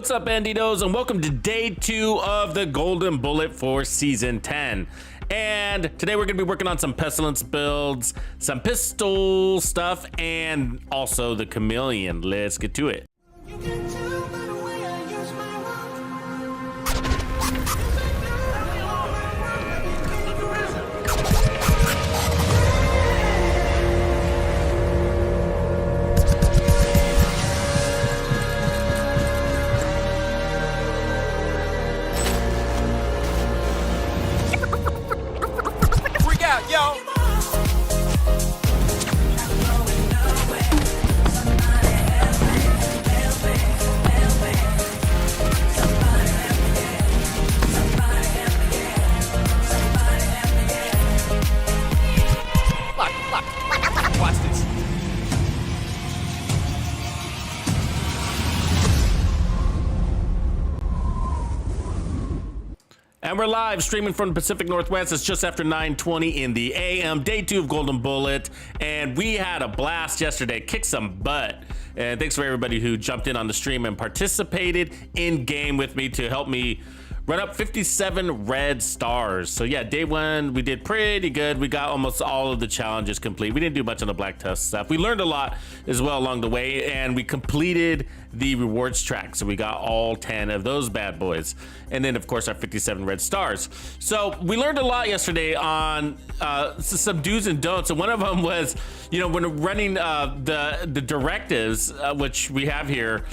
What's up, Bandidos, and welcome to day 2 of the Golden Bullet for Season 10. And today we're going to be working on some Pestilence builds, some pistol stuff, and also the Chameleon. Let's get to it. You can tell by the way And we're live streaming from the Pacific Northwest. It's just after 9:20 in the AM, day 2 of Golden Bullet. And we had a blast yesterday, kicked some butt. And thanks for everybody who jumped in on the stream and participated in game with me to help me run up 57 red stars. So yeah, day 1, we did pretty good. We got almost all of the challenges complete. We didn't do much on the black test stuff. We learned a lot as well along the way, and we completed the rewards track. So we got all 10 of those bad boys. And then of course our 57 red stars. So we learned a lot yesterday on some do's and don'ts. And one of them was, you know, when running the directives, which we have here,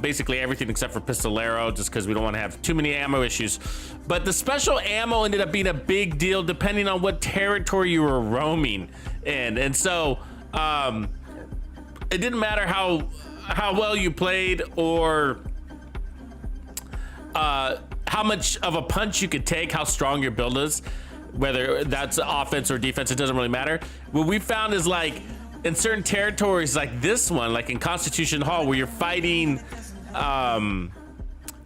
basically everything except for pistolero, just because we don't want to have too many ammo issues. But the special ammo ended up being a big deal depending on what territory you were roaming in. And so it didn't matter how well you played or how much of a punch you could take, how strong your build is, whether that's offense or defense, it doesn't really matter. What we found is, like, in certain territories like this one, like in Constitution Hall, where you're fighting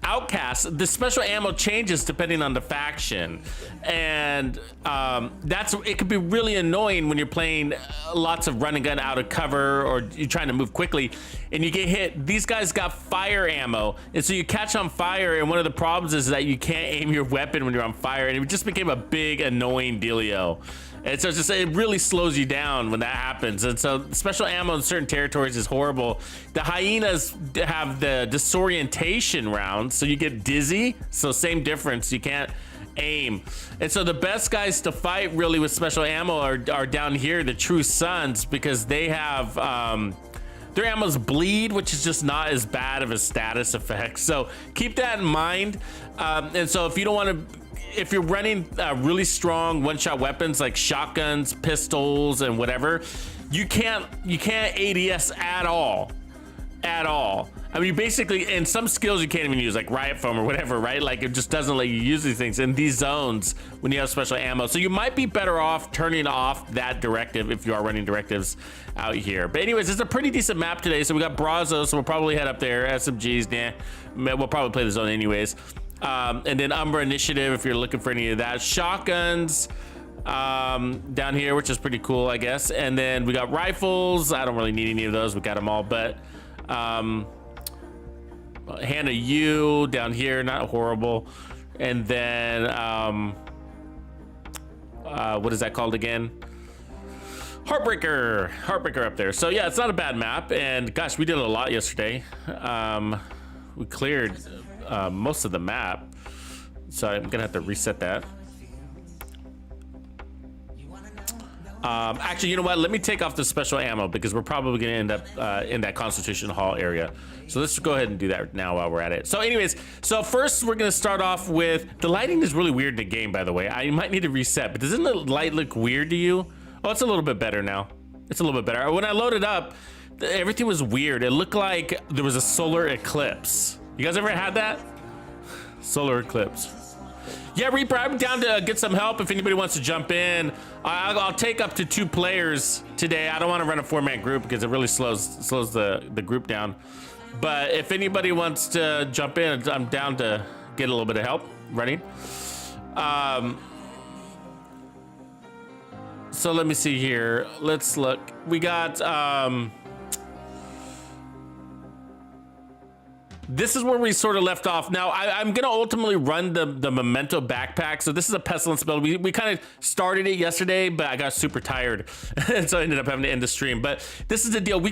outcasts, the special ammo changes depending on the faction, and it could be really annoying when you're playing lots of run and gun out of cover, or you're trying to move quickly and you get hit. These guys got fire ammo, and so you catch on fire, and one of the problems is that you can't aim your weapon when you're on fire, and it just became a big annoying dealio. And so it really slows you down when that happens. And so special ammo in certain territories is horrible. The hyenas have the disorientation rounds, so you get dizzy. So same difference, you can't aim. And so the best guys to fight really with special ammo are down here, the True Sons, because they have their ammo's bleed, which is just not as bad of a status effect. So keep that in mind. And so if you don't want to, if you're running really strong one-shot weapons like shotguns, pistols, and whatever, you can't ADS at all. I mean, you basically, and some skills you can't even use, like riot foam or whatever, right? Like, it just doesn't let you use these things in these zones when you have special ammo. So you might be better off turning off that directive if you are running directives out here. But anyways, it's a pretty decent map today. So we got Brazos, so we'll probably head up there. SMGs, we'll probably play the zone anyways. And then Umbra Initiative if you're looking for any of that. Shotguns down here, which is pretty cool, I guess. And then we got rifles. I don't really need any of those. We got them all, but Hannah U down here, not horrible. And then what is that called again? Heartbreaker up there. So yeah, it's not a bad map, and gosh, we did a lot yesterday. We cleared most of the map, so I'm gonna have to reset that. Actually, you know what, let me take off the special ammo because we're probably gonna end up in that Constitution Hall area. So let's go ahead and do that now while we're at it. So anyways, so first we're gonna start off with, the lighting is really weird in the game, by the way. I might need to reset, but doesn't the light look weird to you? Oh, it's a little bit better now. It's a little bit better. When I loaded up, everything was weird. It looked like there was a solar eclipse. You guys ever had that? Solar eclipse. Yeah, Reaper, I'm down to get some help if anybody wants to jump in. I'll take up to 2 players today. I don't want to run a 4-man group because it really slows the group down. But if anybody wants to jump in, I'm down to get a little bit of help running. So let me see here. Let's look. We got this is where we sort of left off. Now, I'm going to ultimately run the Memento backpack. So this is a Pestilence build. We kind of started it yesterday, but I got super tired. And so I ended up having to end the stream. But this is the deal.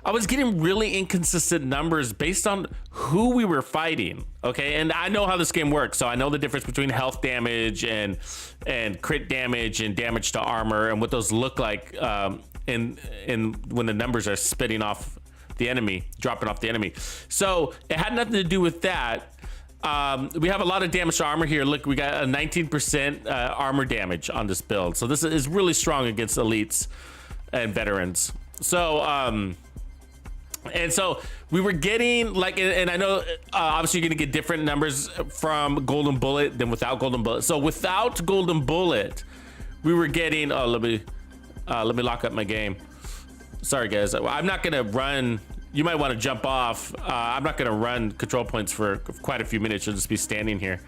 I was getting really inconsistent numbers based on who we were fighting. Okay, and I know how this game works. So I know the difference between health damage and crit damage and damage to armor and what those look like in when the numbers are spitting off the enemy, dropping off the enemy. So it had nothing to do with that. We have a lot of damage to armor here. Look, we got a 19% armor damage on this build. So this is really strong against elites and veterans. So and so we were getting like, and I know obviously you're gonna get different numbers from Golden Bullet than without Golden Bullet. So without Golden Bullet, we were getting, let me lock up my game. Sorry guys, I'm not gonna run you might want to jump off. I'm not going to run control points for quite a few minutes. You'll just be standing here.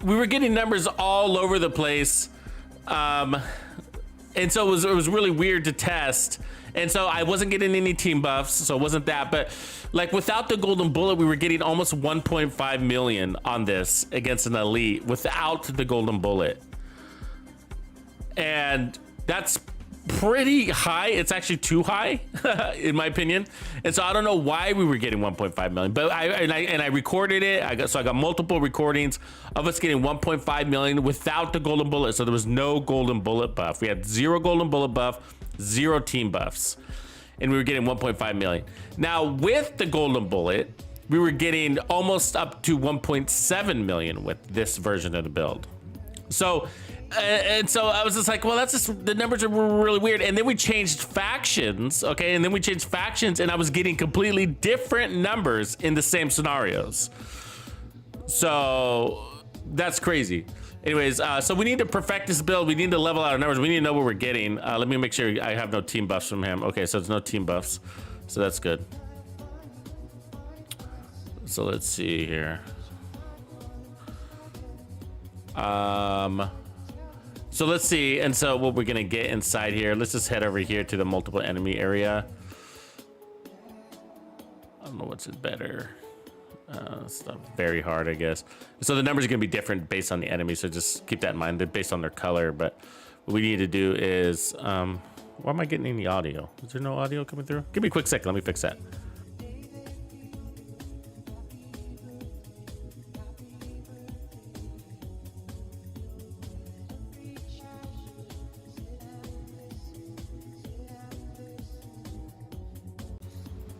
We were getting numbers all over the place. And so it was really weird to test. And so I wasn't getting any team buffs, so it wasn't that. But like without the golden bullet, we were getting almost 1.5 million on this against an elite without the golden bullet. And that's pretty high. It's actually too high, in my opinion. And so I don't know why we were getting 1.5 million, but I recorded it. I got multiple recordings of us getting 1.5 million without the golden bullet. So there was no golden bullet buff. We had 0 golden bullet buff, 0 team buffs, and we were getting 1.5 million. Now with the golden bullet, we were getting almost up to 1.7 million with this version of the build. So and so I was just like, well, that's just, the numbers are really weird. And then we changed factions, okay? And then we changed factions, and I was getting completely different numbers in the same scenarios. So that's crazy. Anyways, so we need to perfect this build. We need to level out our numbers. We need to know what we're getting. Let me make sure I have no team buffs from him. Okay, so there's no team buffs. So that's good. So let's see here. So let's see, and so what we're gonna get inside here, let's just head over here to the multiple enemy area. I don't know what's better. It's not very hard, I guess. So the numbers are gonna be different based on the enemy, so just keep that in mind. They're based on their color, but what we need to do is, why am I getting any audio? Is there no audio coming through? Give me a quick second, let me fix that.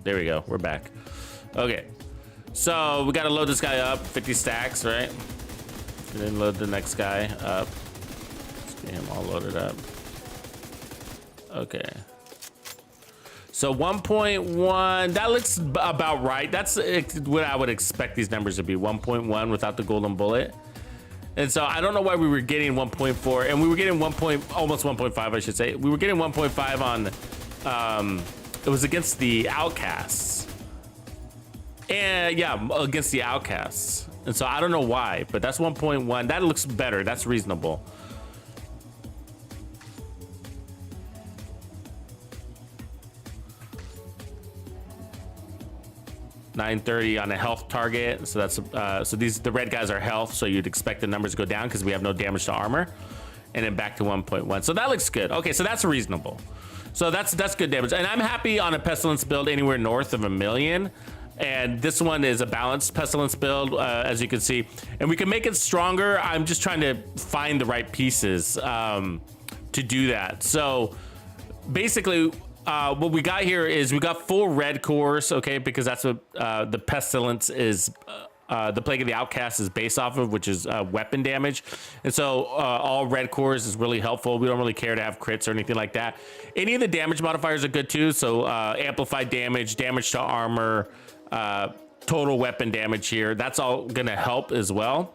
There we go, we're back. Okay, so we gotta load this guy up, 50 stacks, right? And then load the next guy up. Let's get him all loaded up. Okay. So 1.1, that looks about right. That's what I would expect these numbers to be, 1.1 without the golden bullet. And so I don't know why we were getting 1.4, and we were getting almost 1.5, I should say. We were getting 1.5 on, it was against the outcasts. And yeah, against the outcasts. And so I don't know why, but that's 1.1. That looks better. That's reasonable. $930 on a health target. So that's so the red guys are health, so you'd expect the numbers to go down because we have no damage to armor. And then back to 1.1. So that looks good. Okay, so that's reasonable. So that's good damage. And I'm happy on a Pestilence build anywhere north of 1 million. And this one is a balanced Pestilence build, as you can see. And we can make it stronger. I'm just trying to find the right pieces to do that. So basically, what we got here is we got full red cores, okay? Because that's what the Pestilence is, the Plague of the Outcast is based off of, which is weapon damage. And so all red cores is really helpful. We don't really care to have crits or anything like that. Any of the damage modifiers are good too. So amplified damage, damage to armor, total weapon damage here. That's all gonna help as well.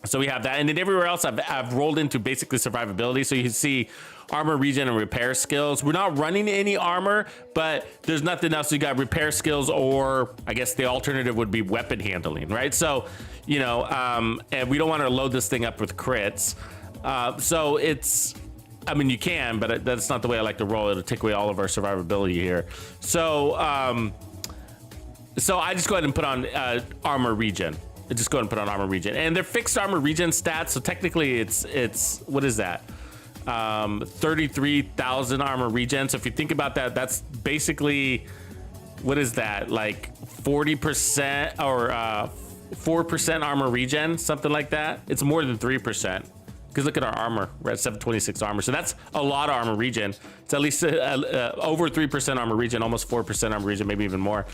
So we have that. And then everywhere else I've rolled into basically survivability. So you can see armor regen and repair skills. We're not running any armor, but there's nothing else. You got repair skills, or I guess the alternative would be weapon handling, right? So, you know, and we don't want to load this thing up with crits. So it's, I mean, you can, but that's not the way I like to roll. It'll take away all of our survivability here. So, so I just go ahead and put on armor regen. Just go ahead and put on armor regen, and they're fixed armor regen stats. So technically, it's what is that? 33,000 armor regen. So if you think about that, that's basically, what is that? Like 40% or 4% armor regen, something like that. It's more than 3%. Because look at our armor, we're at 726 armor. So that's a lot of armor regen. It's at least over 3% armor regen, almost 4% armor regen, maybe even more.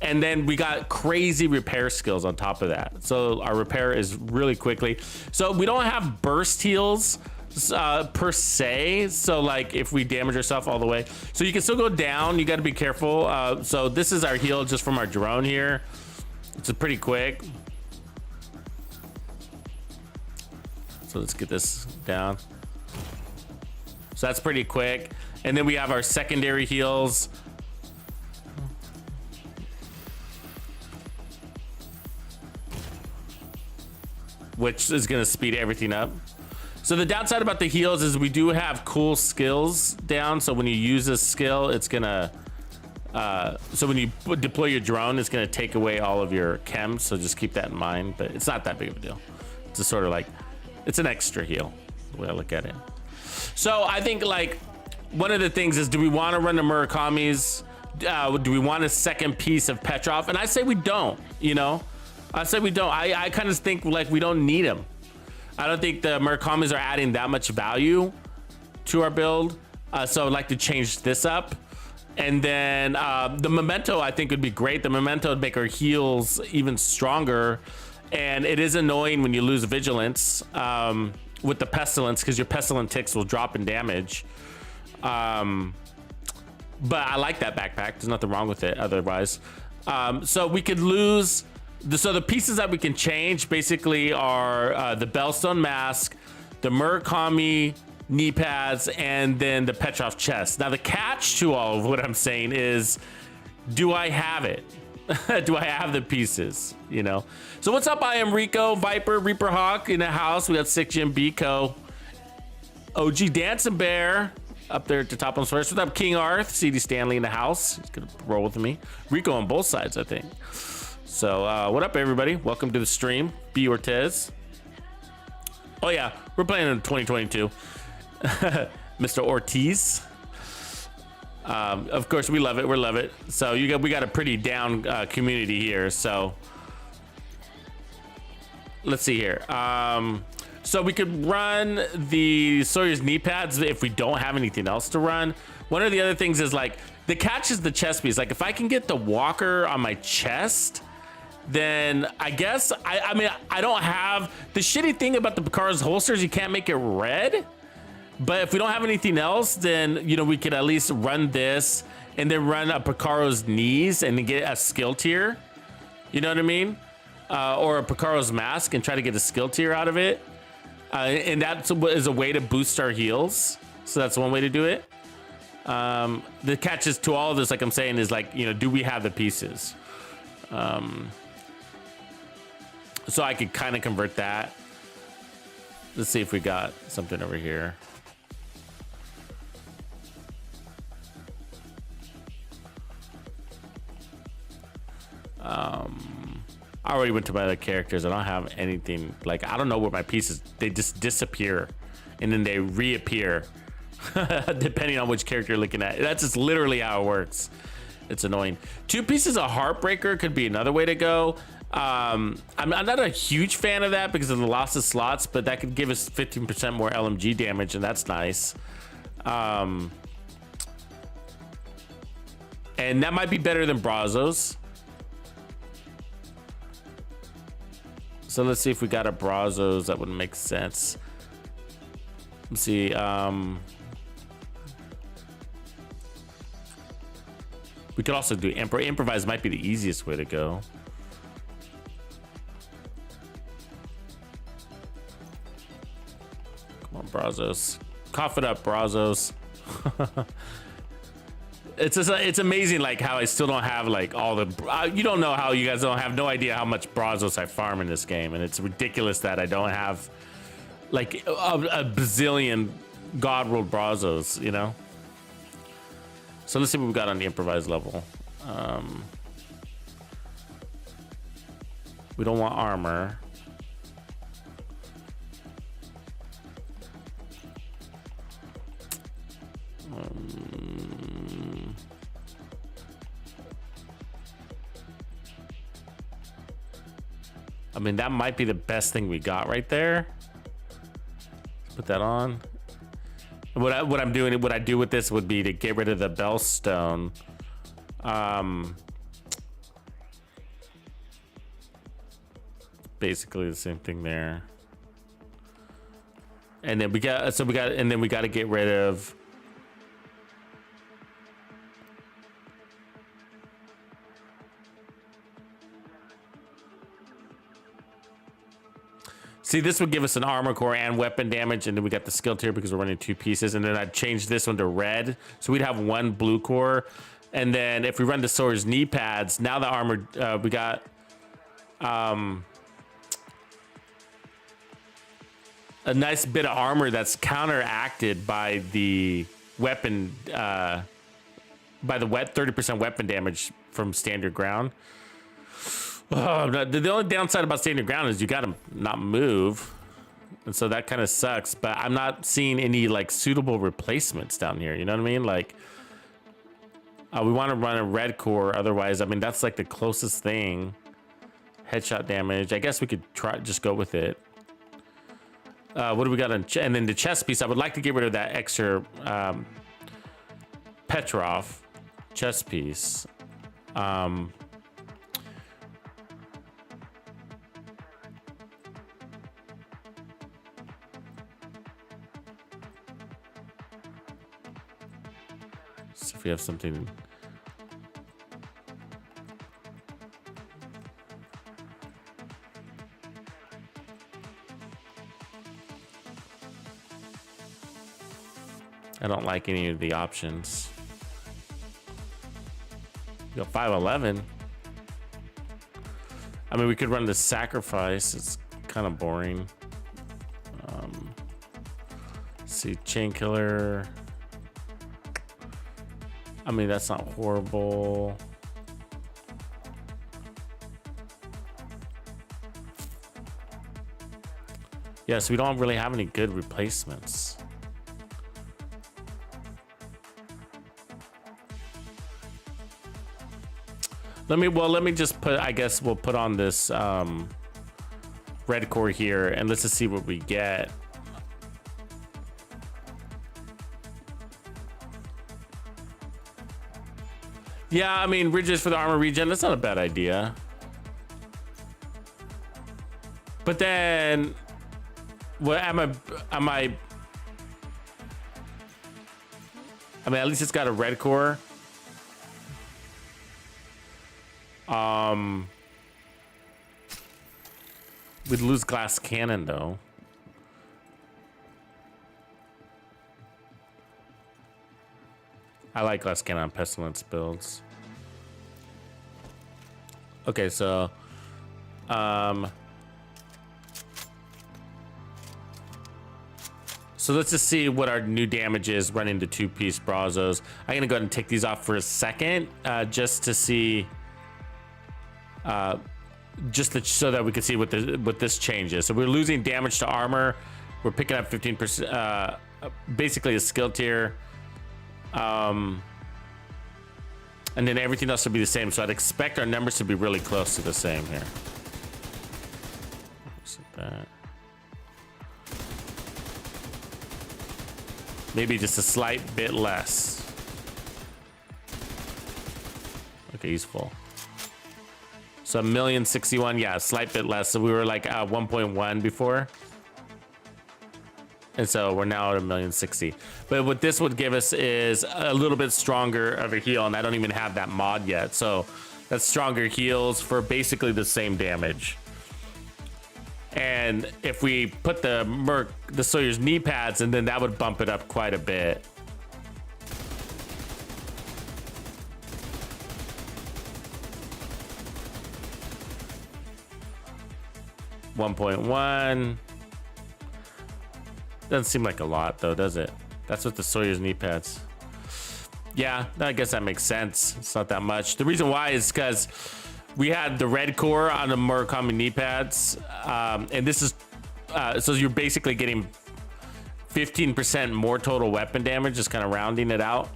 And then we got crazy repair skills on top of that. So our repair is really quickly. So we don't have burst heals per se. So like if we damage ourselves all the way. So you can still go down, you gotta be careful. So this is our heal just from our drone here. It's pretty quick. So let's get this down. So that's pretty quick. And then we have our secondary heals. Which is gonna speed everything up. So the downside about the heals is we do have cool skills down. So when you use this skill, it's gonna, so when you deploy your drone, it's gonna take away all of your chems. So just keep that in mind, but it's not that big of a deal. It's just sort of like, it's an extra heal, the way I look at it. So I think like, one of the things is, do we wanna run the Murakamis? Do we want a second piece of Petrov? And I say we don't, you know? I say we don't. I kind of think like we don't need them. I don't think the Murakamis are adding that much value to our build. So I'd like to change this up. And then the Memento I think would be great. The Memento would make our heals even stronger. And it is annoying when you lose Vigilance with the Pestilence, because your Pestilence ticks will drop in damage. But I like that backpack. There's nothing wrong with it otherwise. So we could lose... So the pieces that we can change basically are the Bellstone mask, the Murakami knee pads, and then the Petrov chest. Now the catch to all of what I'm saying is, do I have it? Do I have the pieces? You know. So what's up? I am Rico, Viper, Reaper Hawk in the house. We got Sick Jim Biko, OG Dancing Bear up there at the top on first. What's up, King Arth? CD Stanley in the house. He's gonna roll with me. Rico on both sides, I think. So what up, everybody? Welcome to the stream. B Ortez. Oh yeah, we're playing in 2022. Mr. Ortiz. Of course, we love it. We love it. So we got a pretty down community here. So let's see here. So we could run the Sawyer's knee pads if we don't have anything else to run. One of the other things is like the catch is the chest piece. Like if I can get the walker on my chest, then I guess I mean I don't have the shitty thing about the Picaro's holsters. You can't make it red. But if we don't have anything else, then, you know, we could at least run this and then run a Picaro's knees and then get a skill tier. You know what I mean? Or a Picaro's mask and try to get a skill tier out of it. And that is a way to boost our heals. So that's one way to do it. The catches to all of this, like I'm saying, is like, you know, do we have the pieces? So I could kind of convert that. Let's see if we got something over here. I already went to my other characters. I don't have anything. Like, I don't know where my pieces, they just disappear and then they reappear depending on which character you're looking at. That's just literally how it works. It's annoying. 2 pieces of Heartbreaker could be another way to go. I'm not a huge fan of that because of the loss of slots, but that could give us 15% more LMG damage, and that's nice. And that might be better than Brazos. So let's see if we got a Brazos that would make sense. Let's see. We could also do improvise. Might be the easiest way to go. Come on, Brazos. Cough it up, Brazos. It's amazing like how I still don't have like all the you don't know how you guys don't have no idea how much Brazos I farm in this game, and it's ridiculous that I don't have like a bazillion God rolled Brazos, you know. So let's see what we got on the improvised level. We don't want armor. I mean, that might be the best thing we got right there. Let's put that on. What I do with this would be to get rid of the Bellstone. Basically the same thing there. And then we got to get rid of See, this would give us an armor core and weapon damage, and then we got the skill tier because we're running 2 pieces, and then I'd change this one to red, so we'd have 1 blue core. And then if we run the Sawyer's knee pads, now the armor, we got a nice bit of armor that's counteracted by the weapon, by the 30% weapon damage from stand your ground. Oh, the only downside about standing your ground is you gotta not move, and so that kind of sucks. But I'm not seeing any like suitable replacements down here. You know what I mean? Like, we want to run a red core. Otherwise, I mean, that's like the closest thing. Headshot damage. I guess we could try just go with it. What do we got on? And then the chest piece. I would like to get rid of that extra Petrov chest piece. See if we have something. I don't like any of the options. You got 511. I mean, we could run the sacrifice. It's kind of boring. Let's see, chain killer. I mean, that's not horrible. Yeah, so we don't really have any good replacements. Let me just put, I guess we'll put on this red core here, and let's just see what we get. Yeah, I mean, ridges for the armor regen, that's not a bad idea. But then, what am I mean, at least it's got a red core. We'd lose glass cannon though. I like glass cannon on Pestilence builds. Okay, so so let's just see what our new damage is running the 2-piece Brazos. I'm gonna go ahead and take these off for a second, just to see, so that we can see what this changes. So we're losing damage to armor. We're picking up 15%, basically a skill tier. And then everything else will be the same. So I'd expect our numbers to be really close to the same here. That. Maybe just a slight bit less. Okay, he's full. So 1,061,000, yeah, a slight bit less. So we were like 1.1 before. And so we're now at 1,060,000. But what this would give us is a little bit stronger of a heal, and I don't even have that mod yet. So that's stronger heals for basically the same damage. And if we put the Sawyer's knee pads, and then that would bump it up quite a bit. $1.1. Doesn't seem like a lot though, does it? That's what the Sawyer's knee pads. Yeah, I guess that makes sense. It's not that much. The reason why is because we had the red core on the Murakami knee pads, and this is so you're basically getting 15% more total weapon damage, just kind of rounding it out,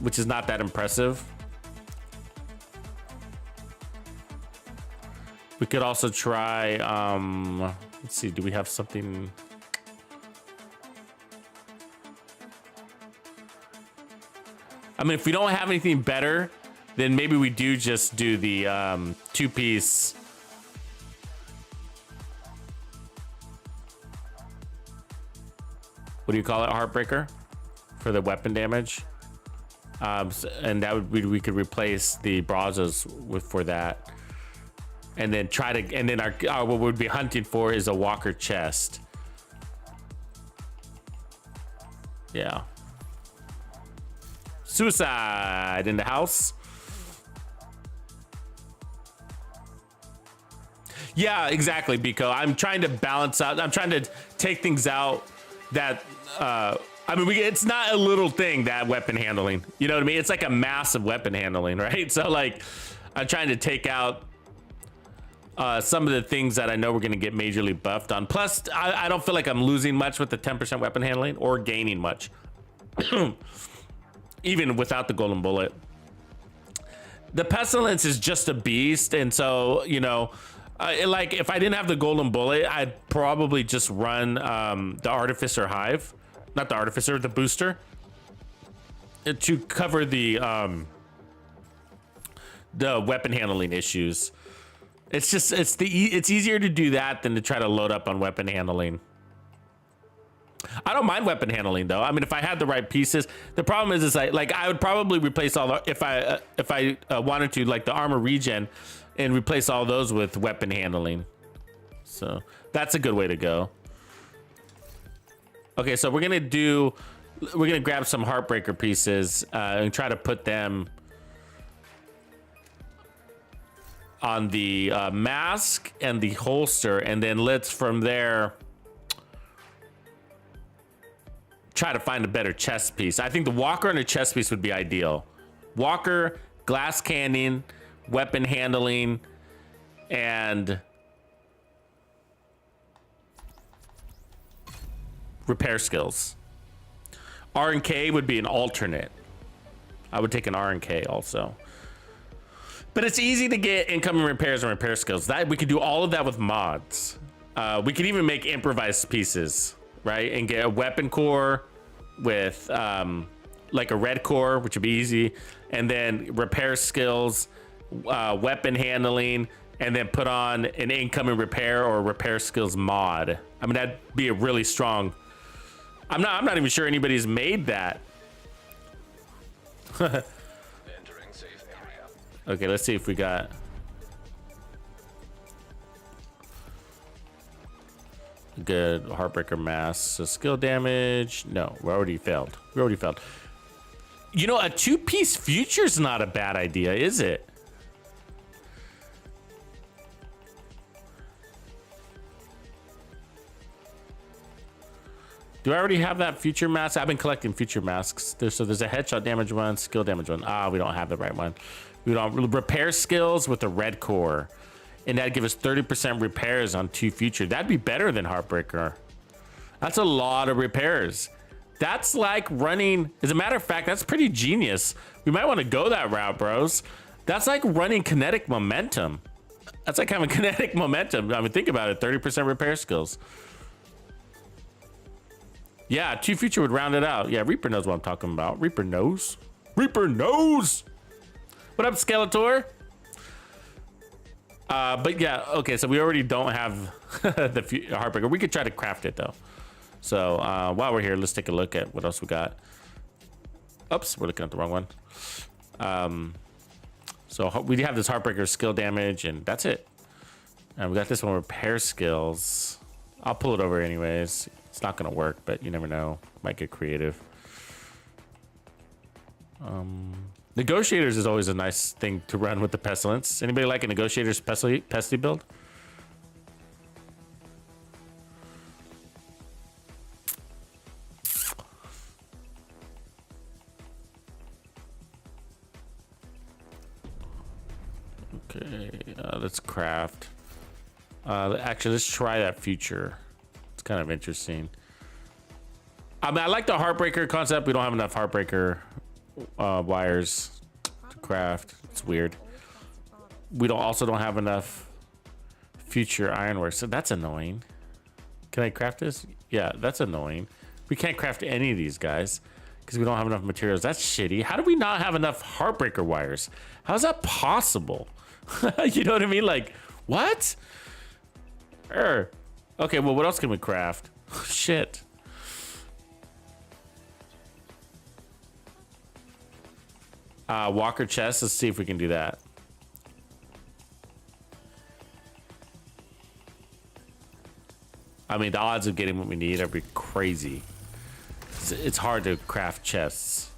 which is not that impressive. We could also try, let's see, do we have something? I mean, if we don't have anything better, then maybe we do just do the 2-piece. What do you call it? Heartbreaker for the weapon damage. And that would be, we could replace the Brazos for that. and then our what we'd be hunting for is a walker chest. Yeah. Suicide in the house. Yeah, exactly, Biko. I'm trying to balance out. I'm trying to take things out that, I mean, it's not a little thing, that weapon handling. You know what I mean? It's like a massive weapon handling, right? So, like, I'm trying to take out some of the things that I know we're going to get majorly buffed on. Plus, I don't feel like I'm losing much with the 10% weapon handling or gaining much. Even without the golden bullet. The Pestilence is just a beast, and so, you know, like, if I didn't have the golden bullet, I'd probably just run the Artificer Hive. Not the Artificer, the booster. To cover the weapon handling issues. It's just, it's easier to do that than to try to load up on weapon handling. I don't mind weapon handling though. I mean, if I had the right pieces, the problem is I would probably replace all the, if I wanted to, like the armor regen, and replace all those with weapon handling. So that's a good way to go. Okay, so we're gonna grab some Heartbreaker pieces and try to put them on the mask and the holster, and then let's from there try to find a better chest piece. I think the walker and a chest piece would be ideal. Walker, glass canning, weapon handling, and repair skills. R and K would be an alternate. I would take an R and K also. But it's easy to get incoming repairs and repair skills. That we could do all of that with mods. We could even make improvised pieces, right? And get a weapon core with like a red core, which would be easy, and then repair skills, weapon handling, and then put on an incoming repair or repair skills mod. I mean, that'd be a really strong. I'm not even sure anybody's made that. Okay, let's see if we got. Good Heartbreaker mask. So skill damage. No, we already failed. You know, a 2-piece future's not a bad idea, is it? Do I already have that future mask? I've been collecting future masks. So there's a headshot damage one, skill damage one. Ah, we don't have the right one. We don't repair skills with the red core. And that'd give us 30% repairs on 2 future. That'd be better than Heartbreaker. That's a lot of repairs. That's like running, as a matter of fact, that's pretty genius. We might want to go that route, bros. That's like running kinetic momentum. That's like having kinetic momentum. I mean, think about it, 30% repair skills. Yeah, 2 future would round it out. Yeah, Reaper knows what I'm talking about. Reaper knows. Reaper knows. What up, Skeletor? But yeah, okay, so we already don't have the Heartbreaker. We could try to craft it though. So while we're here, let's take a look at what else we got. Oops, we're looking at the wrong one. So we have this Heartbreaker skill damage, and that's it. And we got this one, repair skills. I'll pull it over anyways. It's not gonna work, but you never know. Might get creative. Negotiators is always a nice thing to run with the Pestilence. Anybody like a Negotiator's Pesty build? Okay, let's craft. Actually, let's try that future. It's kind of interesting. I mean, I like the Heartbreaker concept. We don't have enough Heartbreaker wires to craft. It's weird. We also don't have enough future ironwork, so that's annoying. Can I craft this? Yeah, that's annoying. We can't craft any of these guys because we don't have enough materials. That's shitty. How do we not have enough Heartbreaker wires? How's that possible? You know what I mean? Like, what? Okay, well, what else can we craft? Shit. Walker chest. Let's see if we can do that. I mean, the odds of getting what we need are be crazy. It's hard to craft chests.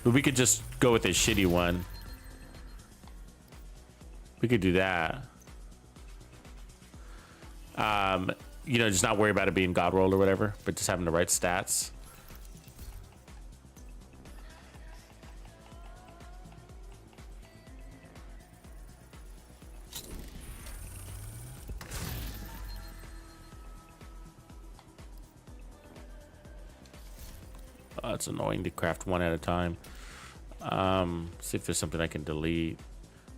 But we could just go with a shitty one. We could do that. You know, just not worry about it being god rolled or whatever, but just having the right stats. Oh, it's annoying to craft one at a time. See if there's something I can delete.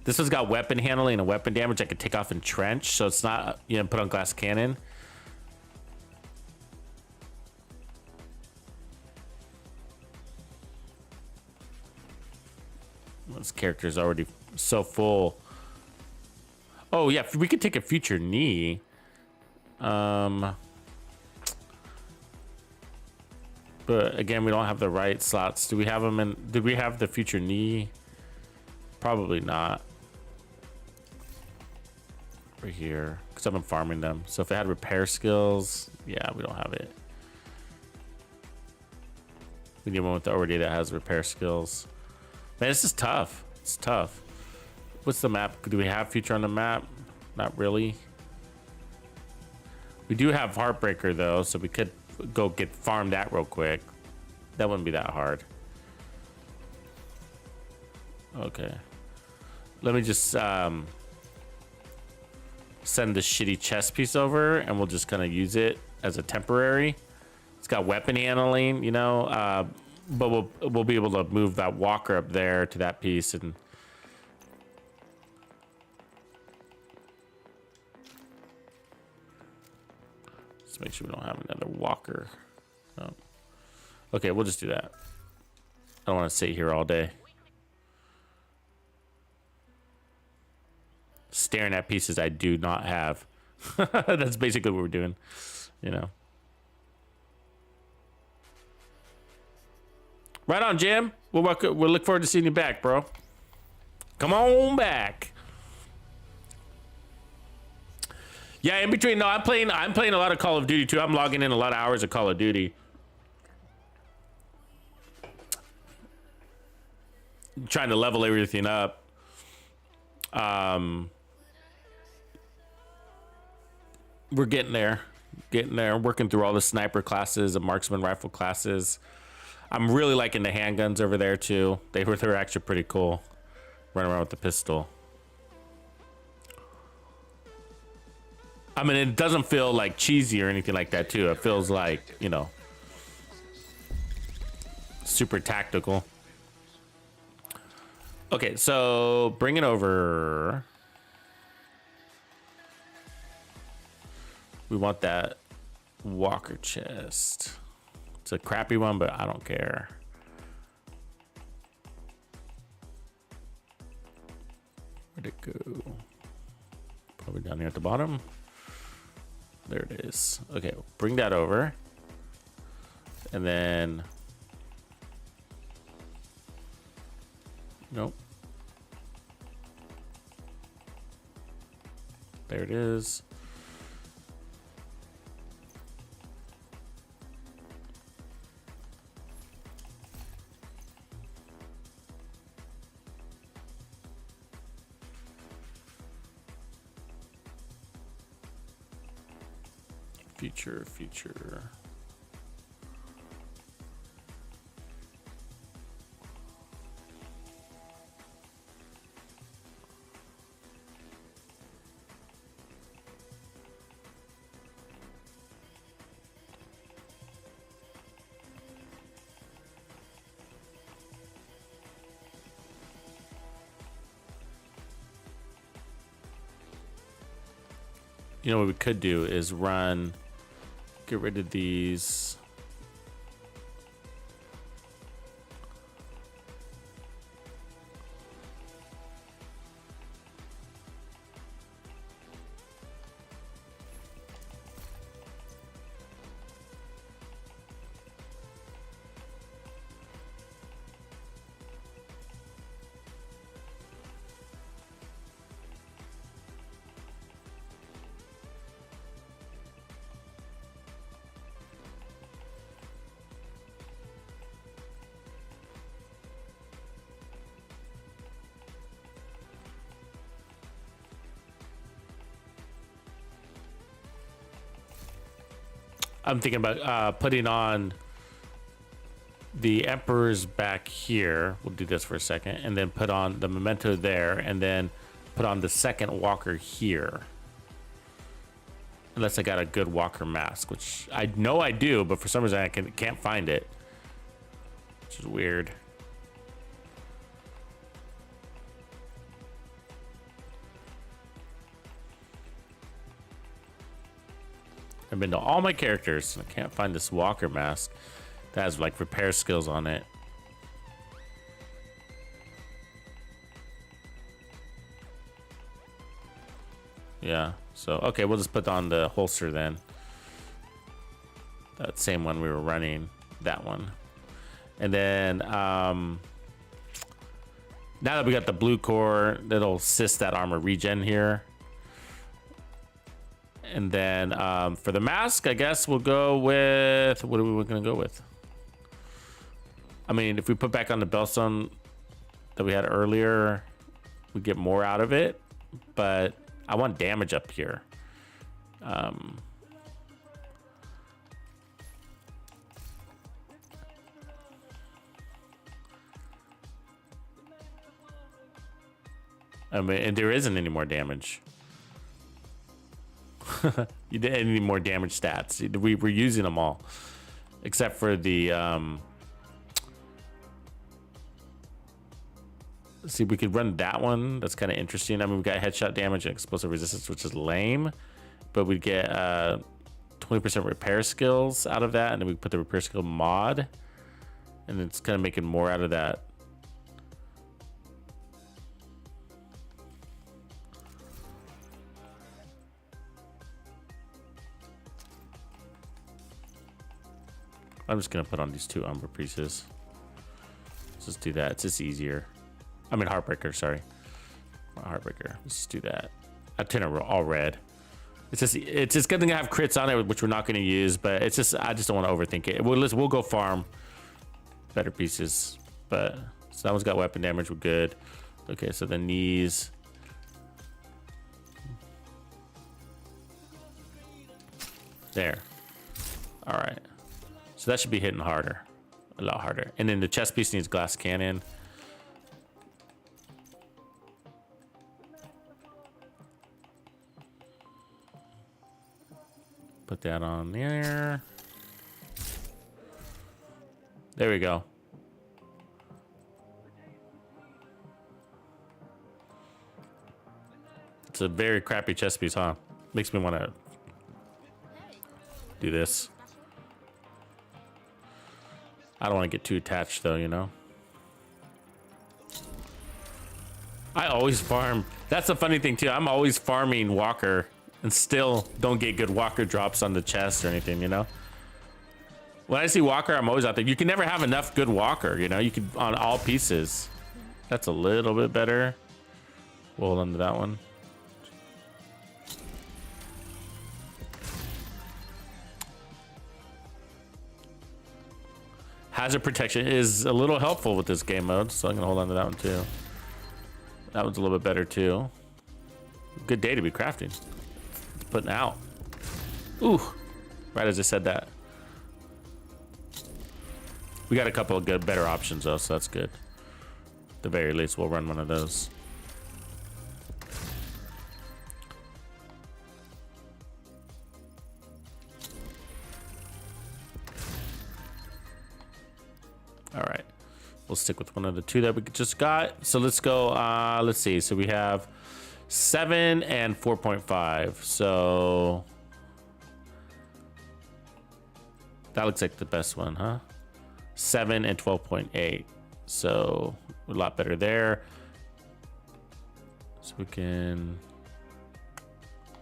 This one's got weapon handling and weapon damage I could take off in trench, so it's not, you know, put on glass cannon. This character is already so full. Oh yeah, we could take a future knee. But again, we don't have the right slots. Do we have them in? Did we have the future knee? Probably not. Over here, because I've been farming them. So if it had repair skills, yeah, we don't have it. We need one with already that has repair skills. Man, this is tough. It's tough. What's the map? Do we have future on the map? Not really. We do have Heartbreaker though, so we could go get farm that real quick. That wouldn't be that hard. Okay. Let me just send the shitty chest piece over, and we'll just kind of use it as a temporary. It's got weapon handling, you know, but we'll be able to move that walker up there to that piece and. Let's make sure we don't have another walker. No. Okay, we'll just do that. I don't want to sit here all day. Staring at pieces I do not have. That's basically what we're doing, you know. Right on, Jim. We'll look forward to seeing you back, bro. Come on back. Yeah, in between. No, I'm playing a lot of Call of Duty too. I'm logging in a lot of hours of Call of Duty. Trying to level everything up. We're getting there. Working through all the sniper classes and marksman rifle classes. I'm really liking the handguns over there too. They're actually pretty cool. Running around with the pistol. I mean, it doesn't feel like cheesy or anything like that too. It feels like, you know, super tactical. Okay, so bring it over. We want that walker chest. It's a crappy one, but I don't care. Where'd it go? Probably down here at the bottom. There it is. Okay, bring that over. And then... Nope. There it is. Future. You know what we could do is run, get rid of these. I'm thinking about putting on the Emperor's back here. We'll do this for a second, and then put on the Memento there, and then put on the second Walker here. Unless I got a good Walker mask, which I know I do, but for some reason I can't find it, which is weird. I've been to all my characters and I can't find this Walker mask that has like repair skills on it. Yeah, so okay, we'll just put on the holster then. That same one we were running, that one. And then now that we got the blue core, that'll assist that armor regen here. And then for the mask, I guess we'll go with, what are we gonna go with? I mean, if we put back on the Bellstone that we had earlier, we get more out of it, but I want damage up here. I mean, and there isn't any more damage. You didn't any more damage stats. We were using them all, except for the. See, we could run that one. That's kind of interesting. I mean, we got headshot damage and explosive resistance, which is lame, but we get 20% repair skills out of that, and then we put the repair skill mod, and it's kind of making more out of that. I'm just gonna put on these two Umbra pieces. Let's just do that. It's just easier. I mean, Heartbreaker, sorry. Heartbreaker. Let's just do that. I turn it all red. It's just good thing I have crits on it, which we're not going to use, but it's just, I just don't want to overthink it. We'll go farm better pieces, but so that one's got weapon damage. We're good. Okay, so the knees. There. All right. So that should be hitting harder, a lot harder. And then the chest piece needs glass cannon. Put that on there. There we go. It's a very crappy chest piece, huh? Makes me want to do this. I don't want to get too attached though, you know? I always farm. That's a funny thing too. I'm always farming Walker and still don't get good Walker drops on the chest or anything, you know? When I see Walker, I'm always out there. You can never have enough good Walker, you know? You can on all pieces. That's a little bit better. We'll hold on to that one. Hazard protection is a little helpful with this game mode, so I'm gonna hold on to that one too. That one's a little bit better too. Good day to be crafting. It's putting out. Ooh, right as I said that. We got a couple of good, better options though, so that's good. At the very least, we'll run one of those. All right, we'll stick with one of the two that we just got. So let's go, let's see. So we have 7 and 4.5. So that looks like the best one, huh? 7 and 12.8. So a lot better there. So we can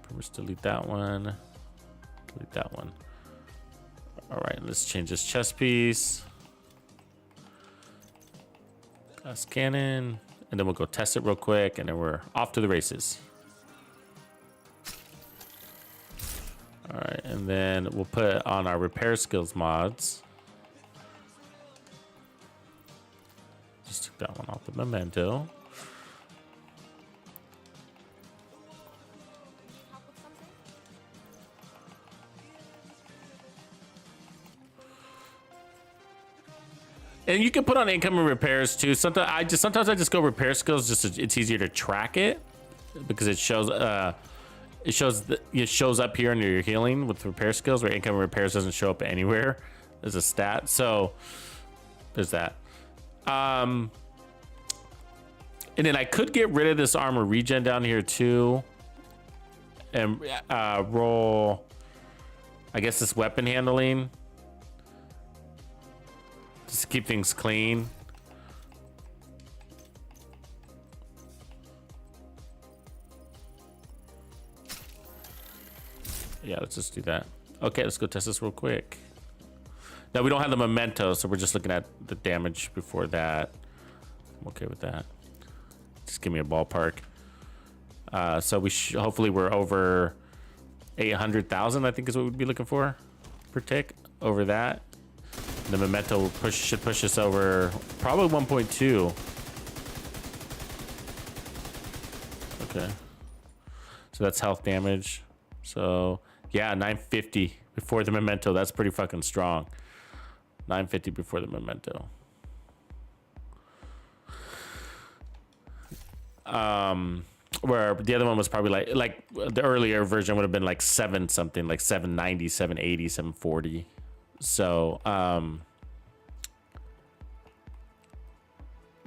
pretty much delete that one. Delete that one. All right, let's change this chest piece. Glass cannon, and then we'll go test it real quick, and then we're off to the races. All right, and then we'll put on our repair skills mods. Just took that one off the memento. And you can put on incoming repairs too. Sometimes I just go repair skills. Just it's easier to track it because it shows it shows up here under your healing with repair skills, where incoming repairs doesn't show up anywhere as a stat. So there's that. And then I could get rid of this armor regen down here too, and roll, I guess, this weapon handling. Just keep things clean. Yeah, let's just do that. Okay, let's go test this real quick. Now we don't have the memento, so we're just looking at the damage before that. I'm okay with that. Just give me a ballpark. So we hopefully we're over 800,000. I think is what we'd be looking for per tick. Over that. The memento should push us over probably 1.2. Okay. So that's health damage. So yeah, 950 before the memento. That's pretty fucking strong. 950 before the memento. Where the other one was probably like the earlier version would have been like 7 something, like 790, 780, 740. So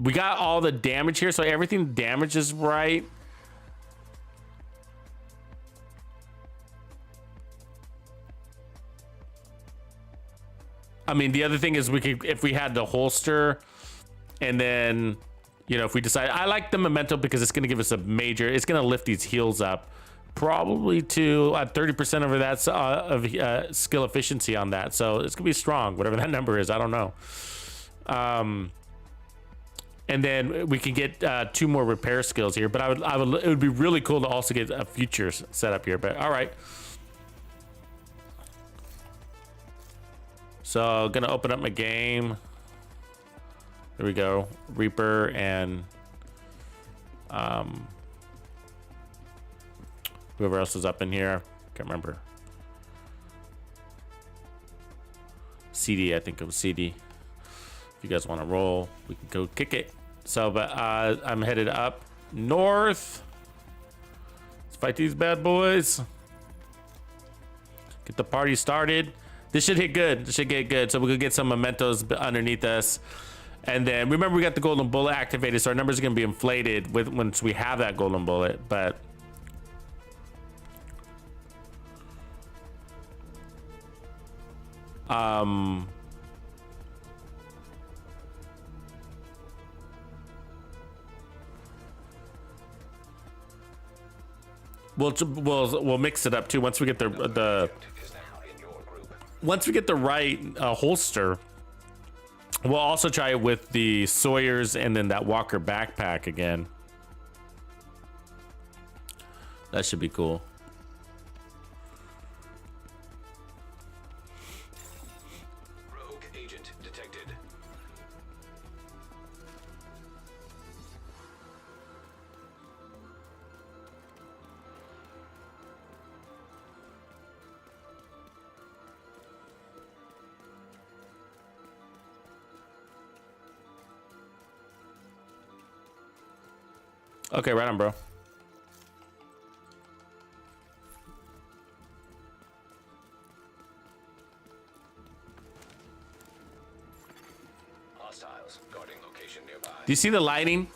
we got all the damage here, so everything damage is right. I mean, the other thing is we could, if we had the holster, and then, you know, if we decide, I like the memento because it's going to give us a major, it's going to lift these heals up probably to 30% over that of skill efficiency on that. So it's going to be strong, whatever that number is. I don't know. And then we can get 2 more repair skills here, but it would be really cool to also get a future set up here, but all right. So gonna open up my game. There we go. Reaper and whoever else is up in here. Can't remember. CD, I think it was CD. If you guys want to roll, we can go kick it. So, but I'm headed up north. Let's fight these bad boys. Get the party started. This should hit good. This should get good. So we could get some mementos underneath us. And then remember, we got the golden bullet activated, so our numbers are going to be inflated once we have that golden bullet. But we'll mix it up too once we get once we get the right holster. We'll also try it with the Sawyers and then that Walker backpack again. That should be cool. Rogue agent detected. Okay, right on, bro. Hostiles guarding location nearby. Do you see the lighting?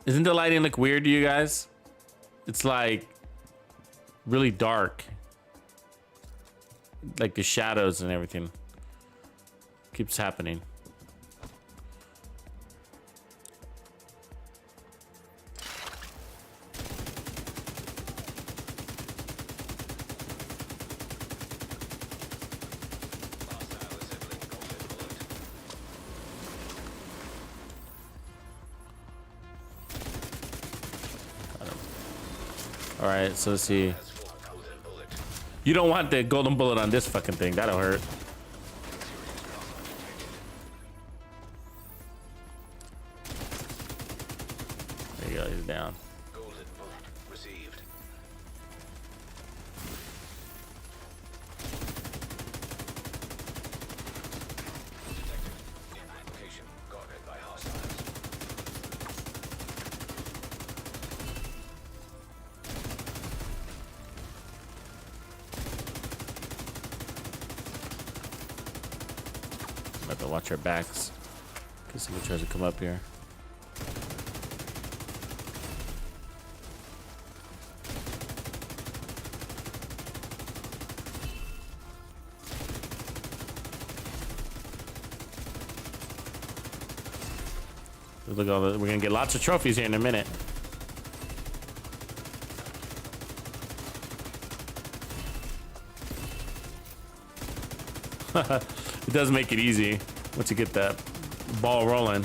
Isn't the lighting look weird to you guys? It's like really dark. Like the shadows and everything. Keeps happening. All right, so let's see. You don't want the golden bullet on this fucking thing. That'll hurt. There you go, he's down. Golden bullet received. have to watch our backs because someone tries to come up here. Look at all the, we're gonna get lots of trophies here in a minute. It does make it easy once you get that ball rolling.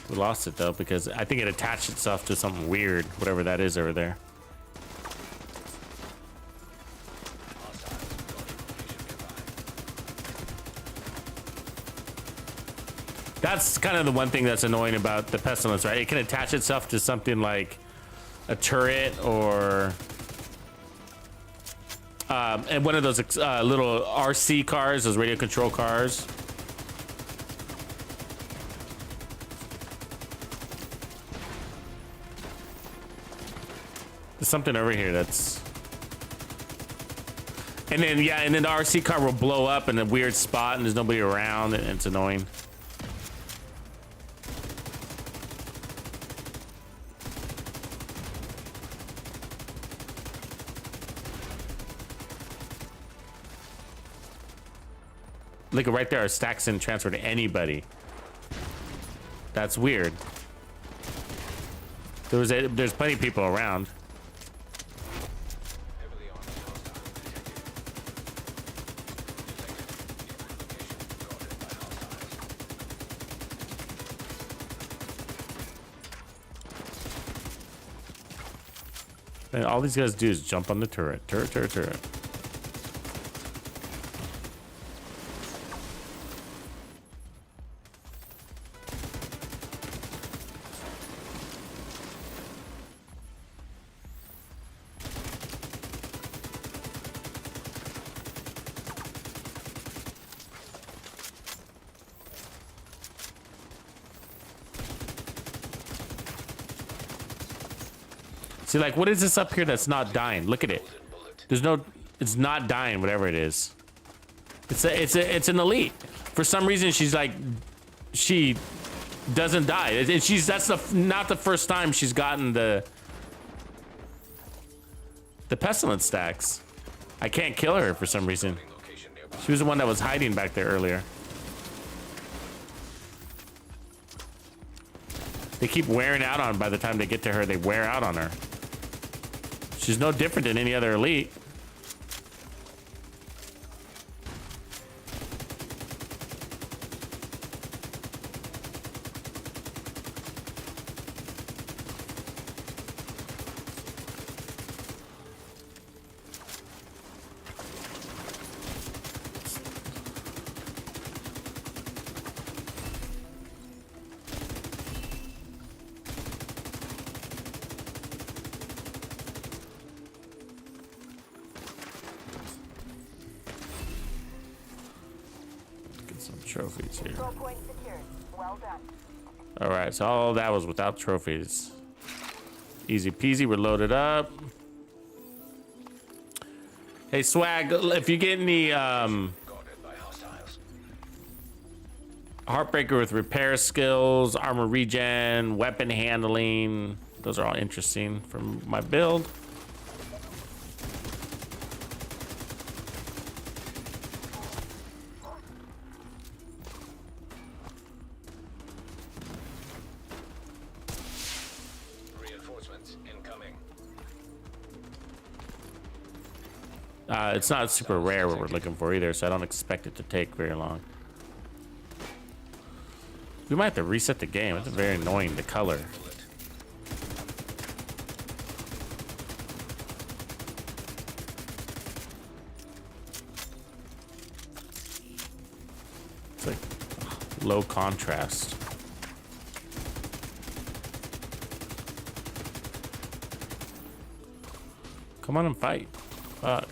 We lost it though because I think it attached itself to something weird, whatever that is over there. That's kind of the one thing that's annoying about the Pestilence, right? It can attach itself to something like a turret or and one of those little RC cars, those radio control cars. There's something over here that's... And then, yeah, and then the RC car will blow up in a weird spot and there's nobody around and it's annoying. Look, right there, our stacks didn't transfer to anybody. That's weird. There's plenty of people around. And all these guys do is jump on the turret. Turret. See, like, what is this up here that's not dying? Look at it. There's no, it's not dying, whatever it is. It's an elite. For some reason, she's like, she doesn't die. And that's not the first time she's gotten the Pestilence stacks. I can't kill her for some reason. She was the one that was hiding back there earlier. They keep wearing out on, by the time they get to her, they wear out on her. She's no different than any other elite. Trophies here. All right, so all that was without trophies. Easy peasy, we're loaded up. Hey Swag, if you get any Heartbreaker with repair skills, armor regen, weapon handling, those are all interesting from my build. It's not super rare what we're looking for either, so I don't expect it to take very long. We might have to reset the game. It's very annoying, the color. It's like low contrast. Come on and fight. Fuck.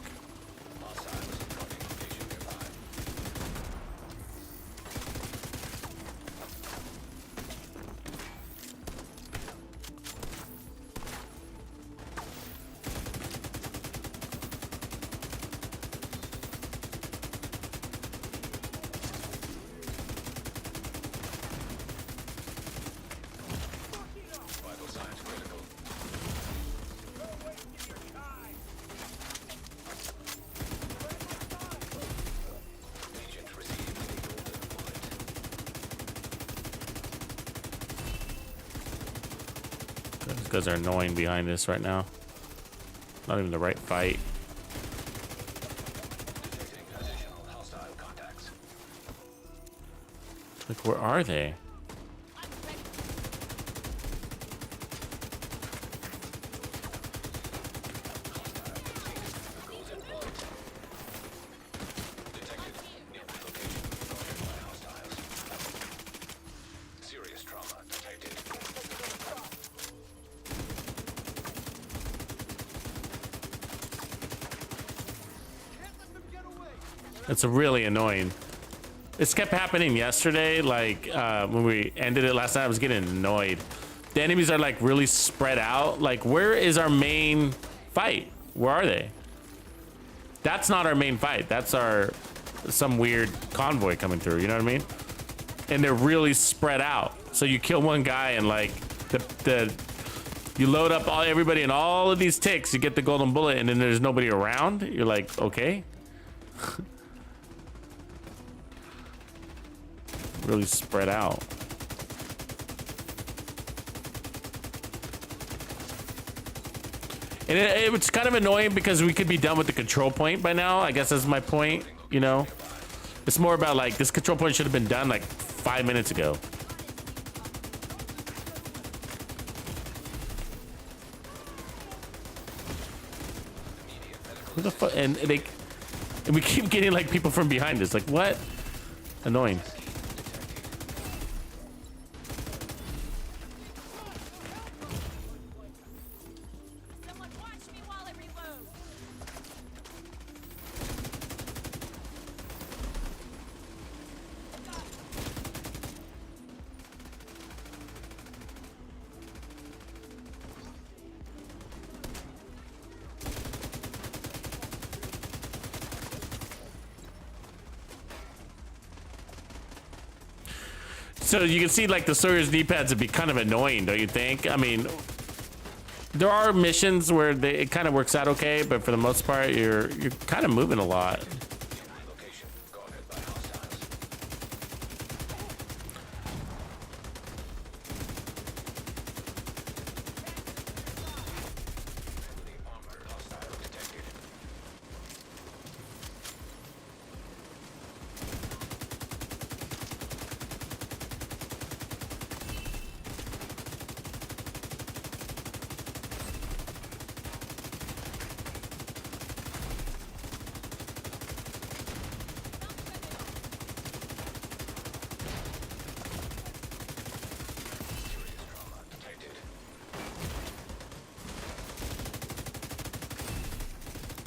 These guys are annoying behind this right now. Not even the right fight. Detecting additional hostile contacts. Like, where are they? Detected near the location guarded by hostiles. Serious trauma detected. It's really annoying. This kept happening yesterday, like when we ended it last night. I was getting annoyed. The enemies are like really spread out. Like, where is our main fight? Where are they? That's not our main fight. That's some weird convoy coming through. You know what I mean? And they're really spread out. So you kill one guy and like you load up everybody in all of these ticks. You get the golden bullet, and then there's nobody around. You're like, okay. Really spread out. And it's kind of annoying because we could be done with the control point by now. I guess that's my point, you know? It's more about like, this control point should have been done like 5 minutes ago. Who the fuck? And we keep getting like people from behind us. Like, what? Annoying. So you can see like the Sawyer's D-pads would be kind of annoying, don't you think? I mean, there are missions where it kind of works out okay, but for the most part, you're kind of moving a lot. Location guarded by hostiles. Heavily armored hostile detected.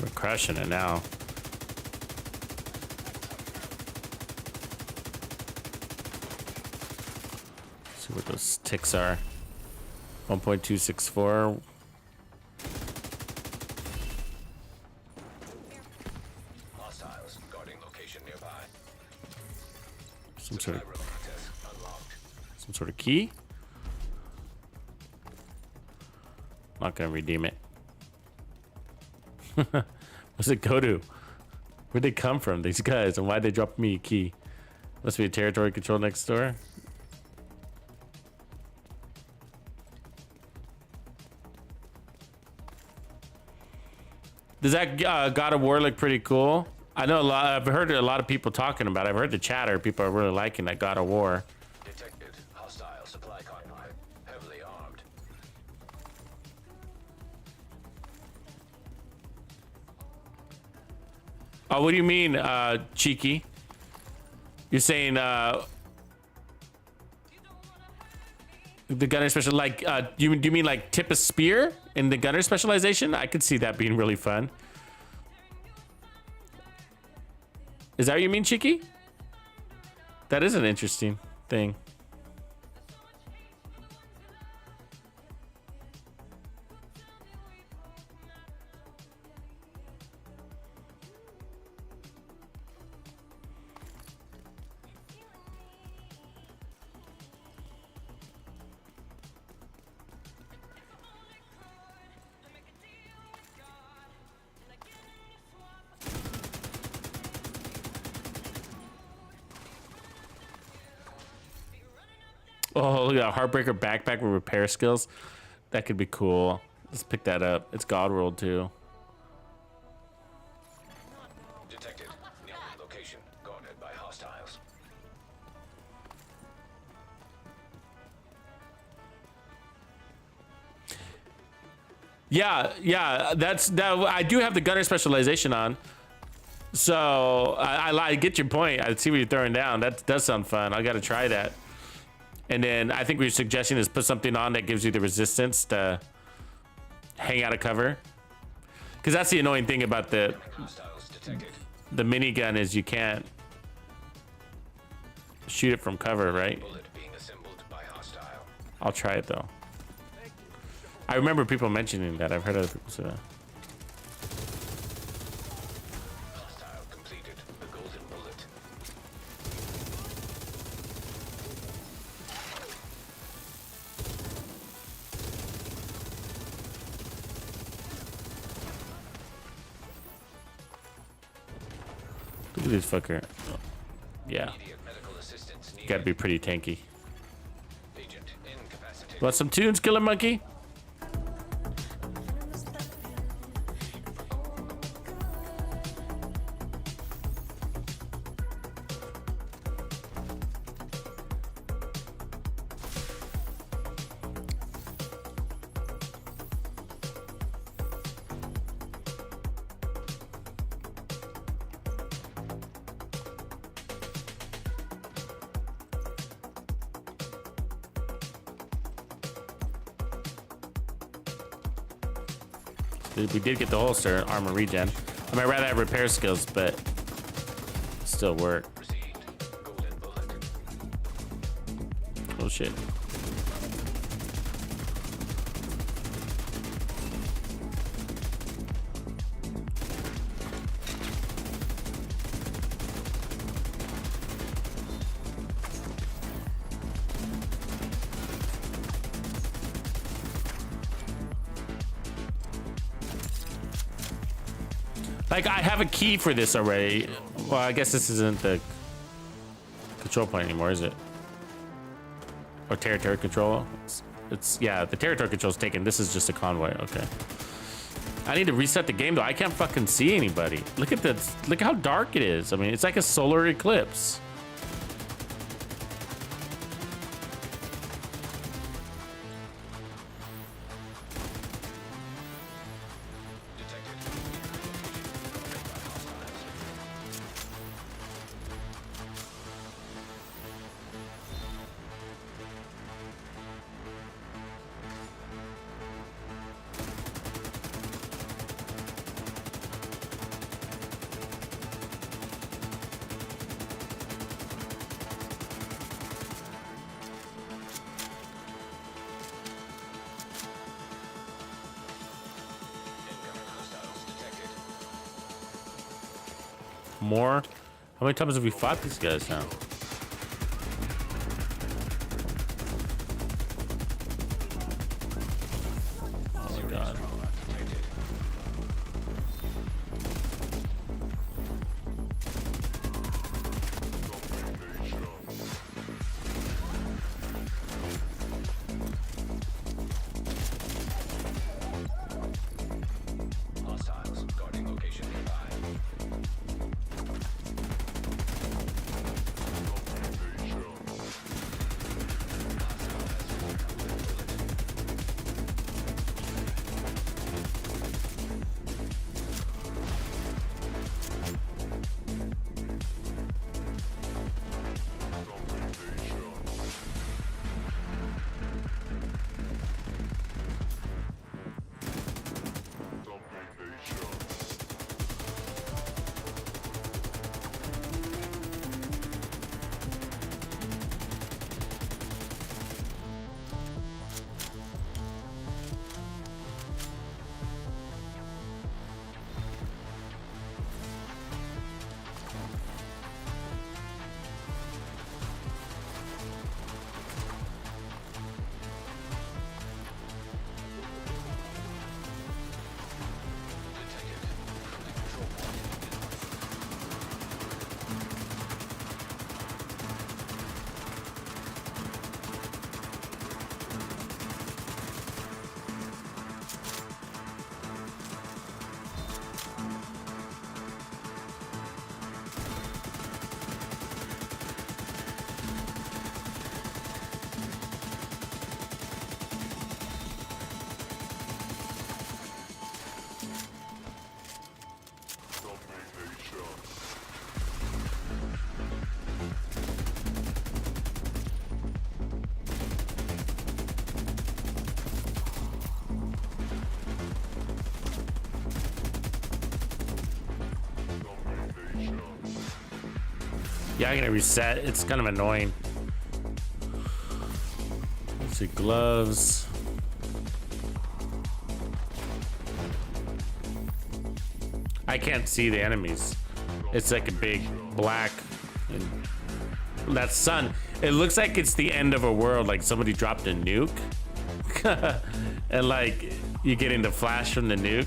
We're crushing it now. See what those ticks are. 1.264. Hostiles guarding location nearby. Some sort of Access unlocked. some sort of key. Not gonna redeem it. What's it go to? Where'd they come from, these guys, and why'd they drop me a key? Must be a territory control next door. Does that God of War look pretty cool? I know I've heard a lot of people talking about it. I've heard the chatter. People are really liking that God of War. Detected hostile supply convoy. Heavily armed. Oh, what do you mean, cheeky? You're saying the gunner special, like do you mean like tip a spear in the gunner specialization? I could see that being really fun. Is that what you mean, cheeky? That is an interesting thing. Oh, look at that Heartbreaker backpack with repair skills. That could be cool. Let's pick that up. It's God World too. Detected. Near location. Guarded by hostiles. Yeah. That. I do have the gunner specialization on, so I get your point. I see what you're throwing down. That does sound fun. I got to try that. And then I think what you're suggesting is put something on that gives you the resistance to hang out of cover. Because that's the annoying thing about the minigun is you can't shoot it from cover, right? Bullet being assembled by hostile. I'll try it though. I remember people mentioning that. I've heard other people say that. Hostile completed. The golden bullet. Look at this fucker. Yeah, Immediate medical assistance needed. gotta be pretty tanky. Agent incapacitated. Want some tunes, Killer Monkey? We did get the holster and armor regen. I might rather have repair skills, but still work. Received. Golden bullet. Oh shit. Like, I have a key for this already. Well, I guess this isn't the control point anymore, is it? Or territory control? It's yeah, the territory control is taken. This is just a convoy. Okay. I need to reset the game though. I can't fucking see anybody. Look at this. Look how dark it is. I mean, it's like a solar eclipse. More? How many times have we fought these guys now? Oh my god. Hostiles guarding location nearby. Yeah, I'm gonna reset. It's kind of annoying. Let's see, gloves. I can't see the enemies. It's like a big black. And that sun. It looks like it's the end of a world. Like somebody dropped a nuke, and like you get into flash from the nuke.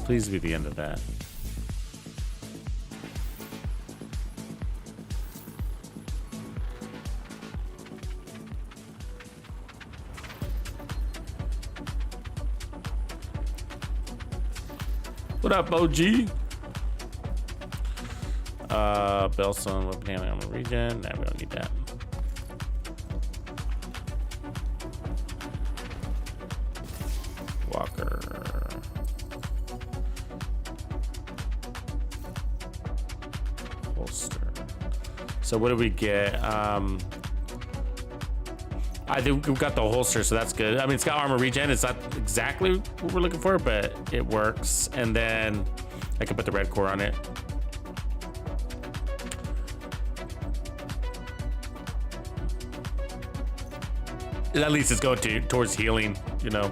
Please be the end of that. What up, OG? Belson, weapon handling on the region. Nah, we don't need that. Walker. Holster. So what do we get? I think we've got the holster, so that's good. I mean, it's got armor regen. It's not exactly what we're looking for, but it works. And then I can put the red core on it. At least it's going towards healing, you know.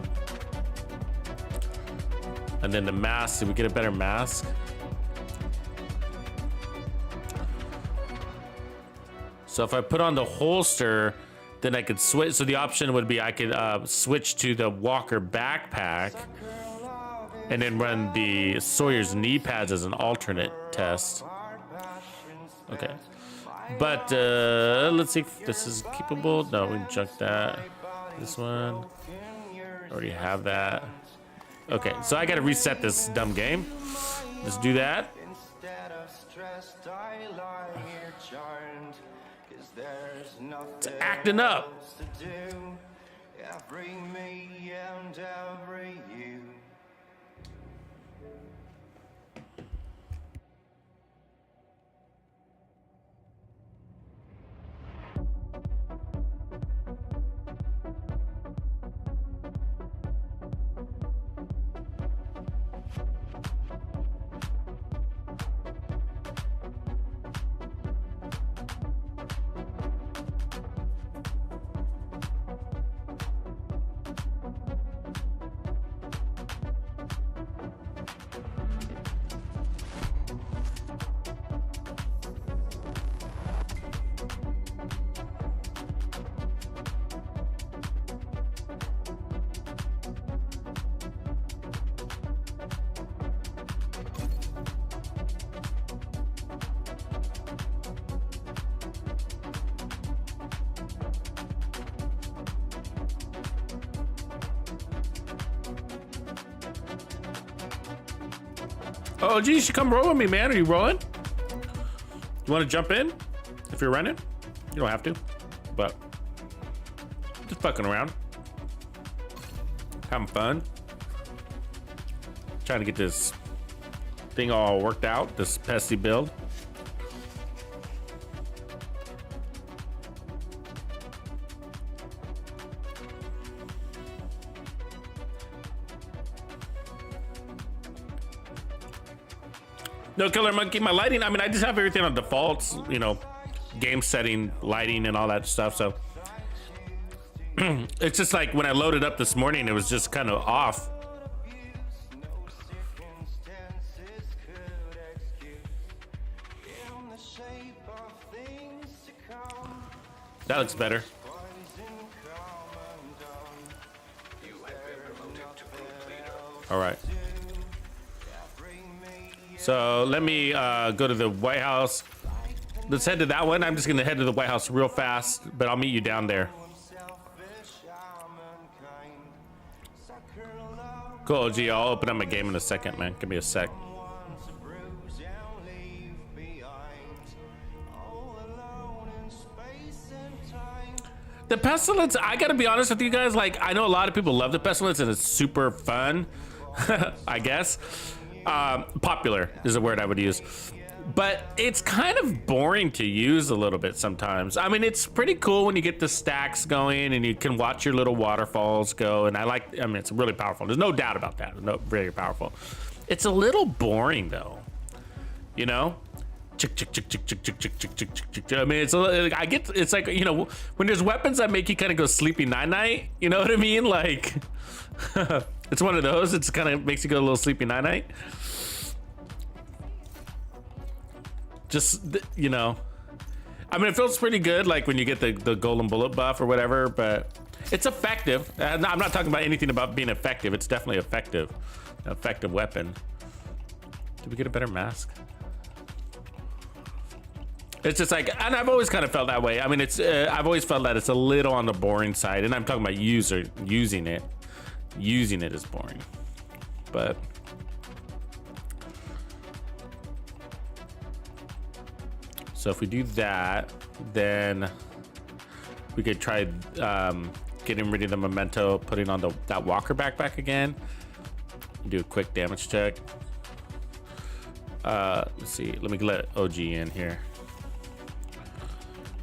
And then the mask, did we get a better mask? So if I put on the holster, then I could switch. So the option would be I could switch to the Walker backpack and then run the Sawyer's knee pads as an alternate test. Okay. But let's see if this is keepable. No, we can junk that. This one. Already have that. Okay, so I gotta reset this dumb game. Let's do that. It's acting up. Oh, geez, you should come roll with me, man. Are you rolling? You want to jump in? If you're running? You don't have to, but just fucking around. Having fun. Trying to get this thing all worked out, this pesty build. No Killer Monkey, my lighting, I mean, I just have everything on defaults, you know, game setting, lighting, and all that stuff. So it's just like when I loaded up this morning, it was just kind of off. That looks better. All right. So let me go to the White House. Let's head to that one. I'm just gonna head to the White House real fast, but I'll meet you down there. Cool, G, I'll open up my game in a second, man. Give me a sec. The Pestilence, I gotta be honest with you guys, like, I know a lot of people love the Pestilence and it's super fun, I guess. Popular is a word I would use. But it's kind of boring to use a little bit sometimes. I mean, it's pretty cool when you get the stacks going and you can watch your little waterfalls go. And I mean, it's really powerful. There's no doubt about that. No, very powerful. It's a little boring though, you know? Chick, chick, chick, chick, chick, chick, chick, chick, chick, chick, chick. I mean, it's like, you know, when there's weapons that make you kind of go sleepy night, you know what I mean? Like, it's one of those. It's kind of makes you go a little sleepy night. Just, you know, I mean, it feels pretty good, like when you get the golden bullet buff or whatever, but it's effective. I'm not talking about anything about being effective. It's definitely effective. An effective weapon. Did we get a better mask? It's just like, and I've always kind of felt that way. I mean, it's, I've always felt that it's a little on the boring side, and I'm talking about using it. Using it is boring, but. So if we do that, then we could try getting rid of the memento, putting on that walker backpack again. Do a quick damage check. Let's see. Let me let OG in here.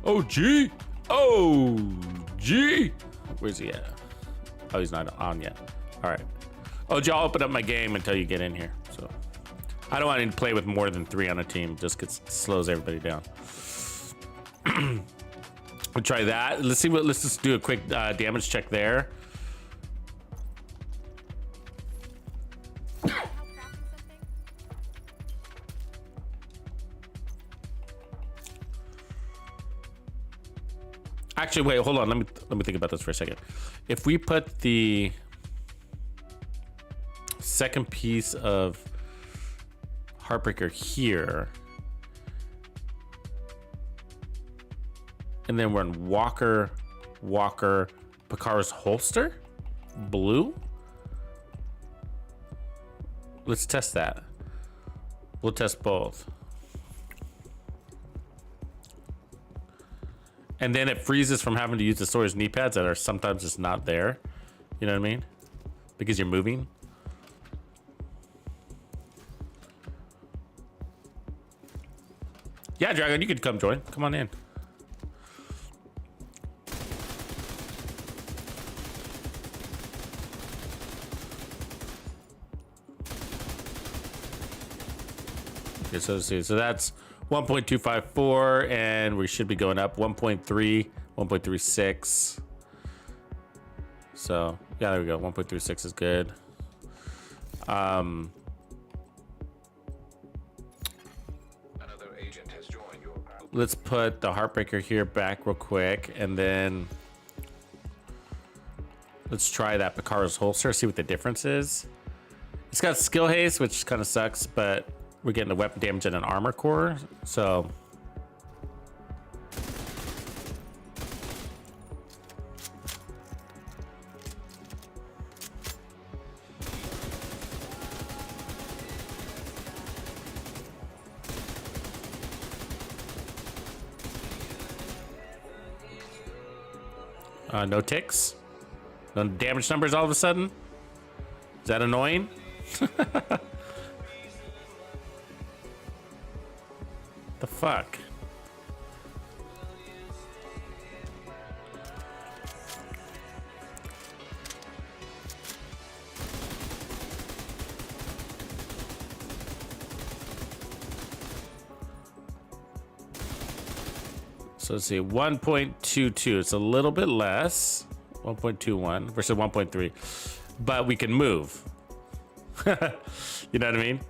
OG. OG. Where's he at? Oh, he's not on yet. All right. OG, I'll open up my game until you get in here. So. I don't want to play with more than 3 on a team, just because it slows everybody down. We'll try that. Let's just do a quick damage check there. Actually, wait, hold on. Let me think about this for a second. If we put the second piece of Heartbreaker here, and then we're in Walker, Picar's holster, blue. Let's test that. We'll test both. And then it freezes from having to use the storage knee pads that are sometimes just not there. You know what I mean? Because you're moving. Yeah, Dragon, you could come join. Come on in. Okay, so let's see. So that's 1.254, and we should be going up 1.3, 1.36. So yeah, there we go. 1.36 is good. Let's put the Heartbreaker here back real quick, and then let's try that Picar's holster, see what the difference is. It's got skill haste, which kind of sucks, but we're getting the weapon damage and an armor core, so. No ticks, no damage numbers all of a sudden. Is that annoying? The fuck? So let's see, 1.22. It's a little bit less. 1.21 versus 1.3, but we can move. You know what I mean?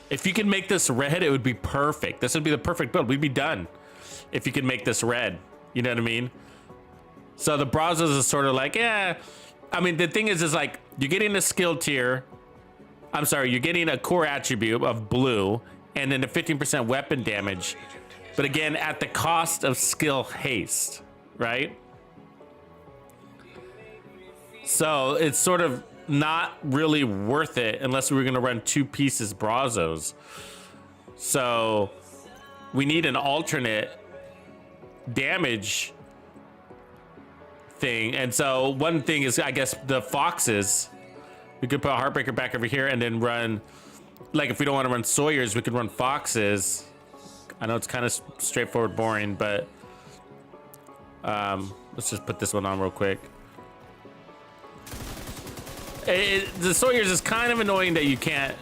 If you can make this red, it would be perfect. This would be the perfect build. We'd be done if you could make this red. You know what I mean? So the Brazos is sort of like, yeah. I mean, the thing is like, you're getting a skill tier. I'm sorry, you're getting a core attribute of blue, and then a 15% weapon damage. But again, at the cost of skill haste, right? So it's sort of not really worth it unless we were gonna run 2 pieces Brazos. So we need an alternate damage thing. And so one thing is, I guess, the foxes. We could put a Heartbreaker back over here and then run, like if we don't want to run Sawyers, we could run foxes. I know it's kind of straightforward, boring, but let's just put this one on real quick. The Sawyers is kind of annoying that you can't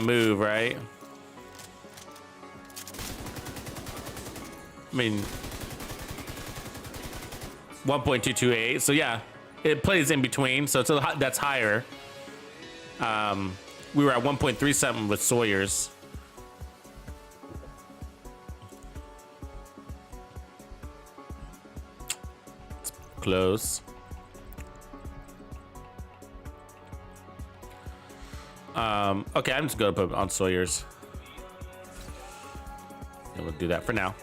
move, right? I mean, 1.228. So yeah, it plays in between. So that's higher. We were at 1.3 something with Sawyers. It's close. Okay, I'm just gonna put it on Sawyers. And we'll do that for now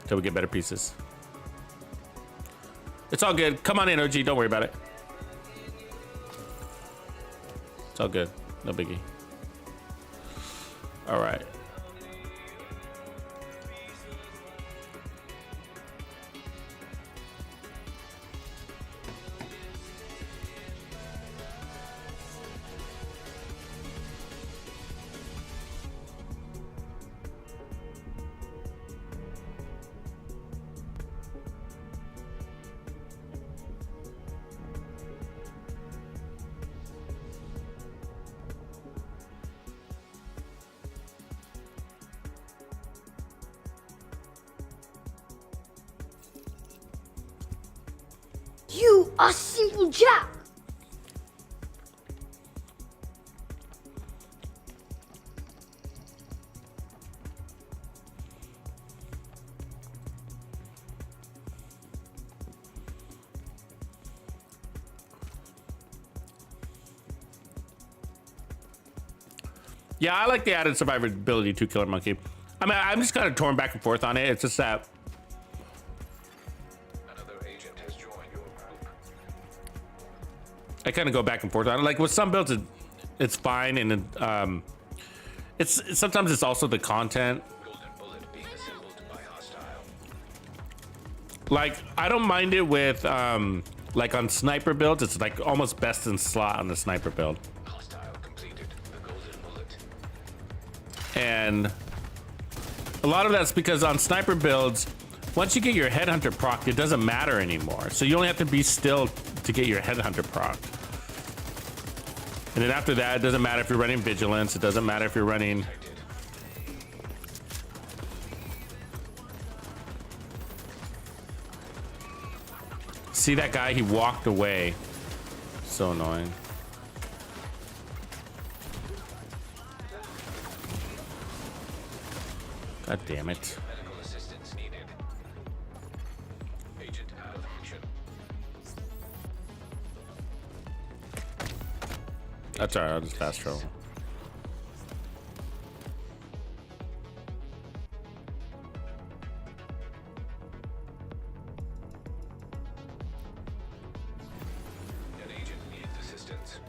until we get better pieces. It's all good. Come on in, OG. Don't worry about it. It's all good. No biggie. All right. You are simple Jack. Yeah, I like the added survivability to Killer Monkey. I mean, I'm just kind of torn back and forth on it. It's just that I kind of go back and forth on it. Like with some builds, it's fine, and it's sometimes it's also the content. Like I don't mind it with like on sniper builds, it's like almost best in slot on the sniper build. And a lot of that's because on sniper builds, once you get your headhunter proc, it doesn't matter anymore. So you only have to be still to get your headhunter proc. And then after that, it doesn't matter if you're running vigilance. It doesn't matter if you're running. See that guy? He walked away. So annoying. God damn it. That's alright, I'll just fast travel. An agent needs assistance.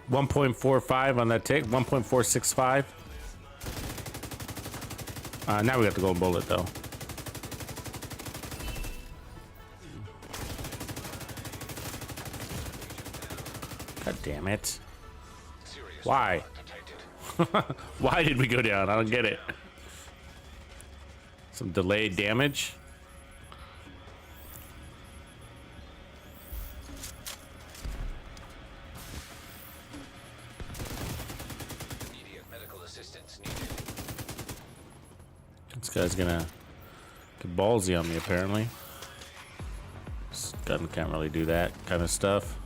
.45 on that tick. 1.465. Now we got the gold bullet though. God damn it. Serious Why? detected. Why did we go down? I don't get it. Some delayed damage. Immediate medical assistance needed. This guy's gonna get ballsy on me, apparently. This gun can't really do that kind of stuff.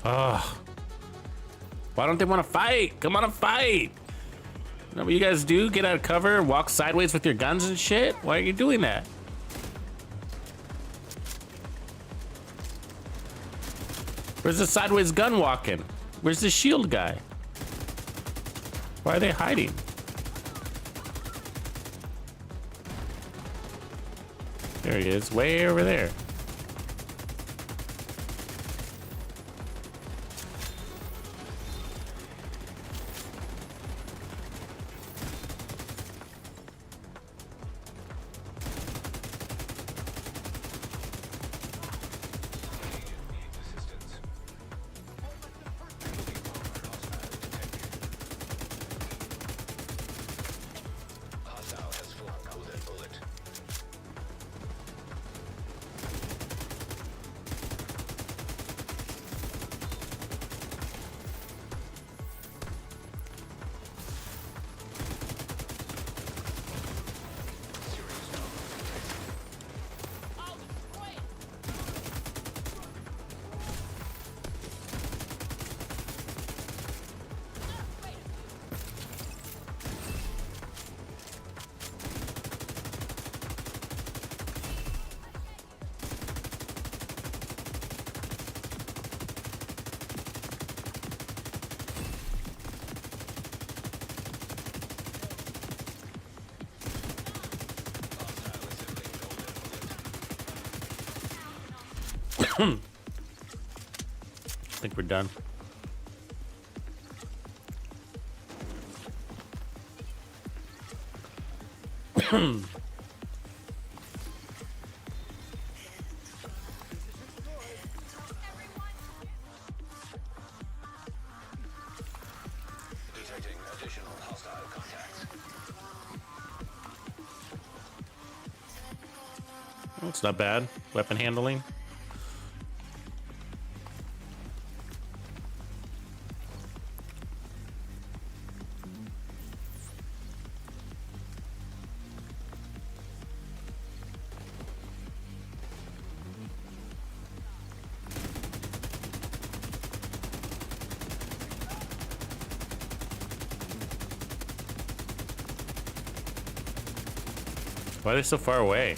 Oh, why don't they want to fight? Come on and fight. You know what you guys do? Get out of cover, walk sideways with your guns and shit? Why are you doing that? Where's the sideways gun walking? Where's the shield guy? Why are they hiding? There he is, way over there. Hostile has flung golden bullet. I think we're done. Detecting additional hostile contacts. Oh, it's not bad. Weapon handling. Why are they so far away?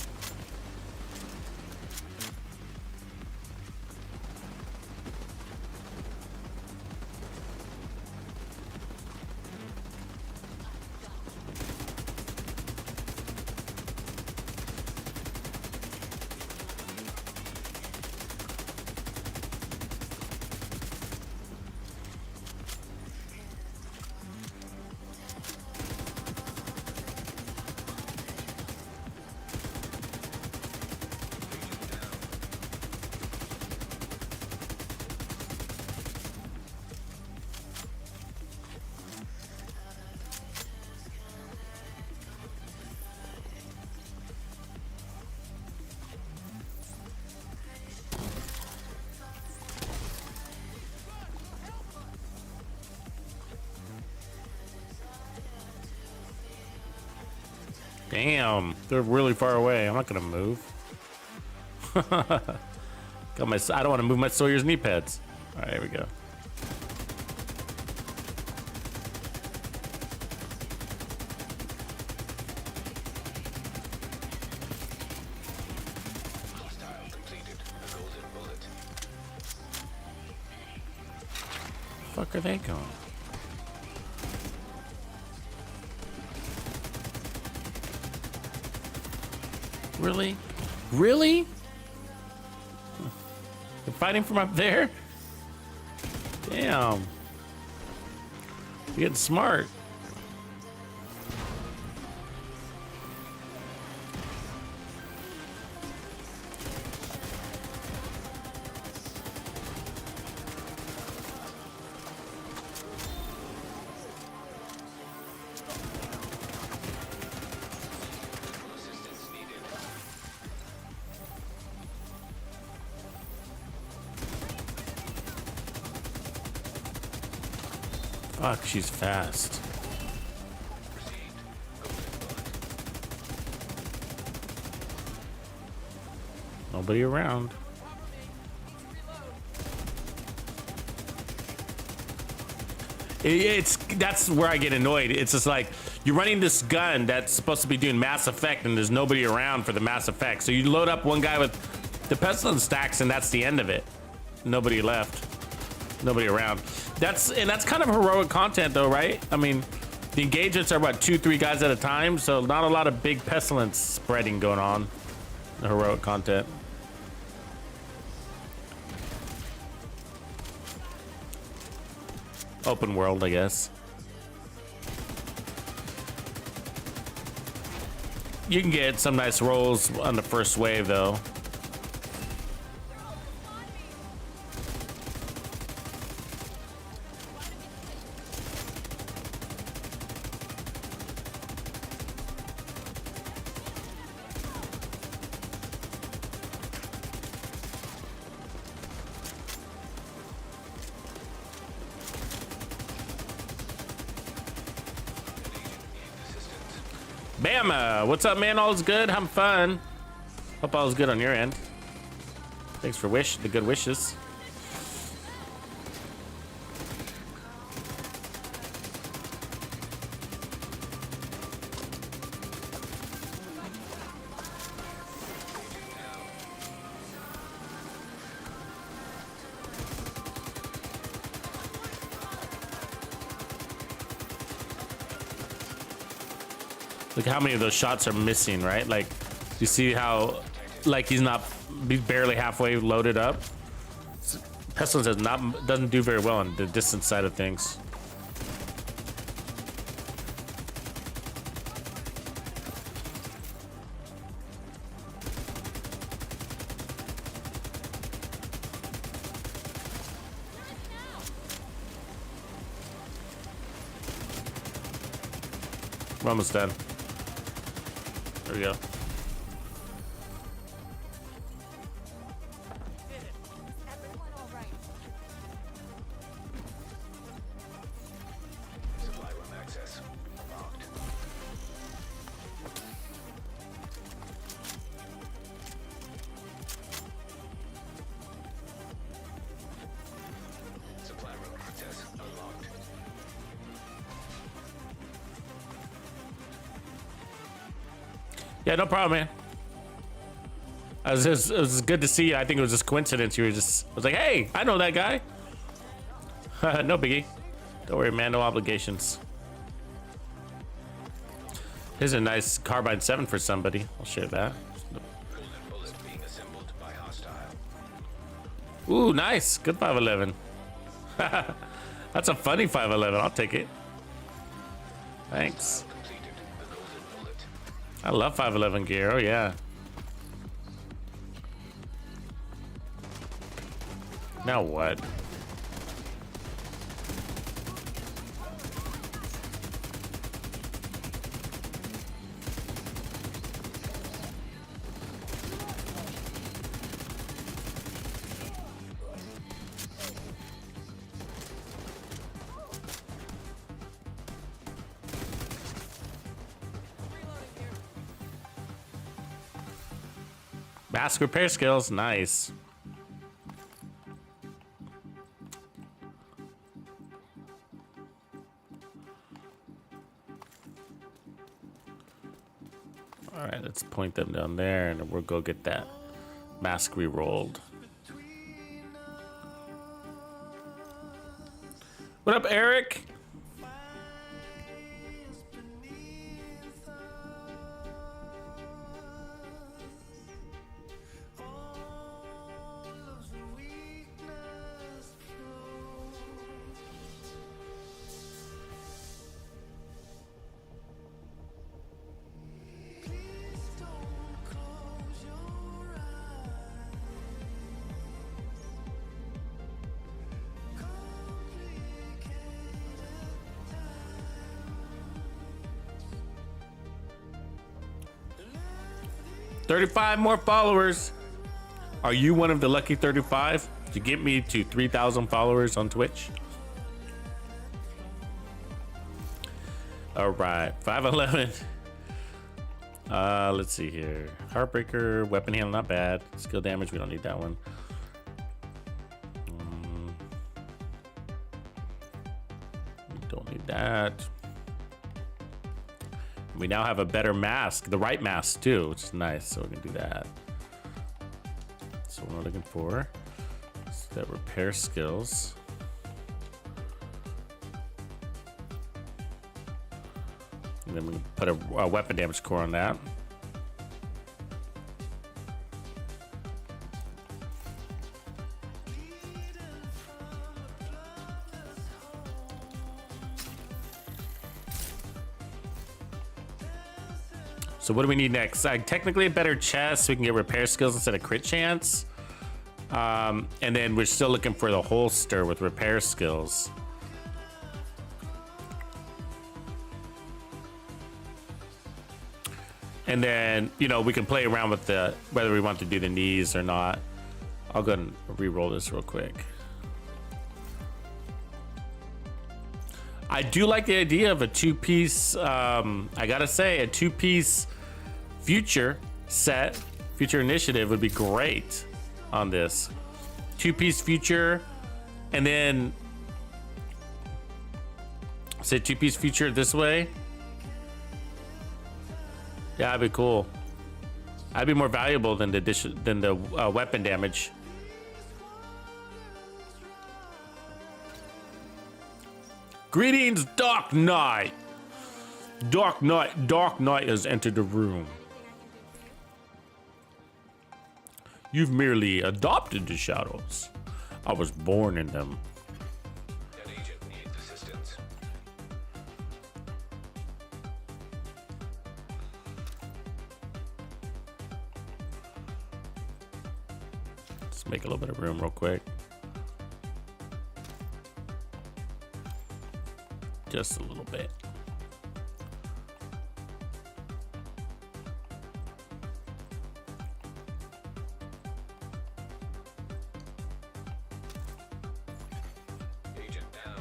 Damn, they're really far away. I'm not gonna move. Got my. I don't want to move my Sawyer's knee pads. All right, here we go. Hostile completed. A golden bullet. Fuck are they going? Really? Really? fighting from up there? Damn. You're getting smart. Fuck, she's fast. Nobody around. That's where I get annoyed. It's just like you're running this gun that's supposed to be doing mass effect and there's nobody around for the mass effect. So you load up one guy with the pestilence stacks and that's the end of it. Nobody left. Nobody around. That's kind of heroic content though, right? I mean, the engagements are what, 2-3 guys at a time, so not a lot of big pestilence spreading going on. The heroic content. Open world, I guess. You can get some nice rolls on the first wave though. Bama, what's up, man? All's good? Having fun. Hope all's good on your end. Thanks for the good wishes. Look how many of those shots are missing, right? Like, you see how, like, he's barely halfway loaded up. Pestilence doesn't do very well on the distance side of things. We're almost done. There we go. Supply room access locked. Supply room access unlocked. Yeah, no problem, man. It was good to see you. I think it was just coincidence. I was like, hey, I know that guy. No biggie. Don't worry, man. No obligations. Here's a nice carbine 7 for somebody. I'll share that. Golden bullet being assembled by hostile. Ooh, nice. Good 511. That's a funny 511. I'll take it. Thanks. Completed the golden bullet. I love 511 gear. Oh, yeah. Now what? Mask repair skills, nice. All right, let's point them down there and we'll go get that mask re-rolled. What up, Eric? 35 more followers. Are you one of the lucky 35 to get me to 3,000 followers on Twitch? All right, 511. Let's see here. Heartbreaker, weapon handle, not bad. Skill damage, we don't need that one. We don't need that. We now have a better mask, the right mask too, which is nice. So we can do that. So what we're looking for is that repair skills. And then we can put a weapon damage core on that. So what do we need next? Technically a better chest so we can get repair skills instead of crit chance. And then we're still looking for the holster with repair skills. And then, you know, we can play around with the whether we want to do the knees or not. I'll go ahead and re-roll this real quick. I do like the idea of a two-piece, I gotta say, a two-piece future set, future initiative would be great on this. Two-piece future, and then say two-piece future this way. Yeah, that'd be cool. That'd be more valuable than the weapon damage. Greetings, Dark Knight. Dark Knight has entered the room. You've merely adopted the shadows. I was born in them. An agent needs assistance. Let's make a little bit of room real quick. Just a little bit. Agent down.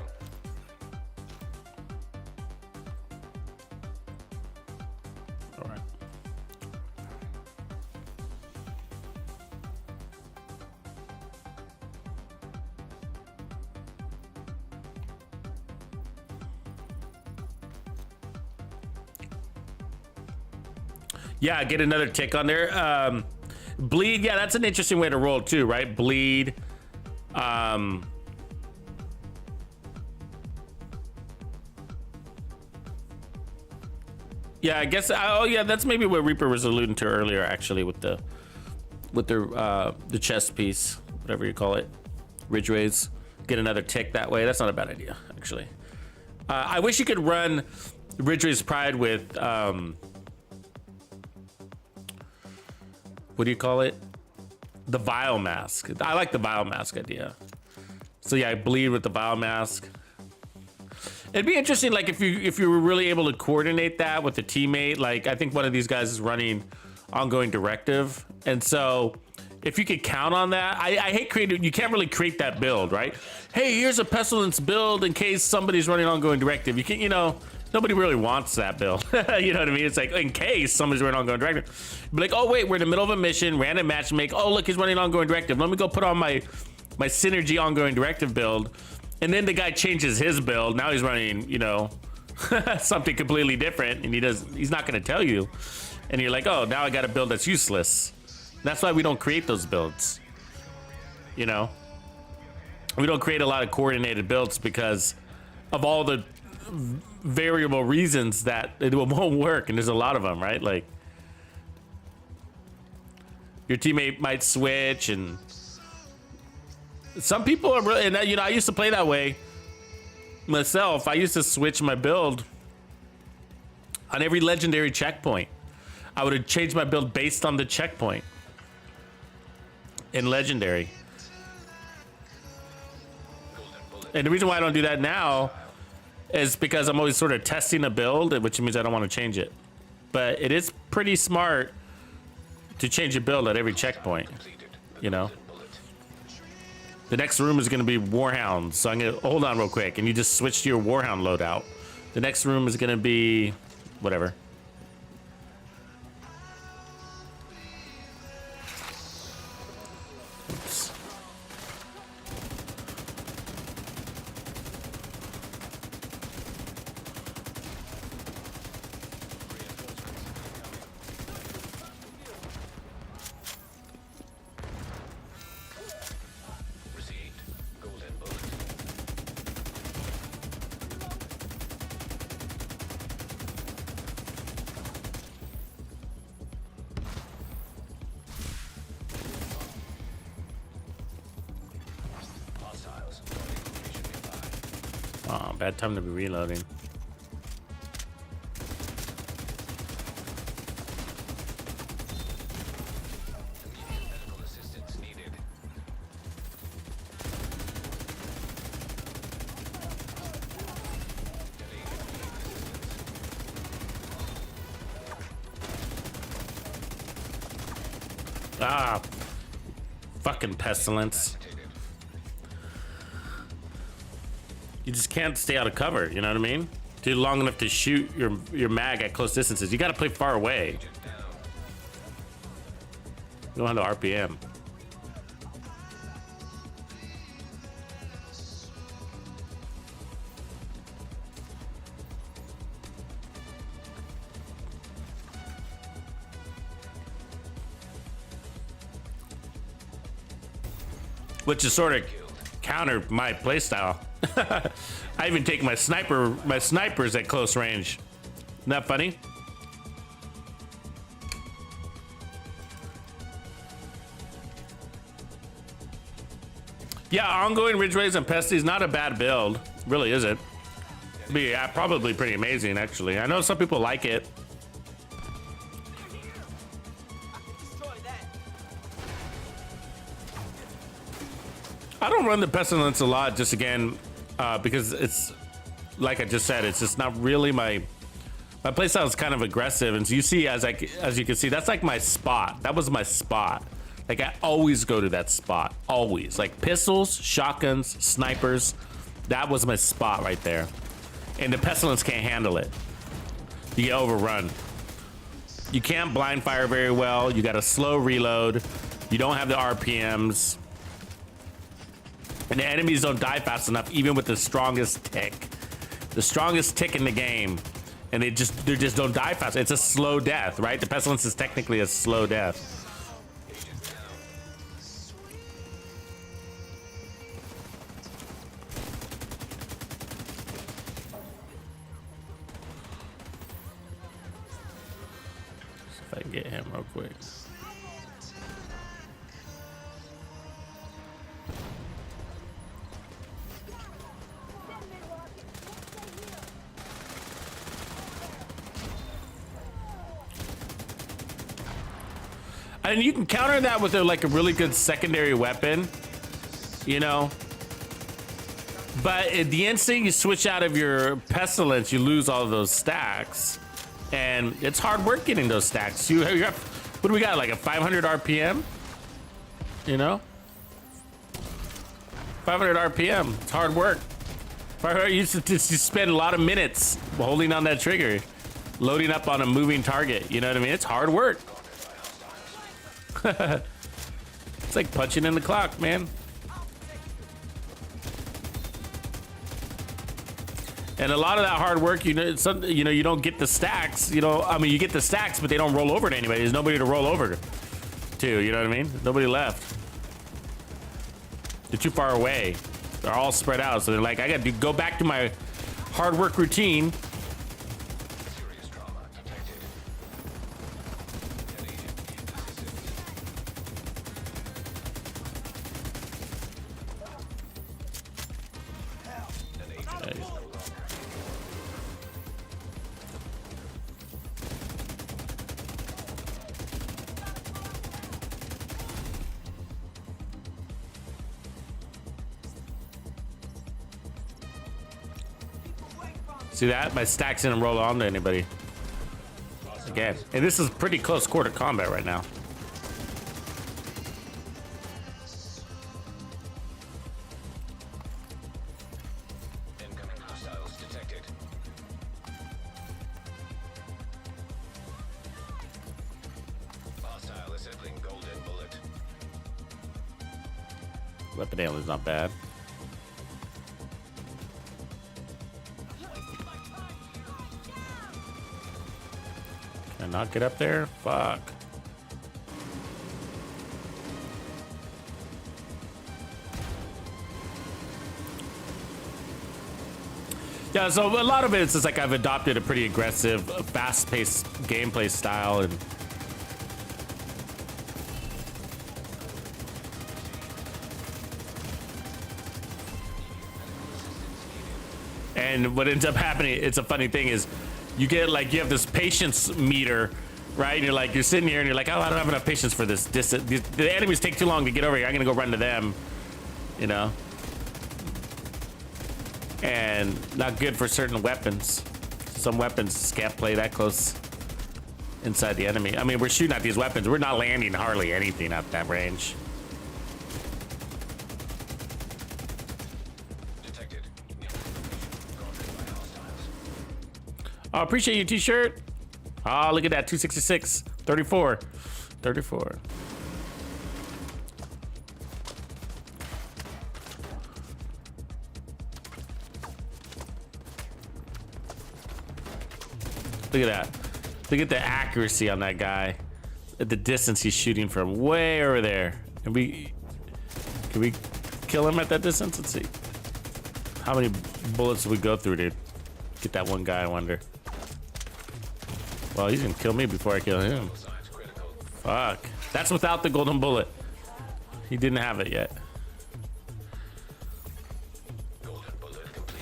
All right. Yeah, get another tick on there. Bleed, yeah, that's an interesting way to roll too, right? Bleed. Yeah, I guess. Oh, yeah, that's maybe what Reaper was alluding to earlier, actually, with the chest piece, whatever you call it, ridgeways. Get another tick that way. That's not a bad idea, actually. I wish you could run Ridgeway's Pride with. What do you call it? The vial mask. I like the vial mask idea. So yeah, I bleed with the vial mask. It'd be interesting, like if you were really able to coordinate that with a teammate. Like I think one of these guys is running ongoing directive, and so if you could count on that, I hate creating. You can't really create that build, right? Hey, here's a Pestilence build in case somebody's running ongoing directive. You can't, you know. Nobody really wants that build. You know what I mean? It's like, in case somebody's running ongoing directive. Be like, oh, wait, we're in the middle of a mission, random match make. Oh, look, he's running ongoing directive. Let me go put on my synergy ongoing directive build. And then the guy changes his build. Now he's running, you know, something completely different. And he's not going to tell you. And you're like, oh, now I got a build that's useless. That's why we don't create those builds. You know? We don't create a lot of coordinated builds because of all the variable reasons that it won't work, and there's a lot of them, right? Like your teammate might switch, and some people are really, and you know, I used to play that way myself. I used to switch my build on every legendary checkpoint. I would have changed my build based on the checkpoint in legendary. And the reason why I don't do that now is because I'm always sort of testing a build, which means I don't want to change it. But it is pretty smart to change your build at every checkpoint, you know? The next room is gonna be Warhounds, so I'm gonna, hold on real quick, and you just switch to your Warhound loadout. The next room is gonna be, whatever. Oops. Oh, bad time to be reloading. Ah, fucking Pestilence. You just can't stay out of cover, you know what I mean? Too long enough to shoot your mag at close distances. You gotta play far away. You don't have the RPM. Which is sort of counter my playstyle. I even take my snipers at close range. Isn't that funny? Yeah, ongoing ridgeways and pesties is not a bad build. Really isn't. Be probably pretty amazing actually. I know some people like it. I don't run the Pestilence a lot, just again, because it's, like I just said, it's just not really my playstyle is kind of aggressive, and so you see, as you can see, that's like my spot. That was my spot. Like I always go to that spot, always. Like pistols, shotguns, snipers, that was my spot right there. And the Pestilence can't handle it. You get overrun. You can't blind fire very well. You got a slow reload. You don't have the RPMs. And the enemies don't die fast enough, even with the strongest tick. The strongest tick in the game. And they just don't die fast. It's a slow death, right? The Pestilence is technically a slow death. See if I can get him real quick. And you can counter that with like a really good secondary weapon, you know. But at the instant you switch out of your Pestilence, you lose all of those stacks, and it's hard work getting those stacks. You have, what do we got? Like a 500 RPM, you know? 500 RPM. It's hard work. You spend a lot of minutes holding on that trigger, loading up on a moving target. You know what I mean? It's hard work. It's like punching in the clock, man. And a lot of that hard work, you know, you don't get the stacks. You know, I mean, you get the stacks, but they don't roll over to anybody. There's nobody to roll over to. You know what I mean? Nobody left. They're too far away. They're all spread out, so they're like, I got to go back to my hard work routine. See that? My stacks didn't roll onto anybody. Again. And this is pretty close quarter combat right now. Weapon alien's not bad. Can I not get up there? Fuck. Yeah, so a lot of it is just like I've adopted a pretty aggressive, fast-paced gameplay style, and what ends up happening, it's a funny thing, is you get like, you have this patience meter, right? And you're sitting here and you're like, oh, I don't have enough patience for this. The enemies take too long to get over here. I'm gonna go run to them, you know? And not good for certain weapons. Some weapons can't play that close inside the enemy. I mean, we're shooting at these weapons. We're not landing hardly anything at that range. Detected. Oh, appreciate your t-shirt. Oh, look at that, 266, 34, 34. Look at that. Look at the accuracy on that guy. At the distance he's shooting from, way over there. And can we kill him at that distance? Let's see. How many bullets do we go through to get that one guy, I wonder? Well, he's gonna kill me before I kill him. Fuck. That's without the golden bullet. He didn't have it yet. Golden bullet complete.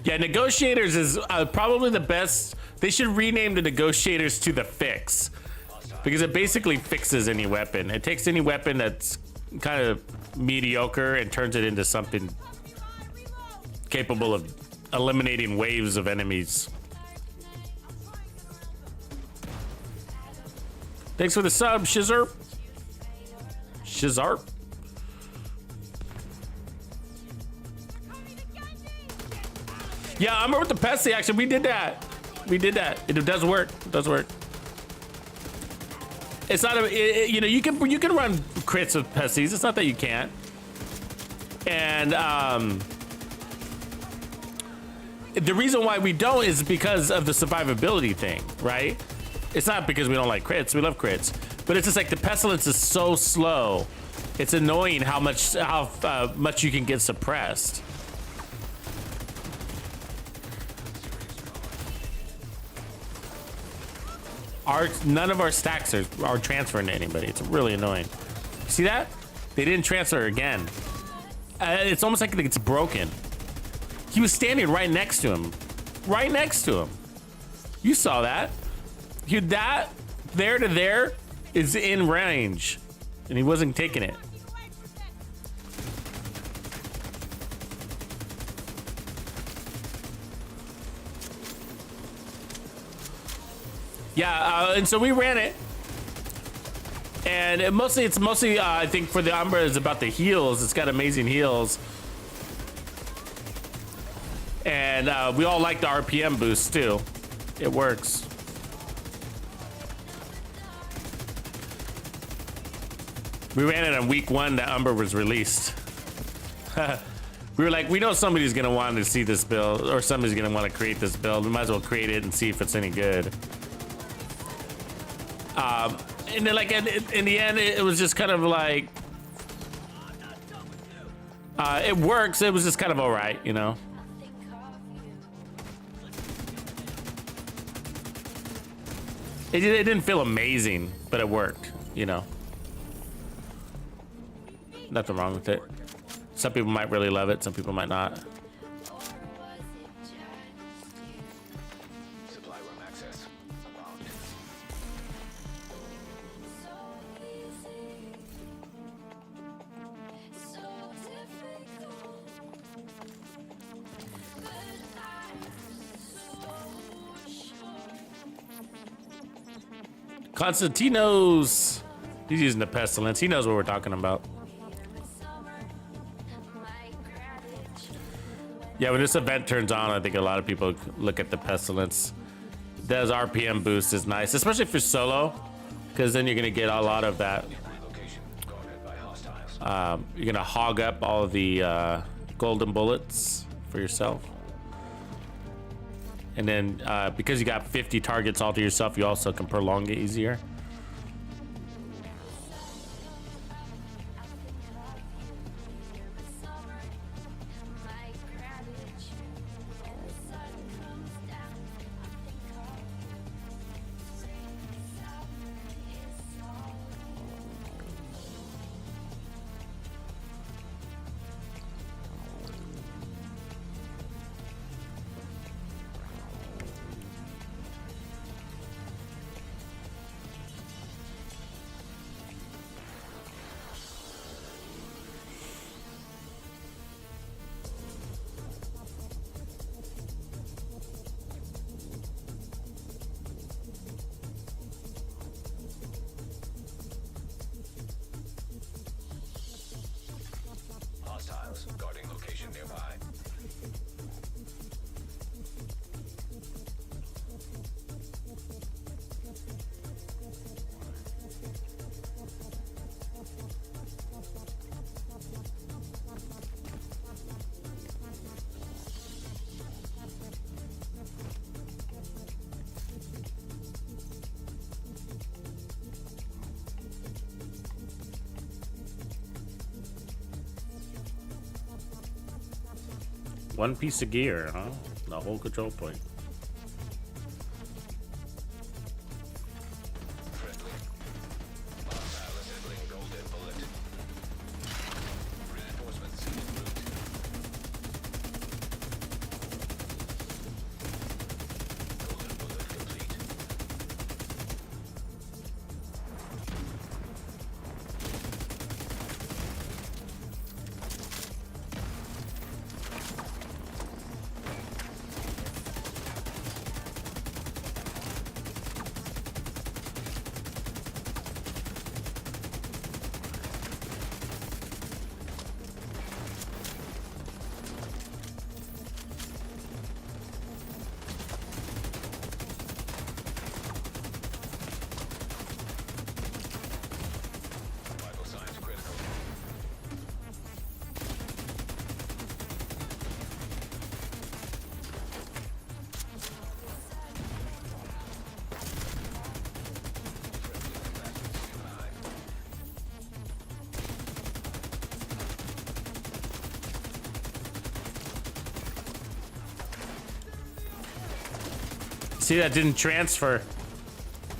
Yeah, negotiators is probably the best. They should rename the negotiators to the fix, because it basically fixes any weapon. It takes any weapon that's kind of mediocre and turns it into something capable of eliminating waves of enemies. Thanks for the sub, Shizarp. Shizarp. Yeah, I remember with the Pesty, actually, we did that. We did that. It does work. It does work. It's not a, you know, you can run crits with Pesties. It's not that you can't. And the reason why we don't is because of the survivability thing, right? It's not because we don't like crits. We love crits, but it's just like the Pestilence is so slow. It's annoying how much you can get suppressed. None of our stacks are transferring to anybody. It's really annoying. See that? They didn't transfer again. It's almost like it's broken. He was standing right next to him. Right next to him. You saw that. That there to there is in range. And he wasn't taking it. Yeah, and so we ran it, and it's mostly I think for the Umbra is about the heals. It's got amazing heals, and we all like the RPM boost too. It works. We ran it on week 1 that Umbra was released. We were like, we know somebody's gonna want to see this build, or somebody's gonna want to create this build. We might as well create it and see if it's any good. And then like in the end, it was just kind of like, it works. It was just kind of all right, you know. It didn't feel amazing, but it worked, you know. Nothing wrong with it. Some people might really love it. Some people might not. Supply room access. Unlocked. Constantinos. He's using the Pestilence. He knows what we're talking about. Yeah, when this event turns on, I think a lot of people look at the Pestilence. Does RPM boost is nice, especially for solo, because then you're gonna get a lot of that. You're gonna hog up all of the golden bullets for yourself. And then because you got 50 targets all to yourself, you also can prolong it easier. Guarding location nearby. One piece of gear, huh? The whole control point. See, that didn't transfer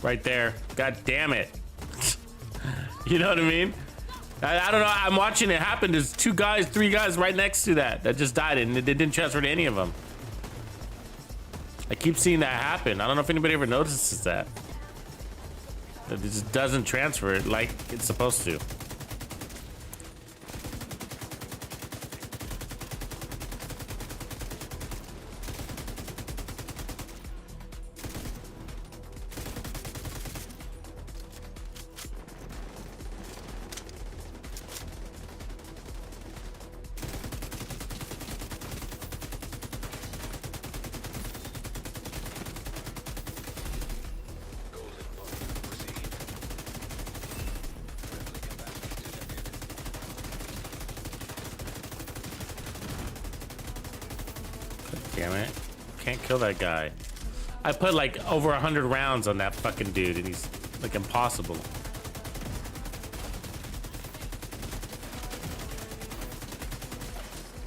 right there. God damn it. You know what I mean? I don't know. I'm watching it happen. There's 2 guys, 3 guys right next to that just died, and it didn't transfer to any of them. I keep seeing that happen. I don't know if anybody ever notices that. It just doesn't transfer like it's supposed to. Damn it. Can't kill that guy. I put like over 100 rounds on that fucking dude and he's like impossible.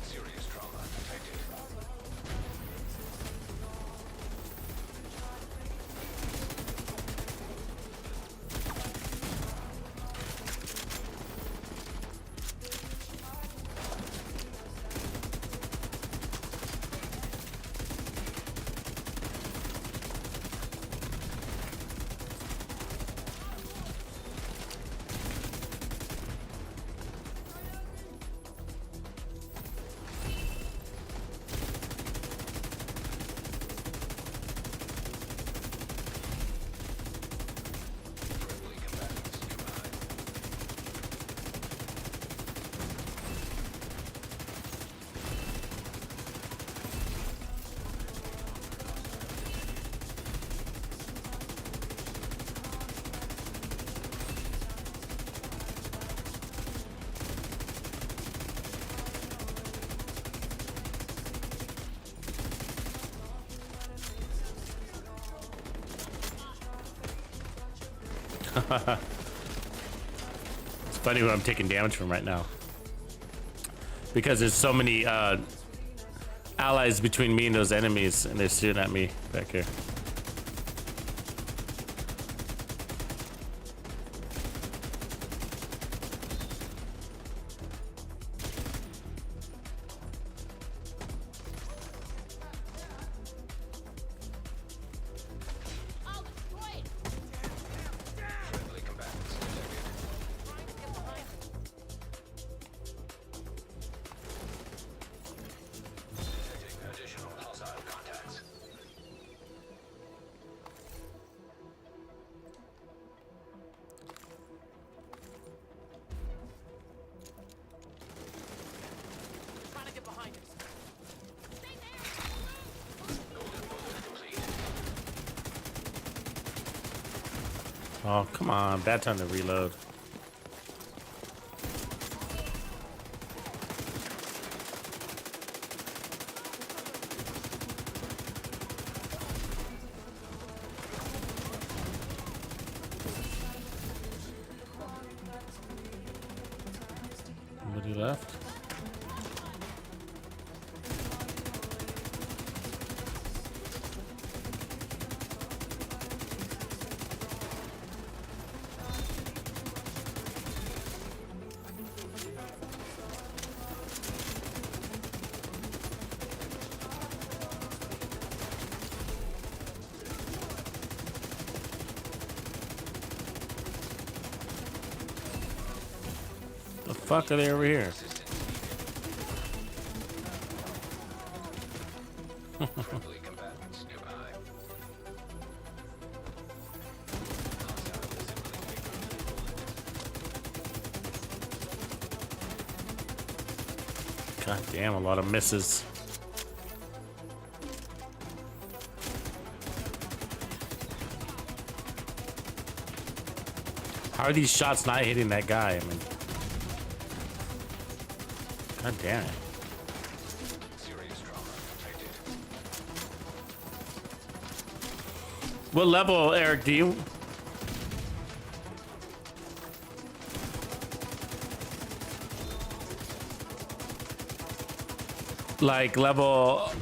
Serious trauma detected. It's funny what I'm taking damage from right now. Because there's so many allies between me and those enemies, and they're shooting at me back here. Oh, come on. Bad time to reload. Nobody left? The fuck are they over here? God damn, a lot of misses. How are these shots not hitting that guy? I mean, God damn it. What level, Eric, do you? Like level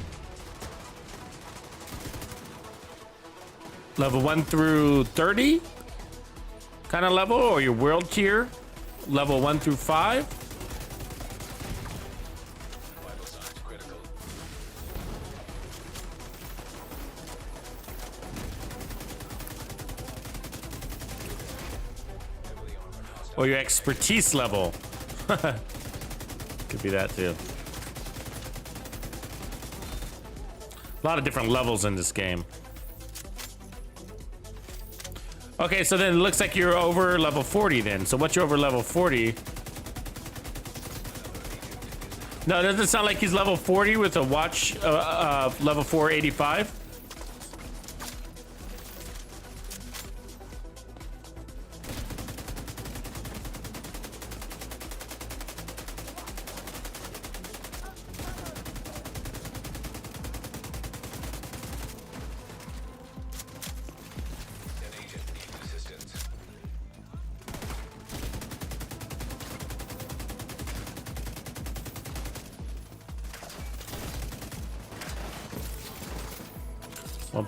1 through 30 kind of level, or your world tier level 1 through 5? Or your expertise level. Could be that too. A lot of different levels in this game. Okay, so then it looks like you're over level 40 then. So what's your over level 40? No, it doesn't sound like he's level 40 with a watch level 485.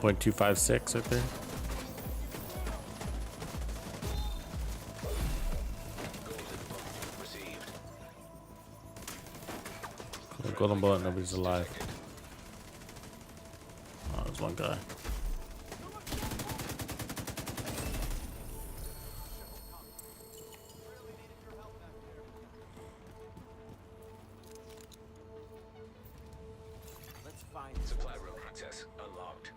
.256 right there. Golden bullet, nobody's alive. Oh, there's one guy. Let's find supply room access unlocked.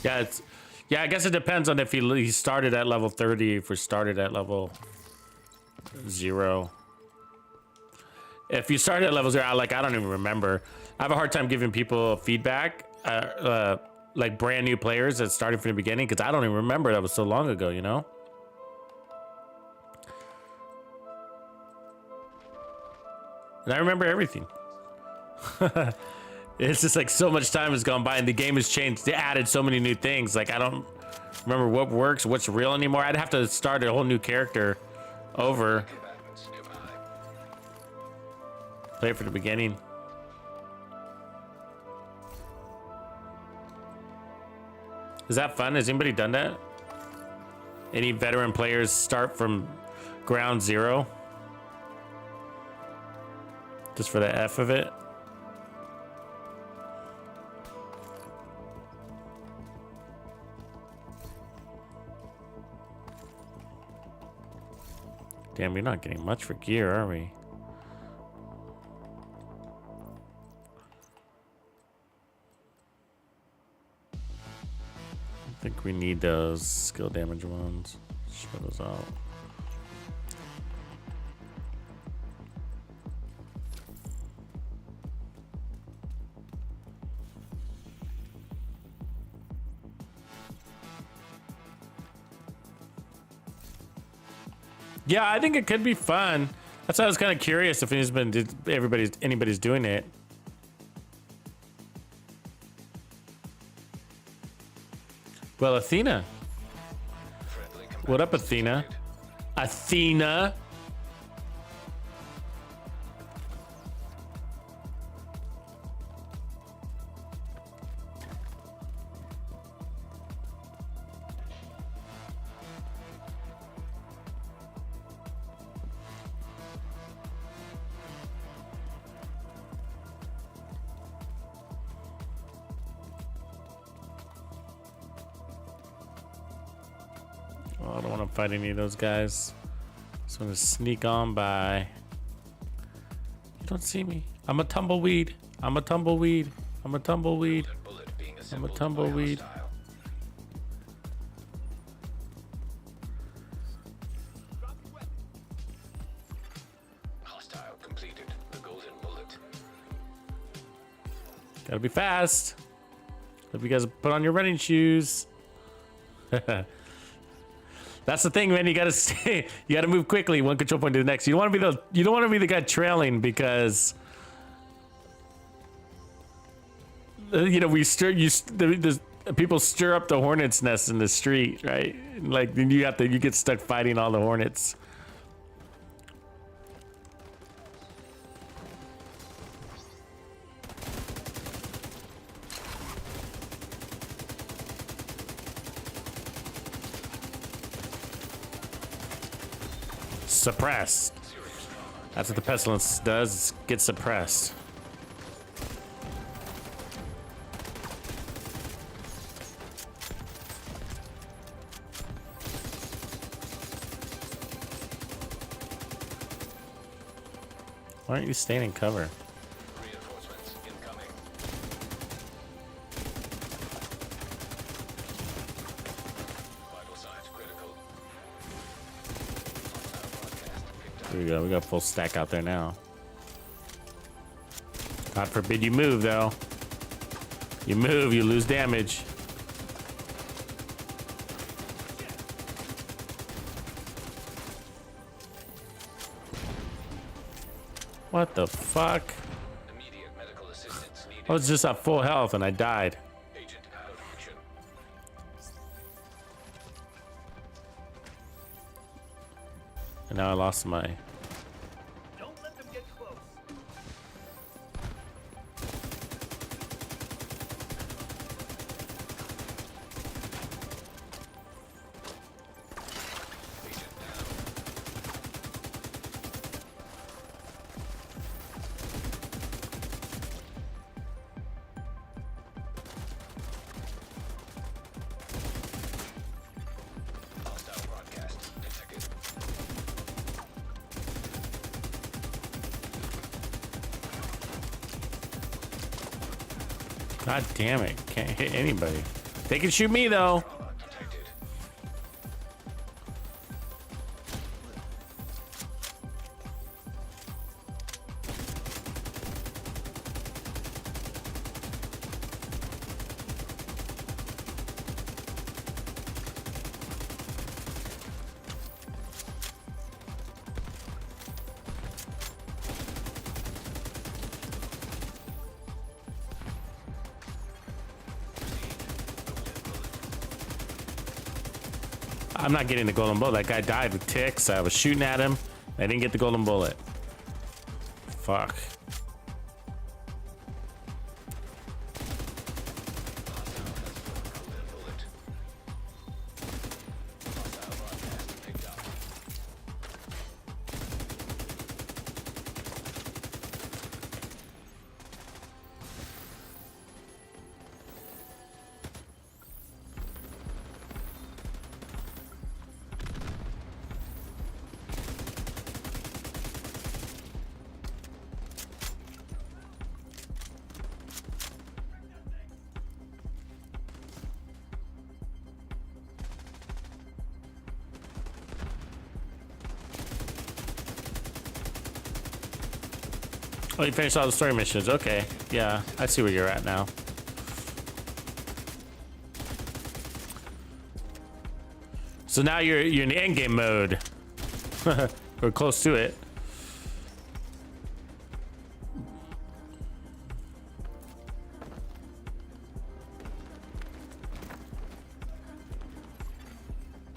Yeah, I guess it depends on if he started at level 30, if we started at level 0. If you started at level 0, I don't even remember. I have a hard time giving people feedback, like brand new players that started from the beginning, because I don't even remember. That was so long ago, you know? And I remember everything. It's just like so much time has gone by and the game has changed. They added so many new things. Like I don't remember what works, what's real anymore. I'd have to start a whole new character over. Play it from the beginning. Is that fun? Has anybody done that? Any veteran players start from ground zero? Just for the F of it? Damn, we're not getting much for gear, are we? I think we need those skill damage ones. Show those out. Yeah, I think it could be fun. That's why I was kind of curious if anybody's doing it. Well, Athena. What up, Athena? Athena. I don't want to fight any of those guys. Just want to sneak on by. You don't see me. I'm a tumbleweed. I'm a tumbleweed. I'm a tumbleweed. I'm a tumbleweed. Hostile completed. The golden bullet. Gotta be fast. Hope you guys put on your running shoes. That's the thing, man. You gotta stay. You gotta move quickly, one control point to the next. You don't want to be the. You don't want to be the guy trailing because. You know, the people stir up the hornet's nest in the street, right? Like then you get stuck fighting all the hornets. Suppressed. That's what the pestilence does. Get suppressed. Why aren't you staying in cover? Reinforcements incoming. Vital signs critical. Here we go. We got a full stack out there now. God forbid you move, though. You move, you lose damage. What the fuck? Immediate medical assistance needed. I was just at full health and I died. Agent out of action. And now I lost my... Don't let them get close. Hostile broadcast detected. God damn it. Can't hit anybody. They can shoot me, though. Trauma detected. I'm not getting the golden bullet. That guy died with ticks. I was shooting at him. I didn't get the golden bullet. Fuck. Oh, you finished all the story missions. Okay. Yeah, I see where you're at now. So now you're in the end game mode. We're close to it.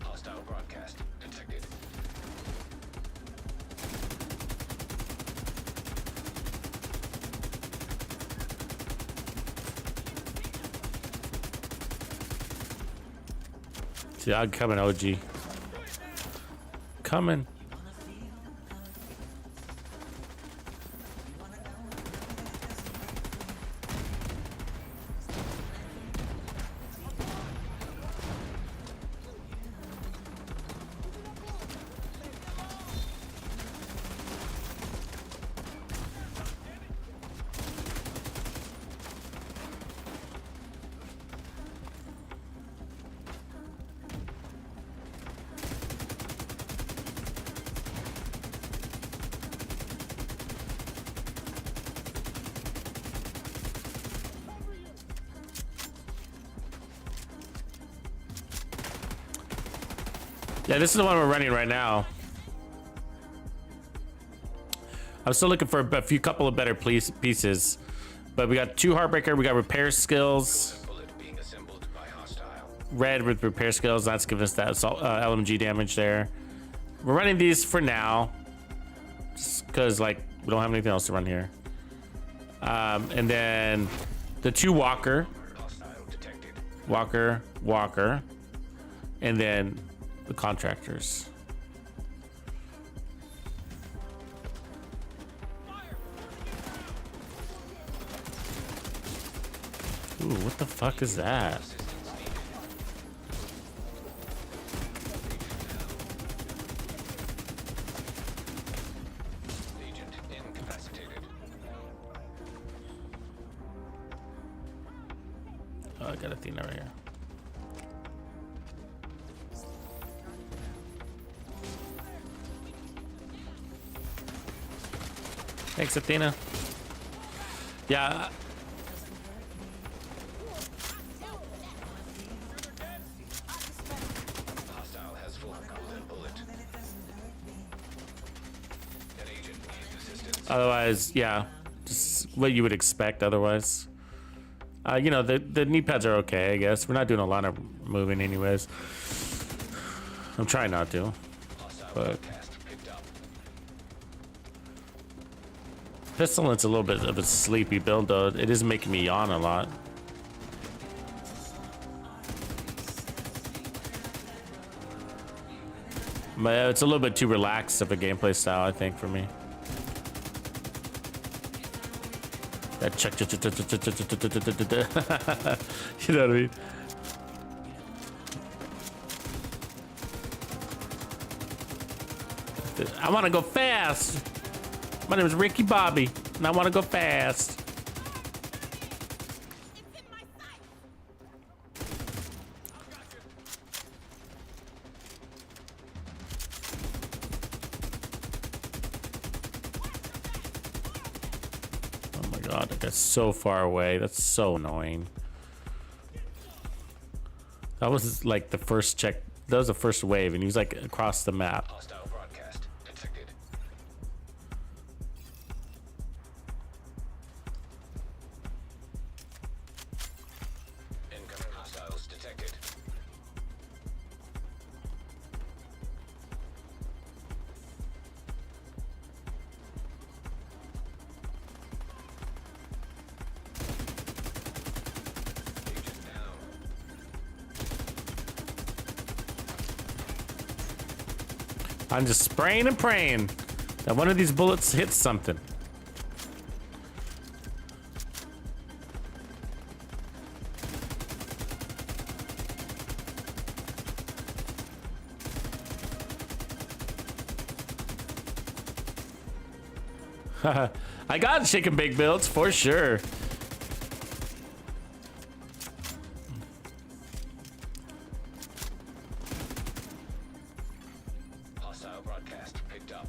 Hostile broadcast detected. See, I'm coming, OG. Coming. Yeah, this is the one we're running right now. I'm still looking for a couple of better pieces, but we got 2 Heartbreaker. We got repair skills. Bullet being assembled by hostile. Red with repair skills. That's giving us that assault, LMG damage there. We're running these for now, just because like we don't have anything else to run here. And then the 2 Walker, Hostile detected. Walker, and then the contractors. Ooh, what the fuck is that? Agent incapacitated. Oh, I got a thing over here. Thanks, Athena. Yeah. Hostile has full golden bullet. That agent needs assistance. Otherwise, yeah, just what you would expect. Otherwise, you know, the knee pads are okay. I guess we're not doing a lot of moving, anyways. I'm trying not to, Hostile but broadcast picked up. Pestilence a little bit of a sleepy build though. It is making me yawn a lot. But it's a little bit too relaxed of a gameplay style, I think, for me. That chuck, you know what I mean? I want to go fast. My name is Ricky Bobby, and I want to go fast. Oh my god, that guy's so far away. That's so annoying. That was like the first check. That was the first wave, and he was like across the map. Hostile broadcast detected. Incoming hostiles detected. I'm just spraying and praying that one of these bullets hits something. I got shake and bake builds for sure. Hostile broadcast picked up.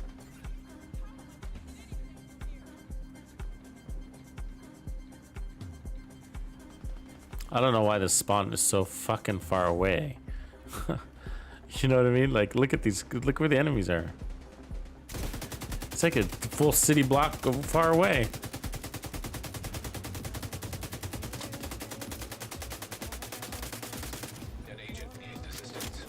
I don't know why this spawn is so fucking far away. You know what I mean? Like, look at these. Look where the enemies are. It's like a full city block far away. An agent needs assistance.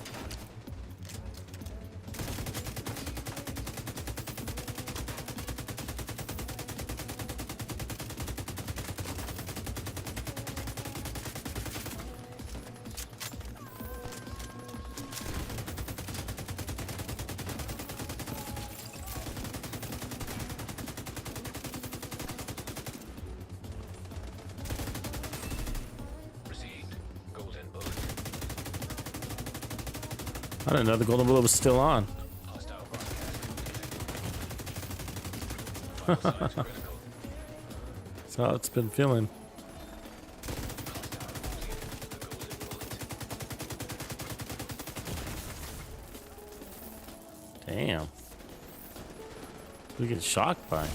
Received. Golden bullet. I didn't know the golden bullet was still on. Hostile broadcast. Vital signs critical. That's how it's been feeling. Damn. We get shocked by.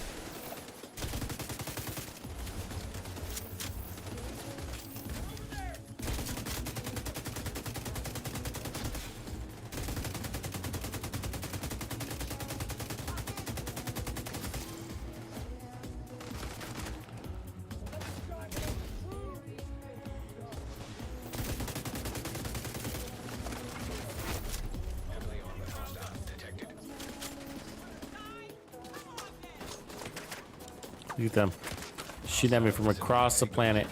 Heavily armored hostile detected. Look at them. Shooting at me from across the planet.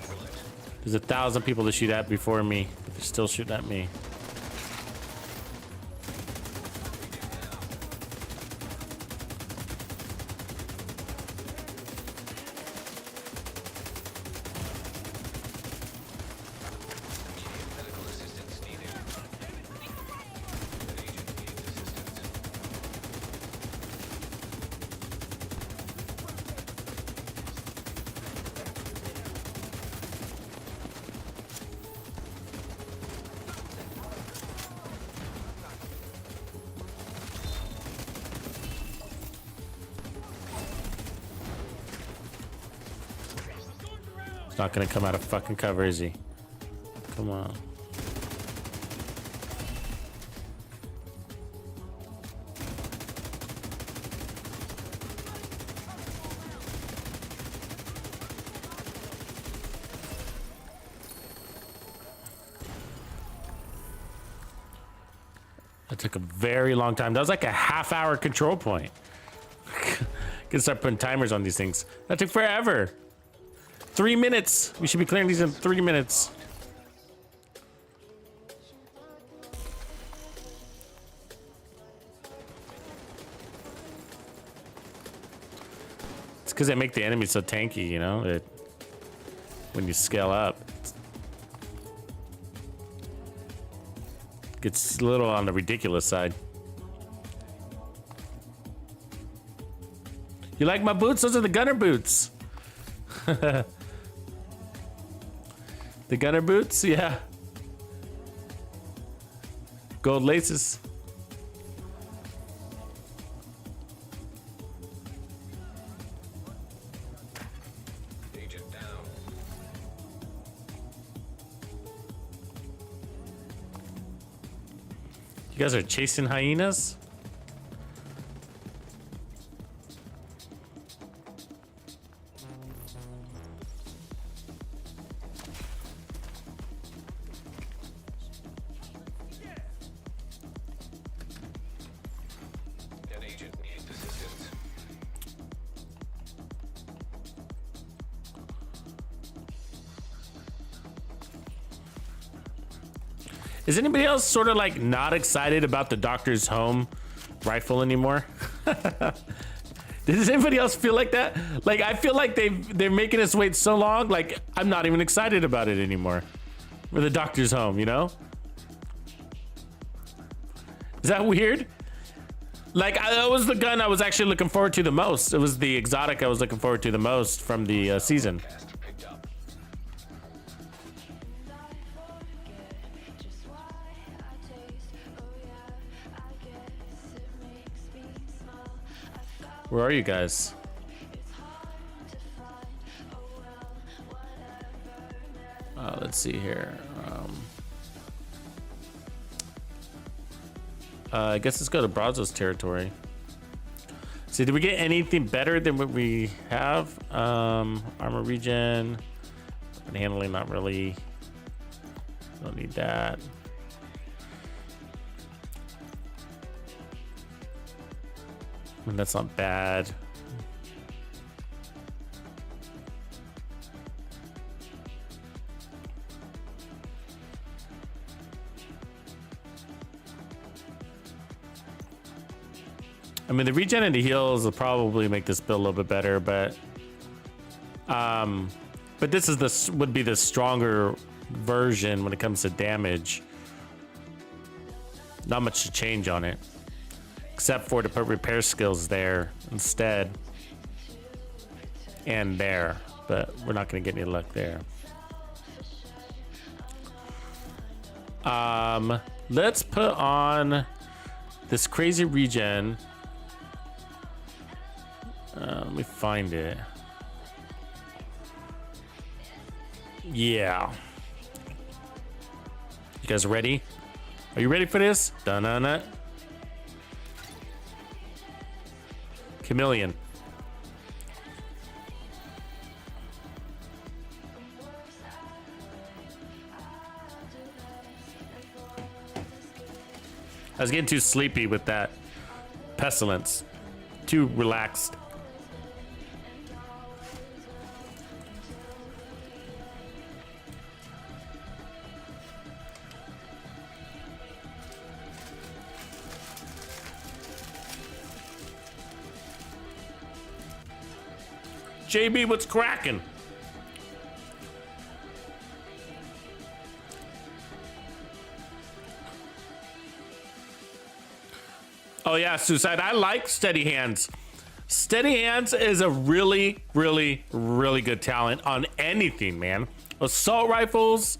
There's 1,000 people to shoot at before me, but they're still shooting at me. Medical assistance needed. An agent needs assistance. He's not gonna come out of fucking cover, is he? Come on. That took a very long time. That was like a half-hour control point. Can start putting timers on these things. That took forever. 3 minutes. We should be clearing these in 3 minutes. It's because they make the enemies so tanky, you know? When you scale up, it gets a little on the ridiculous side. You like my boots? Those are the gunner boots. The gunner boots, yeah. Gold laces. Agent down. You guys are chasing hyenas? An agent needs assistance. Is anybody else sort of like not excited about the Doctor's Home rifle anymore. Does anybody else feel like that? Like, I feel like they're making us wait so long. Like, I'm not even excited about it anymore. We're the doctor's home, you know? Is that weird? Like, that was the gun I was actually looking forward to the most. It was the exotic I was looking forward to the most from the season. Where are you guys? Let's see here. I guess let's go to Brazos territory. See, did we get anything better than what we have? Armor regen, and handling, not really. Don't need that. I mean, that's not bad. I mean, the regen and the heals will probably make this build a little bit better, but this is would be the stronger version when it comes to damage. Not much to change on it, except for to put repair skills there instead, and there. But we're not going to get any luck there. Let's put on this crazy regen. Let me find it. Yeah. You guys ready? Are you ready for this? Dun-dun-dun. Chameleon. I was getting too sleepy with that Pestilence. Too relaxed. JB, what's cracking? Oh yeah, Suicide. I like Steady Hands. Steady Hands is a really, really, really good talent on anything, man. Assault rifles,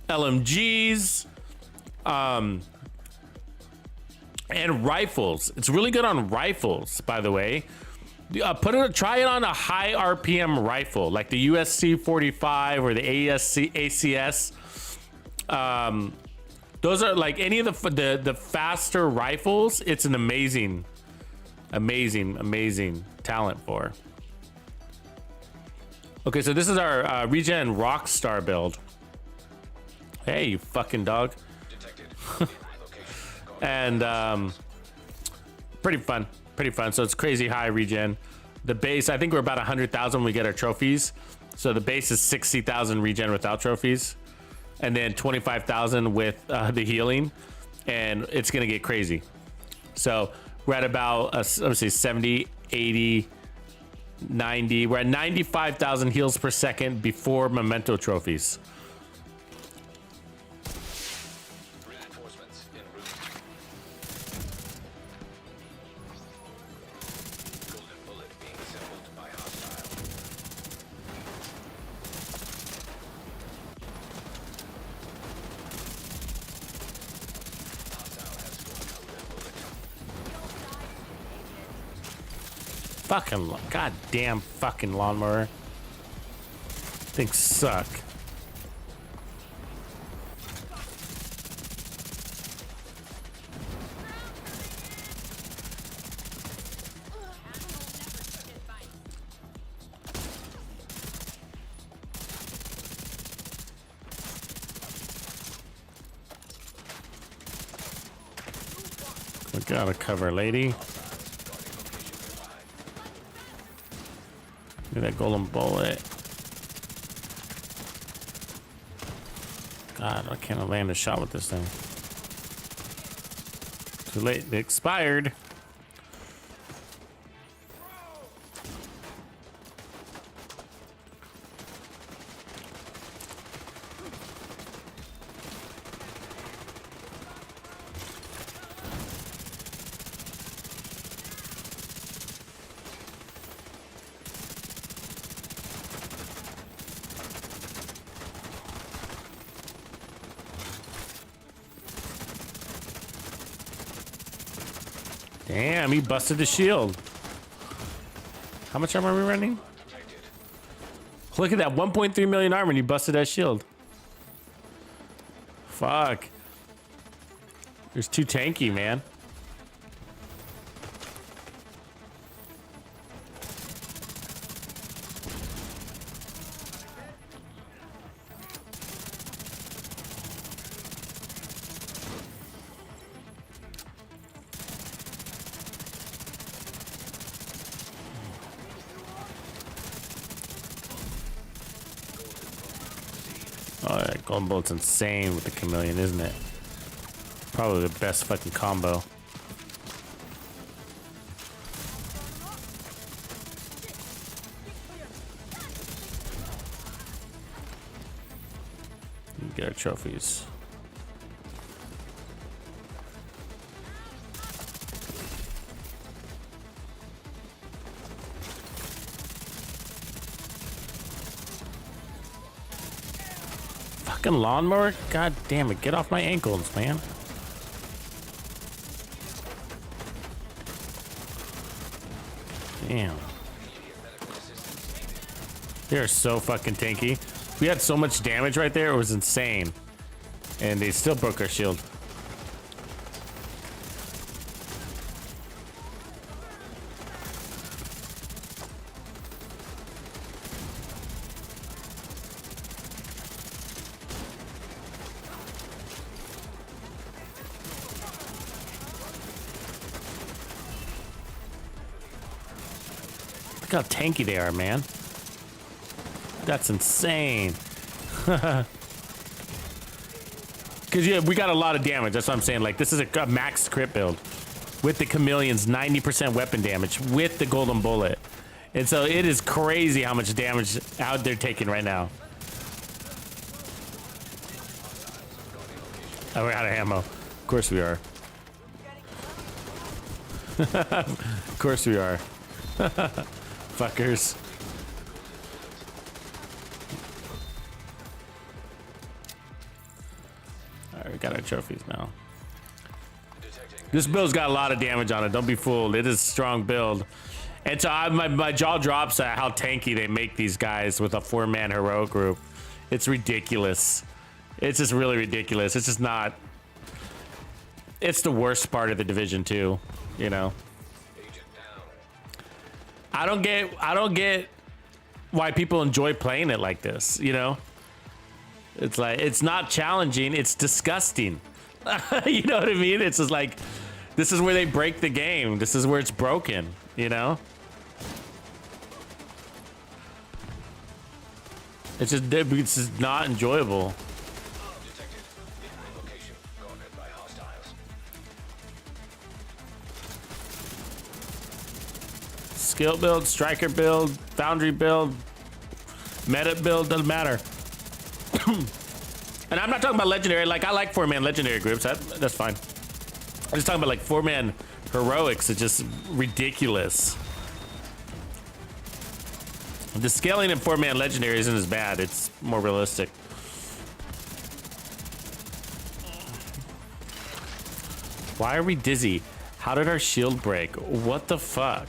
LMGs, and rifles. It's really good on rifles, by the way. Try it on a high RPM rifle, like the USC 45 or the ACS. Those are like any of the faster rifles. It's an amazing talent for. Okay, so this is our regen Rockstar build. Hey, you fucking dog. And pretty fun. So it's crazy high regen. The base, I think we're about 100,000 when we get our trophies. So the base is 60,000 regen without trophies, and then 25,000 with the healing, and it's gonna get crazy. So we're at about let's see, 70, 80, 90. We're at 95,000 heals per second before memento trophies. Reinforcements en route. Golden bullet being assembled by hostile. Hostile has scored golden bullet. Fucking goddamn fucking lawnmower. Things suck. We gotta cover, lady. Look at that golden bullet. God, I can't land a shot with this thing. Too late. It expired. Damn, he busted the shield. How much armor are we running? Look at that, 1.3 million armor and he busted that shield. Fuck. It's too tanky, man. Oh, that golden bolt's insane with the Chameleon, isn't it? Probably the best fucking combo. Get our trophies. Fucking lawnmower? God damn it, get off my ankles, man. Damn. They're so fucking tanky. We had so much damage right there, it was insane. And they still broke our shield. Look how tanky they are, man. That's insane. Because yeah, we got a lot of damage. That's what I'm saying. Like, this is a max crit build with the Chameleon's 90% weapon damage with the golden bullet. And so it is crazy how much damage out they're taking right now. Oh, we're out of ammo. Of course we are. Of course we are. Fuckers. Alright, we got our trophies now. This build's got a lot of damage on it. Don't be fooled. It is a strong build. And so my jaw drops at how tanky they make these guys with a 4-man heroic group. It's ridiculous. It's just really ridiculous. It's just not... It's the worst part of the division too, you know. I don't get why people enjoy playing it like this, you know? It's like, it's not challenging, it's disgusting. You know what I mean? It's just like, this is where they break the game. This is where it's broken, you know? It's just not enjoyable. Skill build, striker build, foundry build, meta build, doesn't matter. And I'm not talking about legendary. Like, I like 4-man legendary groups. That's fine. I'm just talking about like 4-man heroics. It's just ridiculous. The scaling in 4-man legendary isn't as bad. It's more realistic. Why are we dizzy? How did our shield break? What the fuck?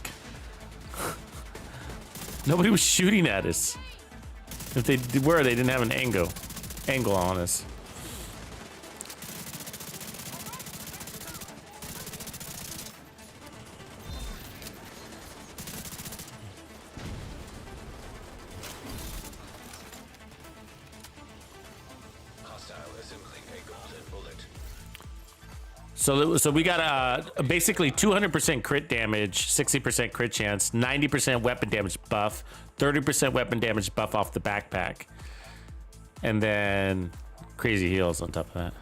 Nobody was shooting at us. If they were, they didn't have an angle on us. So we got basically 200% crit damage, 60% crit chance, 90% weapon damage buff, 30% weapon damage buff off the backpack, and then crazy heals on top of that.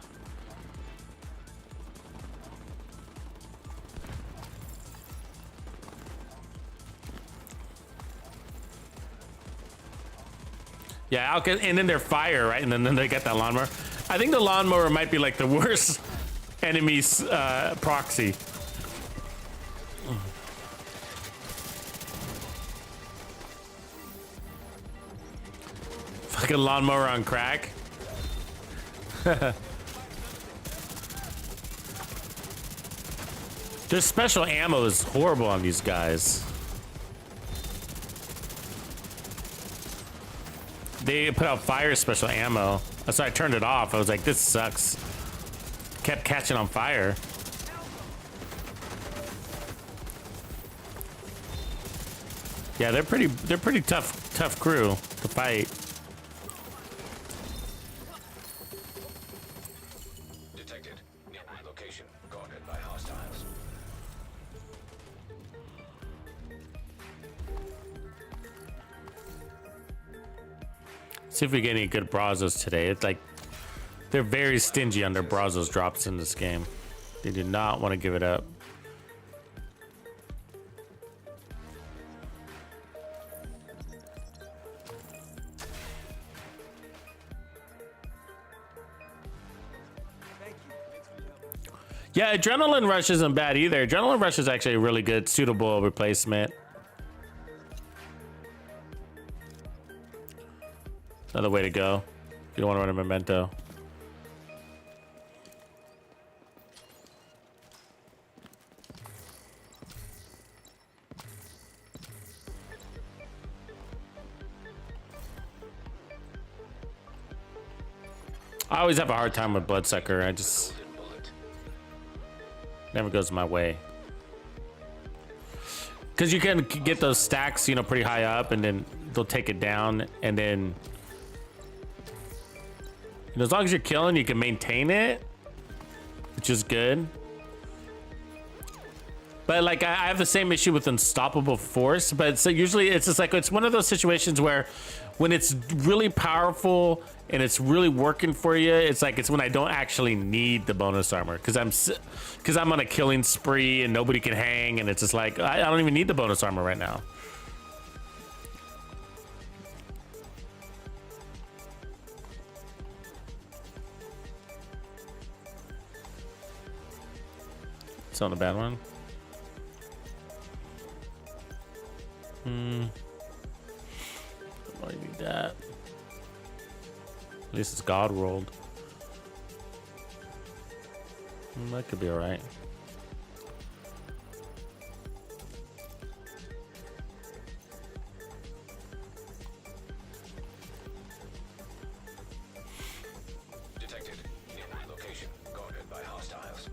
Yeah, and then they're fire, right? And then they get that lawnmower. I think the lawnmower might be like the worst enemy's proxy. Fucking lawnmower on crack. Their special ammo is horrible on these guys. They put out fire special ammo. So I turned it off. I was like, this sucks. Kept catching on fire. Yeah, they're pretty tough crew to fight. Detected. Nearby location. Guarded by hostiles. See if we get any good Brazos today. It's like they're very stingy on their Brazos drops in this game. They do not want to give it up. Yeah, Adrenaline Rush isn't bad either. Adrenaline Rush is actually a really good, suitable replacement. Another way to go. If you don't want to run a Memento. I always have a hard time with Bloodsucker. I just never goes my way. Because you can get those stacks, you know, pretty high up, and then they'll take it down, and then you know, as long as you're killing, you can maintain it, which is good. But like I have the same issue with Unstoppable Force, but so usually it's just like it's one of those situations where when it's really powerful and it's really working for you, it's like it's when I don't actually need the bonus armor because I'm on a killing spree and nobody can hang, and it's just like I don't even need the bonus armor right now. It's not a bad one. Why do you need that? At least it's God rolled. That could be alright. Detected. Nearby location. Guarded by hostiles.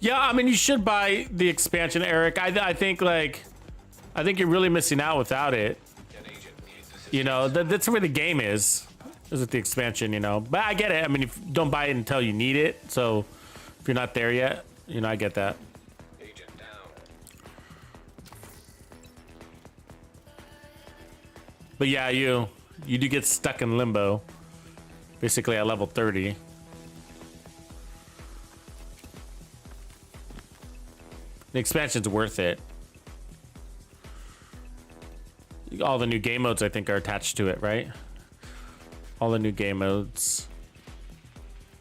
Yeah, I mean, you should buy the expansion, Eric. I think you're really missing out without it. An agent needs assistance. You know, that's where the game is with the expansion, you know. But I get it. I mean, if you don't buy it until you need it, so if you're not there yet, you know, I get that. Agent down. But yeah, you do get stuck in limbo, basically at level 30. The expansion's worth it. All the new game modes, I think, are attached to it, right? All the new game modes.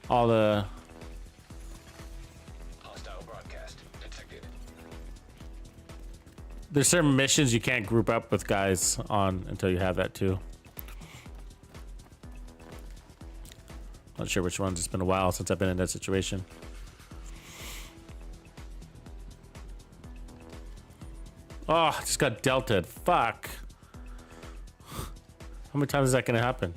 All the... Hostile broadcast. Detected. There's certain missions you can't group up with guys on until you have that too. Not sure which ones. It's been a while since I've been in that situation. Oh, I just got deltaed. Fuck. How many times is that gonna happen?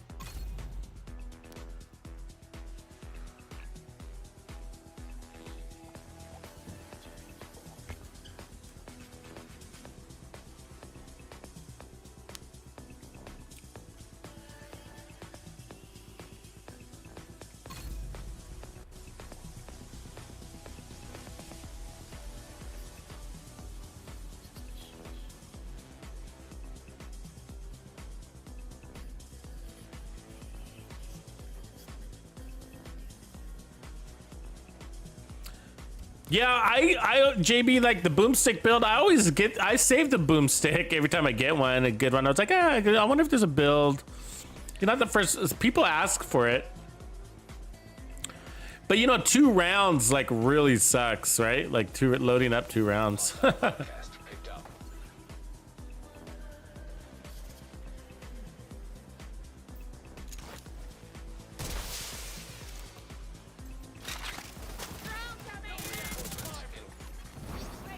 Yeah, I JB, like the boomstick build, I save the boomstick every time I get one, a good one. I was like, I wonder if there's a build. You're not the first, people ask for it. But you know, 2 rounds like really sucks, right? Like loading up 2 rounds. Broadcast picked up.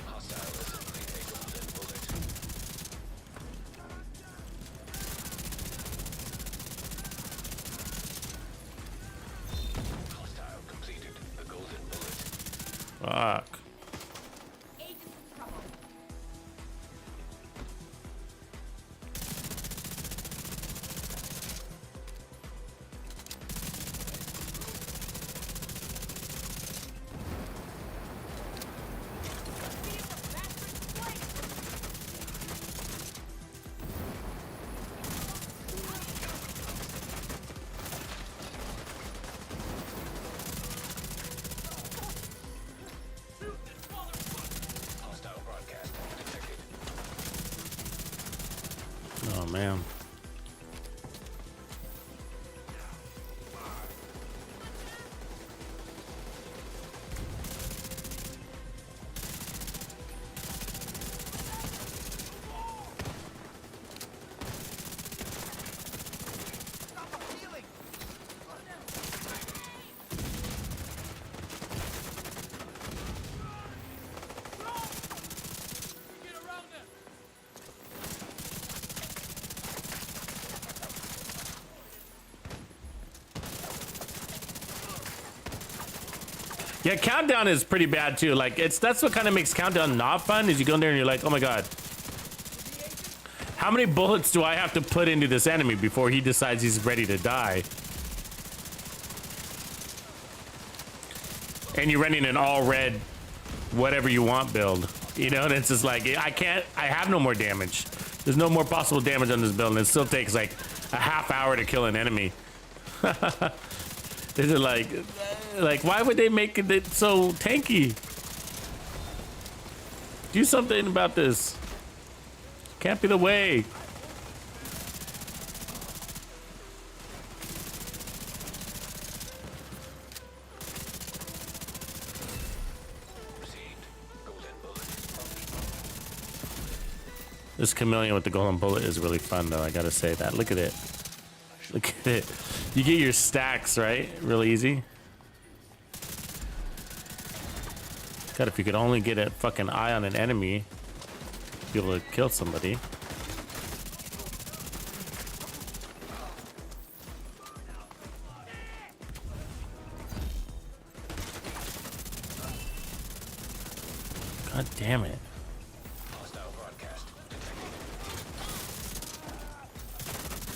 Hostile assembling a golden bullet. Hostile completed the golden bullet. Fuck. Hostile broadcast detected. Oh man. Yeah, countdown is pretty bad too. Like that's what kind of makes countdown not fun is you go in there and you're like, oh my god, how many bullets do I have to put into this enemy before he decides he's ready to die? And you're running an all red, whatever you want build, you know, and it's just like I have no more damage. There's no more possible damage on this build, and it still takes like a half hour to kill an enemy. Is it like why would they make it so tanky? Do something about this. Can't be the way. Received. Golden bullet. This Chameleon with the golden bullet is really fun though, I gotta say that. Look at it. Look at it. You get your stacks, right? Really easy. God, if you could only get a fucking eye on an enemy, be able to kill somebody. God damn it. Hostile broadcast detected.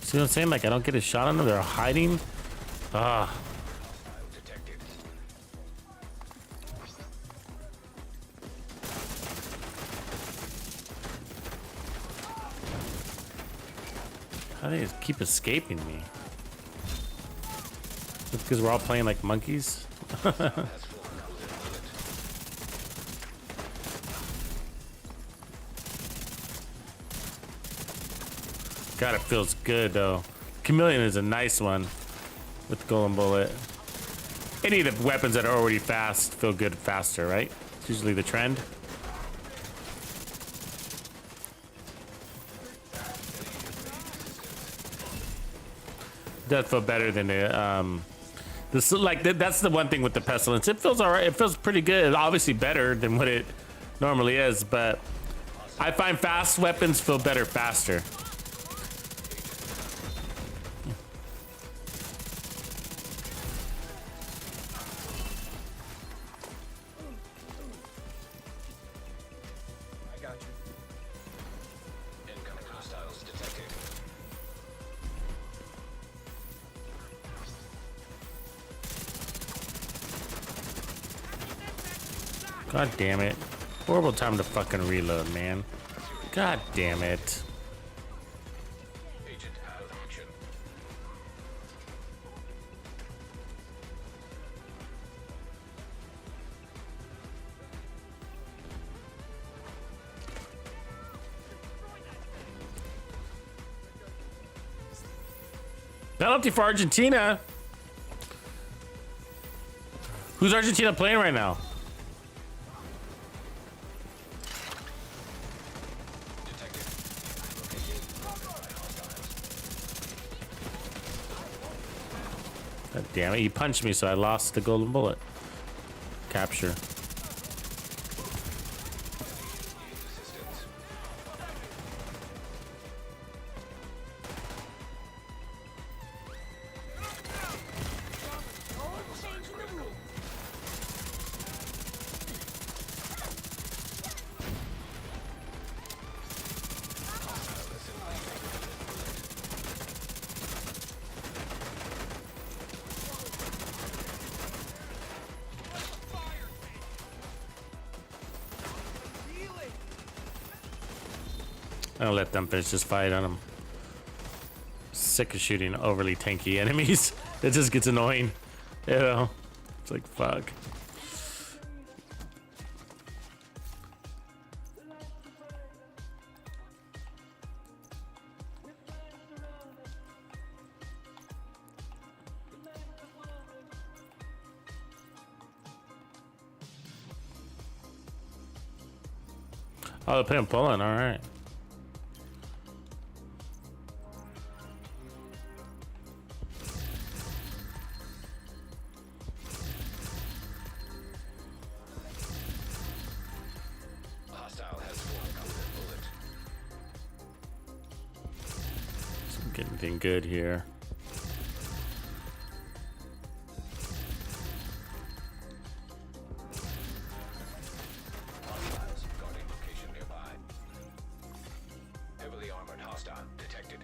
See what I'm saying? Like, I don't get a shot on them. They're hiding. Ah. Hostile detected. How do they just keep escaping me? Just because we're all playing like monkeys? Has full golden bullet. God, it feels good though. Chameleon is a nice one with the golden bullet. Any of the weapons that are already fast feel good faster, right? It's usually the trend. Does feel better than the this like that's the one thing with the Pestilence. It feels alright. It feels pretty good. Obviously better than what it normally is, but I find fast weapons feel better faster. I got you. Incoming hostiles detected. God damn it. Horrible time to fucking reload, man. God damn it. Agent out of action. Penalty for Argentina. Who's Argentina playing right now? God damn it, he punched me, so I lost the golden bullet. Capture. I'll let them finish this fight on them. Sick of shooting overly tanky enemies. It just gets annoying. You know? It's like, fuck. Oh, they're playing Poland, alright. Getting good here. Hostiles guarding location nearby. Heavily armored hostile detected.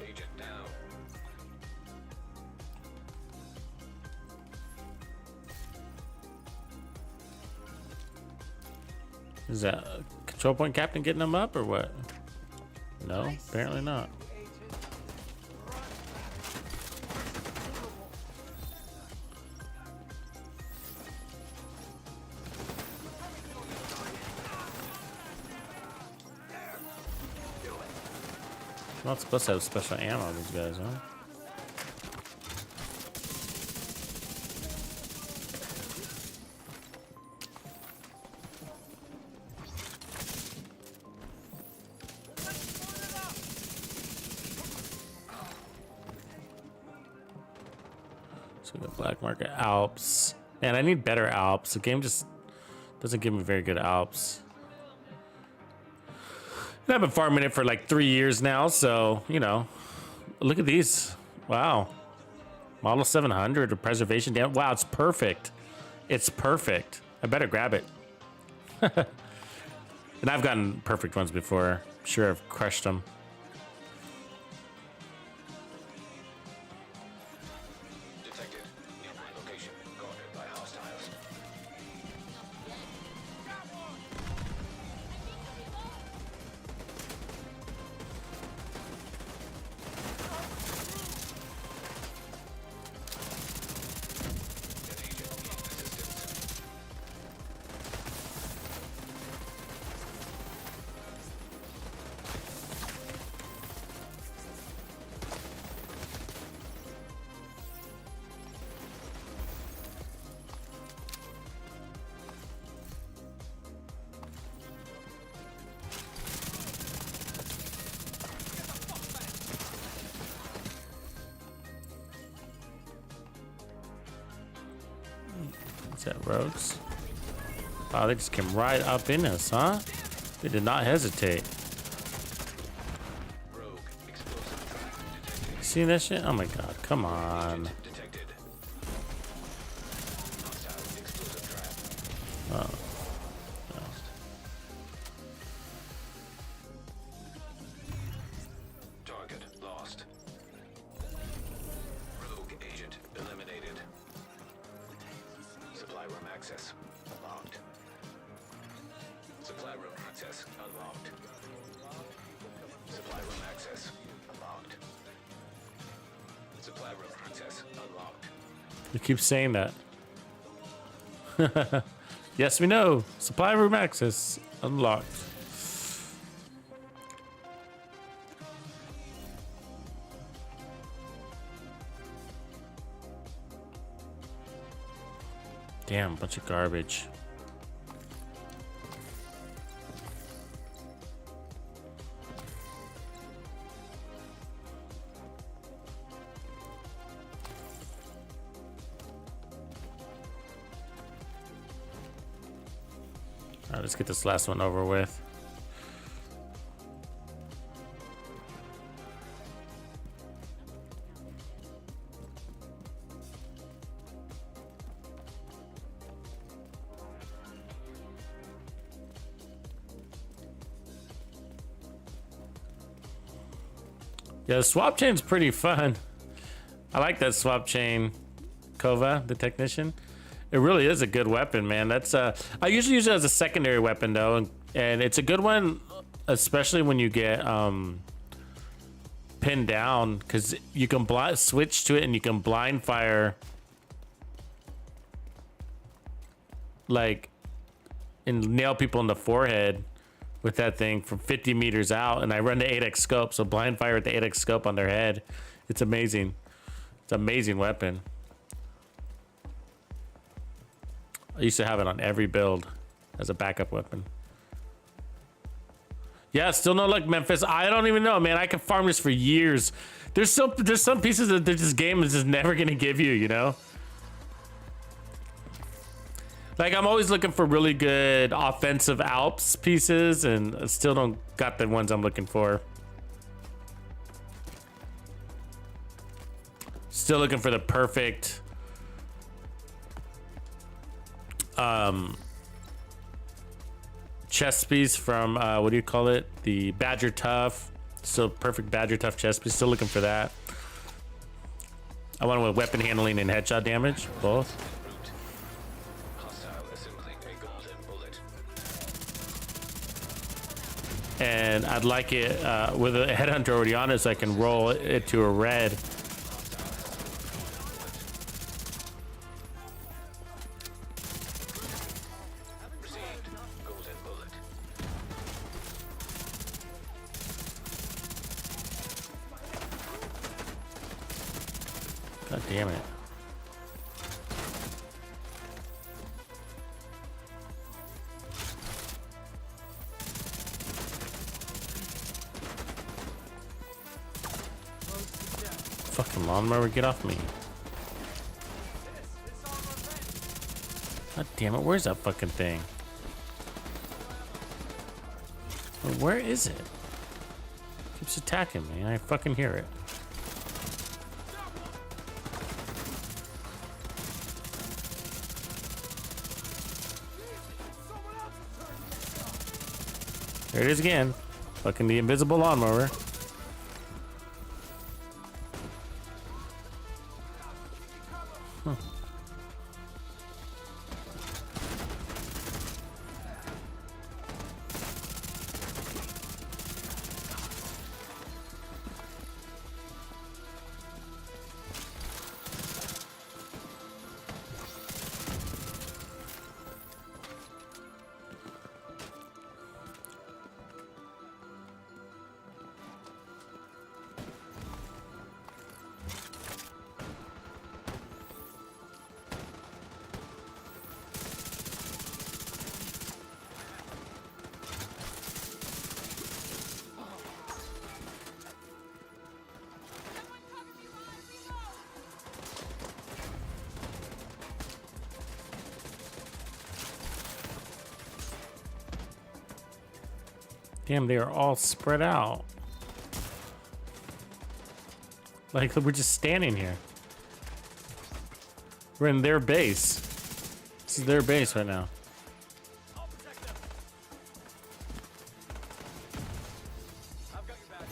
Agent down. Is that a control point captain getting them up or what? No, apparently not. Not supposed to have special ammo, these guys, huh? So we got Black Market Alps. Man, I need better Alps. The game just doesn't give me very good Alps. And I've been farming it for like 3 years now, so, you know, look at these. Wow. Model 700 or preservation down. Wow, it's perfect. It's perfect. I better grab it. And I've gotten perfect ones before. I'm sure I've crushed them. Detected. Nearby location guarded by hostiles. Is that rogues? Wow, they just came right up in us, huh? They did not hesitate. Rogue explosive trap detected. You see that shit? Oh my god, come on. Detected. Hostile explosive trap. Oh. Target lost. Rogue agent eliminated. Supply room access unlocked. Supply room access unlocked. Supply room access unlocked. Supply room access unlocked. You keep saying that. Yes, we know. Supply room access unlocked. Damn, bunch of garbage. All right, let's get this last one over with. Yeah, the swap chain's pretty fun. I like that swap chain, Kova, the technician. It really is a good weapon, man. That's I usually use it as a secondary weapon though, and it's a good one, especially when you get pinned down, because you can switch to it and you can blind fire, like, and nail people in the forehead with that thing from 50 meters out. And I run the 8x scope, so blind fire with the 8x scope on their head. It's amazing. It's an amazing weapon. I used to have it on every build as a backup weapon. Yeah, still no luck, Memphis. I don't even know, man. I can farm this for years. There's some pieces that this game is just never gonna give you, you know? Like, I'm always looking for really good offensive Alps pieces, and I still don't got the ones I'm looking for. Still looking for the perfect chest piece from what do you call it? The Badger Tough. Still perfect Badger Tough chest piece. Still looking for that. I want one with weapon handling and headshot damage, both. Hostile assembling a golden bullet. And I'd like it with a headhunter already on it, so I can roll it to a red. Received golden bullet. God damn it. Fucking lawnmower, get off me. God damn it, where's that fucking thing? Where is it? Keeps attacking me, and I fucking hear it. There it is again. Fucking the invisible lawnmower. Huh. Damn, they are all spread out. Like, we're just standing here. We're in their base. This is their base right now. I'll protect them. I've got your back.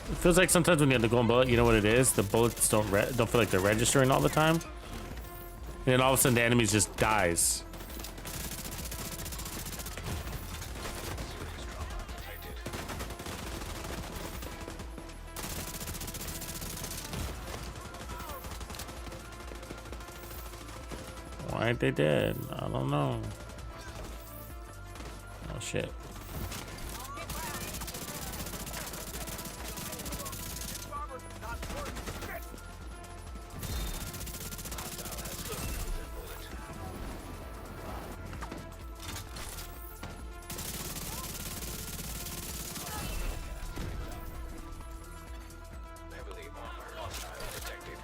It feels like sometimes when you have the golden bullet, you know what it is? The bullets don't feel like they're registering all the time. And then all of a sudden the enemy just dies. Might they did. I don't know. Oh shit. Heavily armored hostile detected.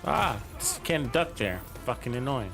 Ah, just can't duck there. Fucking annoying.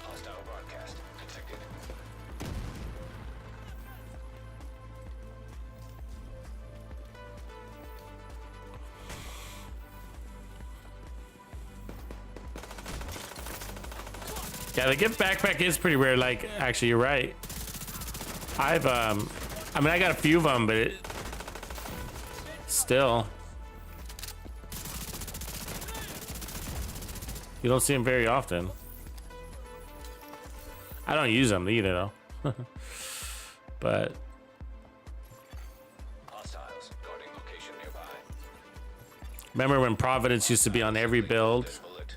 Hostile broadcast detected. Yeah, the gift backpack is pretty rare. Like, actually, you're right. I mean, I got a few of them, but it still, you don't see them very often. I don't use them either, though. But Hostiles guarding location nearby. remember when Providence used to be on every build? Bullet.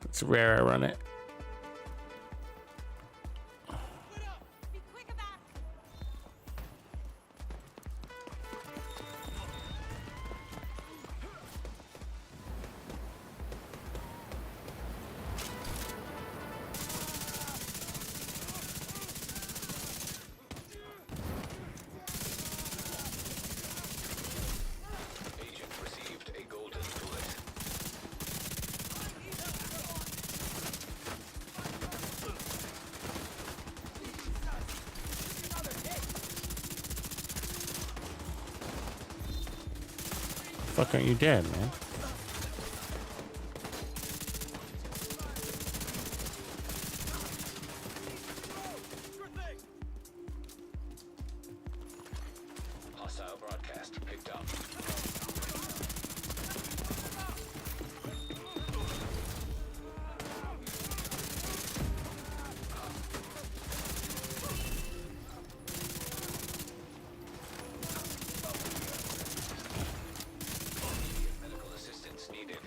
It's rare I run it. Be quick about Agent received a golden bullet. Fuck, aren't you dead, man? Sure thing. Hostile broadcast picked up. Medical assistance needed.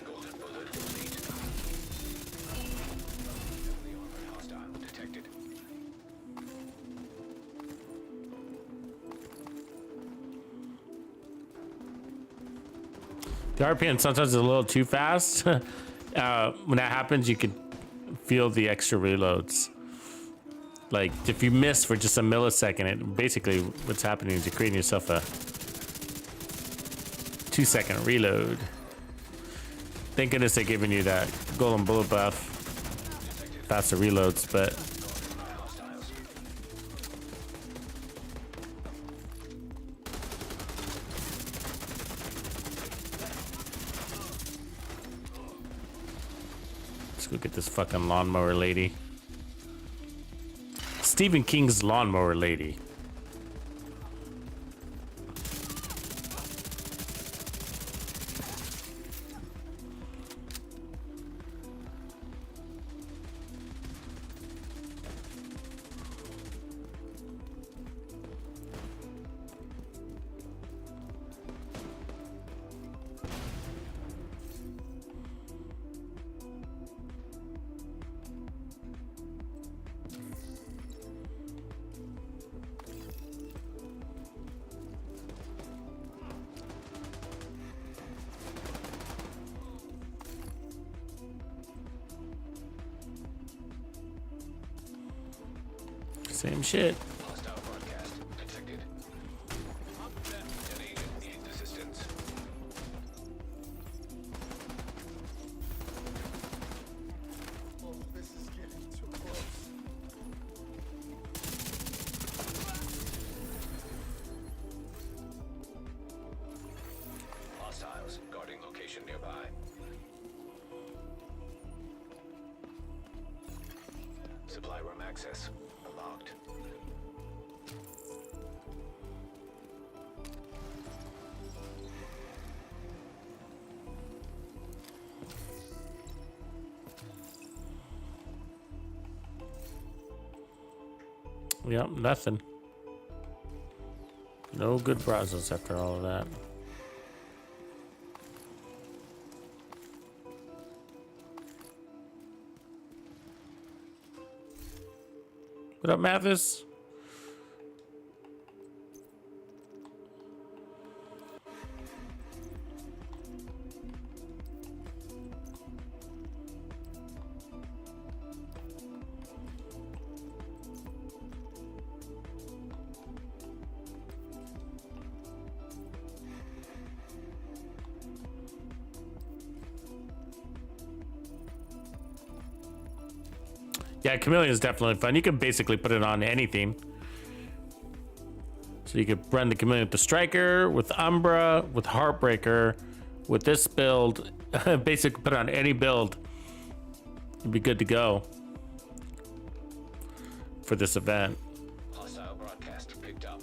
Golden bullet complete. Heavily armored hostile detected. The RPM sometimes is a little too fast. When that happens, you could feel the extra reloads. Like, if you miss for just a millisecond, it basically what's happening is you're creating yourself a 2-second reload. Thank goodness they're giving you that golden bullet buff, faster reloads, but Hostiles. let's go get this fucking lawnmower lady. Stephen King's lawnmower lady. Same shit. Hostile broadcast detected. An agent needs assistance. This is getting too close. Hostiles guarding location nearby. Supply room access unlocked. Yep, nothing. No good browsers after all of that. What up, Mathis? Yeah, Chameleon is definitely fun. You can basically put it on anything. So you could run the Chameleon with the Striker, with Umbra, with Heartbreaker, with this build. Basically put it on any build. You'd be good to go for this event. Hostile broadcast picked up.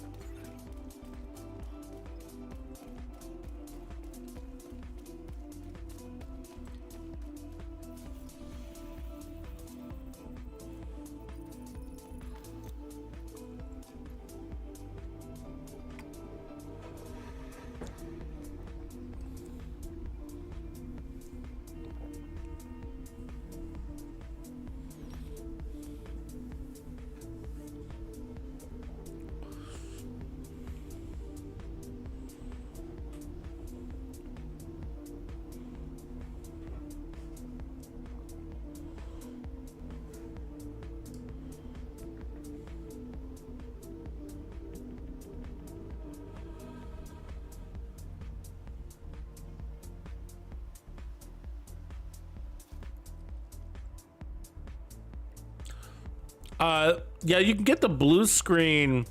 Yeah, you can get the blue screen.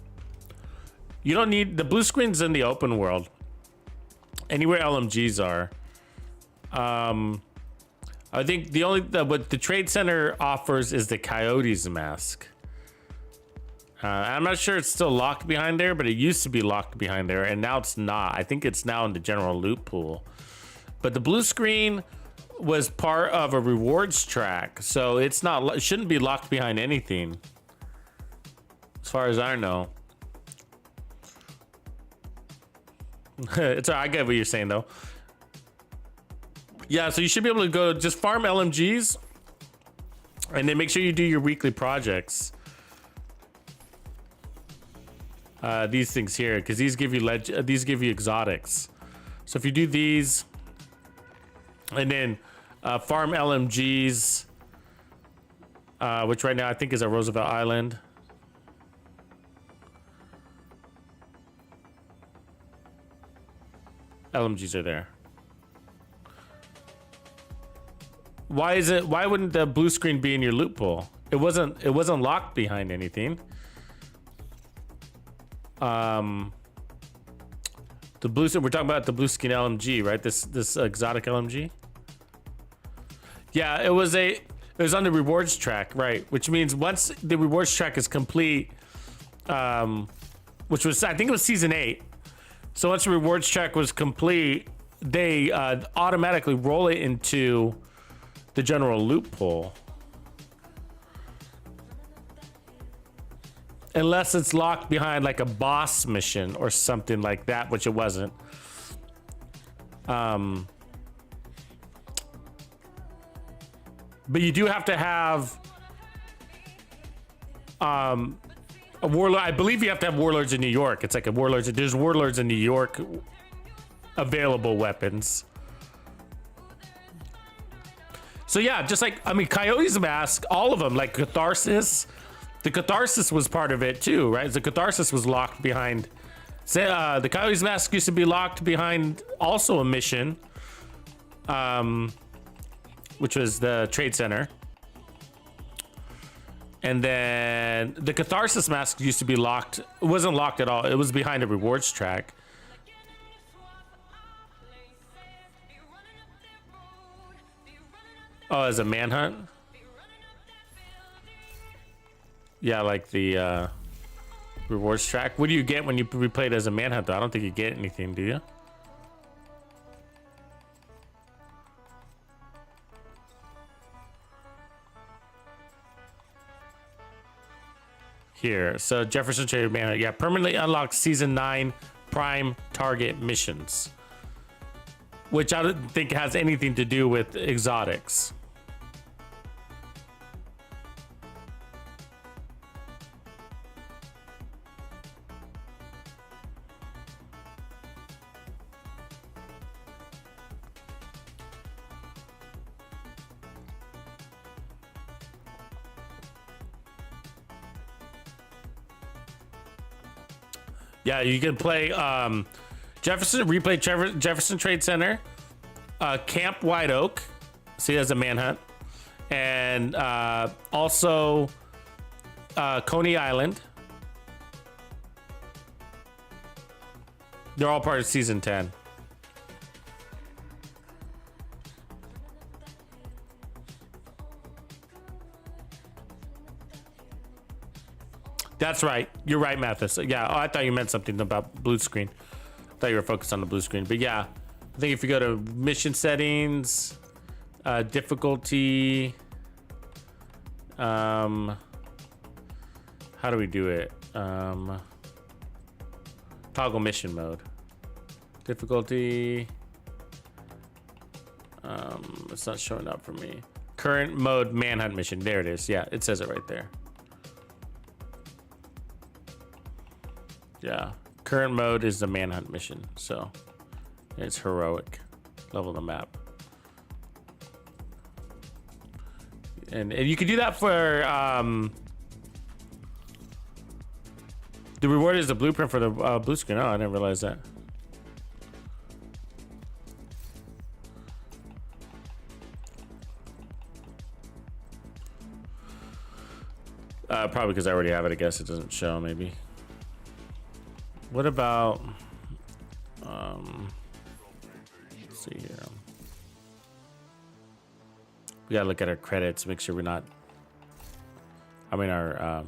You don't need the blue screens in the open world. Anywhere LMGs are. I think the only what the Trade Center offers is the Coyotes mask. I'm not sure it's still locked behind there, but it used to be locked behind there, and now it's not. I think it's now in the general loot pool. But the blue screen was part of a rewards track, so it's not. It shouldn't be locked behind anything, as far as I know. It's. I get what you're saying though. Yeah, so you should be able to go just farm LMGs, and then make sure you do your weekly projects. These things here, because these give you these give you exotics. So if you do these, and then farm LMGs, which right now I think is at Roosevelt Island. LMGs are there. Why is it? Why wouldn't the blue screen be in your loot pool? It wasn't locked behind anything. The blue. We're talking about the blue skin LMG, right? This exotic LMG. Yeah, it was on the rewards track, right? Which means once the rewards track is complete, which was I think it was season 8. So once the rewards track was complete, they automatically roll it into the general loot pool. Unless it's locked behind like a boss mission or something like that, which it wasn't. But you do have to have a warlord. I believe you have to have warlords in New York. It's like a warlords. There's warlords in New York available weapons. So yeah, just like, I mean, Coyote's mask, all of them, like Catharsis, The catharsis was part of it too, right? The catharsis was locked behind. The Coyote's Mask used to be locked behind also a mission, which was the Trade Center. And then the Catharsis Mask used to be locked. It wasn't locked at all. It was behind a rewards track. Oh, as a manhunt? Yeah, like the rewards track. What do you get when you replay it as a manhunt, though? I don't think you get anything, do you? Here, so Jefferson Trade Manhunt. Yeah, permanently unlocked Season 9 Prime Target missions. Which I don't think has anything to do with exotics. Yeah, you can play Jefferson Trade Center, Camp White Oak, see as a manhunt, and also Coney Island. They're all part of Season 10. That's right. You're right, Mathis. Yeah. Oh, I thought you meant something about blue screen. I thought you were focused on the blue screen. But yeah, I think if you go to mission settings, difficulty, how do we do it? Toggle mission mode. Difficulty. It's not showing up for me. Current mode manhunt mission. There it is. Yeah, it says it right there. Yeah, current mode is the manhunt mission, so it's heroic level of the map, and you can do that for the reward is the blueprint for the blue screen. Oh, I didn't realize that. Probably because I already have it. I guess it doesn't show. Maybe. What about, let's see here. We gotta look at our credits, make sure we're not, our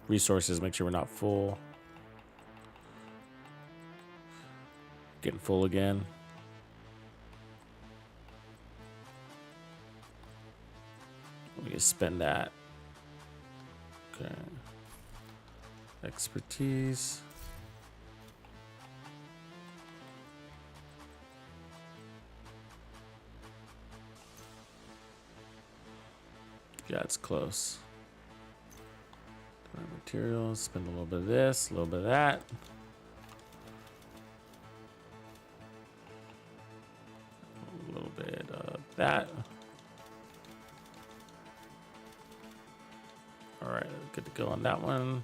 resources, make sure we're not full. Getting full again. We can spend that. Okay. Expertise. Yeah, it's close. Materials, spend a little bit of this, a little bit of that. A little bit of that. All right, good to go on that one.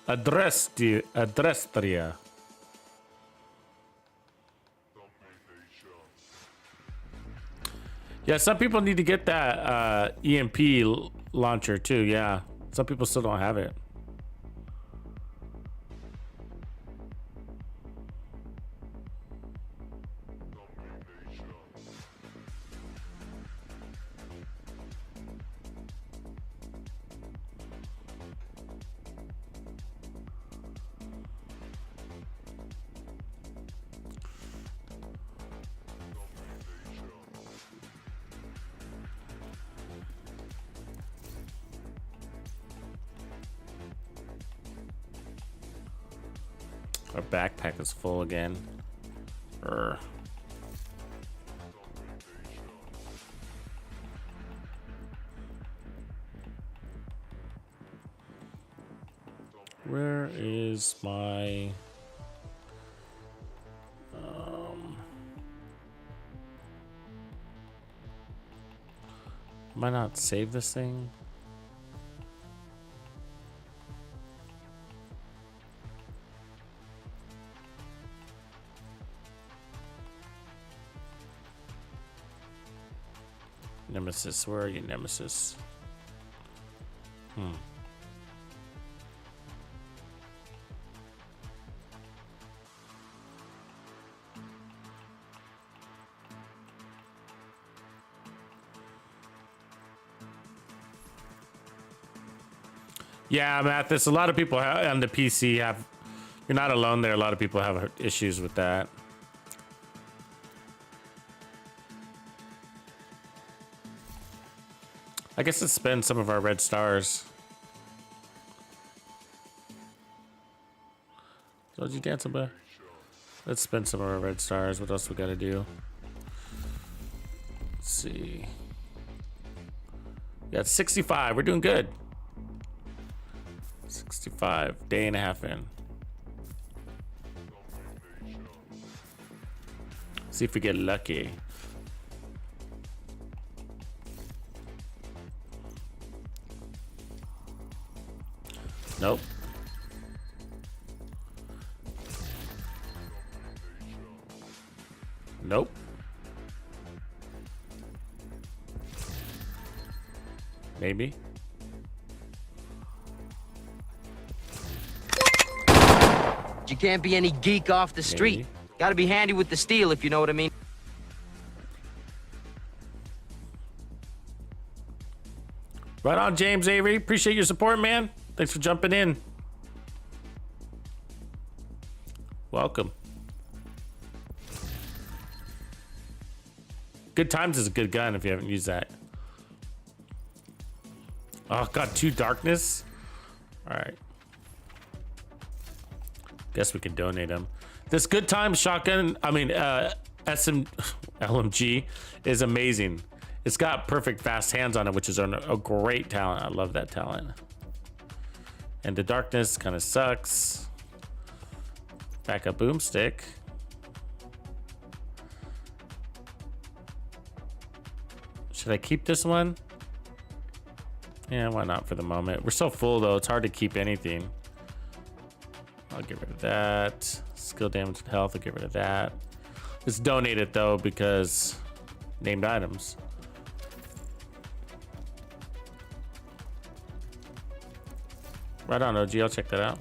Adrestria. Yeah, some people need to get that EMP launcher too. Yeah, some people still don't have it. Our backpack is full again. Urgh. Where is my Might not save this thing. Nemesis, where are you, Nemesis? Yeah, Mathis, a lot of people on the PC have, you're not alone there, a lot of people have issues with that. I guess let's spend some of our red stars. Told you dancing, bud. Let's spend some of our red stars. What else we gotta do? Let's see. We got 65. We're doing good. 65. Day and a half in. See if we get lucky. Nope. Nope. Maybe. You can't be any geek off the street. Maybe. Gotta be handy with the steel, if you know what I mean. Right on, James Avery. Appreciate your support, man. Thanks for jumping in. Welcome. Good Times is a good gun if you haven't used that. Oh, got 2 darkness. All right. Guess we can donate them. This Good Times shotgun, I mean, LMG is amazing. It's got perfect fast hands on it, which is a great talent. I love that talent. And the darkness kind of sucks. Backup boomstick. Should I keep this one? Yeah, why not for the moment? We're so full though, it's hard to keep anything. I'll get rid of that. Skill damage and health, I'll get rid of that. Let's donate it though, because named items. Right on, OG, I'll check that out.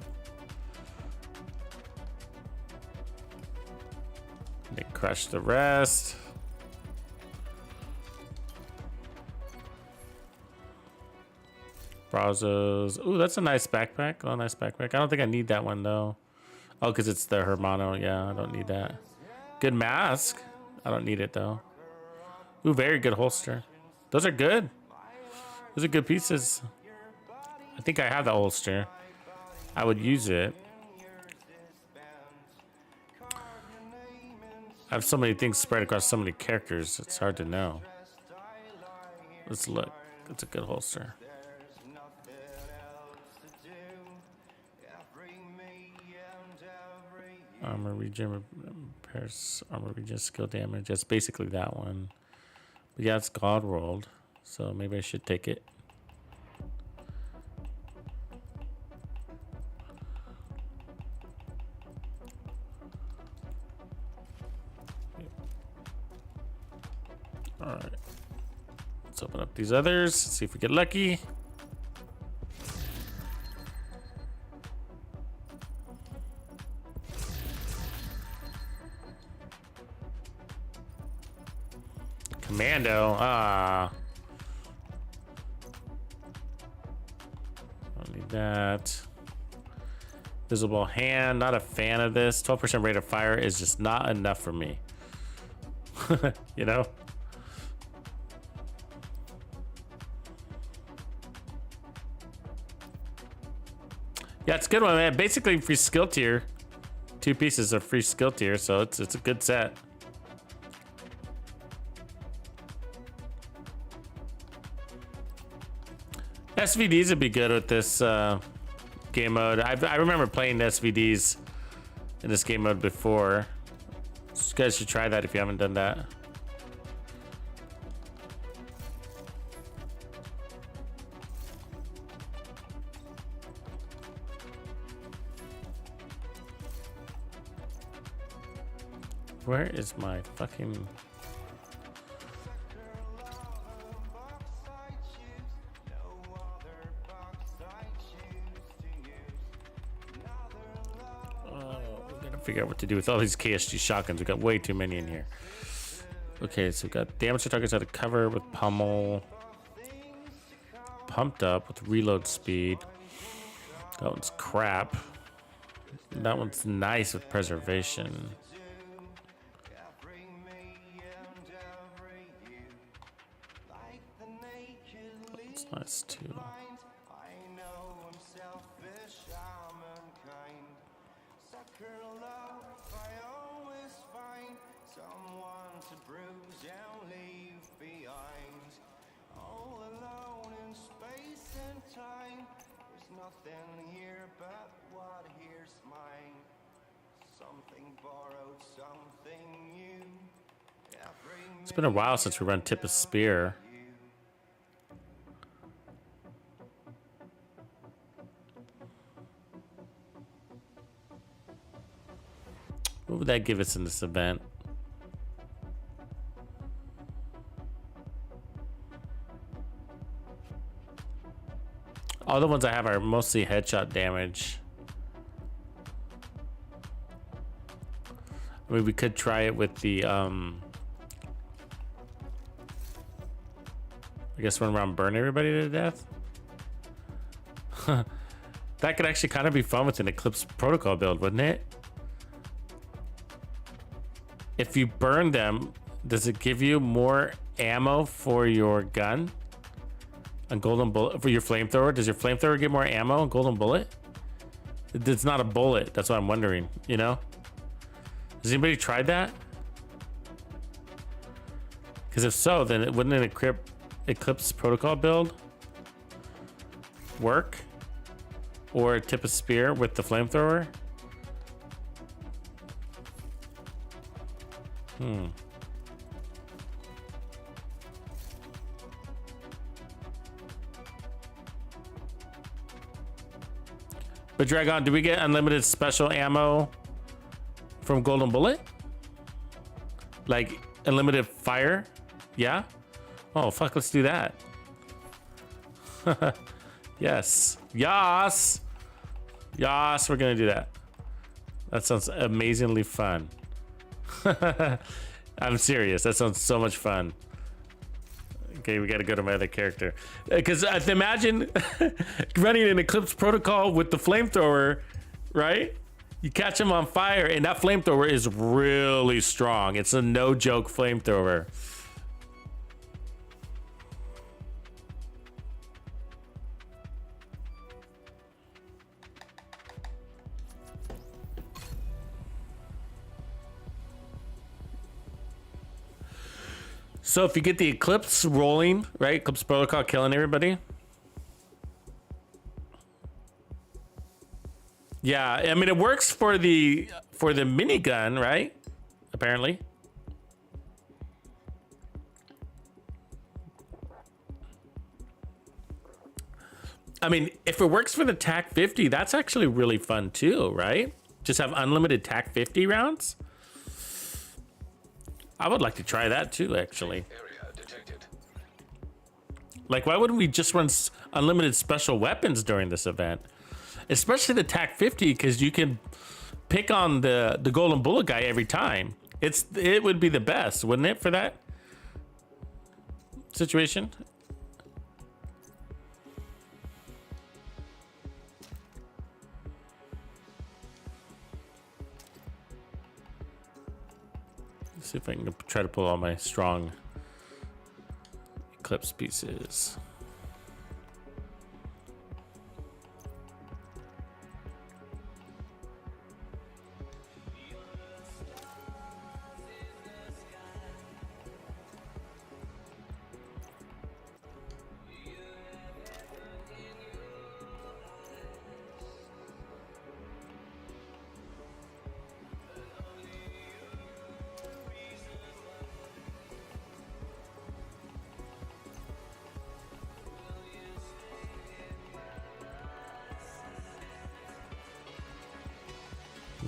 They crush the rest. Brazos. Ooh, that's a nice backpack. Oh, nice backpack. I don't think I need that one though. Oh, because it's the Hermano. Yeah, I don't need that. Good mask. I don't need it though. Ooh, very good holster. Those are good. Those are good pieces. I think I have the holster. I would use it. I have so many things spread across so many characters. It's hard to know. Let's look. It's a good holster. Armor regen repairs armor regen skill damage. That's basically that one. But yeah, it's God rolled, so maybe I should take it. All right. Let's open up these others. See if we get lucky. Commando, don't need that. Visible hand, not a fan of this. 12% rate of fire is just not enough for me. You know? Yeah, it's a good one, man. Basically free skill tier. 2 pieces of free skill tier, so it's a good set. SVDs would be good with this game mode. I remember playing SVDs in this game mode before. So you guys should try that if you haven't done that. Where is my fucking... We gotta figure out what to do with all these KSG shotguns. We got way too many in here. Okay, so we got damage to targets out of cover with pummel. Pumped up with reload speed. That one's crap. That one's nice with preservation. That's nice too. It's been a while since we run Tip of Spear. What would that give us in this event? All the ones I have are mostly headshot damage. I mean, we could try it with the, I guess run around, burn everybody to death. That could actually kind of be fun with an Eclipse Protocol build, wouldn't it? If you burn them, does it give you more ammo for your gun? A golden bullet for your flamethrower? Does your flamethrower get more ammo? A golden bullet? It's not a bullet. That's what I'm wondering, you know? Has anybody tried that? Because if so, then it wouldn't an Eclipse Protocol build work? Or a Tip of Spear with the flamethrower? But Dragon, do we get unlimited special ammo from Golden Bullet? Like unlimited fire? Yeah? Oh, fuck, let's do that. Yes. Yas! Yas, we're gonna do that. That sounds amazingly fun. I'm serious. That sounds so much fun. Okay, we gotta go to my other character. Because imagine running an Eclipse Protocol with the flamethrower, right? You catch him on fire, and that flamethrower is really strong. It's a no-joke flamethrower. So if you get the Eclipse rolling, right? Eclipse Protocol killing everybody. Yeah, I mean it works for the minigun, right? Apparently. I mean, if it works for the TAC 50, that's actually really fun too, right? Just have unlimited TAC 50 rounds. I would like to try that too, actually. Area detected. Like, why wouldn't we just run unlimited special weapons during this event? Especially the TAC 50, because you can pick on the Golden Bullet guy every time. It would be the best, wouldn't it, for that situation? Let's see if I can try to pull all my strong Eclipse pieces.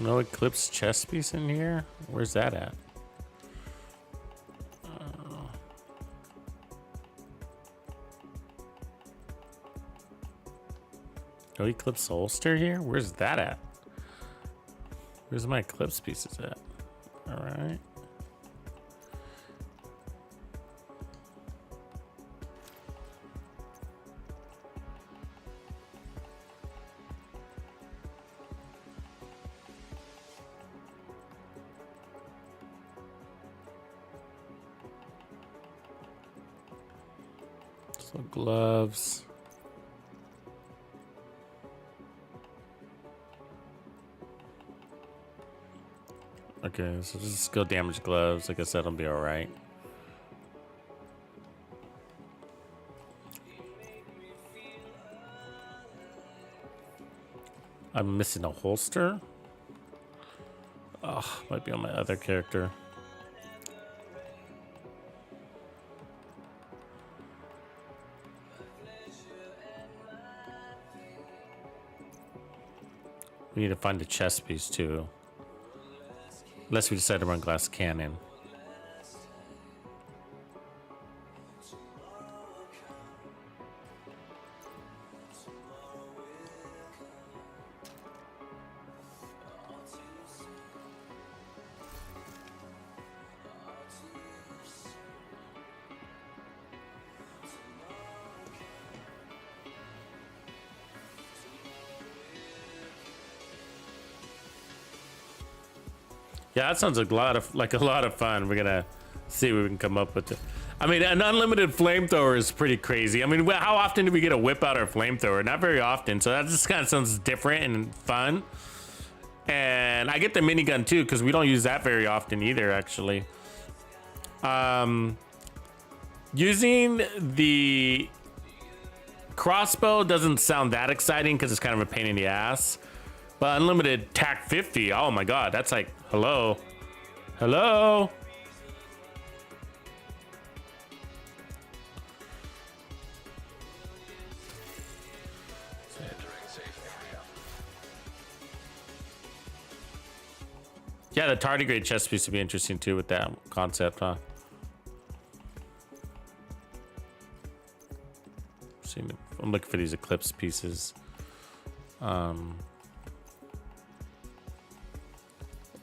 No Eclipse chest piece in here? Where's that at? No Eclipse holster here? Where's that at? Where's my Eclipse pieces at? All right. So gloves. Okay, so this is skill damage gloves. Like I said, I'll be all right. I'm missing a holster. Oh, might be on my other character. We need to find a chest piece too. Unless we decide to run glass cannon. Yeah, that sounds like a lot of fun. We're gonna see what we can come up with. I mean, an unlimited flamethrower is pretty crazy. I mean, how often do we get to whip out our flamethrower? Not very often. So that just kind of sounds different and fun. And I get the minigun too, because we don't use that very often either, actually. Using the crossbow doesn't sound that exciting because it's kind of a pain in the ass. But unlimited TAC 50, oh my god, that's like, hello. Hello? Yeah, the tardigrade chest piece would be interesting too with that concept, huh? I'm looking for these eclipse pieces. I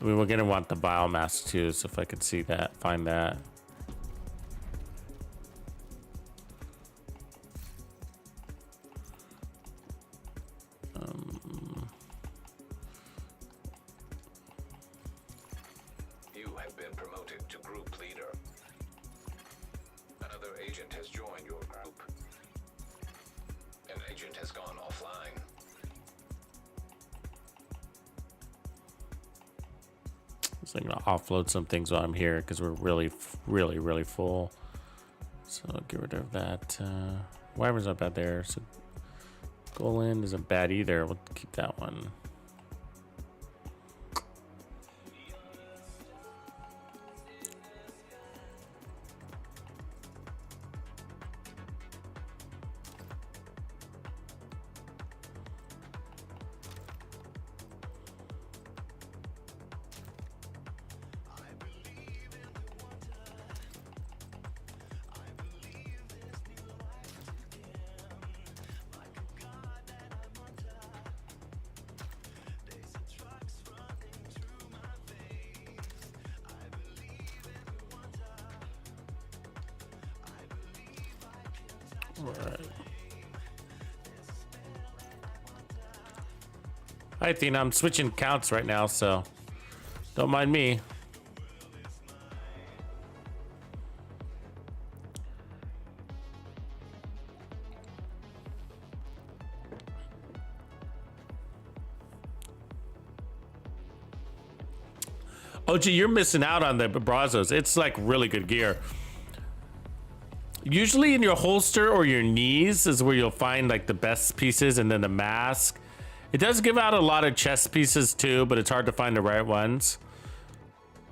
mean, we're gonna want the biomass too, so if I could see that, find that. You have been promoted to group leader. Another agent has joined your group. An agent has gone offline. So I'm gonna offload some things while I'm here because we're really full. So I'll get rid of that. Wyvern's not bad there. So Golan isn't bad either. We'll keep that one. Hi, Athena. I'm switching counts right now, so don't mind me. OG, you're missing out on the Brazos. It's like really good gear. Usually in your holster or your knees is where you'll find like the best pieces, and then the mask. It does give out a lot of chest pieces too, but it's hard to find the right ones.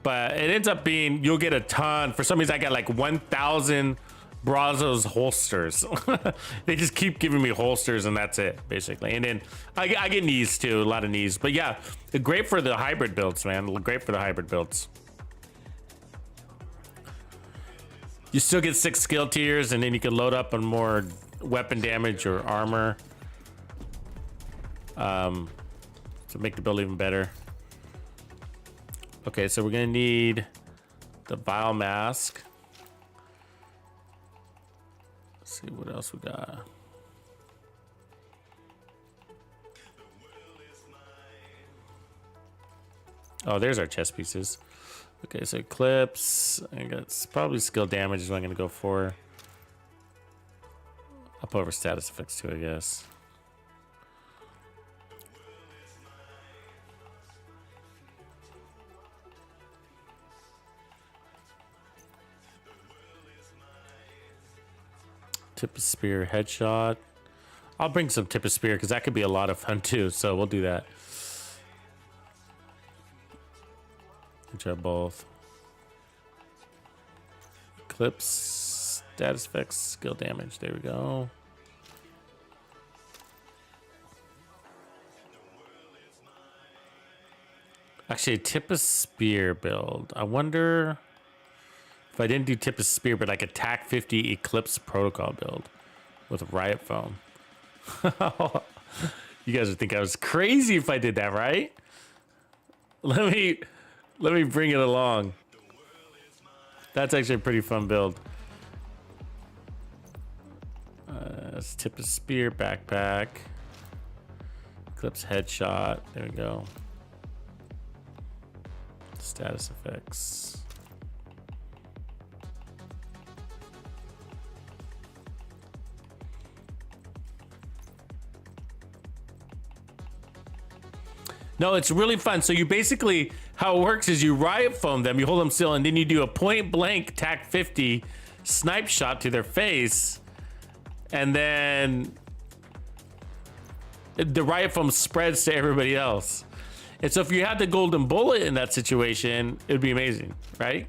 But it ends up being, you'll get a ton. For some reason, I got like 1,000 Brazos holsters. They just keep giving me holsters, and that's it, basically. And then I get knees too, a lot of knees. But yeah, great for the hybrid builds, man. Great for the hybrid builds. You still get 6 skill tiers, and then you can load up on more weapon damage or armor. to make the build even better. Okay, so we're gonna need the vial mask. Let's see what else we got. Oh, there's our chest pieces. Okay, so clips. I got probably skill damage is what I'm gonna go for. I'll put over status effects too, I guess. Tip of spear headshot. I'll bring some tip of spear because that could be a lot of fun too. So we'll do that. Try both. Clips, status effects, skill damage. There we go. Actually, tip of spear build. I wonder if I didn't do tip of spear, but like a TAC 50 Eclipse protocol build with riot foam. You guys would think I was crazy if I did that, right? Let me bring it along. That's actually a pretty fun build. Let's tip of spear, backpack, Eclipse headshot. There we go. Status effects. No, it's really fun. So you basically, how it works is you riot foam them, you hold them still, and then you do a point blank TAC 50 snipe shot to their face, and then the riot foam spreads to everybody else. And so if you had the golden bullet in that situation, it would be amazing, right?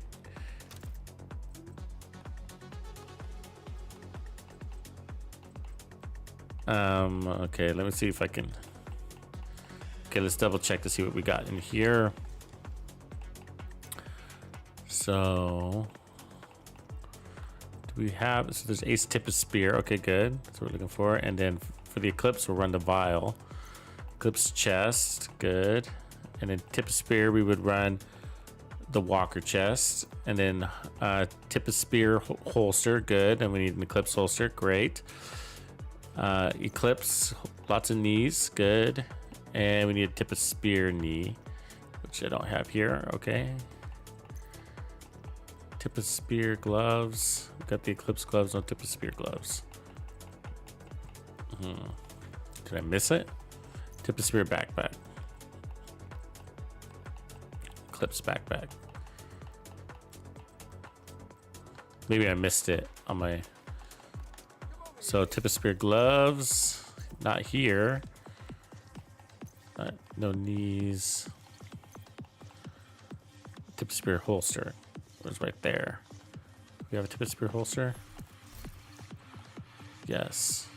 Okay, let me see if I can. Okay, let's double check to see what we got in here. So, do we have, so there's ace tip of spear. Okay, good. That's what we're looking for. And then for the Eclipse, we'll run the vial. Eclipse chest, good. And then tip of spear, we would run the walker chest. And then tip of spear holster, good. And we need an Eclipse holster, great. Eclipse, lots of knees, good. And we need a tip of spear knee, which I don't have here. Okay. Tip of spear gloves. We've got the Eclipse gloves, no tip of spear gloves. Did I miss it? Tip of spear backpack. Eclipse backpack. Maybe I missed it on my. So tip of spear gloves, not here. No knees. Tip of spear holster was right there. We have a tip of spear holster. Yes.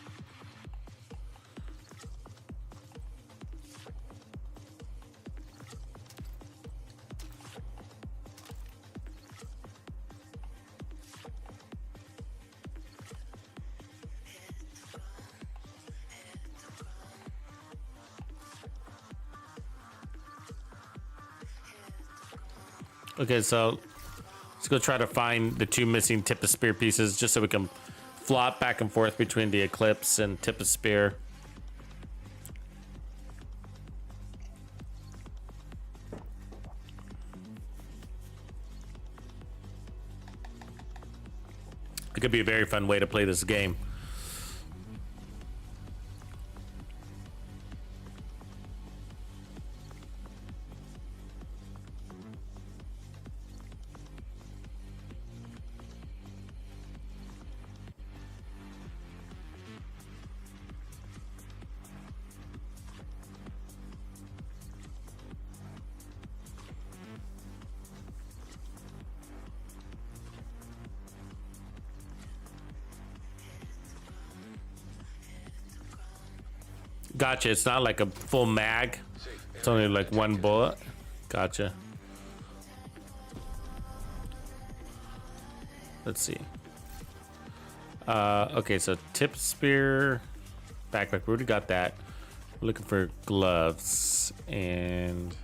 Okay, so let's go try to find the two missing tip of spear pieces just so we can flop back and forth between the Eclipse and tip of spear. It could be a very fun way to play this game. Gotcha, it's not like a full mag. It's only like one bullet. Gotcha. Let's see. Okay, so tip spear, backpack. We already got that. We're looking for gloves and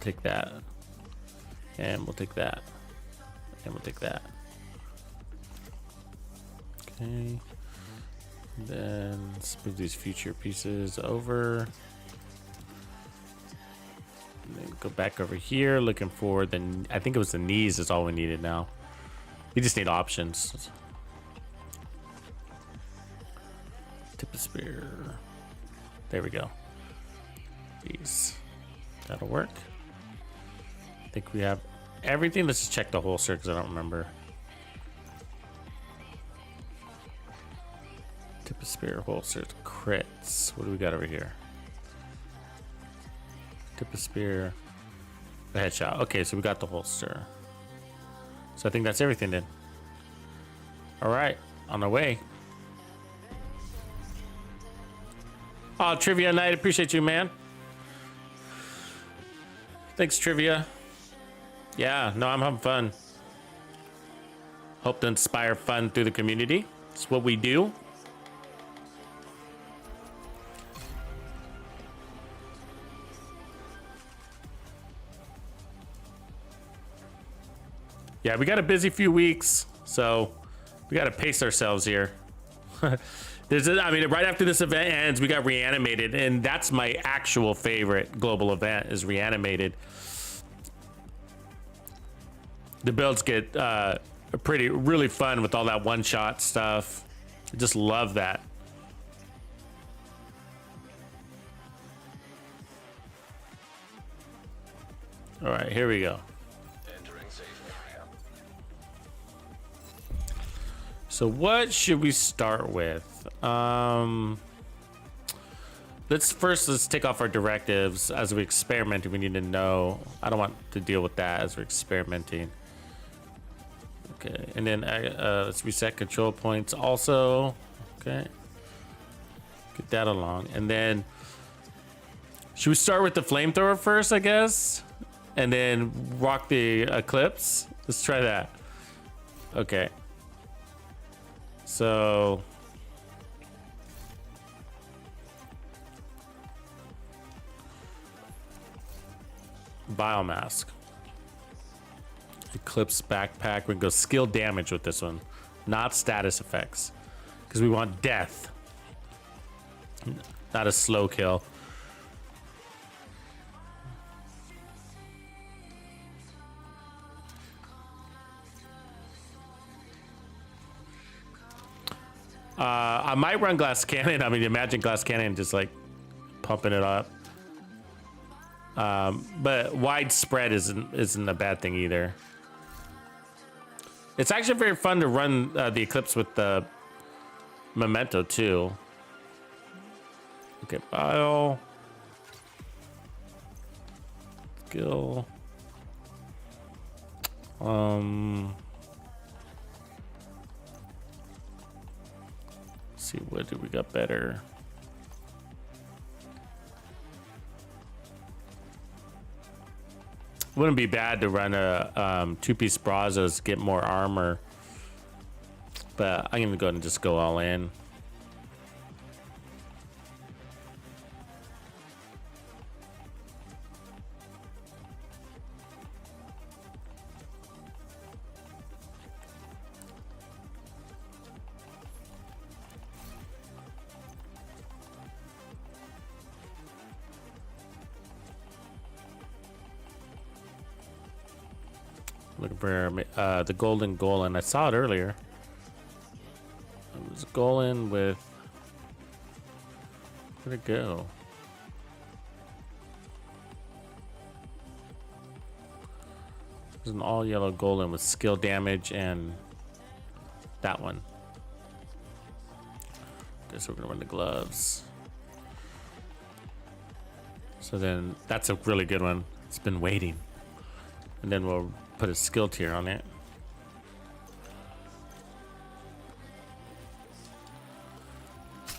take that, and we'll take that, and we'll take that. Okay. Then let's move these future pieces over. And then go back over here looking for the, I think it was the knees is all we needed now. We just need options. Tip of spear. There we go. These. That'll work. I think we have everything. Let's just check the holster because I don't remember. Tip of spear, holsters, crits. What do we got over here? Tip of spear, a headshot. Okay, so we got the holster. So I think that's everything then. All right, on our way. Oh, Trivia Night, appreciate you, man. Thanks, Trivia. Yeah, no, I'm having fun. Hope to inspire fun through the community. It's what we do. Yeah, we got a busy few weeks, so we got to pace ourselves here. I mean, right after this event ends, we got Reanimated, and that's my actual favorite global event is Reanimated. The builds get really fun with all that one-shot stuff. I just love that. All right, here we go. So what should we start with? Let's take off our directives as we experimenting. We need to know. I don't want to deal with that as we're experimenting. Okay, and then let's reset control points also. Okay, get that along, and then should we start with the flamethrower first, I guess, and then rock the eclipse? Let's try that. Okay. So biomask, eclipse backpack. We can go skill damage with this one, not status effects, because we want death, not a slow kill. I might run glass cannon. I mean, imagine glass cannon just like pumping it up. But widespread isn't a bad thing either. It's actually very fun to run the eclipse with the memento too. Okay, bio, skill. See, what do we got better? Wouldn't be bad to run a two-piece Brazos, get more armor, but I'm gonna go ahead and just go all in. Looking for the golden golem. I saw it earlier. It was golem with. Where'd it go? There's an all yellow golem with skill damage and that one. Guess we're gonna run the gloves. So then that's a really good one. It's been waiting. And then we'll put a skill tier on it.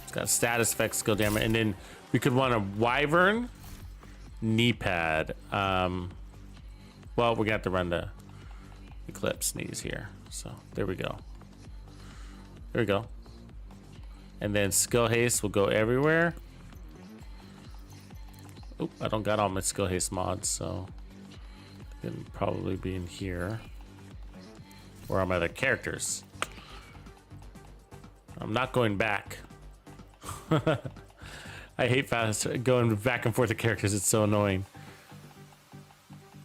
It's got status effect, skill damage, and then we could want a wyvern knee pad. Well, we're gonna have to run the Eclipse sneeze here. So there we go. There we go. And then skill haste will go everywhere. Oop, I don't got all my skill haste mods, so it'll probably be in here. Where are my other characters? I'm not going back. I hate fast going back and forth to characters. It's so annoying.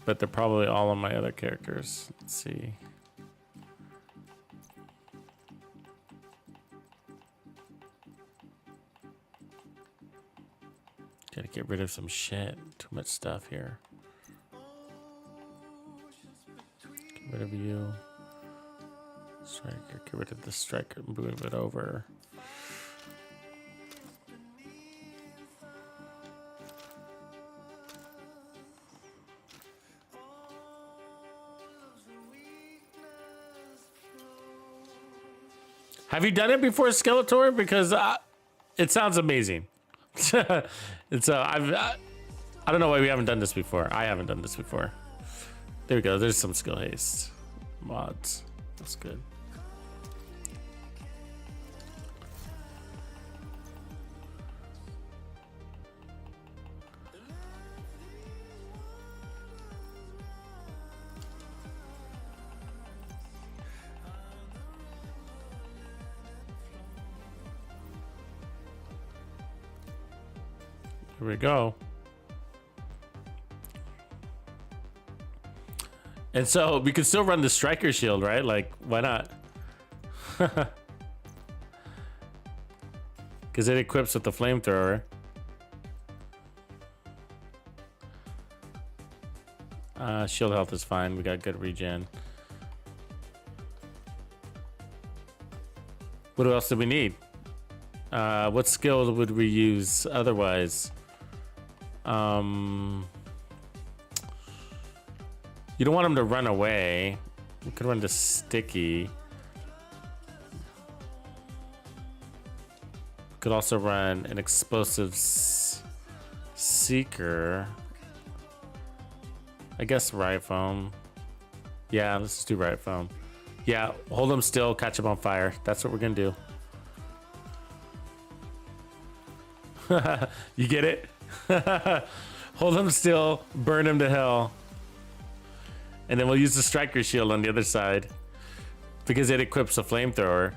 But they're probably all on my other characters. Let's see. Gotta get rid of some shit. Too much stuff here. Get rid of you. Striker. Get rid of the striker. Move it over. Have you done it before, Skeletor? Because it sounds amazing. It's I don't know why we haven't done this before. I haven't done this before. There we go. There's some skill haste mods. That's good. Here we go. And so we could still run the striker shield, right? Like, why not? Because it equips with the flamethrower. Shield health is fine. We got good regen. What else do we need? What skill would we use otherwise? You don't want him to run away. We could run to sticky. Could also run an explosive seeker. I guess riot foam. Yeah, let's just do riot foam. Yeah, hold him still, catch him on fire. That's what we're gonna do. You get it? Hold him still, burn him to hell. And then we'll use the striker shield on the other side because it equips a flamethrower.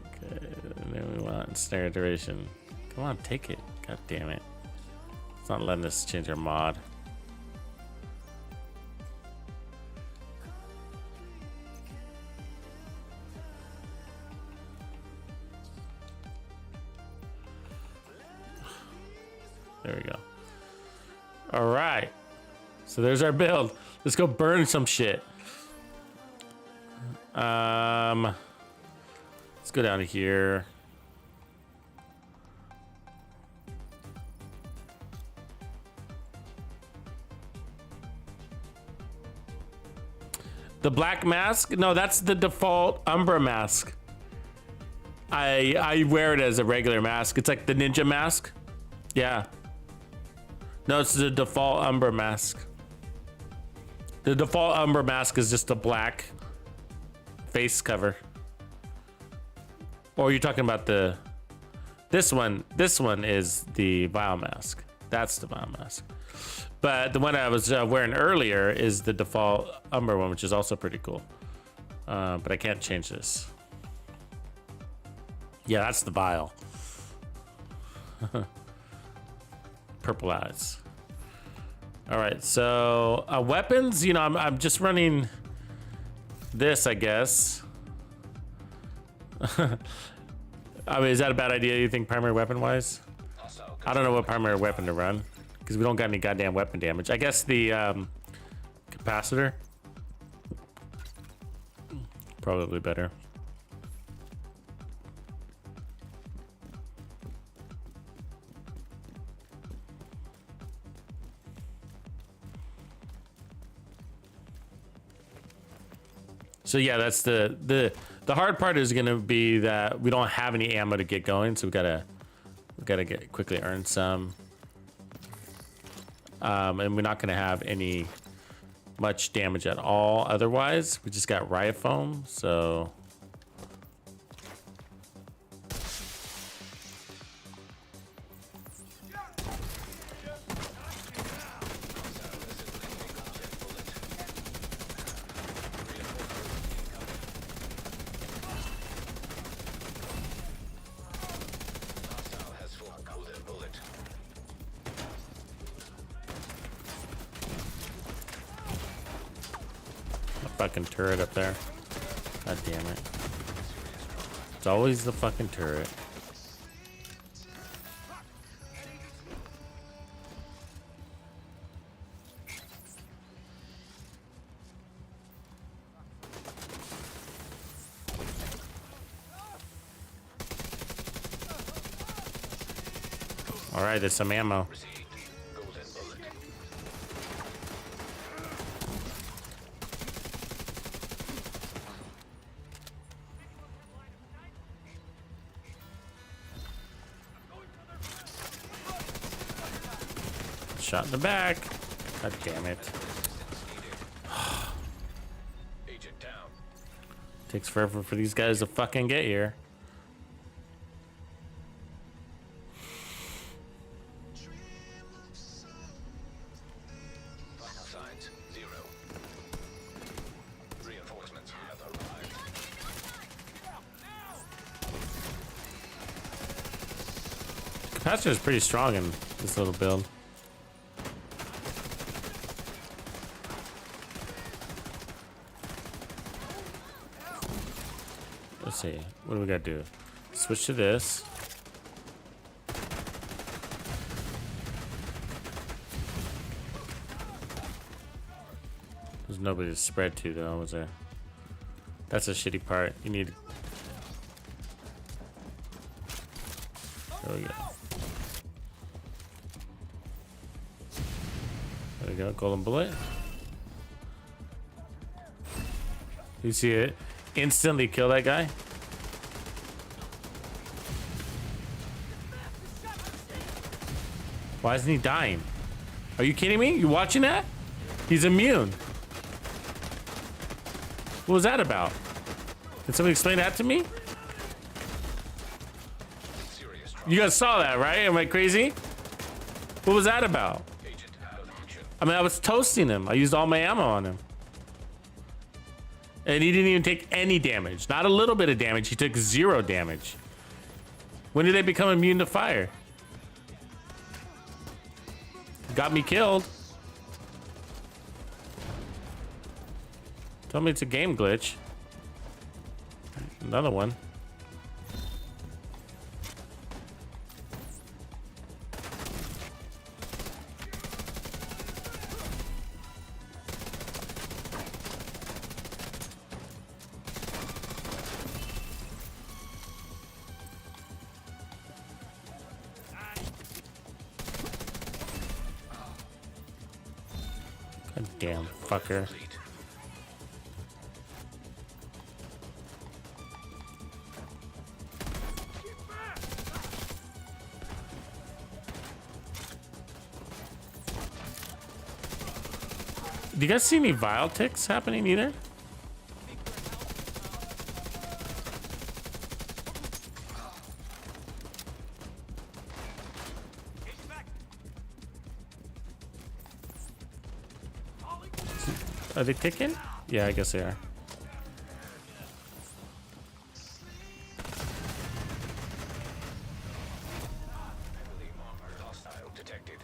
Okay, and then we want snare duration. Come on, take it. God damn it. It's not letting us change our mod. There we go. All right. So there's our build. Let's go burn some shit. Let's go down to here. The black mask? No, that's the default Umbra mask. I wear it as a regular mask. It's like the ninja mask. Yeah. No, it's the default Umbra mask. The default Umbra mask is just a black face cover. Or you're talking about the... This one is the Vile mask. That's the Vile mask. But the one I was wearing earlier is the default Umbra one, which is also pretty cool. But I can't change this. Yeah, that's the Vile. Purple eyes. All right, so weapons, you know, I'm just running this, I guess. I mean, is that a bad idea, you think, primary weapon wise? I don't know what primary weapon to run because we don't got any goddamn weapon damage. I guess the capacitor, probably better. So yeah, that's the hard part is gonna be that we don't have any ammo to get going, so we gotta get quickly earn some. and we're not going to have any much damage at all otherwise. We just got riot foam, so Hostile has full golden bullet. a fucking turret up there. God damn it. It's always the fucking turret. All right, there's some ammo. Received golden bullet. Shot in the back. God damn it. Agent down. Takes forever for these guys to fucking get here. Vital signs 0. Reinforcements have arrived. Capacitor is pretty strong in this little build. Let's see. What do we got to do? Switch to this. There's nobody to spread to, though, was there? That's a shitty part. You need. There we go. There we go. Golden bullet. You see it? Instantly kill that guy. Why isn't he dying? Are you kidding me? You watching that? He's immune. What was that about? Can somebody explain that to me? Serious You guys saw that, right? Am I crazy? What was that about? agent out of action. I mean, I was toasting him. I used all my ammo on him. And he didn't even take any damage. Not a little bit of damage. He took 0 damage. When did they become immune to fire? Got me killed. Tell me it's a game glitch. Another one. God damn fucker. Complete. Do you guys see any vial ticks happening either? Are they ticking? Yeah, I guess they are. Heavily armored hostile detected.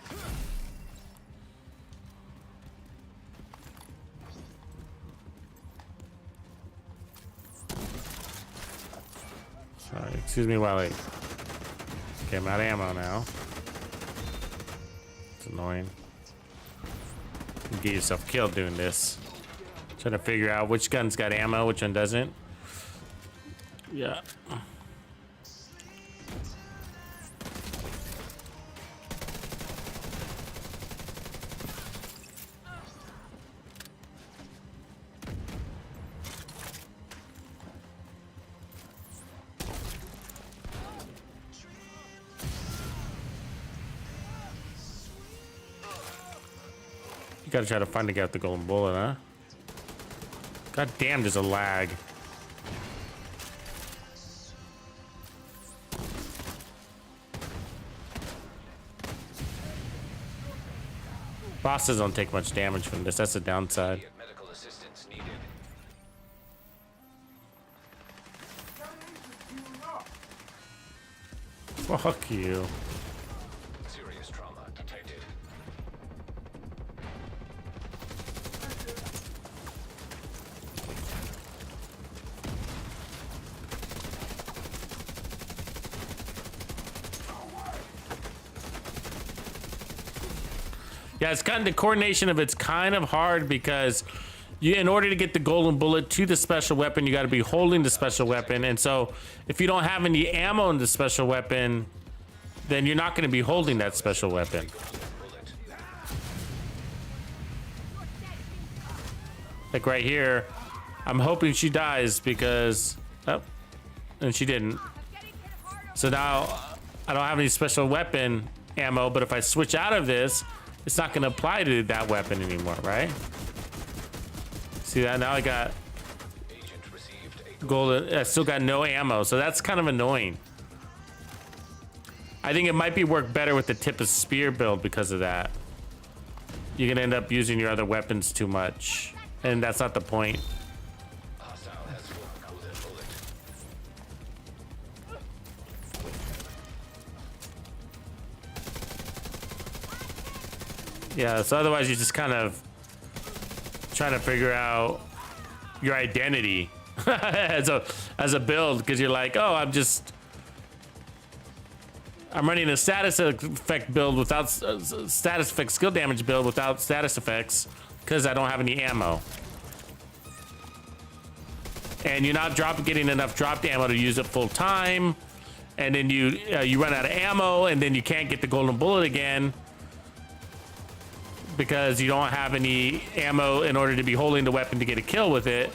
Sorry, excuse me while I... Okay, I'm out of ammo now. It's annoying. You get yourself killed doing this. Trying to figure out which gun's got ammo, which one doesn't. Yeah. Gotta try to find the guy with the golden bullet, huh? God damn, there's a lag. Bosses don't take much damage from this. That's the downside. Immediate medical assistance needed. Fuck you. Serious trauma detected. Yeah, it's kind of the coordination of it's kind of hard because you, in order to get the golden bullet to the special weapon, you got to be holding the special weapon. And so if you don't have any ammo in the special weapon, then you're not going to be holding that special weapon. Bullet. Like right here, I'm hoping she dies because, oh, and she didn't. So now I don't have any special weapon ammo, but if I switch out of this, it's not going to apply to that weapon anymore, right? See that? Now I got Agent received a golden. I still got no ammo, so that's kind of annoying. I think it might be work better with the tip of spear build because of that. You're going to end up using your other weapons too much, and that's not the point. hostile has one golden bullet. Yeah, so otherwise you're just kind of trying to figure out your identity as a build, because you're like, oh, I'm running a status effect build without status effect skill damage build without status effects because I don't have any ammo. And you're not getting enough dropped ammo to use it full time, and then you run out of ammo, and then you can't get the golden bullet again because you don't have any ammo in order to be holding the weapon to get a kill with it.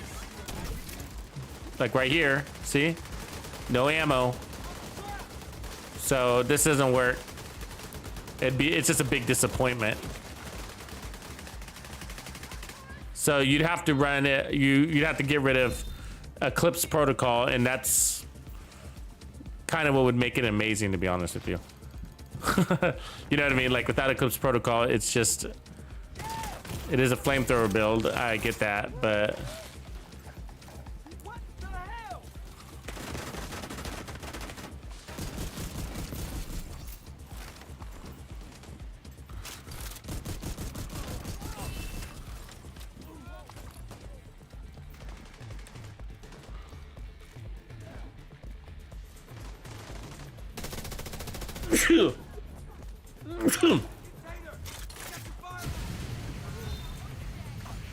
Like right here, see? No ammo. So this doesn't work. It's just a big disappointment. So you'd have to run it, you'd have to get rid of Eclipse Protocol, and that's kind of what would make it amazing, to be honest with you. You know what I mean? Like without Eclipse Protocol, it's just, it is a flamethrower build. I get that, but What the hell?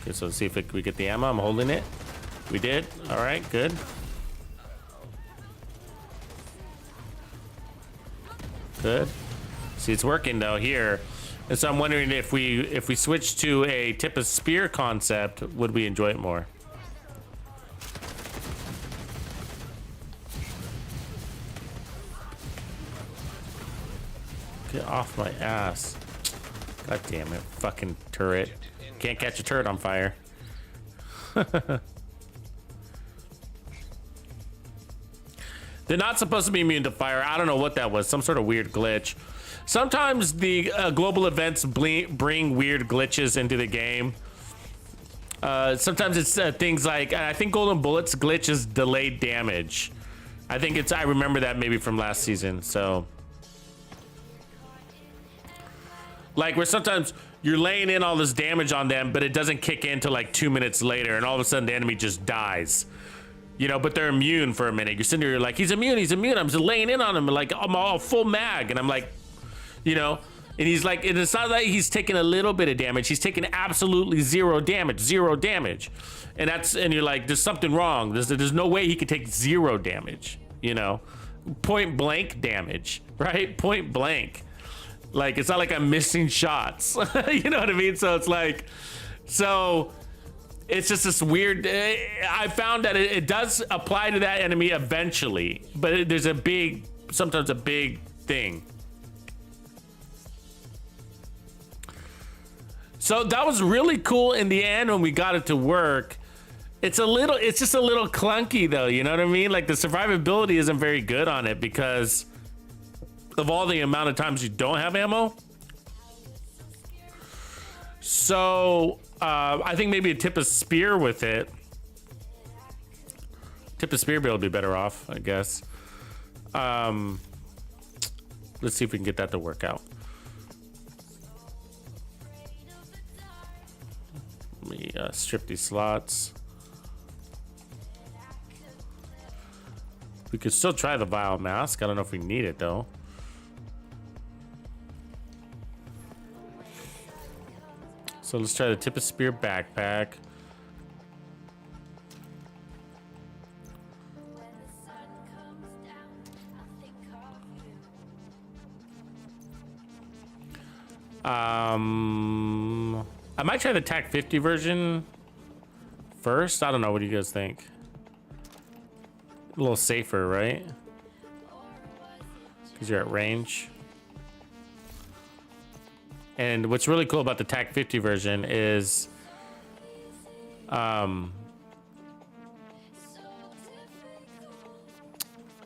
okay, so let's see if we get the ammo. I'm holding it. We did. All right, good. Good. See, it's working though here. And so I'm wondering if we switch to a tip of spear concept, would we enjoy it more? Get off my ass. God damn it. Fucking turret. Can't catch a turret on fire. They're not supposed to be immune to fire. I don't know what that was. Some sort of weird glitch. Sometimes the global events bring weird glitches into the game. Sometimes it's things like, I think Golden Bullet's glitch is delayed damage. I think it's, I remember that maybe from last season. So, like where sometimes you're laying in all this damage on them, but it doesn't kick in till like 2 minutes later, and all of a sudden the enemy just dies. You know, but they're immune for a minute. You're sitting there, you're like, he's immune, he's immune. I'm just laying in on him, like I'm all full mag, and I'm like, you know, and he's like, and it's not like he's taking a little bit of damage. He's taking absolutely zero damage. And that's, and you're like, there's something wrong. There's no way he could take zero damage, you know, point blank damage, right? Point blank. Like, it's not like I'm missing shots. You know what I mean? So it's like, so it's just this weird, I found that it does apply to that enemy eventually, but there's a big, sometimes a big thing. So that was really cool in the end when we got it to work. It's just a little clunky though, you know what I mean? Like the survivability isn't very good on it because of all the amount of times you don't have ammo. So I think maybe a tip of spear with it. Tip of spear bill would be better off, I guess. Let's see if we can get that to work out. Let me strip these slots. We could still try the vial mask. I don't know if we need it though. So let's try the tip of spear backpack. I might try the TAC 50 version first. I don't know. What do you guys think? A little safer, right? Because you're at range. And what's really cool about the TAC 50 version is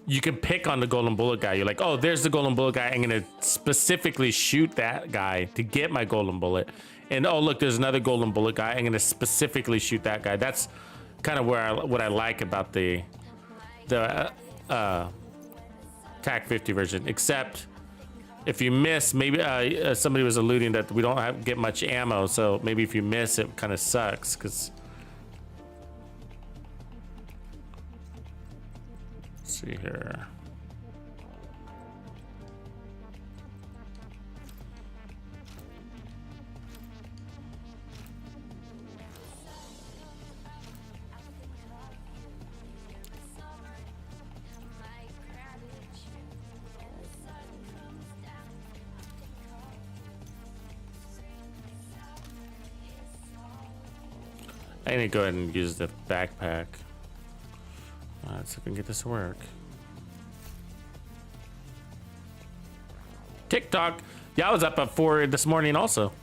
you can pick on the golden bullet guy. You're like, oh, there's the golden bullet guy. I'm gonna specifically shoot that guy to get my golden bullet. And oh, look, there's another golden bullet guy. I'm gonna specifically shoot that guy. That's kind of what I like about the TAC 50 version. Except if you miss, maybe somebody was alluding that we don't get much ammo. So maybe if you miss, it kind of sucks. Because let's see here. I need to go ahead and use the backpack. Let's see if we can get this to work. TikTok. Yeah, I was up at 4 this morning also.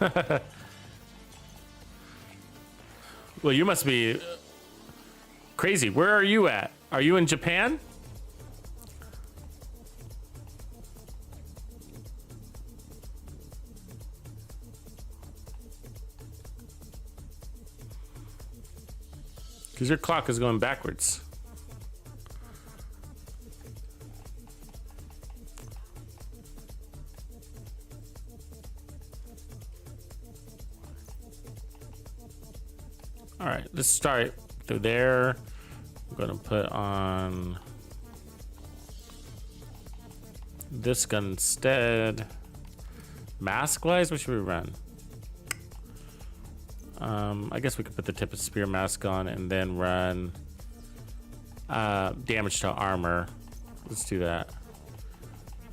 Well, you must be crazy. Where are you at? Are you in Japan? Because your clock is going backwards. All right, let's start through there. I'm gonna put on this gun instead. Mask wise, what should we run? I guess we could put the tip of spear mask on and then run damage to armor. Let's do that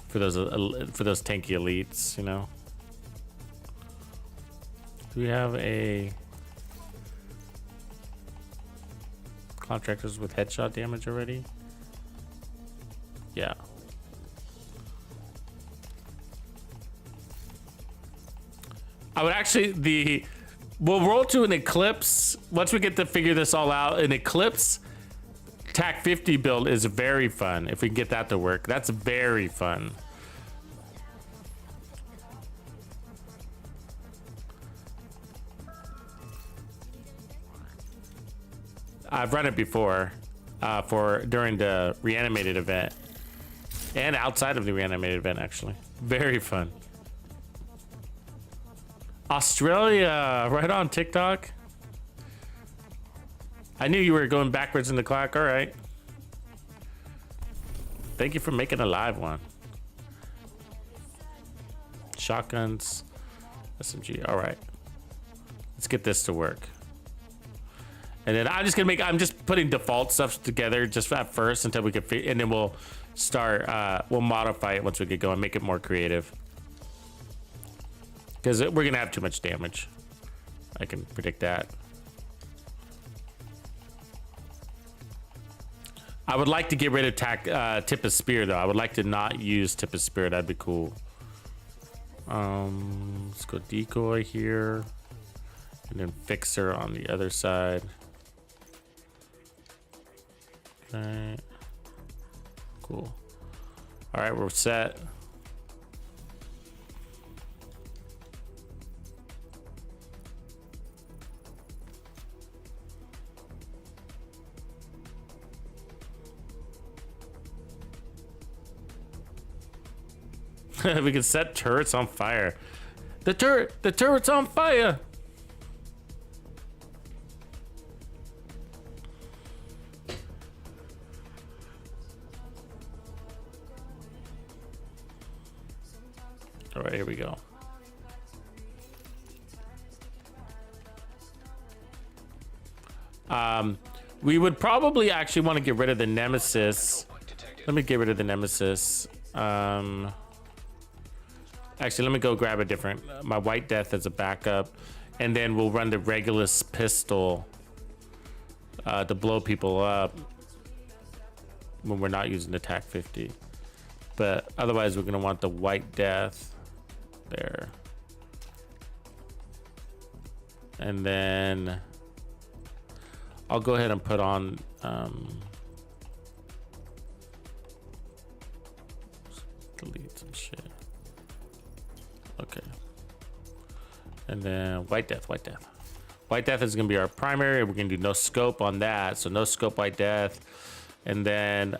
for those tanky elites, you know. Do we have a contractors with headshot damage already? Yeah. I would actually we'll roll to an Eclipse once we get to figure this all out. An Eclipse TAC 50 build is very fun if we can get that to work. That's very fun. I've run it before during the reanimated event and outside of the reanimated event, actually. Very fun. Australia, right on TikTok. I knew you were going backwards in the clock. All right. Thank you for making a live one. Shotguns, SMG. All right. Let's get this to work. And then I'm just putting default stuff together just at first until we can, and then we'll start, we'll modify it once we get going, make it more creative. Because we're gonna have too much damage. I can predict that. I would like to get rid of tip of spear though. I would like to not use tip of spear. That'd be cool. Let's go decoy here, and then fixer on the other side. Okay. Cool. All right, we're set. We can set turrets on fire. The turret's on fire. All right, here we go. We would probably actually want to get rid of the Nemesis. Let me get rid of the Nemesis. Actually, let me go grab a different, my White Death as a backup, and then we'll run the Regulus pistol to blow people up when we're not using the TAC 50. But otherwise, we're gonna want the White Death there, and then I'll go ahead and put on delete some shit. Okay, and then White Death. White Death is gonna be our primary. We're gonna do no scope on that, so no scope White Death, and then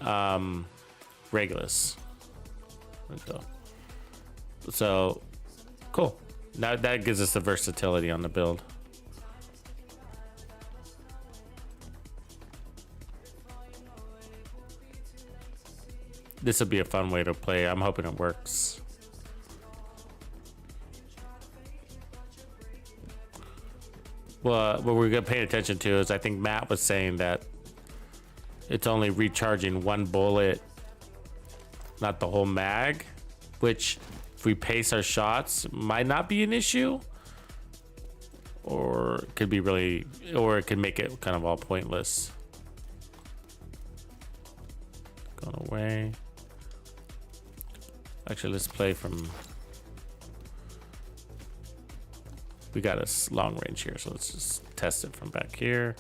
Regulus. There we go. So cool. Now that gives us the versatility on the build. This will be a fun way to play. I'm hoping it works. Well, what we're paying attention to is I think Matt was saying that it's only recharging one bullet, not the whole mag, which if we pace our shots might not be an issue, or it could be really, or it could make it kind of all pointless. Going away. Actually, let's play from, we got a long range here, so let's just test it from back here.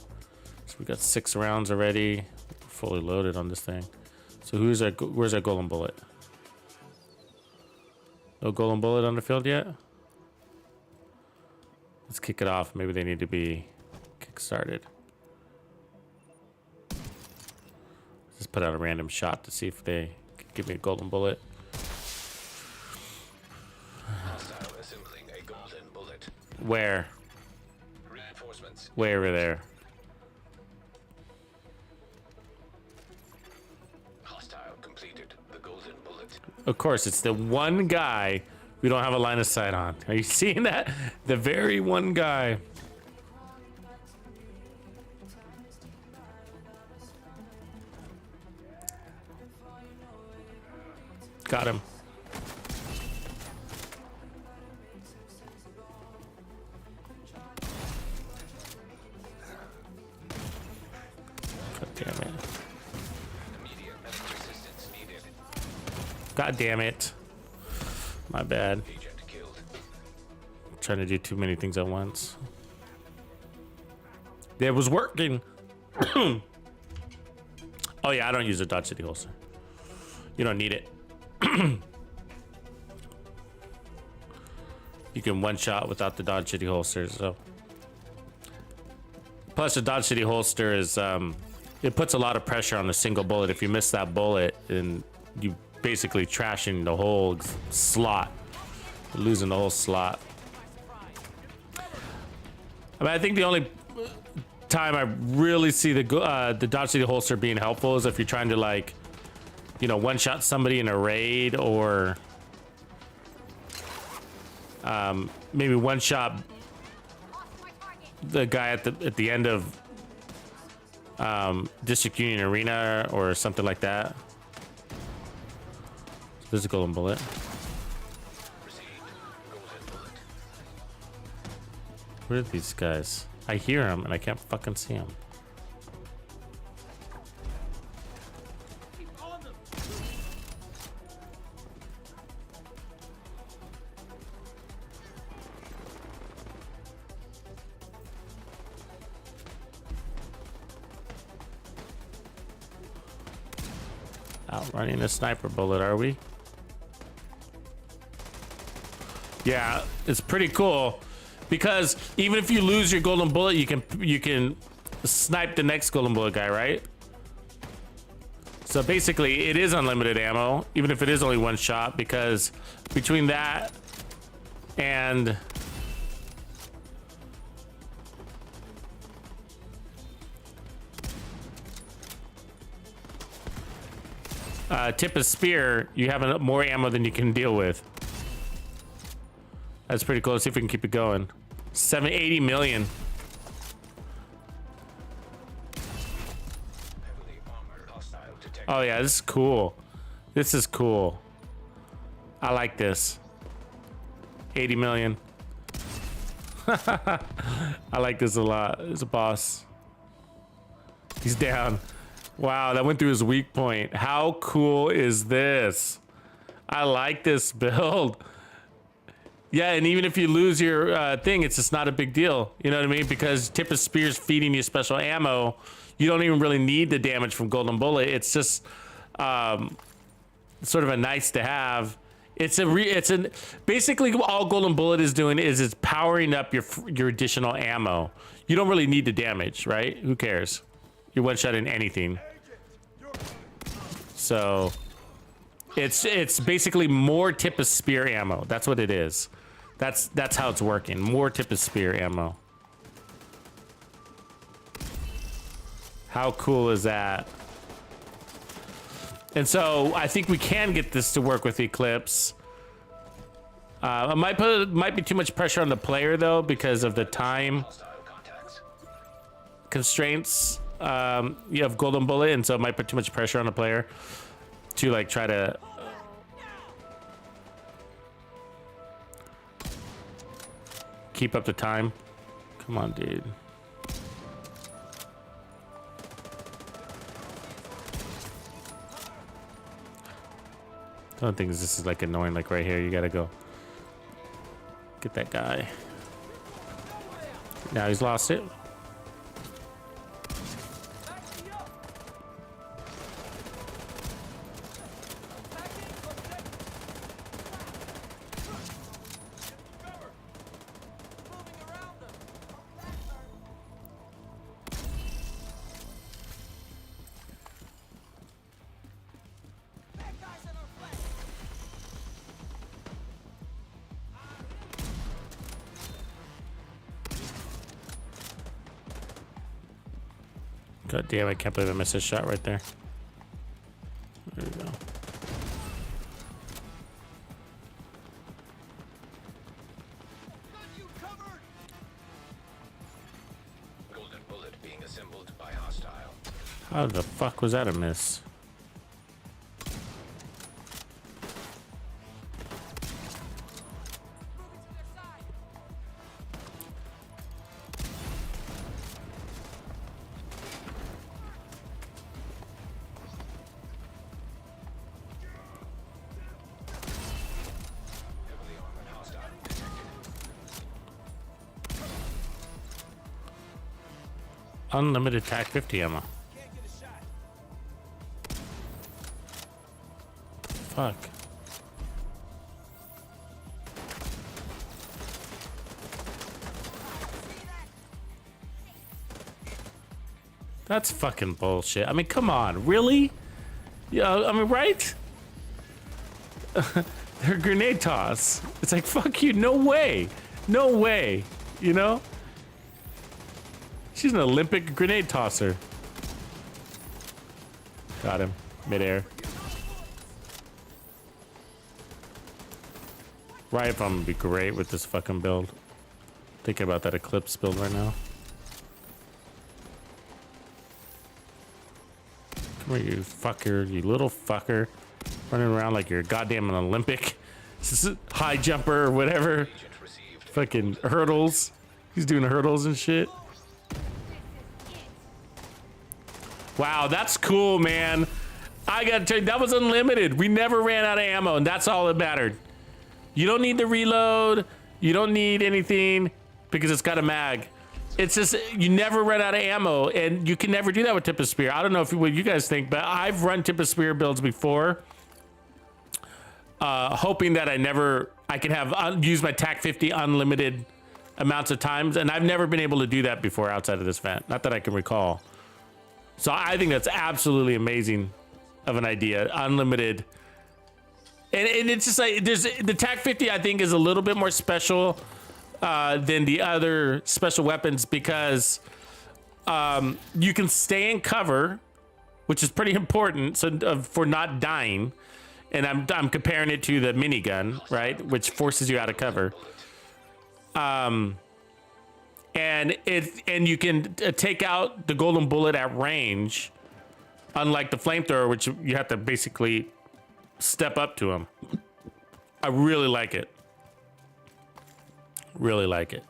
So we got 6 rounds already, fully loaded on this thing. So where's our golem bullet? No golem bullet on the field yet? Let's kick it off. Maybe they need to be kick-started. Just put out a random shot to see if they can give me a golden bullet. Hostile assembling a golden bullet. Where? Reinforcements. Way over there. Hostile completed the golden bullet. Of course, it's the one guy we don't have a line of sight on. Are you seeing that? The very one guy. Got him. God damn it. Immediate medical assistance needed. God damn it. My bad. Agent killed. Trying to do too many things at once. It was working. Oh yeah, I don't use a Dodge City holster. You don't need it. You can one shot without the Dodge City holster. So plus the Dodge City holster is it puts a lot of pressure on a single bullet. If you miss that bullet, and you basically trashing the whole slot, you're losing the whole slot. I mean, I think the only time I really see the Dodge City holster being helpful is if you're trying to, like, you know, one shot somebody in a raid, or maybe one shot the guy at the end of District Union Arena or something like that. There's a golden bullet. Received golden bullet. Where are these guys? I hear them and I can't fucking see them. Outrunning a sniper bullet, are we? Yeah, it's pretty cool because even if you lose your golden bullet, you can snipe the next golden bullet guy, right? So basically, it is unlimited ammo, even if it is only one shot, because between that and tip of spear, you have more ammo than you can deal with. That's pretty cool. Let's see if we can keep it going. 780 million. Heavily armored hostile detected. Oh yeah, this is cool. This is cool. I like this. 80 million. I like this a lot. There's a boss. He's down. Wow, that went through his weak point. How cool is this? I like this build. Yeah, and even if you lose your thing, it's just not a big deal. You know what I mean? Because tip of spear's feeding you special ammo. You don't even really need the damage from golden bullet. It's just sort of a nice to have. Basically all golden bullet is doing is it's powering up your additional ammo. You don't really need the damage, right? Who cares? You're one shot in anything. So it's basically more tip of spear ammo. That's what it is. That's how it's working. More tip of spear ammo. How cool is that? And so I think we can get this to work with Eclipse. It might be too much pressure on the player though because of the time Hostile contacts. constraints. You have golden bullet, and so it might put too much pressure on the player to like try to keep up the time. Come on, dude. I don't think this is like annoying. Like right here, you gotta go get that guy. Now he's lost it. God damn, I can't believe I missed a shot right there. There we go. Golden bullet being assembled by hostile. How the fuck was that a miss? Heavily armored hostile detected. Unlimited TAC 50 ammo. Fuck. That's fucking bullshit. I mean, come on, really? Yeah, I mean, right? They're grenade toss. It's like, fuck you, no way. No way, you know? She's an Olympic grenade tosser. Got him, midair. Riot Bomb would be great with this fucking build. Thinking about that Eclipse build right now. Come here, you fucker, you little fucker. Running around like you're a goddamn an Olympic high jumper or whatever. Agent received. Fucking hurdles. He's doing hurdles and shit. Wow, that's cool, man. I gotta tell you, that was unlimited. We never ran out of ammo, and that's all that mattered. You don't need to reload. You don't need anything because it's got a mag. It's just you never run out of ammo, and you can never do that with tip of spear. I don't know if what you guys think, but I've run tip of spear builds before, hoping that I can have use my TAC-50 unlimited amounts of times, and I've never been able to do that before outside of this event, not that I can recall. So I think that's absolutely amazing of an idea, unlimited. And it's just like there's the TAC-50. I think is a little bit more special than the other special weapons because you can stay in cover, which is pretty important. So for not dying, and I'm comparing it to the minigun, right, which forces you out of cover. And you can take out the golden bullet at range, unlike the flamethrower, which you have to basically step up to him. I really like it. Really like it.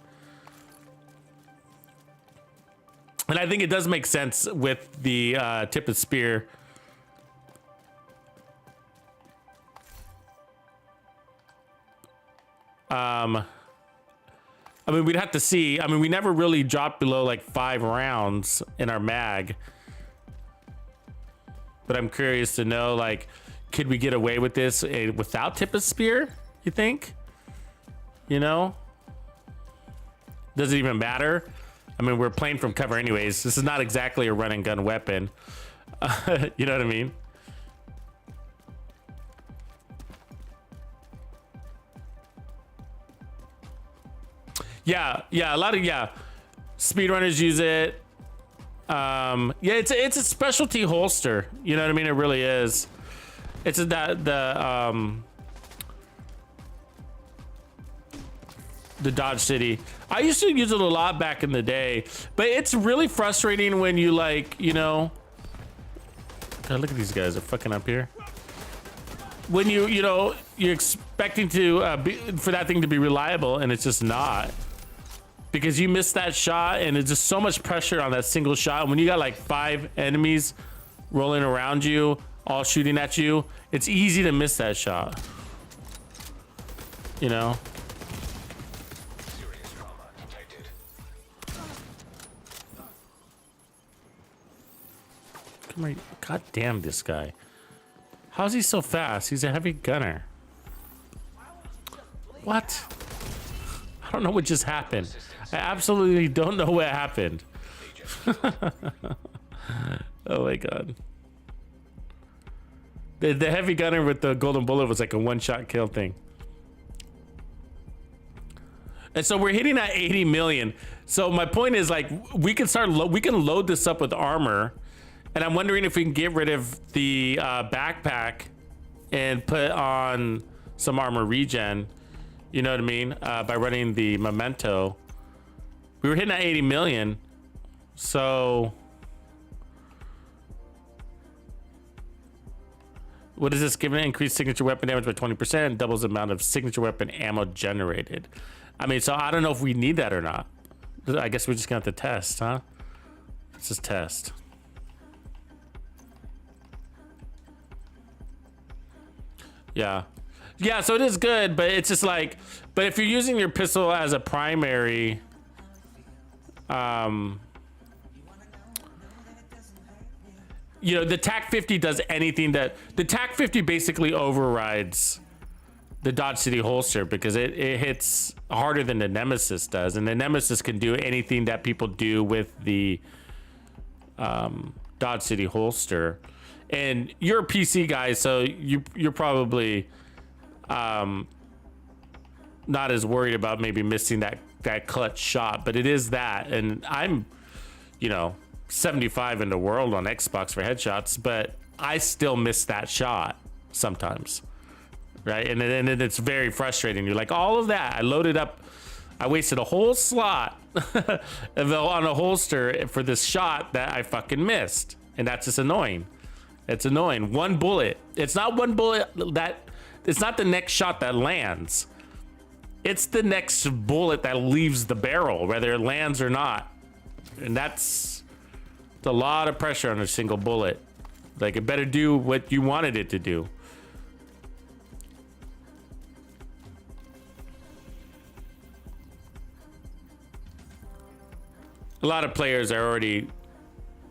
And I think it does make sense with the tip of spear. I mean, we'd have to see. I mean, we never really dropped below like 5 rounds in our mag. But I'm curious to know, like, could we get away with this without tip of spear, you think? You know? Does it even matter? I mean, we're playing from cover anyways. This is not exactly a run and gun weapon. You know what I mean? Yeah, a lot of speedrunners use it. Yeah, it's a specialty holster. You know what I mean? It really is. It's the Dodge City. I used to use it a lot back in the day, but it's really frustrating when you like, you know. God, look at these guys. They're fucking up here. When you know, you're expecting to for that thing to be reliable, and it's just not. Because you miss that shot, and it's just so much pressure on that single shot. When you got like 5 enemies rolling around you, all shooting at you, it's easy to miss that shot. You know? Serious trauma detected. Come on. God damn this guy. How's he so fast? He's a heavy gunner. What? I don't know what just happened. I absolutely don't know what happened. Oh my god. The heavy gunner with the golden bullet was like a one-shot kill thing. And so we're hitting at 80 million. So my point is, like, we can load this up with armor, and I'm wondering if we can get rid of the backpack and put on some armor regen. You know what I mean? By running the memento. We were hitting at 80 million. So what is this? Given an increased signature weapon damage by 20%, doubles the amount of signature weapon ammo generated. I mean, so I don't know if we need that or not. I guess we're just gonna have to test, huh? Let's just test. Yeah. Yeah, so it is good, but it's just like, but if you're using your pistol as a primary, you know, the TAC-50 does anything that, the TAC-50 basically overrides the Dodge City holster because it hits harder than the Nemesis does, and the Nemesis can do anything that people do with the Dodge City holster. And you're a PC guy, so you're probably not as worried about maybe missing that clutch shot, but it is that. And I'm, you know, 75 in the world on Xbox for headshots, but I still miss that shot sometimes, right? And then it's very frustrating. You're like, all of that I loaded up, I wasted a whole slot on a holster for this shot that I fucking missed, and that's just annoying. It's annoying. One bullet. It's not one bullet that, it's not the next shot that lands. It's the next bullet that leaves the barrel, whether it lands or not. And that's a lot of pressure on a single bullet. Like, it better do what you wanted it to do. A lot of players are already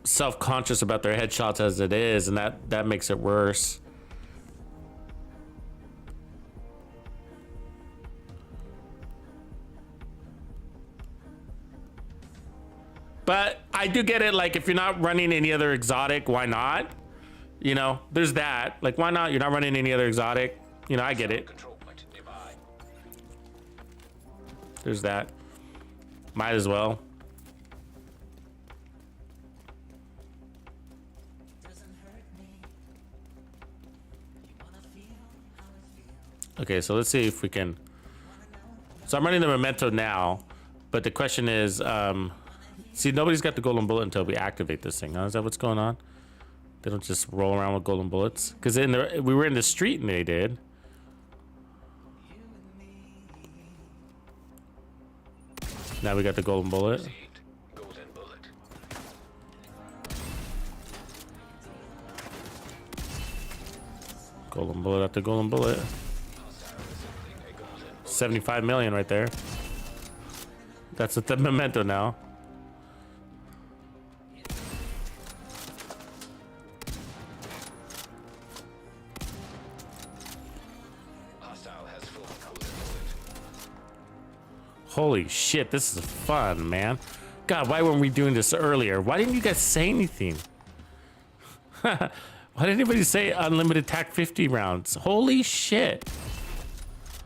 self-conscious about their headshots as it is, and that makes it worse. But I do get it, like, if you're not running any other exotic, why not? You know, there's that. Like, why not? You're not running any other exotic. You know, I get it. Control point nearby. There's that. Might as well. Okay, so let's see if we can. So I'm running the memento now, but the question is, see, nobody's got the golden bullet until we activate this thing. Huh? Is that what's going on? They don't just roll around with golden bullets? Because we were in the street and they did. Now we got the golden bullet. Received. Golden bullet. Golden bullet after golden bullet. Hostile assembling a golden bullet. 75 million right there. That's at the memento now. Hostile has full golden bullet. Holy shit, this is fun, man. God, why weren't we doing this earlier? Why didn't you guys say anything? Why didn't anybody say unlimited TAC 50 rounds? Holy shit.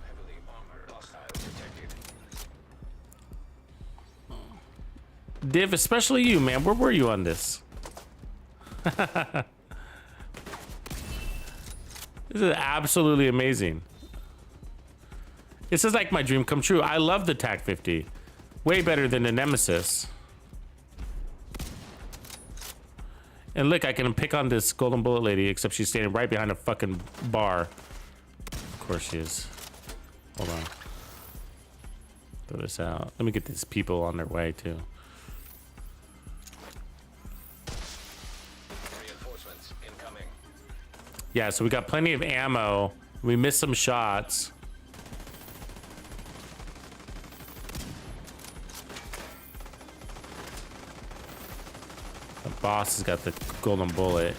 Heavily armored. Hostile detected. Div, especially you, man. Where were you on this? This is absolutely amazing. This is like my dream come true. I love the TAC 50. Way better than the Nemesis. And look, I can pick on this golden bullet lady, except she's standing right behind a fucking bar. Of course she is. Hold on. Throw this out. Let me get these people on their way, too. Reinforcements incoming. Yeah, so we got plenty of ammo. We missed some shots. The boss has got the golden bullet.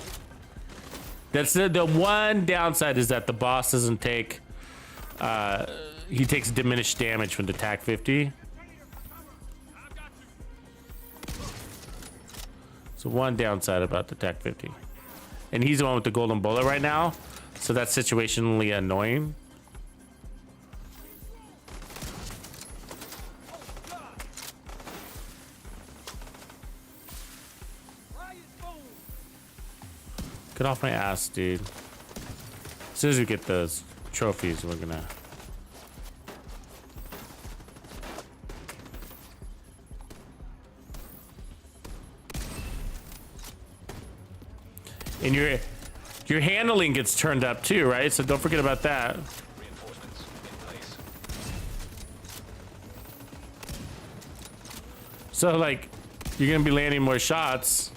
That's the one downside, is that the boss doesn't take he takes diminished damage from the TAC 50. So one downside about the TAC 50. And he's the one with the golden bullet right now, so that's situationally annoying. Get off my ass, dude. As soon as we get those trophies, we're gonna... And your handling gets turned up too, right? So don't forget about that. Reinforcements in place. So like, you're gonna be landing more shots.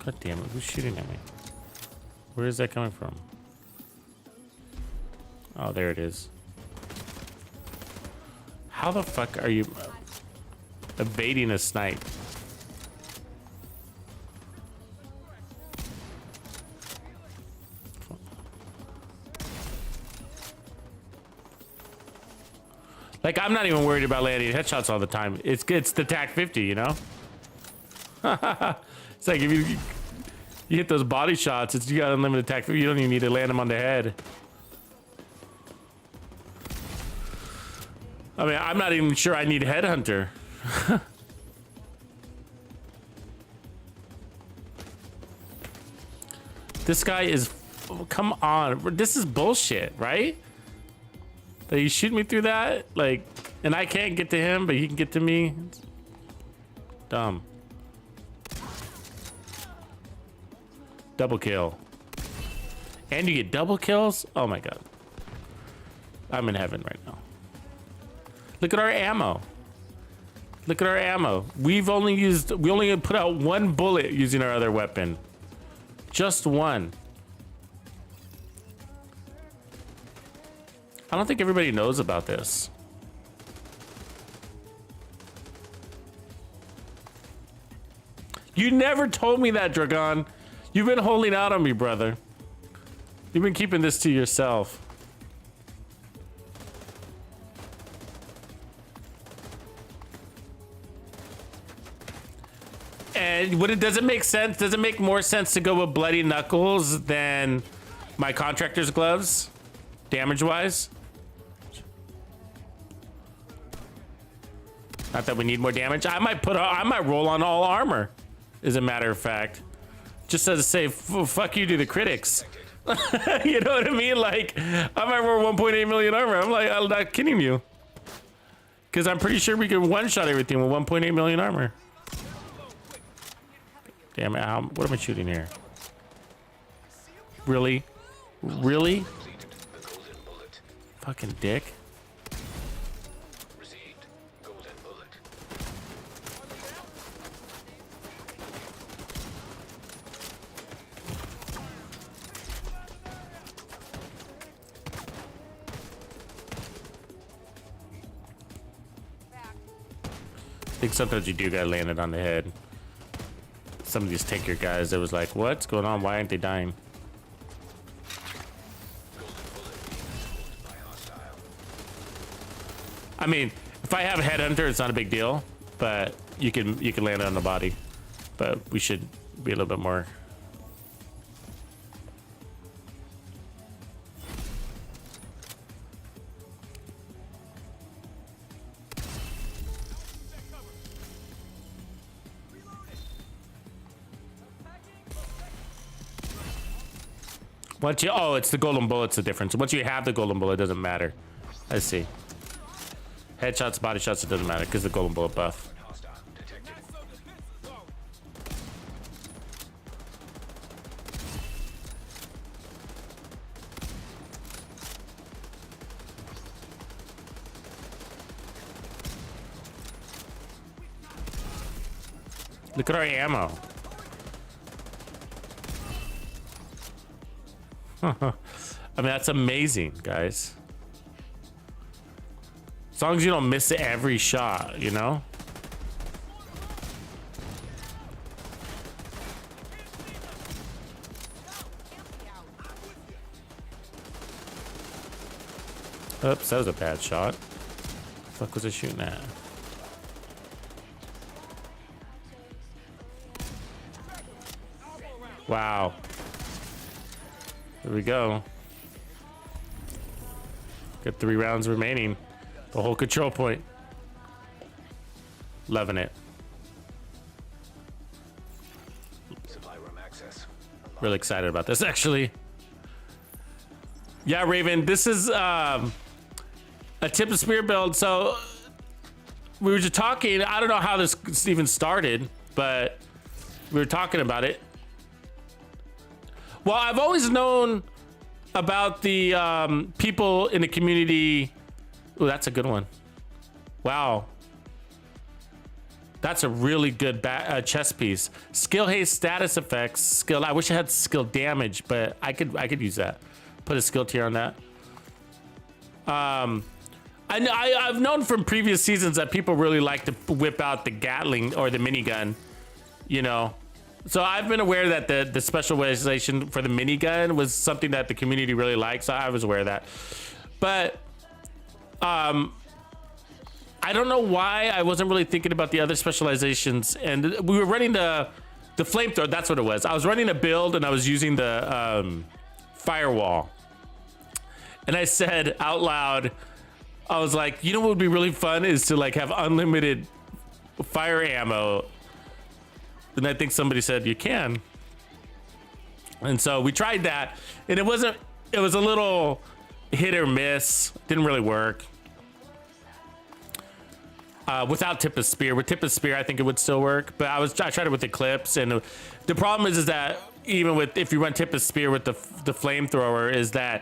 God damn it, who's shooting at me? Where is that coming from? Oh, there it is. How the fuck are you evading a snipe? Like, I'm not even worried about landing headshots all the time. It's the TAC 50, you know? It's like if you hit those body shots, you got unlimited TAC 50. You don't even need to land them on the head. I mean, I'm not even sure I need Headhunter. This guy is... Come on. This is bullshit, right? That you shoot me through that? Like, and I can't get to him, but he can get to me? It's dumb. Double kill. And you get double kills? Oh my god. I'm in heaven right now. Look at our ammo. Look at our ammo. We only put out one bullet using our other weapon. Just one. I don't think everybody knows about this. You never told me that, Dragon. You've been holding out on me, brother. You've been keeping this to yourself. And does it make sense? Does it make more sense to go with Bloody Knuckles than my contractor's gloves, damage-wise? Not that we need more damage. I might roll on all armor, as a matter of fact, just as to say, fuck you to the critics. You know what I mean? Like, I might roll 1.8 million armor. I'm not kidding you, because I'm pretty sure we can one-shot everything with 1.8 million armor. Damn it, what am I shooting here? Really? Really? Fucking dick. Received. Golden bullet. I think sometimes you do gotta land it on the head. Some of these tanker guys, it was like, what's going on? Why aren't they dying? I mean, if I have a headhunter, it's not a big deal, but you can land it on the body. But we should be a little bit more. Once you, oh, it's the golden bullet's the difference. Once you have the golden bullet, it doesn't matter. I see. Headshots, body shots, it doesn't matter because the golden bullet buff. Hostile detected. Look at our ammo. I mean, that's amazing, guys. As long as you don't miss every shot, you know? Oops, that was a bad shot. The fuck was I shooting at? Wow. Here we go. Got 3 rounds remaining. The whole control point. Loving it. Supply room access. Really excited about this, actually. Yeah, Raven, this is a tip and spear build. So we were just talking. I don't know how this even started, but we were talking about it. Well, I've always known about the people in the community. Oh, that's a good one. Wow. That's a really good chess piece. Skill haste, status effects, skill. I wish I had skill damage, but I could use that. Put a skill tier on that. I've known from previous seasons that people really like to whip out the Gatling or the minigun, you know. So I've been aware that the specialization for the minigun was something that the community really likes. So I was aware of that. But I don't know why I wasn't really thinking about the other specializations. And we were running the flamethrower. That's what it was. I was running a build and I was using the Firewall. And I said out loud, I was like, you know what would be really fun is to like have unlimited fire ammo. And I think somebody said you can. And so we tried that, and it was a little hit or miss. Didn't really work. Without tip of spear. With tip of spear, I think it would still work. But I tried it with Eclipse, and the problem is that even with if you run tip of spear with the flamethrower, is that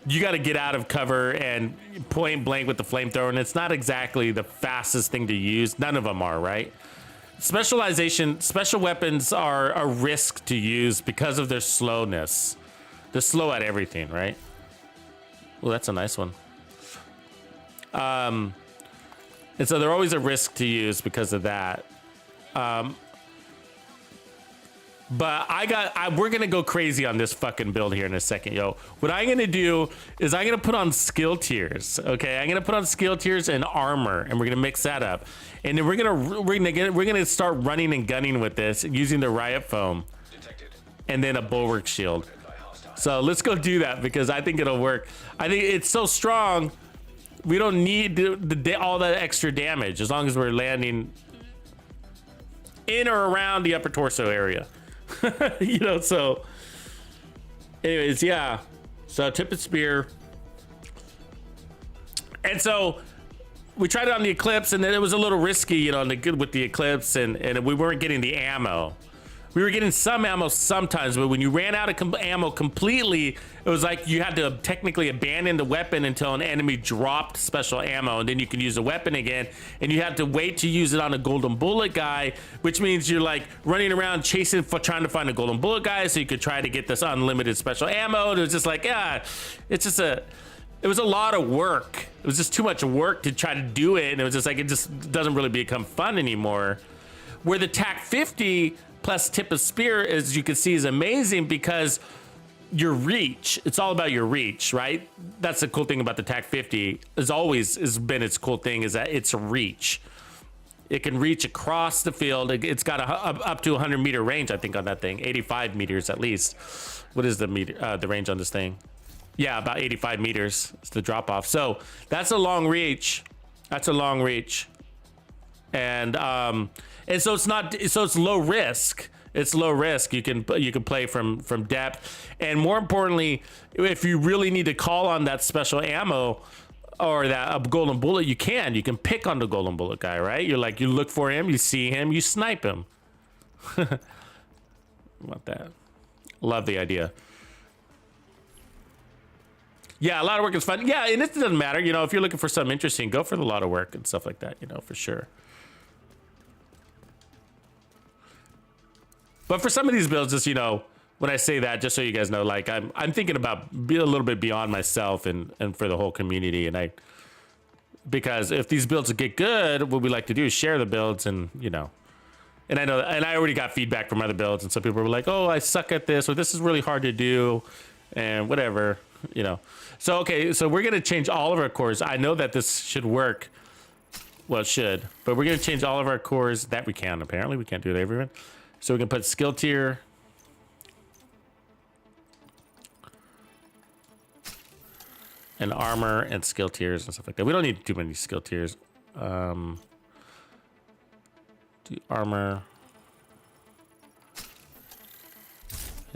you got to get out of cover and point blank with the flamethrower, and it's not exactly the fastest thing to use. None of them are, right? Specialization, special weapons are a risk to use because of their slowness. They're slow at everything, right? Well, that's a nice one. And so they're always a risk to use because of that. But we're gonna go crazy on this fucking build here in a second, yo. What I'm gonna do is I'm gonna put on skill tiers, okay? I'm gonna put on skill tiers and armor, and we're gonna mix that up, and then we're gonna start running and gunning with this using the riot foam, and then a bulwark shield. So let's go do that because I think it'll work. I think it's so strong. We don't need all that extra damage as long as we're landing in or around the upper torso area. You know, so anyways, yeah. So tip and spear. And so we tried it on the Eclipse, and then it was a little risky, you know, with the Eclipse, and we weren't getting the ammo. We were getting some ammo sometimes, but when you ran out of ammo completely, it was like you had to technically abandon the weapon until an enemy dropped special ammo, and then you can use the weapon again, and you had to wait to use it on a golden bullet guy, which means you're like running around chasing for trying to find a golden bullet guy so you could try to get this unlimited special ammo. And it was just like, yeah, it was a lot of work. It was just too much work to try to do it, and it was just like, it just doesn't really become fun anymore. Where the TAC-50 plus tip of spear, as you can see, is amazing because your reach, it's all about your reach, right? That's the cool thing about the TAC-50, has been its cool thing, is that it's a reach. It can reach across the field. It's got up to 100 meter range, I think, on that thing, 85 meters at least. What is the range on this thing? Yeah, about 85 meters is the drop off. So that's a long reach. That's a long reach. And so it's low risk. It's low risk. You can play from depth, and more importantly, if you really need to call on that special ammo or that golden bullet, you can pick on the golden bullet guy, right? You look for him, you see him, you snipe him. About that. Love the idea. Yeah, a lot of work is fun. Yeah, and it doesn't matter, you know, if you're looking for something interesting, go for the lot of work and stuff like that, you know, for sure. But for some of these builds, just, you know, when I say that, just so you guys know, like I'm thinking about a little bit beyond myself and for the whole community. And because if these builds get good, what we like to do is share the builds, and, you know, and I know, and I already got feedback from other builds, and some people were like, oh, I suck at this, or this is really hard to do, and whatever, you know. So, okay, so we're going to change all of our cores. I know that this should work. Well, it should, but we're going to change all of our cores that we can. Apparently, we can't do it everyone. So we can put skill tier. And armor and skill tiers and stuff like that. We don't need too many skill tiers. Do armor.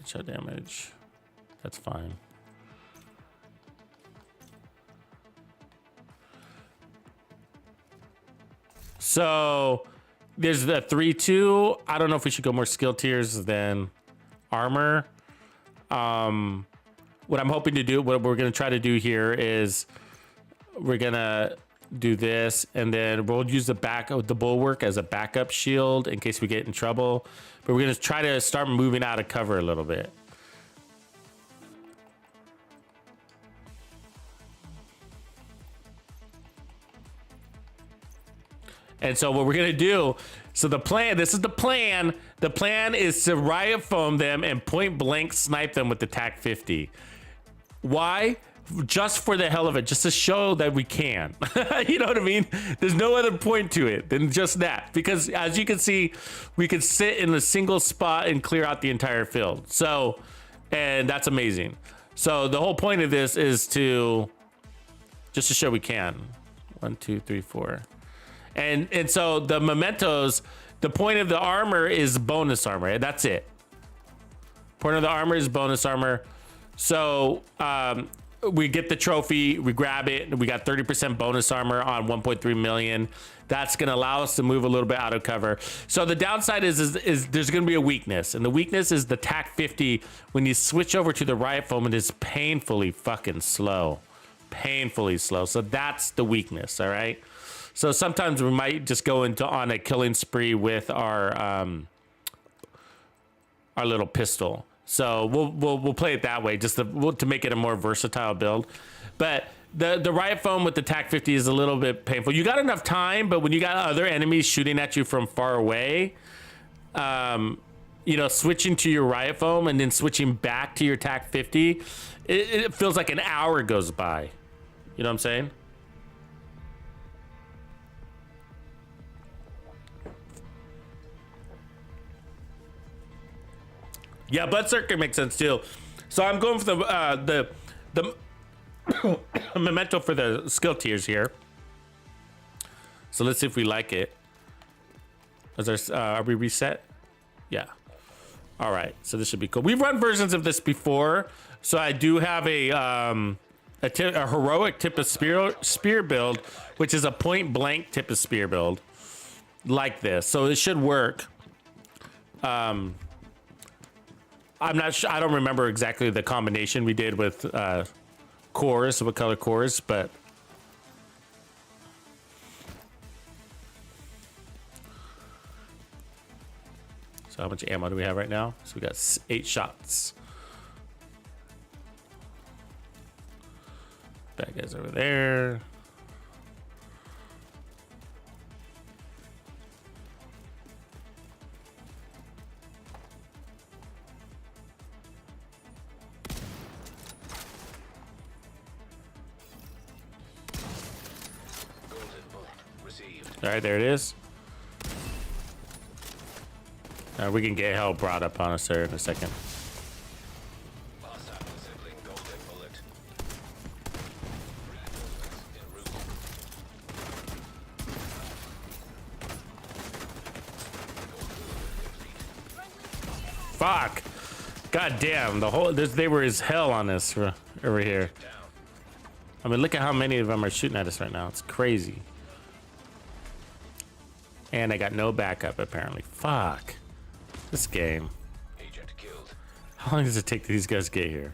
Headshot damage. That's fine. So there's the 3-2. I don't know if we should go more skill tiers than armor. What I'm hoping to do, what we're going to try to do here is we're going to do this, and then we'll use the bulwark as a backup shield in case we get in trouble. But we're going to try to start moving out of cover a little bit. And so what we're going to do, so the plan, this is the plan. The plan is to riot foam them and point blank snipe them with the TAC-50. Why? Just for the hell of it, just to show that we can. You know what I mean? There's no other point to it than just that. Because as you can see, we can sit in a single spot and clear out the entire field. So, and that's amazing. So the whole point of this is just to show we can. 1, 2, 3, 4. And so the mementos, the point of the armor is bonus armor. That's it. Point of the armor is bonus armor. So we get the trophy, we grab it, we got 30% bonus armor on 1.3 million. That's going to allow us to move a little bit out of cover. So the downside is there's going to be a weakness, and the weakness is the TAC-50. When you switch over to the riot foam, it is painfully fucking slow. Painfully slow. So that's the weakness, all right? So sometimes we might just go on a killing spree with our little pistol. So we'll play it that way, just to make it a more versatile build. But The riot foam with the TAC-50 is a little bit painful. You got enough time, but when you got other enemies shooting at you from far away, you know, switching to your riot foam and then switching back to your TAC-50, it feels like an hour goes by. You know what I'm saying? Yeah, Blood Circuit makes sense too. So I'm going for the memento for the skill tiers here. So let's see if we like it. Are we reset? Yeah. All right. So this should be cool. We've run versions of this before, so I do have a heroic tip of spear build, which is a point blank tip of spear build, like this. So it should work. I'm not sure. I don't remember exactly the combination we did with cores, what color cores, but so how much ammo do we have right now? So we got 8 shots. That guy's over there. All right, there it is. We can get hell brought up on us there in a second. Fuck! God damn, the whole they were as hell on us over here. I mean, look at how many of them are shooting at us right now. It's crazy. And I got no backup apparently. Fuck. This game. Agent killed. How long does it take these guys to get here?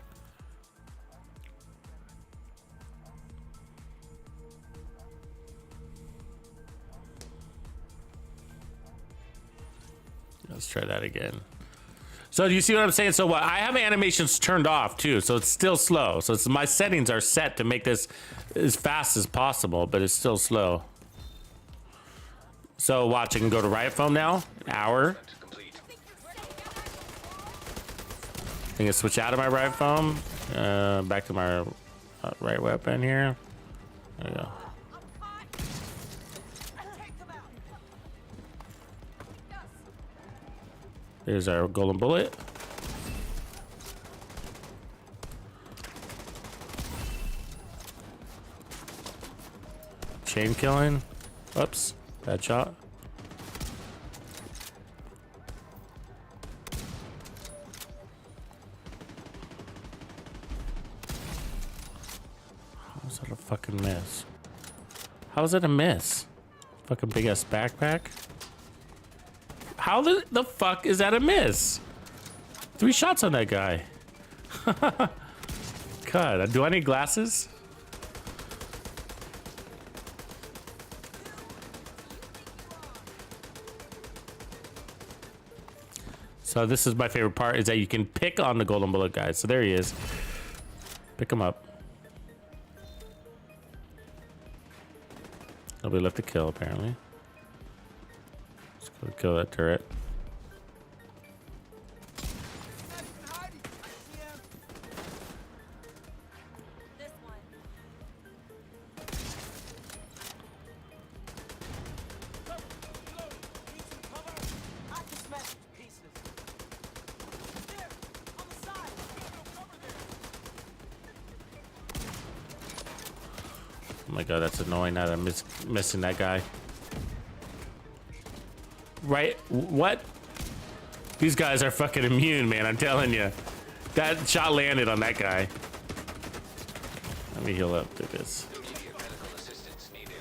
Let's try that again. So do you see what I'm saying? So what? I have animations turned off too, so it's still slow. So my settings are set to make this as fast as possible, but it's still slow. So watch, I can go to riot foam now. Hour. I can switch out of my riot foam. Back to my right weapon here. There we go. There's our golden bullet. Chain killing. Oops. Bad shot. How's that a fucking miss? How is it a miss? Fucking big ass backpack. How the fuck is that a miss? 3 shots on that guy. God, do I need glasses? So this is my favorite part, is that you can pick on the golden bullet guys. So there he is. Pick him up. Nobody left to kill, apparently. Let's go kill that turret. This one. I can smash it to pieces. There, on the side. Over there. Oh my god, that's annoying that I'm missing that guy. Right? What? These guys are fucking immune, man. I'm telling you. That shot landed on that guy. Let me heal up to this. Immediate medical assistance needed.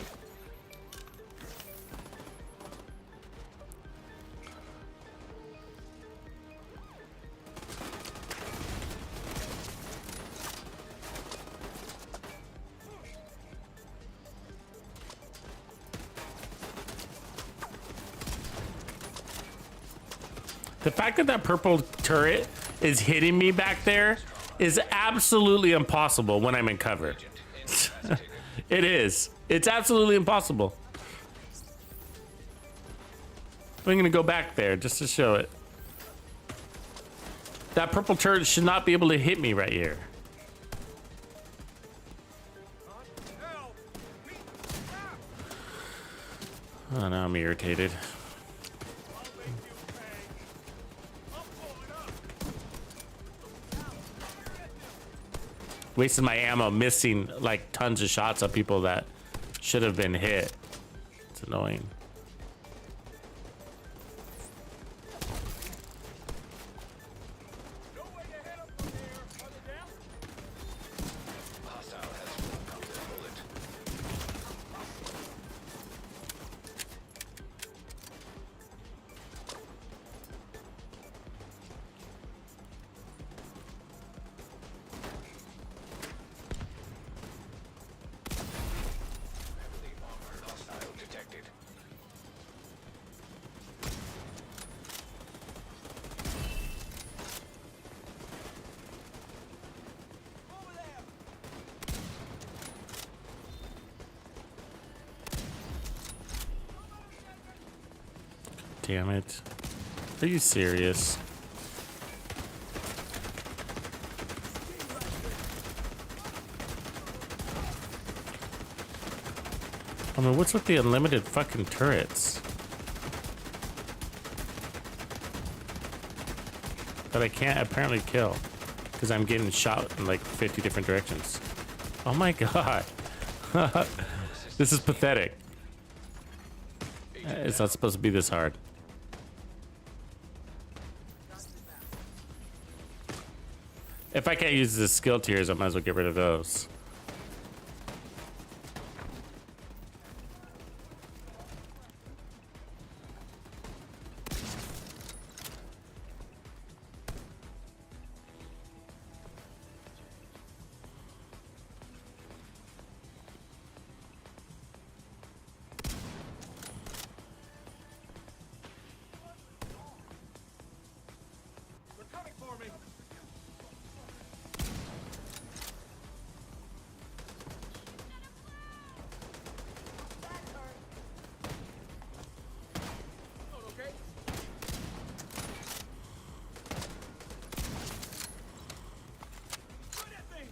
The fact that that purple turret is hitting me back there is absolutely impossible when I'm in cover. Agent in It is. It's absolutely impossible. I'm gonna go back there just to show it. That purple turret should not be able to hit me right here. Oh, now I'm irritated. Wasting my ammo, missing like tons of shots of people that should have been hit. It's annoying. Hostile has full combat bullet. Heavily armored hostile detected. Over there. Damn it. Are you serious? I mean, what's with the unlimited fucking turrets? That I can't apparently kill. Because I'm getting shot in like 50 different directions. Oh my god. This is pathetic. It's not supposed to be this hard. If I can't use the skill tiers, I might as well get rid of those. They're coming for me. Okay. Shoot at me.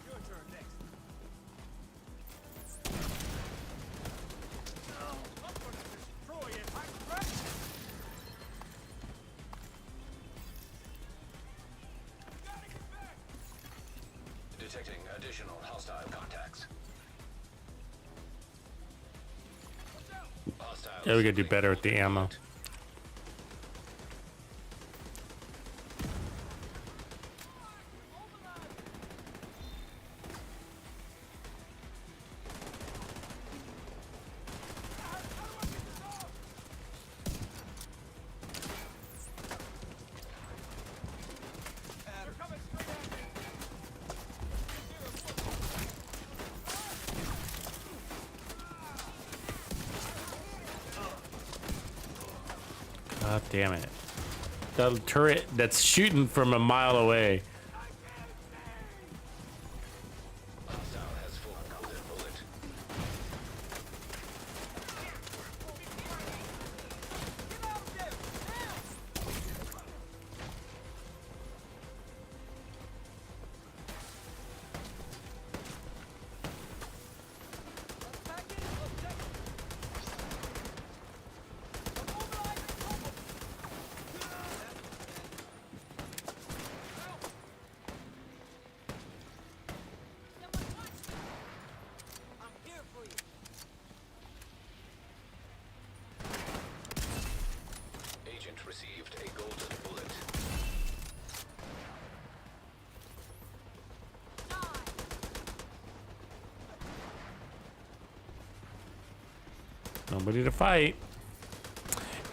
Your turn next. I'm gonna destroy it. I'm ready. Gotta get back. Detecting additional hostile contacts. Hostile Yeah, we gotta do better with the ammo. They're coming straight at me. God damn it. The turret that's shooting from a mile away. Hostile has full combat bullet. Get out of there. Now. Back in. Objective. Immobilizing trouble. I'm here for you. Agent received a golden bullet. Nobody to fight.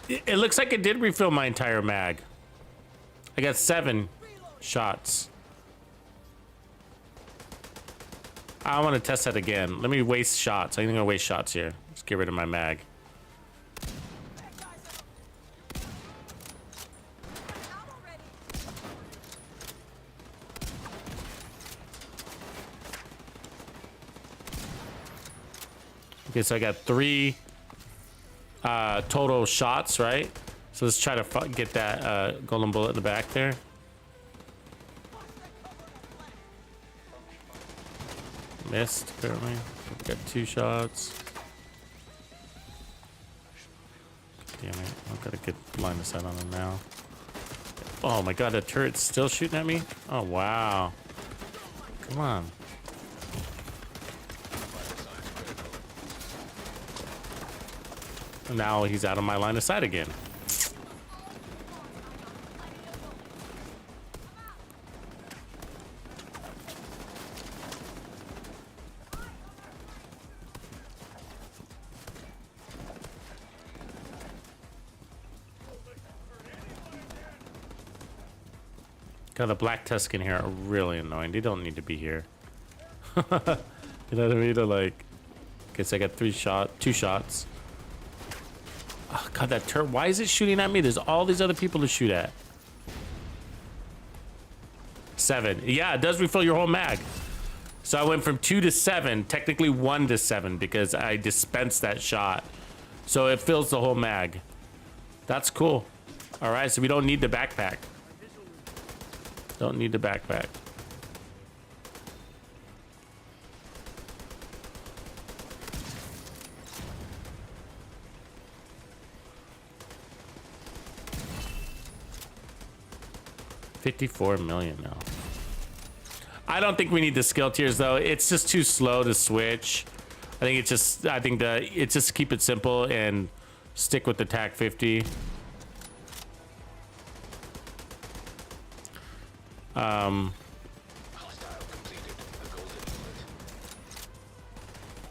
It looks like it did refill my entire mag. I got 7 shots. I want to test that again. Let me waste shots. I'm gonna waste shots here. Just get rid of my mag. Okay, so I got 3 total shots, right? So let's try to get that golden bullet in the back there. Missed, apparently. Got 2 shots. Damn it, I've got a good line of sight on him now. Oh my god, that turret's still shooting at me? Oh, wow. Come on. And now he's out of my line of sight again. God, the black Tuscan here are really annoying. They don't need to be here. You know what I mean? They're like, guess I got 2 shots. Oh, God, that turret. Why is it shooting at me? There's all these other people to shoot at. 7. Yeah, it does refill your whole mag. So I went from 2 to 7, technically 1 to 7 because I dispensed that shot. So it fills the whole mag. That's cool. All right, so we don't need the backpack. Don't need the backpack. $54 million now. I don't think we need the skill tiers though. It's just too slow to switch. I think it's just keep it simple and stick with the TAC 50.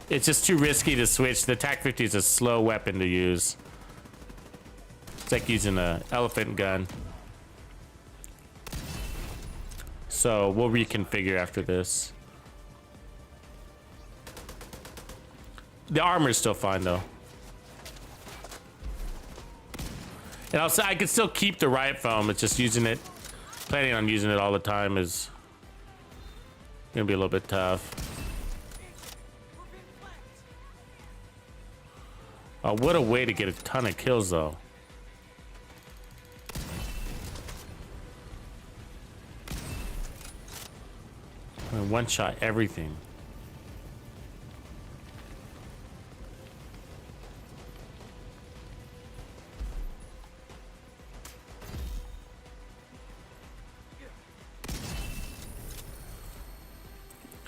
It's just too risky to switch. The TAC 50 is a slow weapon to use. It's like using an elephant gun. So we'll reconfigure after this. The armor is still fine though. And also I could still keep the riot foam. It's just using it, planning on using it all the time is gonna be a little bit tough. Oh, what a way to get a ton of kills though. I mean, one shot everything.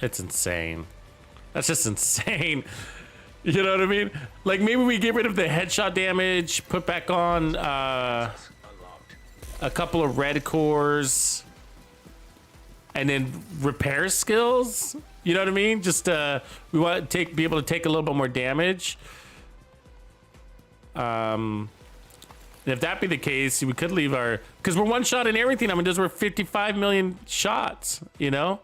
It's insane. That's just insane. You know what I mean? Like maybe we get rid of the headshot damage, put back on a couple of red cores, and then repair skills. You know what I mean? Just we want to be able to take a little bit more damage. And if that be the case, we could leave our, because we're one shot in everything. I mean, those were 55 million shots. You know.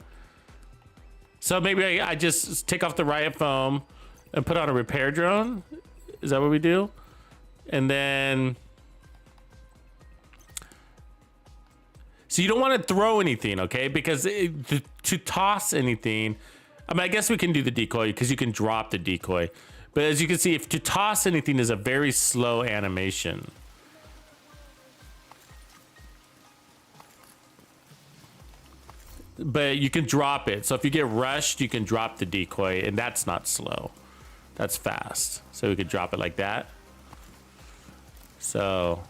So maybe I just take off the riot foam and put on a repair drone. Is that what we do? And then, so you don't want to throw anything, okay? Because to toss anything, I mean, I guess we can do the decoy because you can drop the decoy. But as you can see, if to toss anything is a very slow animation. But you can drop it. So if you get rushed, you can drop the decoy, and that's not slow. That's fast. So we could drop it like that. So,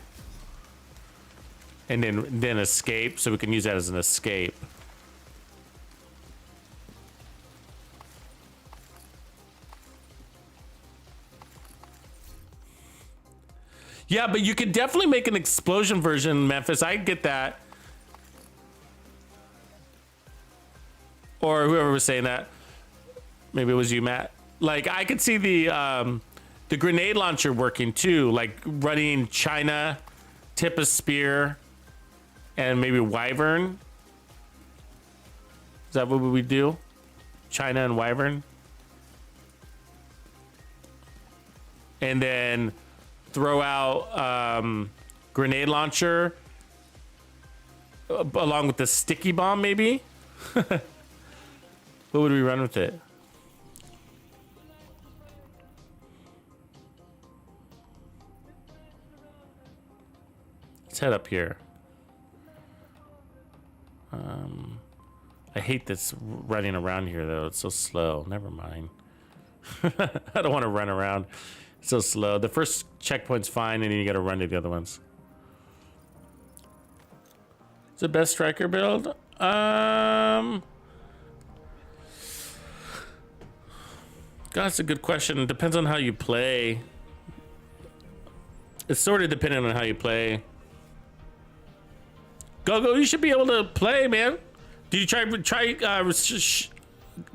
and then escape. So we can use that as an escape. Yeah, but you could definitely make an explosion version, Memphis. I get that. Or whoever was saying that. Maybe it was you, Matt. Like, I could see the grenade launcher working too. Like running China, tip of spear, and maybe wyvern. Is that what we do? China and Wyvern. And then throw out grenade launcher along with the sticky bomb, maybe. What would we run with it? Let's head up here. I hate this running around here though. It's so slow. Never mind. I don't want to run around. It's so slow. The first checkpoint's fine, and then you got to run to the other ones. It's the best striker build. God, that's a good question. It depends on how you play. It's sort of dependent on how you play. Go, you should be able to play, man. Did you try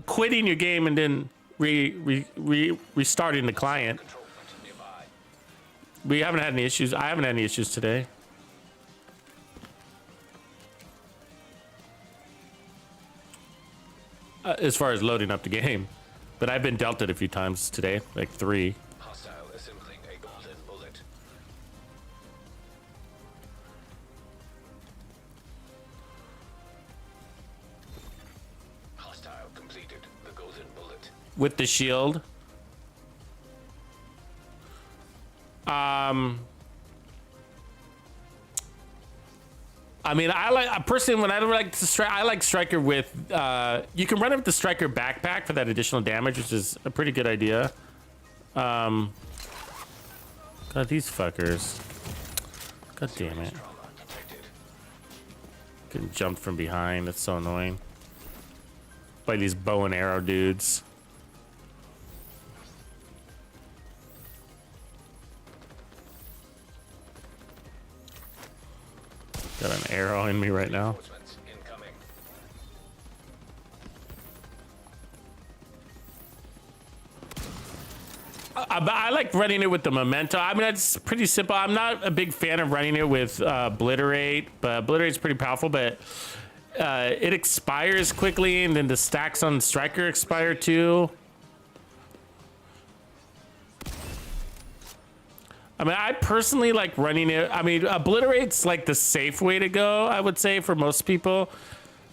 quitting your game and then restarting the client? We haven't had any issues. I haven't had any issues today. As far as loading up the game. But I've been dealt it a few times today, like 3. Hostile assembling a golden bullet. Hostile completed the golden bullet. With the shield. I mean, I like personally when I like to strike. I like striker with. You can run it with the striker backpack for that additional damage, which is a pretty good idea. God, these fuckers. God damn it! Getting jumped from behind. That's so annoying. By these bow and arrow dudes. Got an arrow in me right now. Incoming. I like running it with the memento. I mean, it's pretty simple. I'm not a big fan of running it with obliterate, but obliterate's pretty powerful. But it expires quickly, and then the stacks on striker expire too. I mean, I personally like running it. I mean, obliterate's like the safe way to go, I would say, for most people.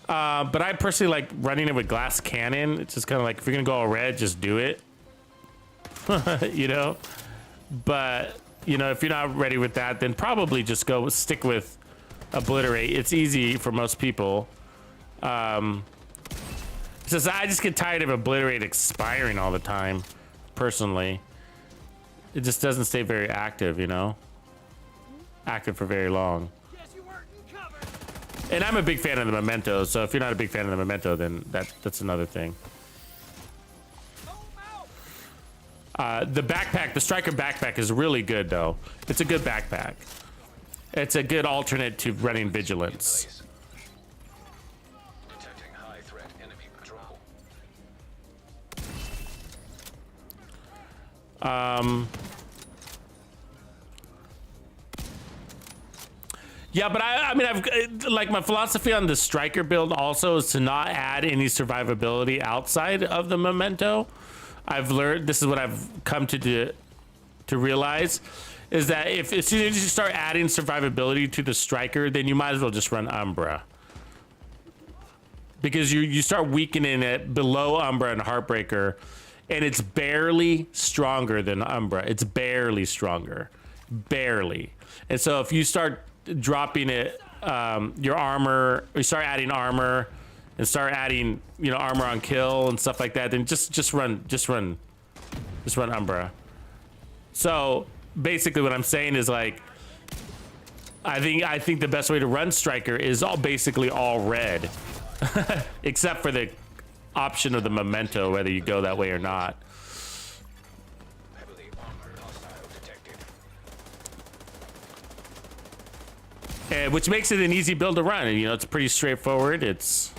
But I personally like running it with glass cannon. It's just kind of like, if you're gonna go all red, just do it. You know? But, you know, if you're not ready with that, then probably just stick with obliterate. It's easy for most people. It's just, I just get tired of obliterate expiring all the time, personally. It just doesn't stay very active, you know? Active for very long. And I'm a big fan of the memento, so if you're not a big fan of the memento, then that's another thing. The backpack, the striker backpack is really good, though. It's a good backpack. It's a good alternate to running vigilance. Detecting high threat enemy patrol. Yeah, but I mean, I've like my philosophy on the striker build also is to not add any survivability outside of the memento. I've learned, this is what I've come to realize, is that if as soon as you start adding survivability to the striker, then you might as well just run Umbra, because you start weakening it below Umbra and Heartbreaker, and it's barely stronger than Umbra. It's barely stronger, barely. And so if you start dropping it, your armor, you start adding armor and start adding, you know, armor on kill and stuff like that, then just run Umbra. So basically what I'm saying is, like, I think the best way to run striker is basically all red. Except for the option of the memento, whether you go that way or not. Heavily armored hostile detected. Which makes it an easy build to run. You know, it's pretty straightforward. It's...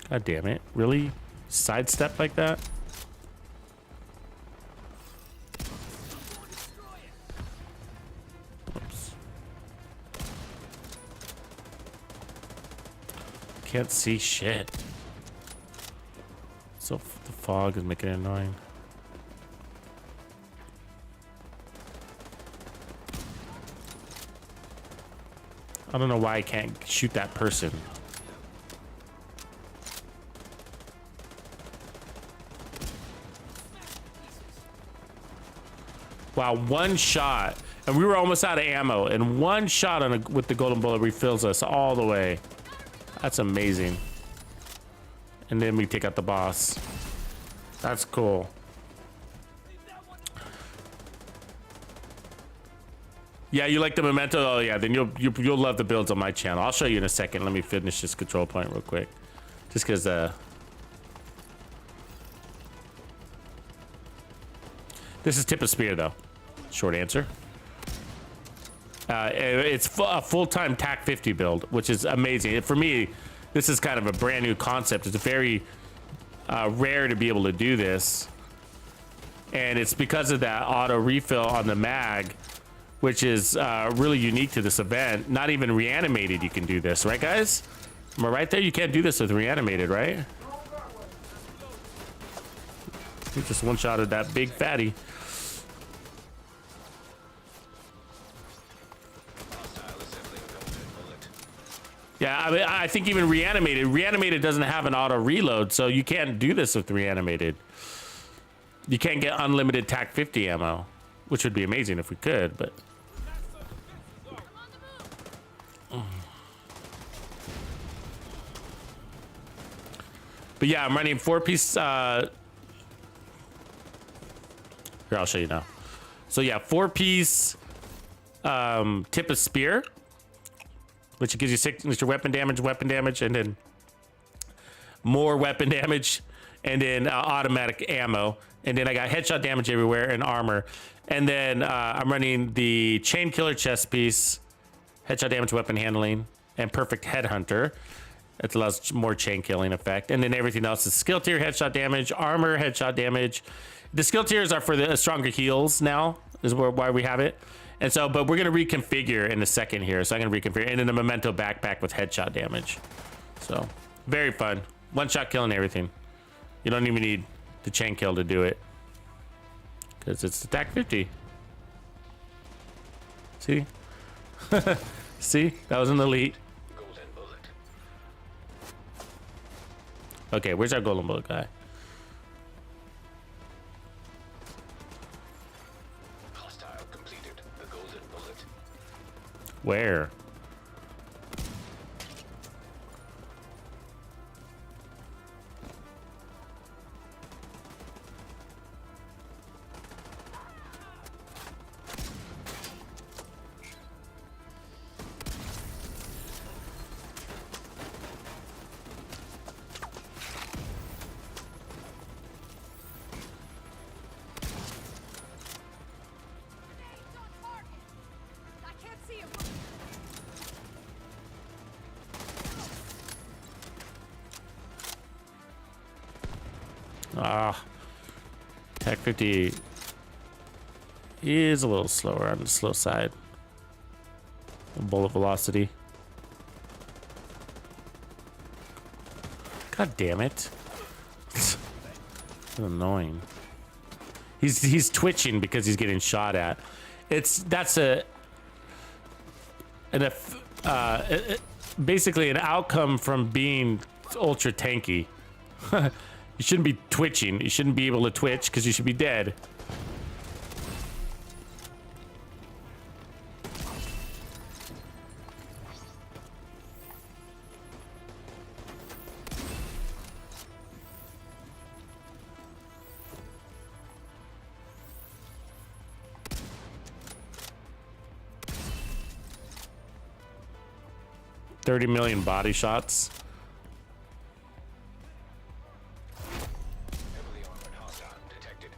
God damn it. Really? Sidestep like that? Can't see shit. So the fog is making it annoying. I don't know why I can't shoot that person. Wow, one shot. And we were almost out of ammo. And one shot on with the golden bullet refills us all the way. That's amazing. And then we take out the boss. That's cool. Yeah, you like the Memento? Oh yeah, then you'll love the builds on my channel. I'll show you in a second. Let me finish this control point real quick. Just because this is tip of spear though. Short answer. It's a full-time TAC 50 build, which is amazing. For me, this is kind of a brand new concept. It's very rare to be able to do this. And it's because of that auto refill on the mag, which is really unique to this event. Not even reanimated you can do this, right guys? Am I right there? You can't do this with reanimated, right? You just one-shotted that big fatty. Yeah, I mean, I think even reanimated doesn't have an auto reload, so you can't do this with reanimated. You can't get unlimited TAC 50 ammo, which would be amazing if we could, but. But yeah, I'm running 4-piece. Here, I'll show you now. So yeah, 4-piece tip of spear, which gives you signature weapon damage, and then more weapon damage, and then automatic ammo. And then I got headshot damage everywhere and armor. And then I'm running the chain killer chest piece, headshot damage, weapon handling, and perfect headhunter. It allows more chain killing effect. And then everything else is skill tier, headshot damage, armor, headshot damage. The skill tiers are for the stronger heals now, is why we have it. And so, but we're gonna reconfigure in a second here. So I'm gonna reconfigure, and then a memento backpack with headshot damage. So very fun. One shot killing everything. You don't even need the chain kill to do it, because it's the TAC 50. See? See? That was an elite. Golden bullet. Okay, where's our golden bullet guy? Hostile completed. The golden bullet. Where? I can't see him. Ah, TAC 50 is a little slower on the slow side. Bullet velocity. God damn it! It's annoying. He's twitching because he's getting shot at. That's basically an outcome from being ultra tanky. You shouldn't be twitching. You shouldn't be able to twitch because you should be dead. $30 million body shots. Heavily armored hostile detected.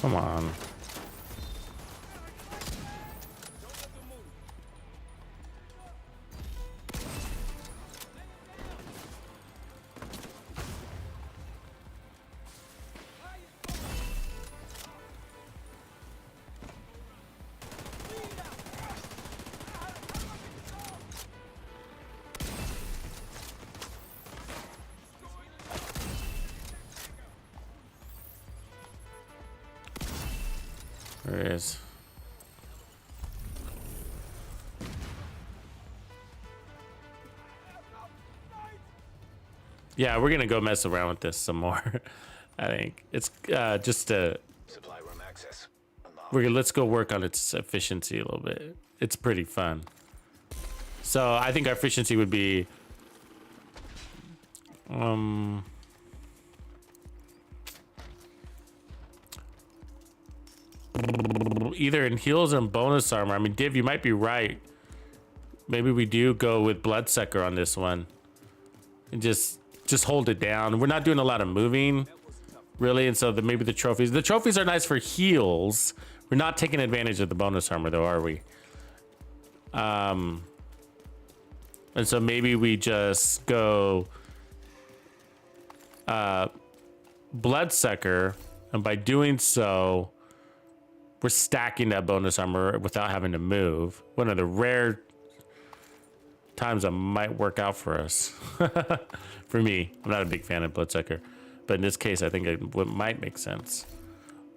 Come on. There it is. Yeah, we're gonna go mess around with this some more. I think it's just to. Supply room access. Unlocked. Let's go work on its efficiency a little bit. It's pretty fun. So I think our efficiency would be either in heals and bonus armor. I mean, Div, you might be right. Maybe we do go with Bloodsucker on this one and just hold it down. We're not doing a lot of moving, really, and so maybe the trophies. The trophies are nice for heals. We're not taking advantage of the bonus armor, though, are we? And so maybe we just go Bloodsucker, and by doing so, we're stacking that bonus armor without having to move. One of the rare times that might work out for us. For me, I'm not a big fan of Bloodsucker, but in this case, I think it might make sense.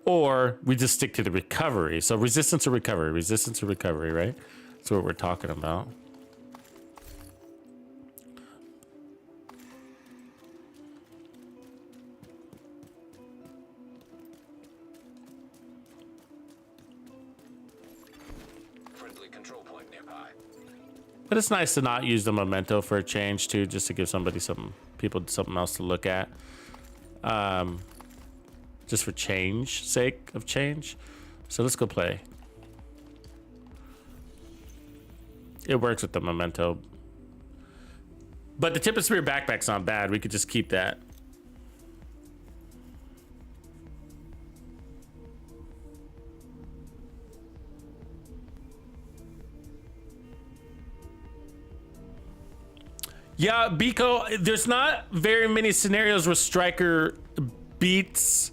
Or we just stick to the recovery. So resistance or recovery, right? That's what we're talking about. Friendly control point nearby. But it's nice to not use the memento for a change too, just to give somebody something else to look at. Just for sake of change. So let's go play. It works with the memento. But the tip of spear backpack's not bad. We could just keep that. Yeah, Biko, there's not very many scenarios where Striker beats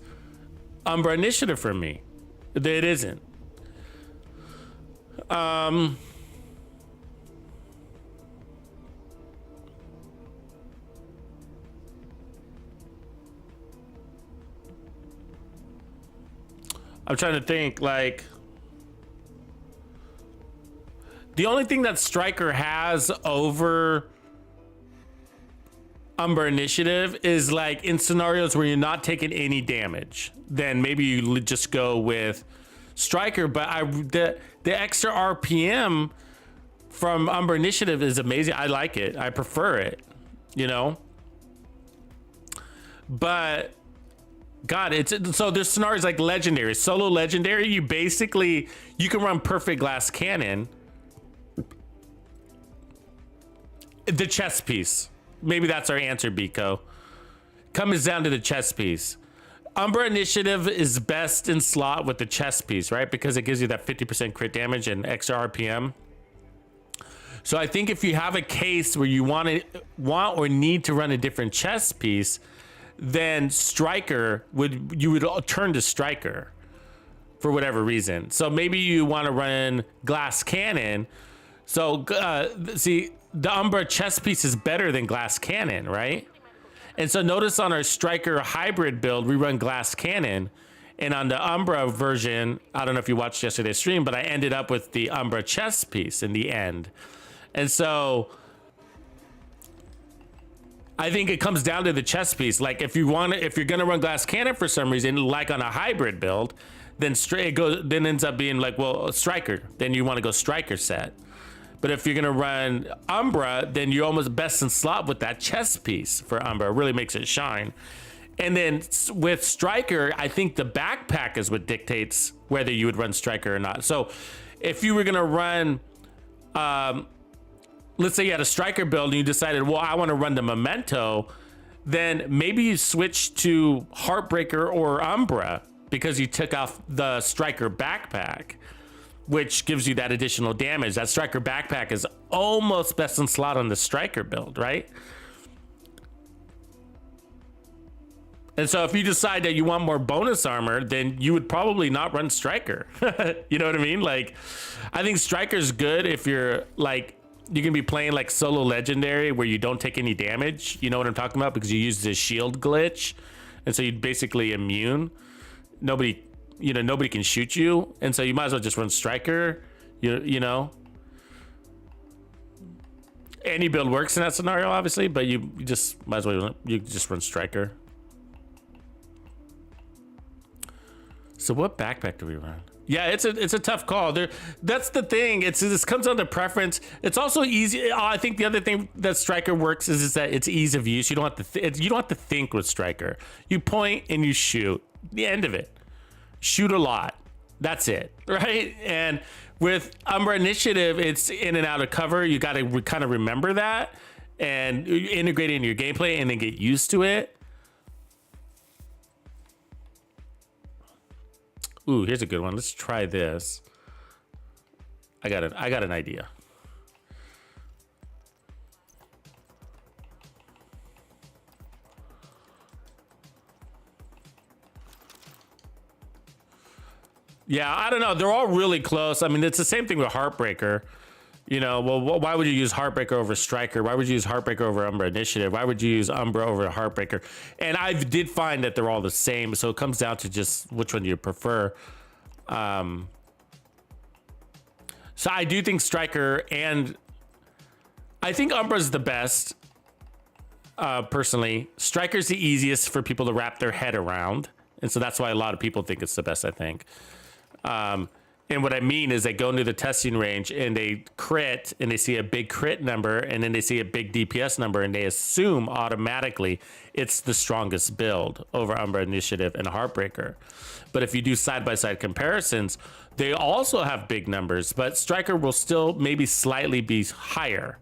Umbra Initiative for me. It isn't. I'm trying to think, like, the only thing that Striker has over Umbra Initiative is like in scenarios where you're not taking any damage, then maybe you just go with Striker. But the extra RPM from Umbra Initiative is amazing. I like it. I prefer it, you know. But God, so there's scenarios like legendary, solo legendary. You can run perfect glass cannon. The chess piece. Maybe that's our answer, Biko. Comes down to the chess piece. Umbra Initiative is best in slot with the chess piece, right? Because it gives you that 50% crit damage and extra RPM. So I think if you have a case where you want or need to run a different chess piece, then you would turn to Striker for whatever reason. So maybe you want to run glass cannon. So see, the Umbra chess piece is better than glass cannon, right? And so notice on our Striker hybrid build, we run glass cannon. And on the Umbra version, I don't know if you watched yesterday's stream, but I ended up with the Umbra chess piece in the end. And so I think it comes down to the chess piece. Like if you're gonna run glass cannon for some reason, like on a hybrid build, then then ends up being like, well, Striker. Then you want to go Striker set. But if you're gonna run Umbra, then you're almost best in slot with that chess piece for Umbra. It really makes it shine. And then with Striker, I think the backpack is what dictates whether you would run Striker or not. So if you were gonna run, let's say you had a Striker build and you decided, well, I want to run the memento, then maybe you switch to Heartbreaker or Umbra because you took off the Striker backpack, which gives you that additional damage. That Striker backpack is almost best in slot on the Striker build, right? And so if you decide that you want more bonus armor, then you would probably not run Striker. You know what I mean? Like, I think Striker's good if you're like, you can be playing like solo legendary where you don't take any damage. You know what I'm talking about? Because you use this shield glitch. And so you're basically immune. Nobody you know, nobody can shoot you, and so you might as well just run striker. You know, any build works in that scenario, obviously, but you just might as well just run striker. So what backpack do we run? Yeah, it's a tough call. That's the thing. This comes down to preference. It's also easy. I think the other thing that striker works is that it's ease of use. You don't have to you don't have to think with striker. You point and you shoot. The end of it. Shoot a lot. That's it, right? And with Umbra Initiative, it's in and out of cover. You got to kind of remember that and integrate it in your gameplay and then get used to it. Ooh, here's a good one. Let's try this. I got an idea. Yeah, I don't know. They're all really close. I mean, it's the same thing with Heartbreaker. You know, well, why would you use Heartbreaker over Striker? Why would you use Heartbreaker over Umbra Initiative? Why would you use Umbra over Heartbreaker? And I did find that they're all the same. So it comes down to just which one you prefer. So I do think Striker, and I think Umbra's the best. Personally, Striker's the easiest for people to wrap their head around. And so that's why a lot of people think it's the best, I think. And what I mean is they go into the testing range and they crit and they see a big crit number and then they see a big DPS number and they assume automatically it's the strongest build over Umbra Initiative and Heartbreaker. But if you do side-by-side comparisons, they also have big numbers, but Striker will still maybe slightly be higher.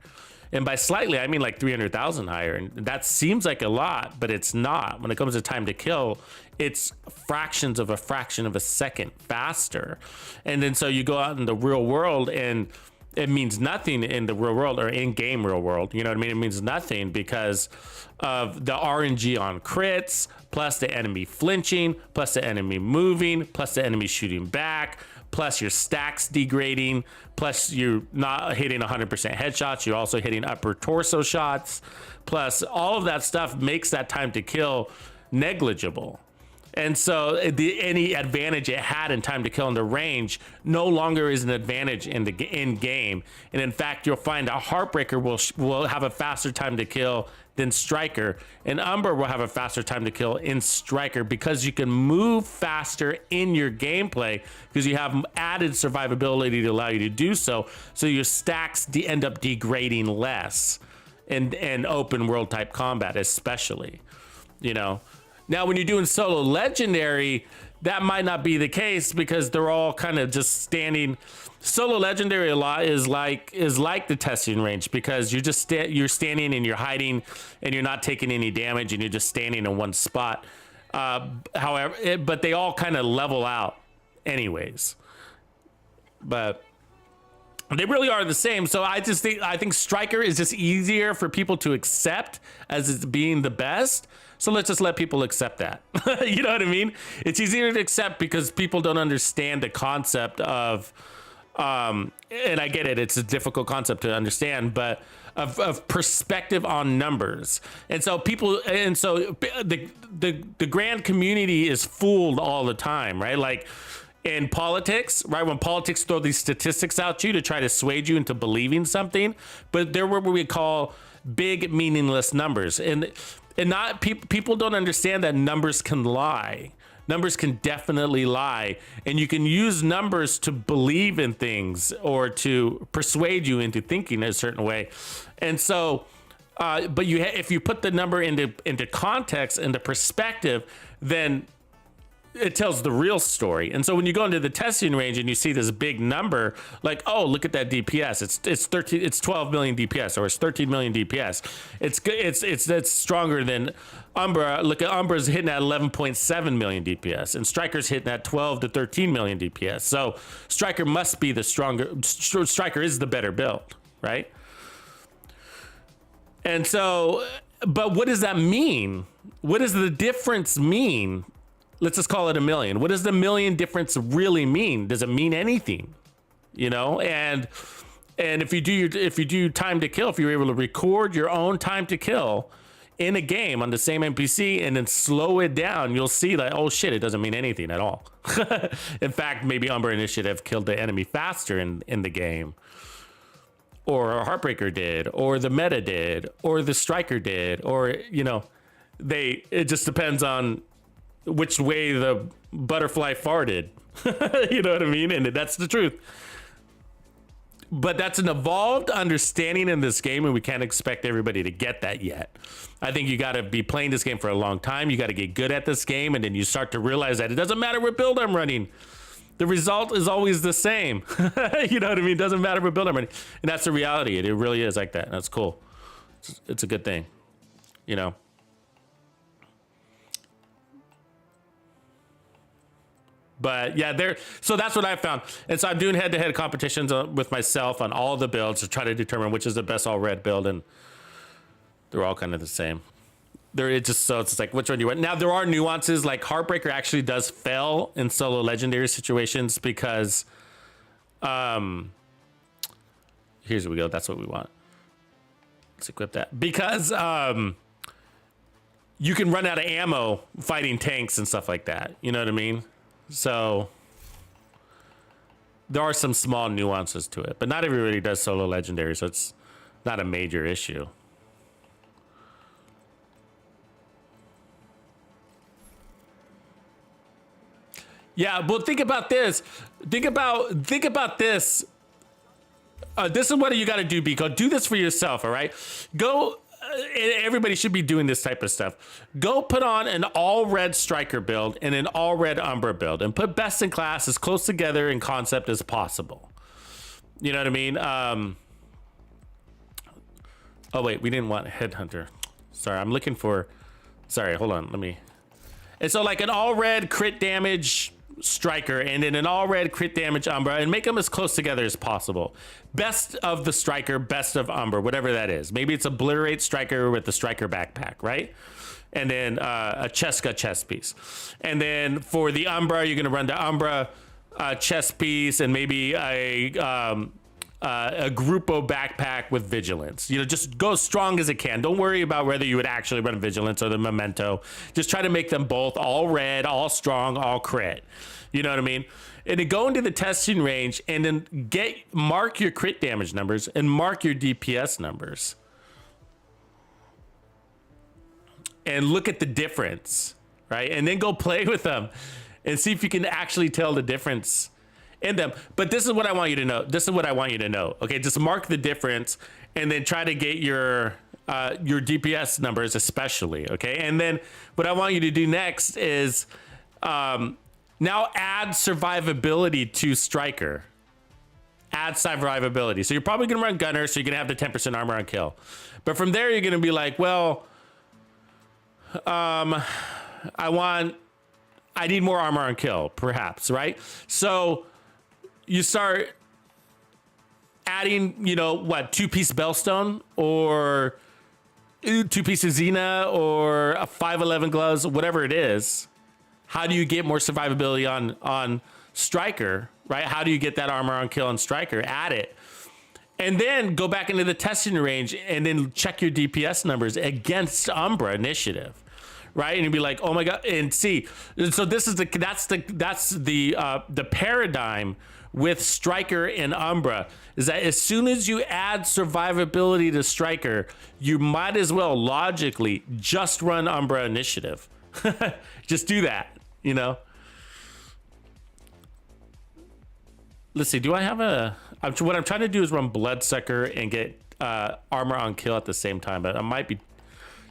And by slightly, I mean like 300,000 higher. And that seems like a lot, but it's not. When it comes to time to kill, it's fractions of a fraction of a second faster. And then so you go out in the real world and it means nothing in the real world or in-game real world. You know what I mean? It means nothing because of the RNG on crits, plus the enemy flinching, plus the enemy moving, plus the enemy shooting back, plus your stacks degrading, plus you're not hitting 100% headshots, you're also hitting upper torso shots, plus all of that stuff makes that time to kill negligible. And so any advantage it had in time to kill in the range no longer is an advantage in the game. And in fact, you'll find a Heartbreaker will have a faster time to kill than Striker, and Umbra will have a faster time to kill in Striker because you can move faster in your gameplay because you have added survivability to allow you to do so. So your stacks end up degrading less in open world type combat, especially, you know. Now, when you're doing solo legendary, that might not be the case because they're all kind of just standing. Solo legendary a lot is like the testing range because you're just you're standing and you're hiding and you're not taking any damage and you're just standing in one spot. However, but they all kind of level out anyways. But they really are the same. So I think Striker is just easier for people to accept as it's being the best. So let's just let people accept that. You know what I mean? It's easier to accept because people don't understand the concept of, and I get it, it's a difficult concept to understand, but of perspective on numbers. And so the grand community is fooled all the time, right? Like in politics, right? When politics throw these statistics out you to try to sway you into believing something, but they're what we call big meaningless numbers. And not people don't understand that numbers can lie. Numbers can definitely lie, and you can use numbers to believe in things or to persuade you into thinking a certain way. And so, but if you put the number into context, into perspective, then it tells the real story. And so when you go into the testing range and you see this big number, like, oh, look at that DPS. It's 12 million DPS, or it's 13 million DPS. It's stronger than Umbra. Look at Umbra's hitting at 11.7 million DPS, and Striker's hitting at 12 to 13 million DPS. So Striker must be the stronger. Striker is the better build, right? And so, but what does that mean? What does the difference mean? Let's just call it a million. What does the million difference really mean? Does it mean anything? You know, and if you do time to kill, if you're able to record your own time to kill in a game on the same NPC and then slow it down, you'll see that, oh shit, it doesn't mean anything at all. In fact, maybe Umber Initiative killed the enemy faster in the game, or Heartbreaker did, or the meta did, or the Striker did, or, you know, it just depends on which way the butterfly farted. You know what I mean? And that's the truth. But that's an evolved understanding in this game, and we can't expect everybody to get that yet. I think you got to be playing this game for a long time. You got to get good at this game, and then you start to realize that it doesn't matter what build I'm running. The result is always the same. You know what I mean? It doesn't matter what build I'm running. And that's the reality. It really is like that. That's cool. It's a good thing, you know? But yeah, so that's what I found. And so I'm doing head-to-head competitions with myself on all the builds to try to determine which is the best all red build, and they're all kind of the same. It's like, which one do you want? Now there are nuances, like Heartbreaker actually does fail in solo legendary situations because, here's what we go. That's what we want. Let's equip that because you can run out of ammo fighting tanks and stuff like that. You know what I mean? So there are some small nuances to it, but not everybody does solo legendary, so it's not a major issue. Yeah, but think about this. Think about this. This is what you got to do, Biko. Do this for yourself, all right? Go. Everybody should be doing this type of stuff. Go put on an all red Striker build and an all red Umbra build, and put best in class as close together in concept as possible. You know what I mean? Oh wait, we didn't want Headhunter. Sorry, I'm looking for. Sorry, hold on. Let me. And so like an all red crit damage Striker and then an all red crit damage Umbra, and make them as close together as possible. Best of the Striker, best of Umbra, whatever that is. Maybe it's Obliterate Striker with the Striker backpack, right? And then a Cheska chest piece. And then for the Umbra, you're gonna run the Umbra chest piece and maybe a Grupo backpack with Vigilance. You know, just go as strong as it can. Don't worry about whether you would actually run Vigilance or the Memento. Just try to make them both all red, all strong, all crit. You know what I mean? And then go into the testing range and then mark your crit damage numbers and mark your DPS numbers. And look at the difference, right? And then go play with them and see if you can actually tell the difference in them. But this is what I want you to know. This is what I want you to know. Okay, just mark the difference and then try to get your DPS numbers especially, okay? And then what I want you to do next is now add survivability to Striker. Add survivability. So you're probably gonna run Gunner, so you're gonna have the 10% armor on kill. But from there, you're gonna be like, well, I need more armor on kill, perhaps, right? So you start adding, you know, what, 2-piece Bellstone or 2-piece Xena or a 511 gloves, whatever it is. How do you get more survivability on Striker, right? How do you get that armor on kill on Striker? Add it. And then go back into the testing range and then check your DPS numbers against Umbra Initiative, right? And you'd be like, oh my god, and see. So this is that's the paradigm with Striker and Umbra, is that as soon as you add survivability to Striker, you might as well logically just run Umbra Initiative. Just do that, you know. Let's see, do I have what I'm trying to do is run Bloodsucker and get armor on kill at the same time, but it might be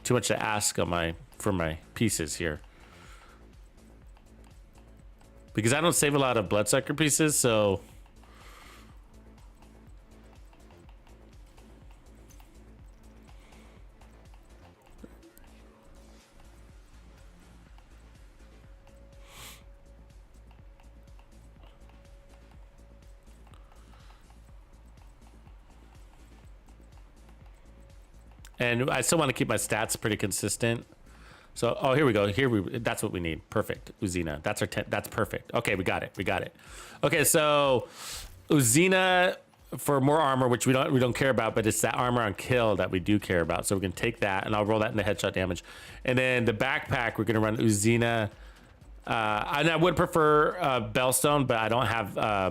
too much to ask for my pieces here, because I don't save a lot of Bloodsucker pieces, so and I still want to keep my stats pretty consistent. So, oh, here we go. That's what we need. Perfect. Uzina. That's our that's perfect. Okay, we got it. Okay, so Uzina, for more armor, which we don't care about, but it's that armor on kill that we do care about. So we can take that, and I'll roll that into headshot damage. And then the backpack, we're gonna run Uzina. And I would prefer Bellstone, but I don't have a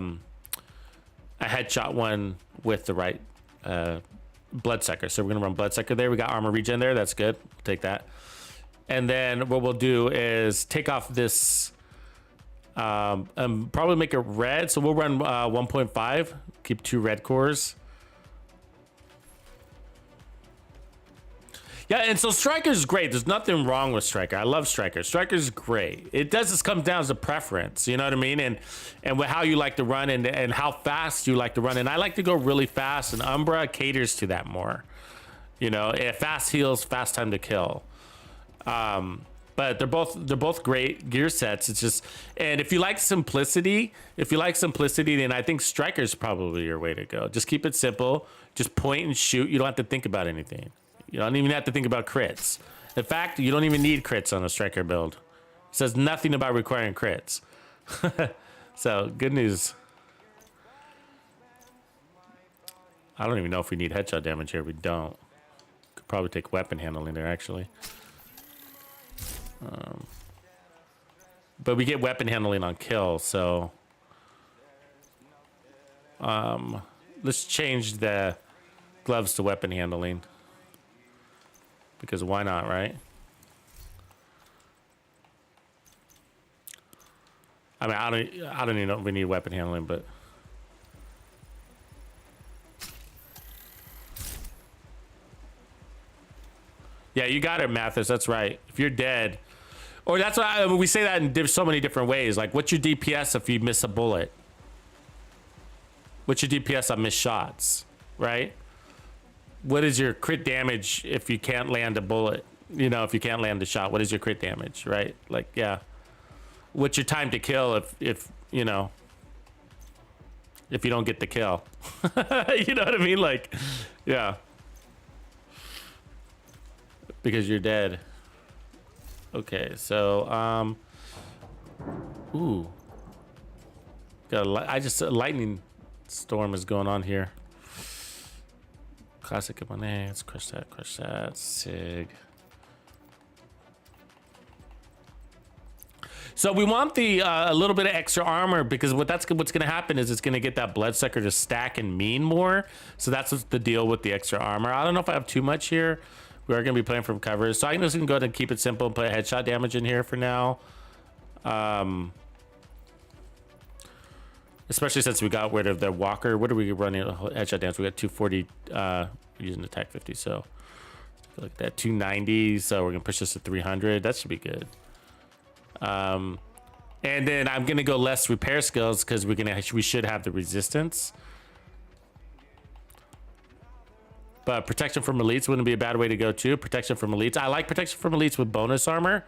headshot one with the right Bloodsucker. So we're gonna run Bloodsucker there. We got armor regen there. That's good. Take that. And then what we'll do is take off this. Probably make it red. So we'll run 1.5. Keep 2 red cores. Yeah, and so Striker's great. There's nothing wrong with Striker. I love Striker. Striker's great. It does just come down to preference. You know what I mean? And how you like to run and how fast you like to run. And I like to go really fast. And Umbra caters to that more. You know, fast heals, fast time to kill. But they're both great gear sets. It's just, and if you like simplicity, then I think Striker's probably your way to go. Just keep it simple. Just point and shoot. You don't have to think about anything. You don't even have to think about crits. In fact, you don't even need crits on a Striker build. It says nothing about requiring crits. So good news. I don't even know if we need headshot damage here. We don't. Could probably take weapon handling there actually. But we get weapon handling on kill, so let's change the gloves to weapon handling, because why not, right? I mean, I don't even know if we need weapon handling, but yeah, you got it, Mathis. That's right. If you're dead, or that's why we say that in so many different ways. Like, what's your DPS if you miss a bullet? What's your DPS on missed shots, right? What is your crit damage if you can't land a bullet? You know, if you can't land a shot, what is your crit damage, right? Like, yeah. What's your time to kill if you know, if you don't get the kill? You know what I mean? Like, yeah. Because you're dead. Okay, so ooh, got a lightning storm is going on here. Classic money. Let's crush that. Sig. So we want the a little bit of extra armor, because what's going to happen is it's going to get that Bloodsucker to stack and mean more. So that's what's the deal with the extra armor. I don't know if I have too much here. We are going to be playing from covers, so I'm just going to go ahead and keep it simple and put headshot damage in here for now. Especially since we got rid of the walker. What are we running headshot damage? We got 240 using attack 50, so look at that, 290. So we're going to push this to 300. That should be good. And then I'm going to go less repair skills, because we should have the resistance. But protection from elites wouldn't be a bad way to go too. Protection from elites. I like protection from elites with bonus armor,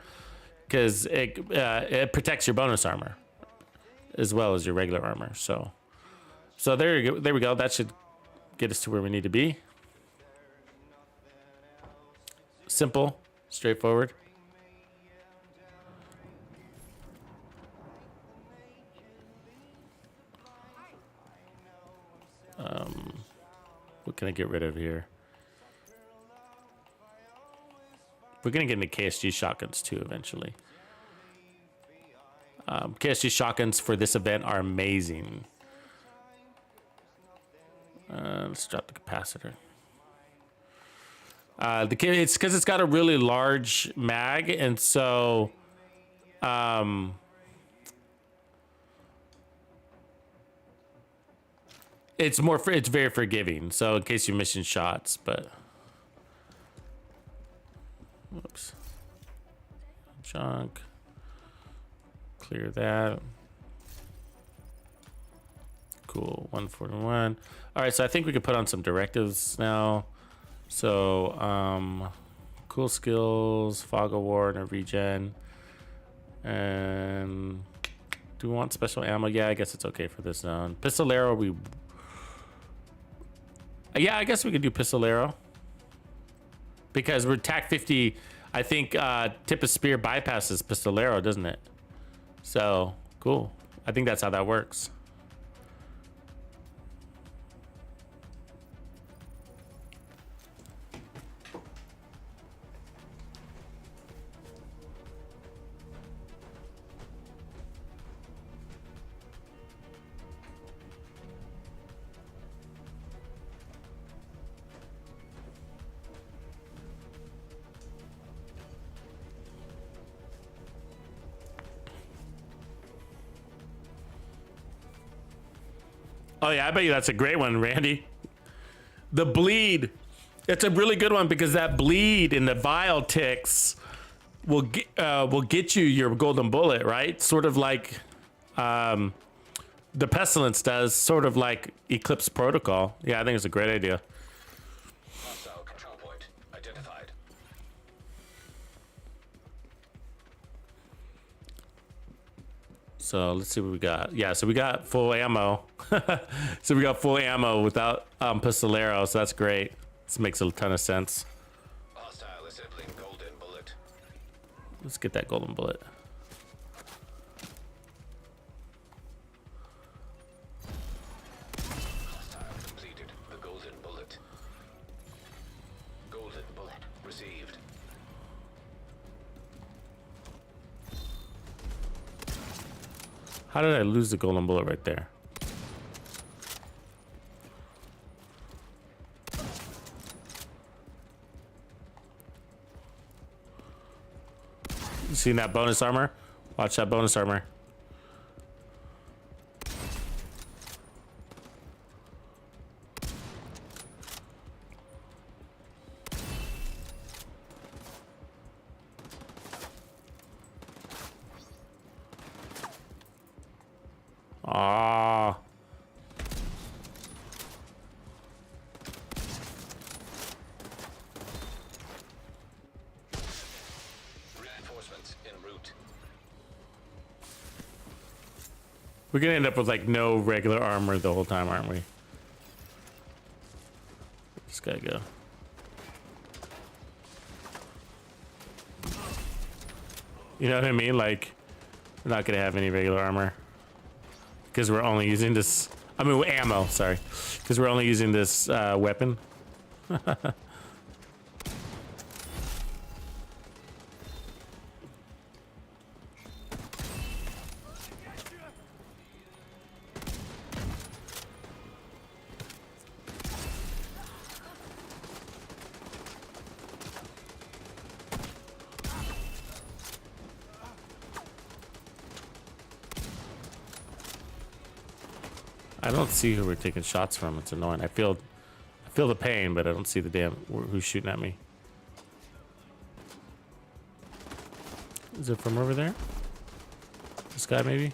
because it protects your bonus armor as well as your regular armor. So there you go. There we go. That should get us to where we need to be. Simple, straightforward. What can I get rid of here? We're gonna get into KSG shotguns too eventually. KSG shotguns for this event are amazing. Let's drop the capacitor. It's because it's got a really large mag, and so it's very forgiving. So in case you're missing shots, but whoops, junk. Clear that. Cool, 141. All right, so I think we could put on some directives now. So, cool skills, fog of war, and a regen. And do we want special ammo? Yeah, I guess it's okay for this zone. Pistolero, yeah, I guess we could do Pistolero. Because we're TAC 50, I think tip of spear bypasses Pistolero, doesn't it? So, cool. I think that's how that works. Oh yeah, I bet you that's a great one, Randy. The bleed. It's a really good one because that bleed in the vial ticks will get you your golden bullet, right? Sort of like the Pestilence does, sort of like Eclipse Protocol. Yeah, I think it's a great idea. Hostile control point identified. So let's see what we got. Yeah, so we got full ammo. So we got full ammo without Pistolero, so that's great. This makes a ton of sense. Hostile assembling golden bullet. Let's get that golden bullet. Hostile completed the golden bullet. Golden bullet received. How did I lose the golden bullet right there? You seen that bonus armor? Watch that bonus armor. Ah. Reinforcements en route. We're gonna end up with like no regular armor the whole time, aren't we? Just gotta go. You know what I mean? Like, we're not gonna have any regular armor because we're only using this. I mean, ammo. Sorry, because we're only using this weapon. I don't see who we're taking shots from. It's annoying. I feel the pain, but I don't see the damn who's shooting at me. Is it from over there? This guy, maybe?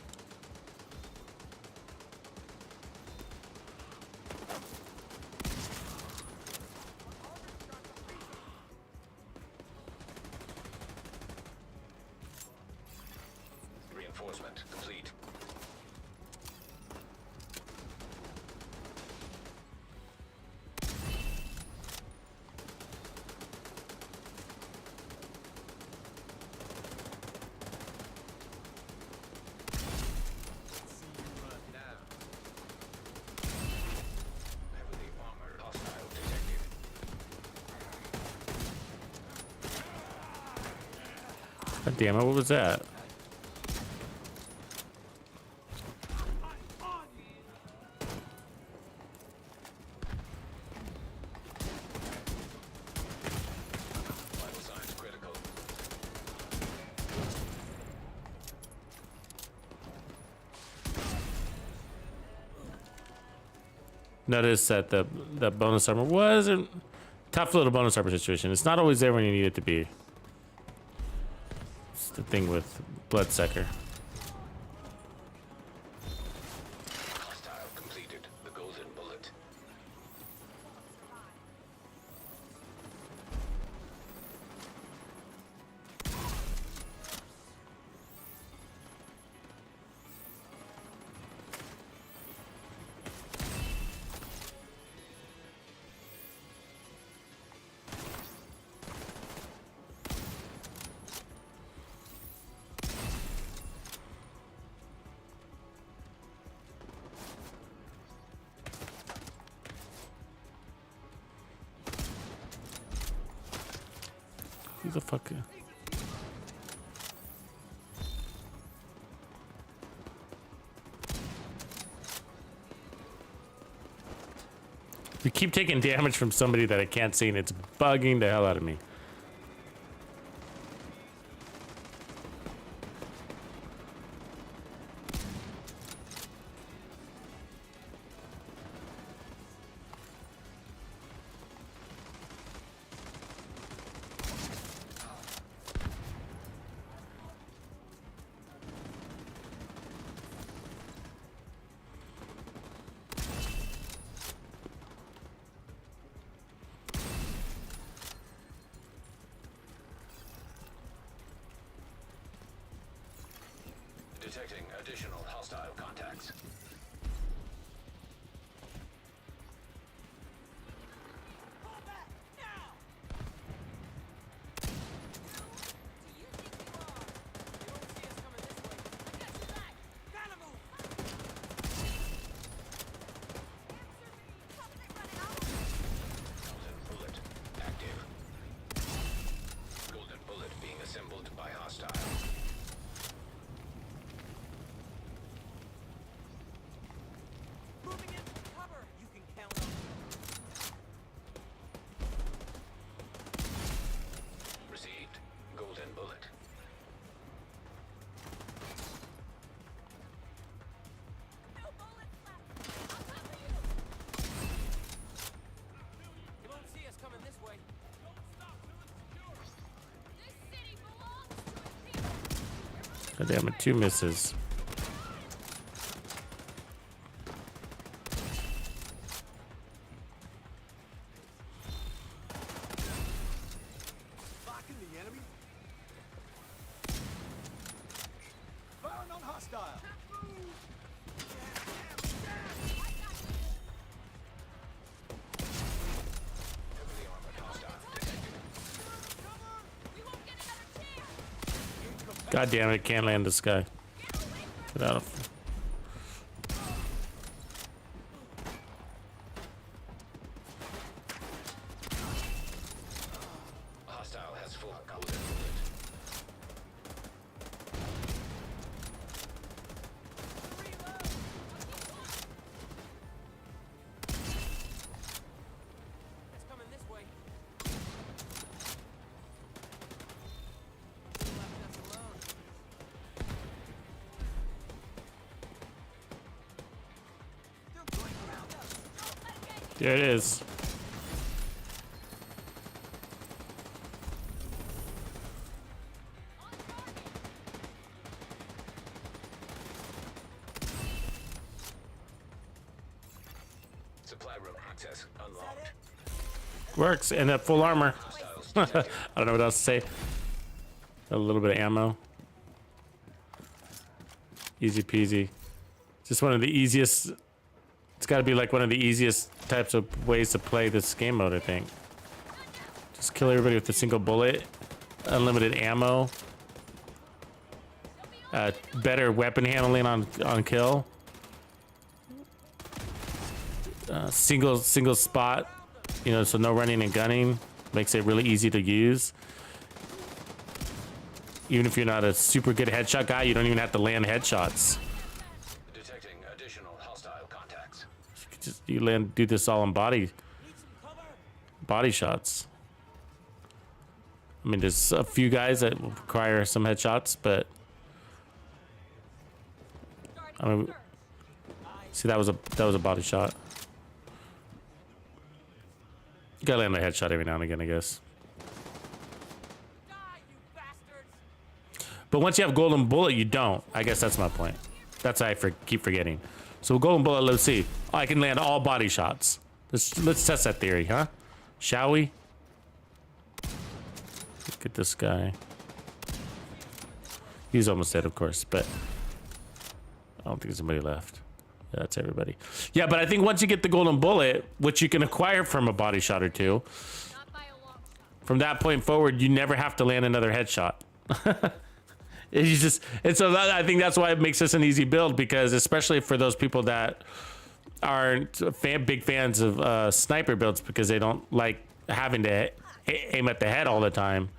Reinforcement complete. Heavily armored hostile detected. God damn it! What was that? Vital signs critical. Notice that the bonus armor wasn't tough little bonus armor situation. It's not always there when you need it to be. It's the thing with Bloodsucker. Hostile completed the golden bullet. Who the fuck? We keep taking damage from somebody that I can't see, and it's bugging the hell out of me. Detecting additional hostile contacts. Pull back now. Do you think you are? You don't see us coming this way. I got your back. Gotta move. Golden bullet active. Golden bullet being assembled by hostile. Moving in from cover. You can count on me. Received. Golden bullet. No bullets left. I'll cover you. You won't see us coming this way. This city belongs to its people. God damn it, 2 misses. Locking the enemy. Firing on hostile. Heavily armored hostile detected. We won't get another chance. God damn it, can't land this guy. Get out of. Hostile has full golden bullet. It's coming this way. You left us alone. They're going around us. Don't let it get There it is. on target. Supply room access unlocked. Works, and at full armor. Hostiles I detected. don't know what else to say. A little bit of ammo. Easy peasy. Just one of the easiest. It's got to be like one of the easiest types of ways to play this game mode, I think. Just kill everybody with a single bullet. Unlimited ammo. Better weapon handling on kill. Single spot. You know, so no running and gunning. Makes it really easy to use. Even if you're not a super good headshot guy, you don't even have to land headshots. Detecting additional hostile contacts. You do this all on body shots. I mean, there's a few guys that require some headshots, but I mean, see, that was a body shot. You gotta land a headshot every now and again, I guess. Die, you bastards! But once you have golden bullet, you don't. I guess that's my point. That's what I keep forgetting. So golden bullet, let's see. Oh, I can land all body shots. Let's test that theory, huh? Shall we? Look at this guy. He's almost dead, of course, but I don't think there's anybody left. Yeah, that's everybody. Yeah, but I think once you get the golden bullet, which you can acquire from a body shot or two, Not by a long shot. from that point forward, you never have to land another headshot. It's just, and so I think that's why it makes this an easy build, because especially for those people that aren't big fans of sniper builds, because they don't like having to aim at the head all the time.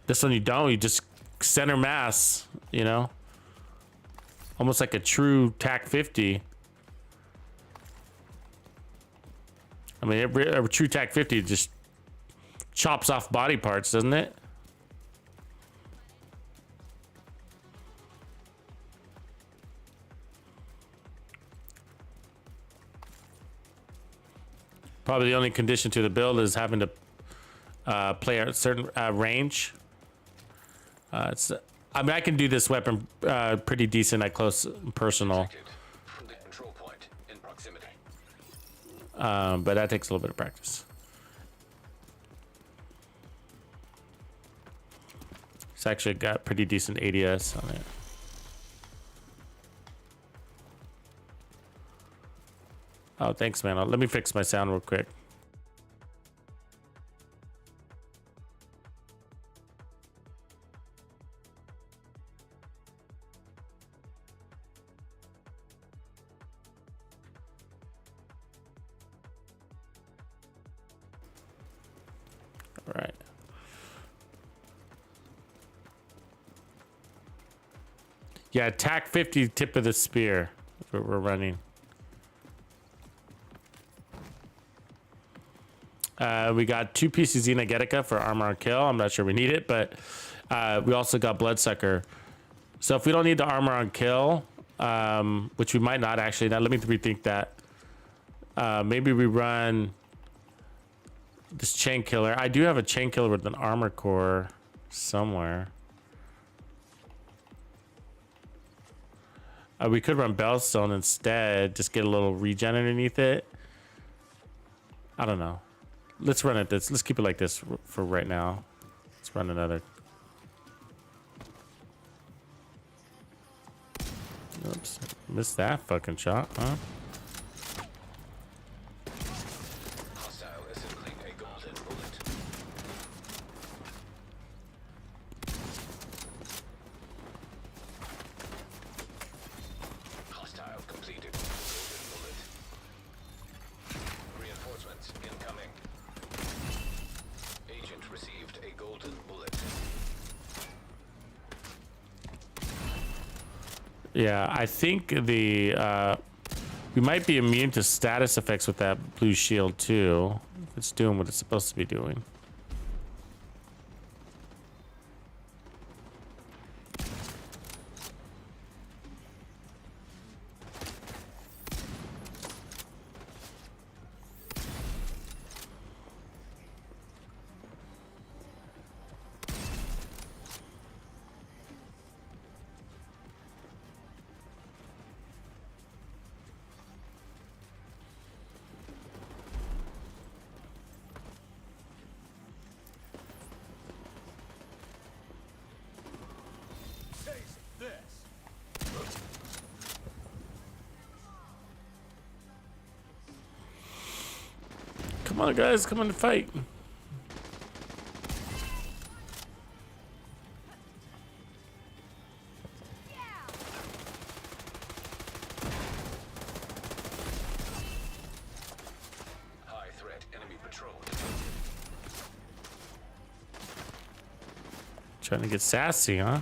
This one you don't. You just center mass, you know, almost like a true TAC-50. I mean, a true TAC-50 just chops off body parts, doesn't it? Probably the only condition to the build is having to play a certain range. I mean, I can do this weapon pretty decent at close and personal, From the control point in proximity. but that takes a little bit of practice. It's actually got pretty decent ADS on it. Oh, thanks, man. Let me fix my sound real quick. All right. Yeah, attack 50, tip of the spear. That's what we're running. We got 2 pieces of Xenogetica for armor on kill. I'm not sure we need it, but we also got Bloodsucker. So if we don't need the armor on kill, which we might not actually, now let me rethink that. Maybe we run this chain killer. I do have a chain killer with an armor core somewhere. We could run Bellstone instead, just get a little regen underneath it. I don't know. Let's run it this. Let's keep it like this for right now. Let's run another. Oops, missed that fucking shot, huh? Hostile assembling a golden bullet. Hostile completed. Golden bullet. Reinforcements incoming. Agent received a golden bullet. Yeah, I think the we might be immune to status effects with that blue shield too. If it's doing what it's supposed to be doing. Taste this. Come on, guys, come on to fight. High threat enemy patrol. Trying to get sassy, huh?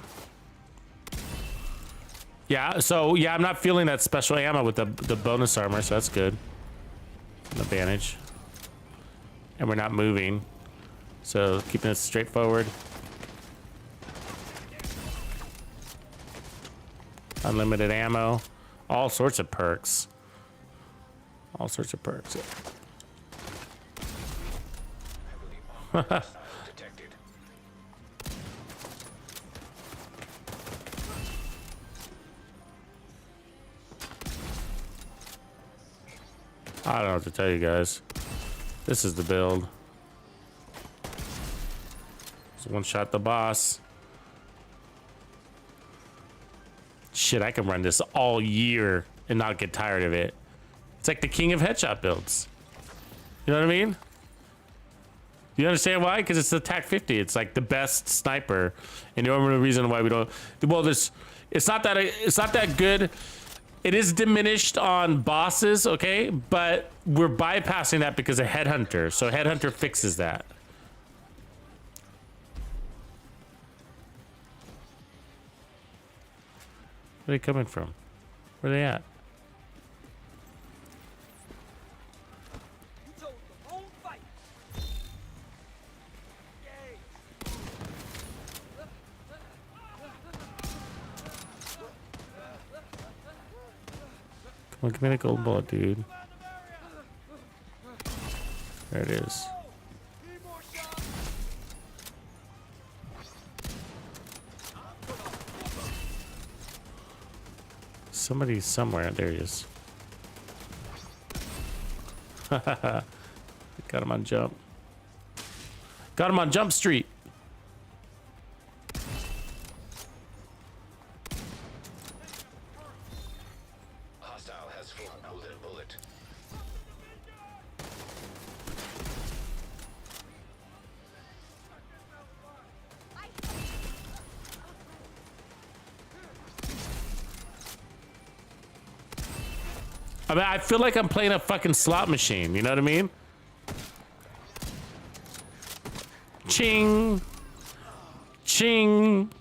Yeah, so yeah, I'm not feeling that special ammo with the bonus armor, so that's good. An advantage. And we're not moving. So keeping it straightforward. Unlimited ammo. All sorts of perks. All sorts of perks. Hostile detected. I don't know what to tell you guys. This is the build. Just one shot the boss. Shit, I can run this all year and not get tired of it. It's like the king of headshot builds. You know what I mean? You understand why? Because it's the TAC 50. It's like the best sniper. And the only reason why we don't, well, it's not that good. It is diminished on bosses, okay? But we're bypassing that because of Headhunter. So Headhunter fixes that. Where are they coming from? Where are they at? You chose the wrong fight. Yay. Come on, give me the gold bullet, dude. There it is. Need more shots. Somebody's somewhere. There he is. Got him on jump. Got him on Jump Street. Hostile has full golden bullet. I mean, I feel like I'm playing a fucking slot machine. You know what I mean? Ching. Ching.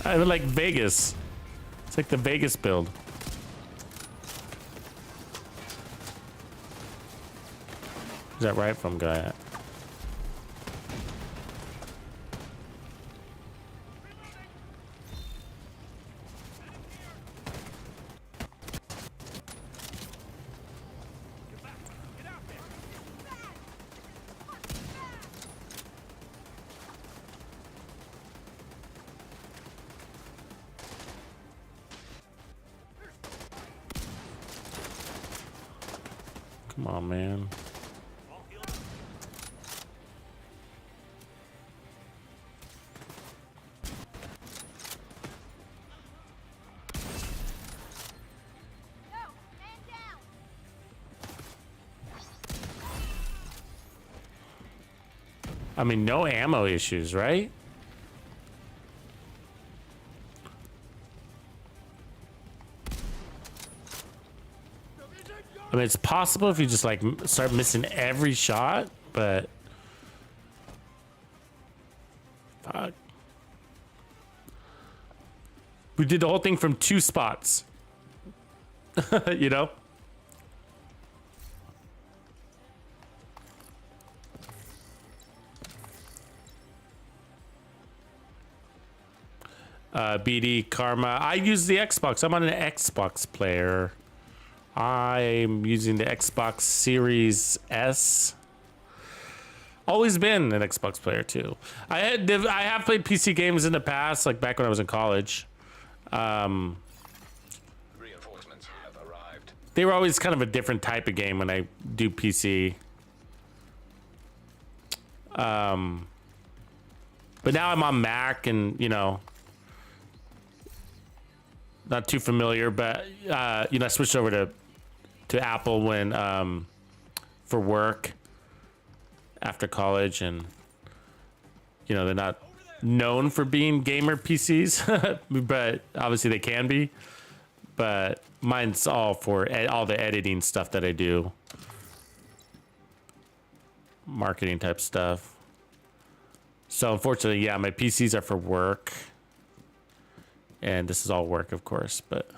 I like Vegas. It's like the Vegas build. Is that right from guy at? Come on, man. I mean, no ammo issues, right? I mean, it's possible if you just like start missing every shot, but fuck. We did the whole thing from 2 spots. You know? BD Karma. I use the Xbox. I'm on an Xbox player. I'm using the Xbox Series S. Always been an Xbox player too. I have played PC games in the past, like back when I was in college. Reinforcements have arrived. They were always kind of a different type of game when I do PC. But now I'm on Mac, and you know, not too familiar. But you know, I switched over to Apple when for work after college, and you know, they're not known for being gamer PCs, but obviously they can be. But mine's all for all the editing stuff that I do, marketing type stuff. So unfortunately, yeah, my PCs are for work, and this is all work, of course, but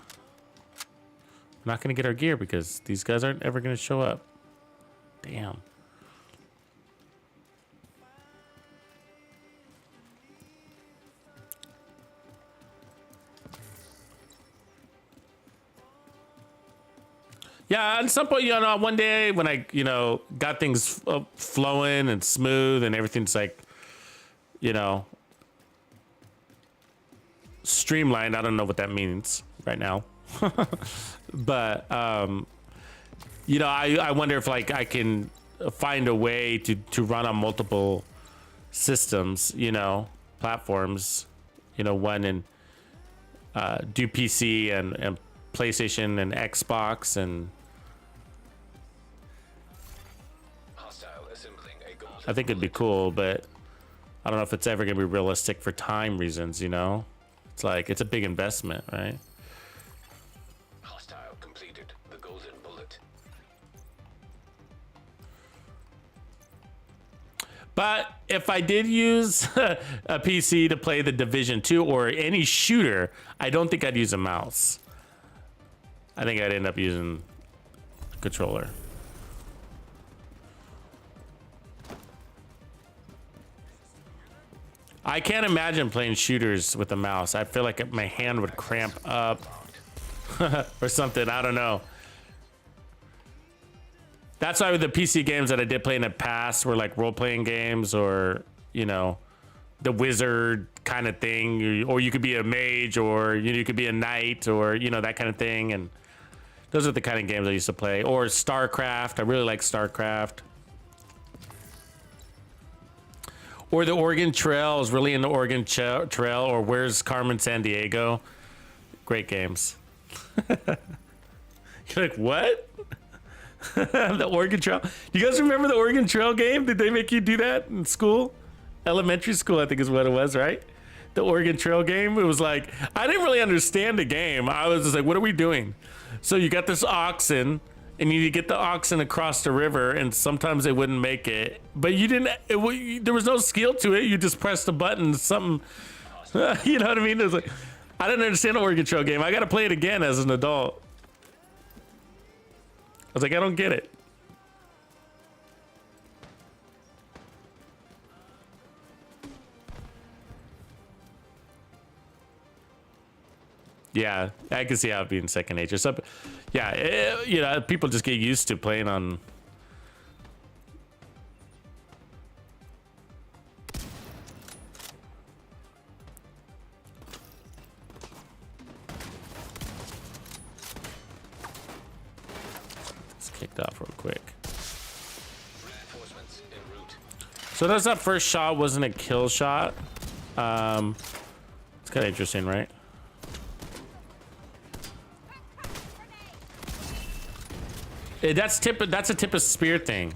I'm not gonna get our gear because these guys aren't ever gonna show up. Damn. Yeah, at some point, you know, one day when I, you know, got things flowing and smooth and everything's like, you know, streamlined. I don't know what that means right now. But, you know, I wonder if like I can find a way to run on multiple systems, you know, platforms, you know, one and do PC and PlayStation and Xbox, and Hostile assembling a gold. I think it'd be cool, but I don't know if it's ever gonna be realistic for time reasons, you know? It's like, it's a big investment, right? Hostile completed the golden bullet. But if I did use a PC to play the Division 2 or any shooter, I don't think I'd use a mouse. I think I'd end up using a controller. I can't imagine playing shooters with a mouse. I feel like my hand would cramp up or something. I don't know. That's why with the PC games that I did play in the past were like role-playing games, or, you know, the wizard kind of thing, or you could be a mage, or you could be a knight, or, you know, that kind of thing. And those are the kind of games I used to play. Or StarCraft. I really like StarCraft. Or the Oregon Trail. I was really into Oregon Trail. Or Where's Carmen Sandiego? Great games. You're like, what? The Oregon Trail. You guys remember the Oregon Trail game? Did they make you do that in school? Elementary school, I think is what it was, right? The Oregon Trail game. It was like, I didn't really understand the game. I was just like, what are we doing? So you got this oxen, and you get the oxen across the river, and sometimes they wouldn't make it. But you didn't. There was no skill to it. You just pressed the button. Something. You know what I mean? It was like, I didn't understand the organ control game. I got to play it again as an adult. I was like, I don't get it. Yeah, I can see how it being second nature. So, yeah, you know, people just get used to playing on. It's kicked off real quick. Reinforcements en route. So that's that first shot wasn't a kill shot. It's kind of interesting, right? That's a tip of spear thing.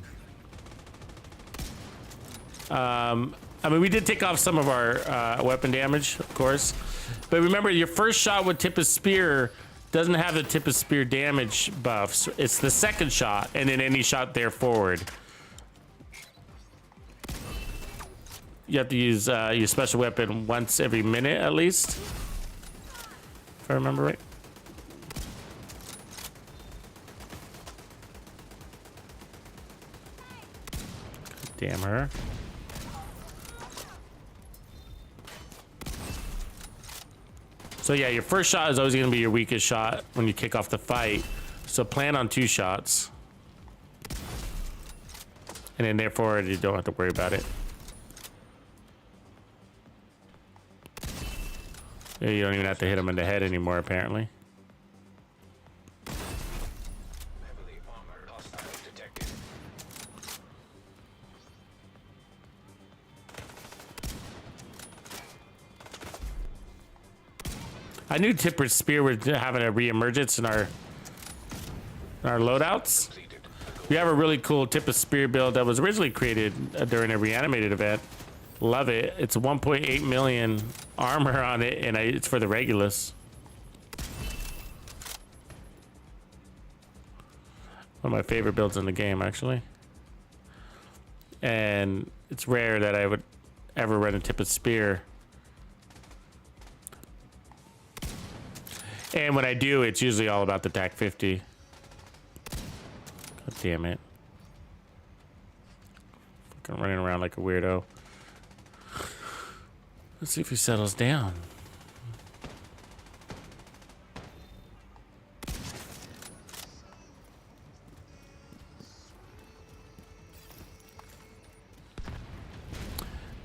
I mean, we did take off some of our weapon damage, of course, but remember, your first shot with tip of spear doesn't have the tip of spear damage buffs. It's the second shot, and then any shot there forward. You have to use your special weapon once every minute, at least, if I remember right. Damn her. So yeah, your first shot is always going to be your weakest shot when you kick off the fight. So plan on 2 shots. And then therefore you don't have to worry about it. Yeah, you don't even have to hit him in the head anymore, apparently. Heavily armored hostiles detected. I knew Tipper's Spear was having a re-emergence in our loadouts. Completed. We have a really cool Tip of Spear build that was originally created during a reanimated event. Love it. It's 1.8 million armor on it, and it's for the Regulus. One of my favorite builds in the game, actually. And it's rare that I would ever run a Tip of Spear. And when I do, it's usually all about the D50. God damn it. Fucking running around like a weirdo. Let's see if he settles down.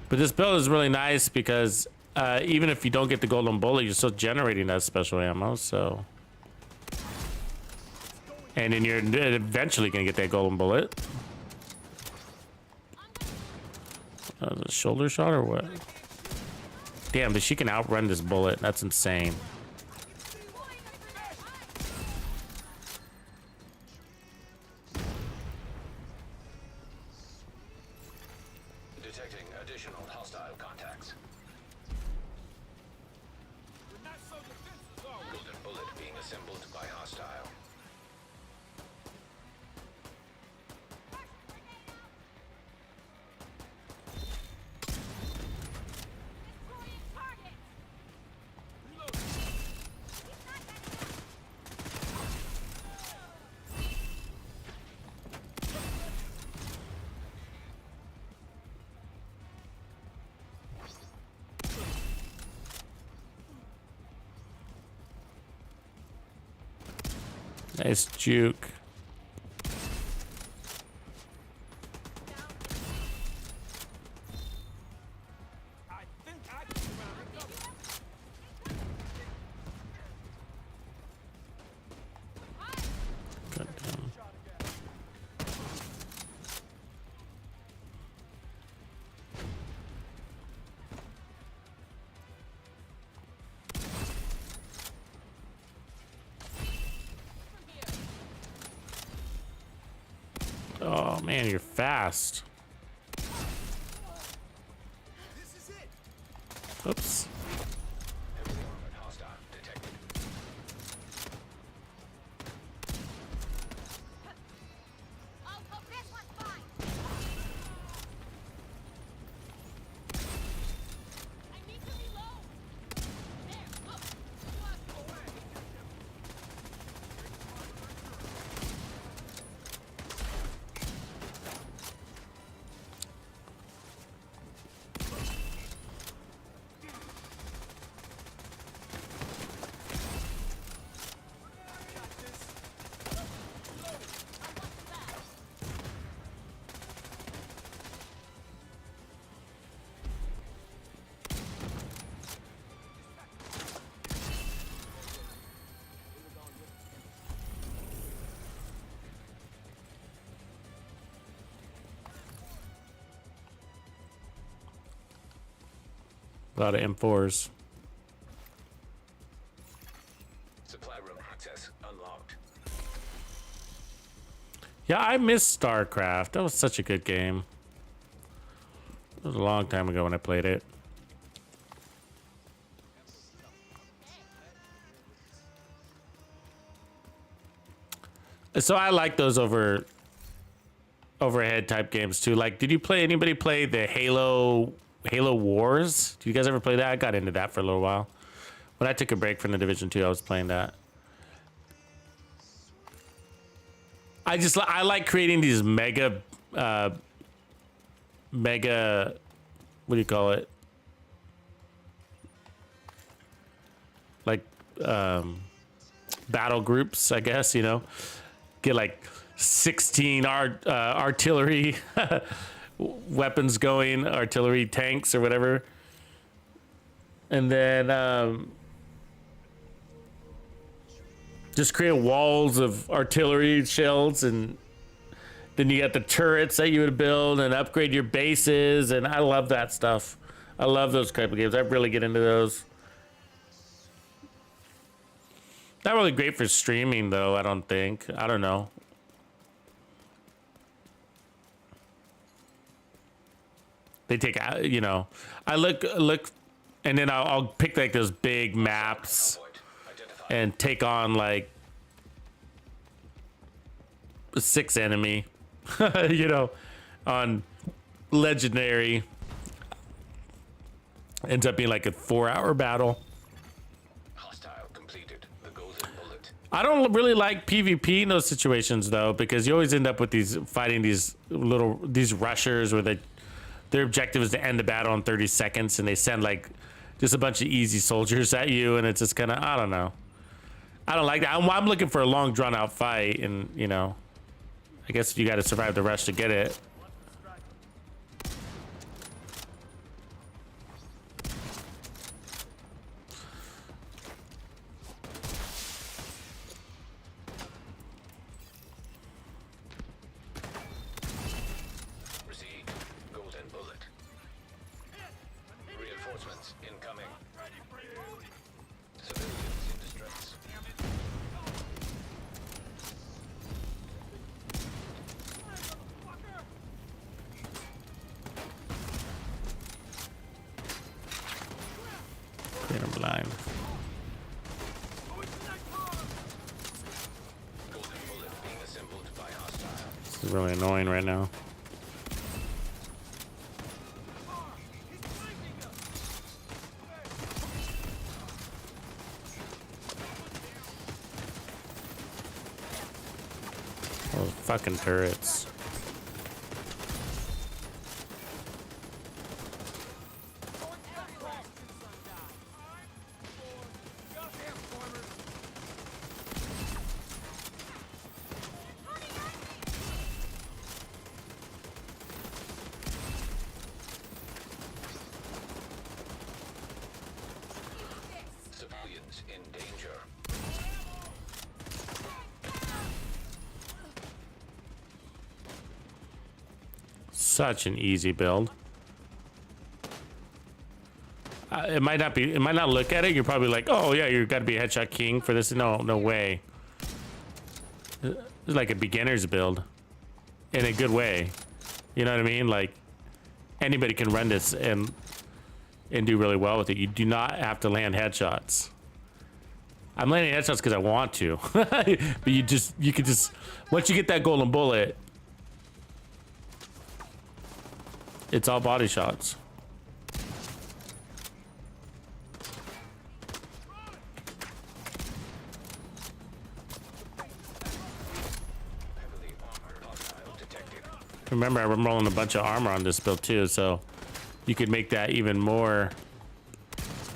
But this build is really nice because even if you don't get the golden bullet, you're still generating that special ammo, so. And then you're eventually gonna get that golden bullet. A shoulder shot or what? Damn, but she can outrun this bullet. That's insane. Detecting additional hostile contacts. We're not so defensive, are we? Golden bullet being assembled by hostile. Nice juke. I think I can surround the cover. God damn. Shot again. Oh man, you're fast. This is it. Oops. Heavily armored hostile detected. A lot of M4s. Supply room access unlocked. Yeah, I miss StarCraft. That was such a good game. It was a long time ago when I played it. So I like those overhead type games too. Like, did you play? Anybody play the Halo Wars? Did you guys ever play that? I got into that for a little while. When I took a break from the Division 2, I was playing that. I like creating these mega, what do you call it? Like battle groups, I guess, you know. Get like 16 artillery weapons going, artillery tanks or whatever. And then just create walls of artillery shells, and then you got the turrets that you would build and upgrade your bases. And I love that stuff. I love those type of games. I really get into those. Not really great for streaming though, I don't think. I don't know. They take, you know, I look, and then I'll pick like those big maps and take on like 6 enemy, you know, on legendary. Ends up being like a 4-hour battle. I don't really like PvP in those situations though, because you always end up with these fighting these rushers where their objective is to end the battle in 30 seconds, and they send like just a bunch of easy soldiers at you, and it's just kind of, I don't know. I don't like that. I'm looking for a long drawn out fight, and you know, I guess you got to survive the rush to get it. This is really annoying right now. Those fucking turrets. Such an easy build. It might not be. It might not look at it. You're probably like, "Oh yeah, you got to be a headshot king for this." No, no way. It's like a beginner's build, in a good way. You know what I mean? Like anybody can run this and do really well with it. You do not have to land headshots. I'm landing headshots because I want to, but you can just once you get that golden bullet. It's all body shots. Remember, I'm rolling a bunch of armor on this build too, so you could make that even more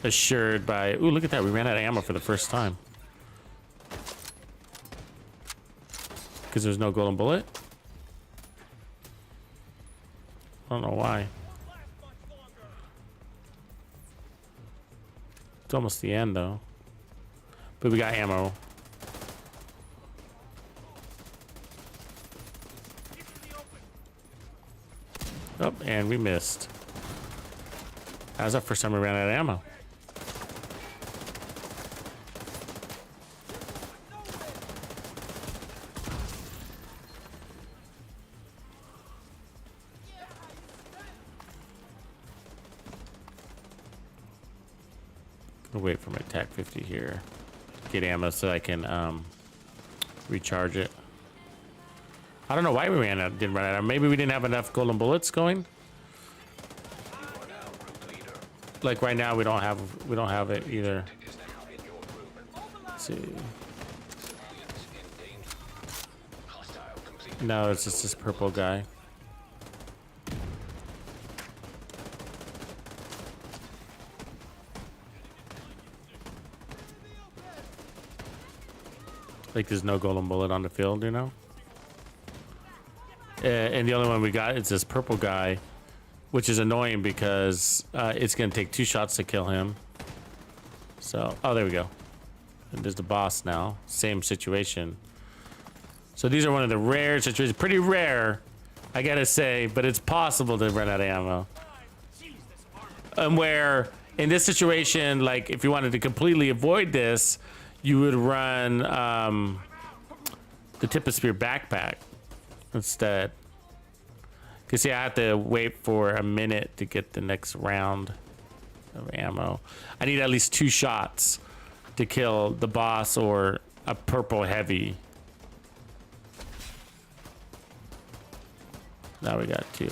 assured by... Ooh, look at that. We ran out of ammo for the first time. Because there's no golden bullet? I don't know why. It's almost the end though. But we got ammo. Oh, and we missed. How's that first time we ran out of ammo? Gonna wait for my TAC 50 here. Get ammo so I can recharge it. I don't know why we didn't run out. Maybe we didn't have enough golden bullets going. Like right now, we don't have it either. Let's see. No, it's just this purple guy. Like there's no golden bullet on the field, you know? And the only one we got is this purple guy, which is annoying because it's going to take 2 shots to kill him. So, oh, there we go. And there's the boss now. Same situation. So these are one of the rare situations. Pretty rare, I got to say, but it's possible to run out of ammo. And where, in this situation, like if you wanted to completely avoid this, you would run the tip of spear backpack instead. Because see, I have to wait for a minute to get the next round of ammo. I need at least 2 shots to kill the boss or a purple heavy. Now we got 2.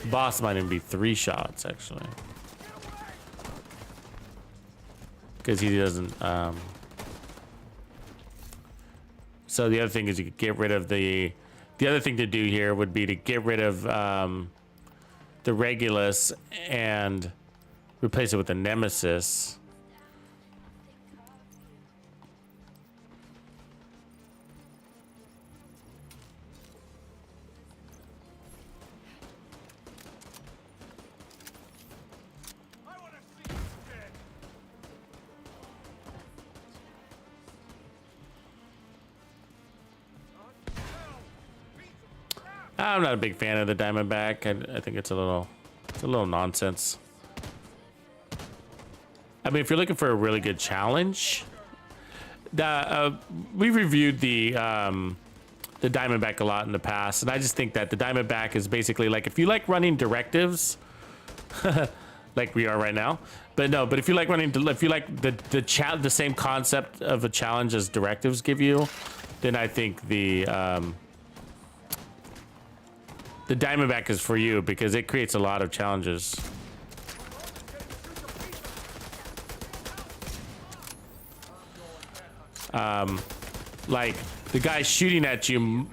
The boss might even be 3 shots actually. Because he doesn't so the other thing is you could get rid of the other thing to do here would be to get rid of the Regulus and replace it with the Nemesis. I'm not a big fan of the Diamondback. I think it's a little nonsense. I mean, if you're looking for a really good challenge, we reviewed the Diamondback a lot in the past, and I just think that the Diamondback is basically like if you like running directives, like we are right now. But no, but if you like the same concept of a challenge as directives give you, then I think the Diamondback is for you because it creates a lot of challenges. Like the guy shooting at you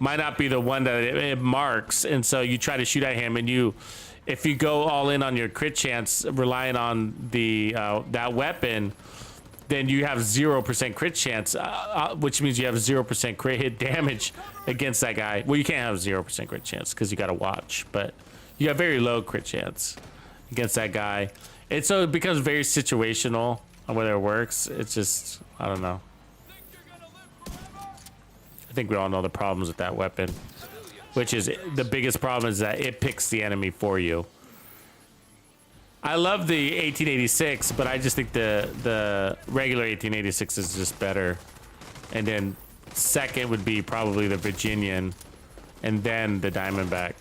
might not be the one that it marks, and so you try to shoot at him, and if you go all in on your crit chance, relying on the that weapon, then you have 0% crit chance, which means you have 0% crit hit damage against that guy. Well, you can't have 0% crit chance because you got to watch, but you have very low crit chance against that guy. And so it becomes very situational on whether it works. It's just, I don't know. I think we all know the problems with that weapon, which is the biggest problem is that it picks the enemy for you. I love the 1886, but I just think the regular 1886 is just better. And then second would be probably the Virginian, and then the Diamondback.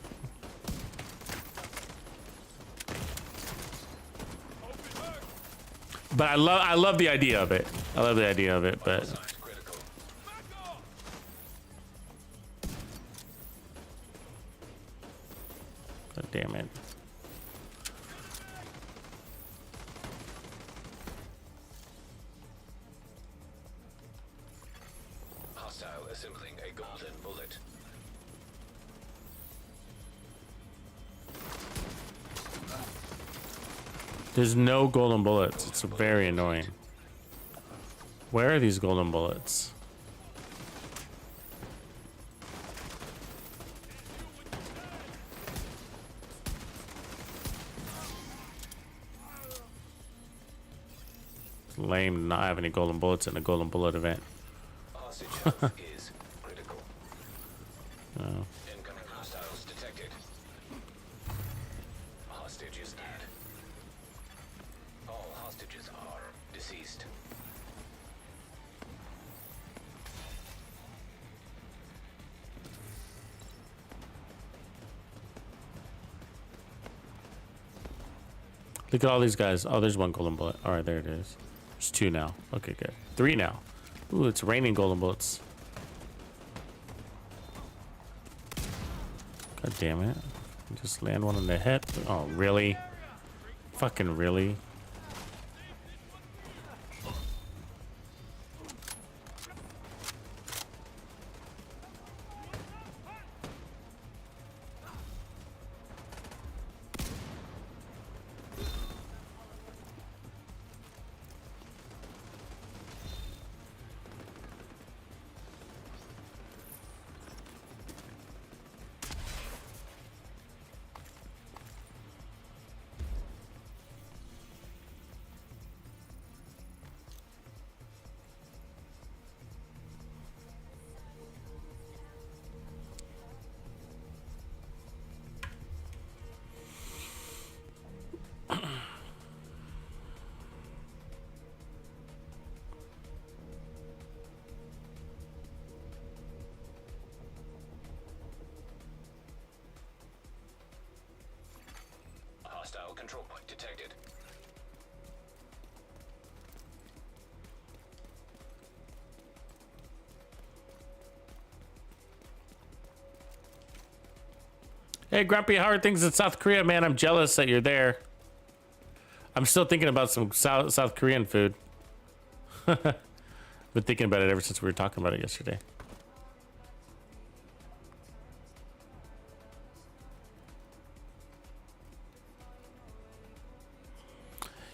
But I love the idea of it. I love the idea of it, but damn it. Hostile assembling a golden bullet. There's no golden bullets. It's very annoying. Where are these golden bullets? It's lame to not have any golden bullets in a golden bullet event. Hostage health is critical. Oh. Incoming hostiles detected. Hostage just that. All hostages are deceased. Look at all these guys. Oh, there's one golden bullet. All right, there it is. There's 2 now. Okay, good. 3 now. Ooh, it's raining golden bullets. God damn it. Just land one in the head. Oh, really? Fucking really? Hostile control point detected. Hey, Grumpy, how are things in South Korea, man? I'm jealous that you're there. I'm still thinking about some South Korean food. Been thinking about it ever since we were talking about it yesterday.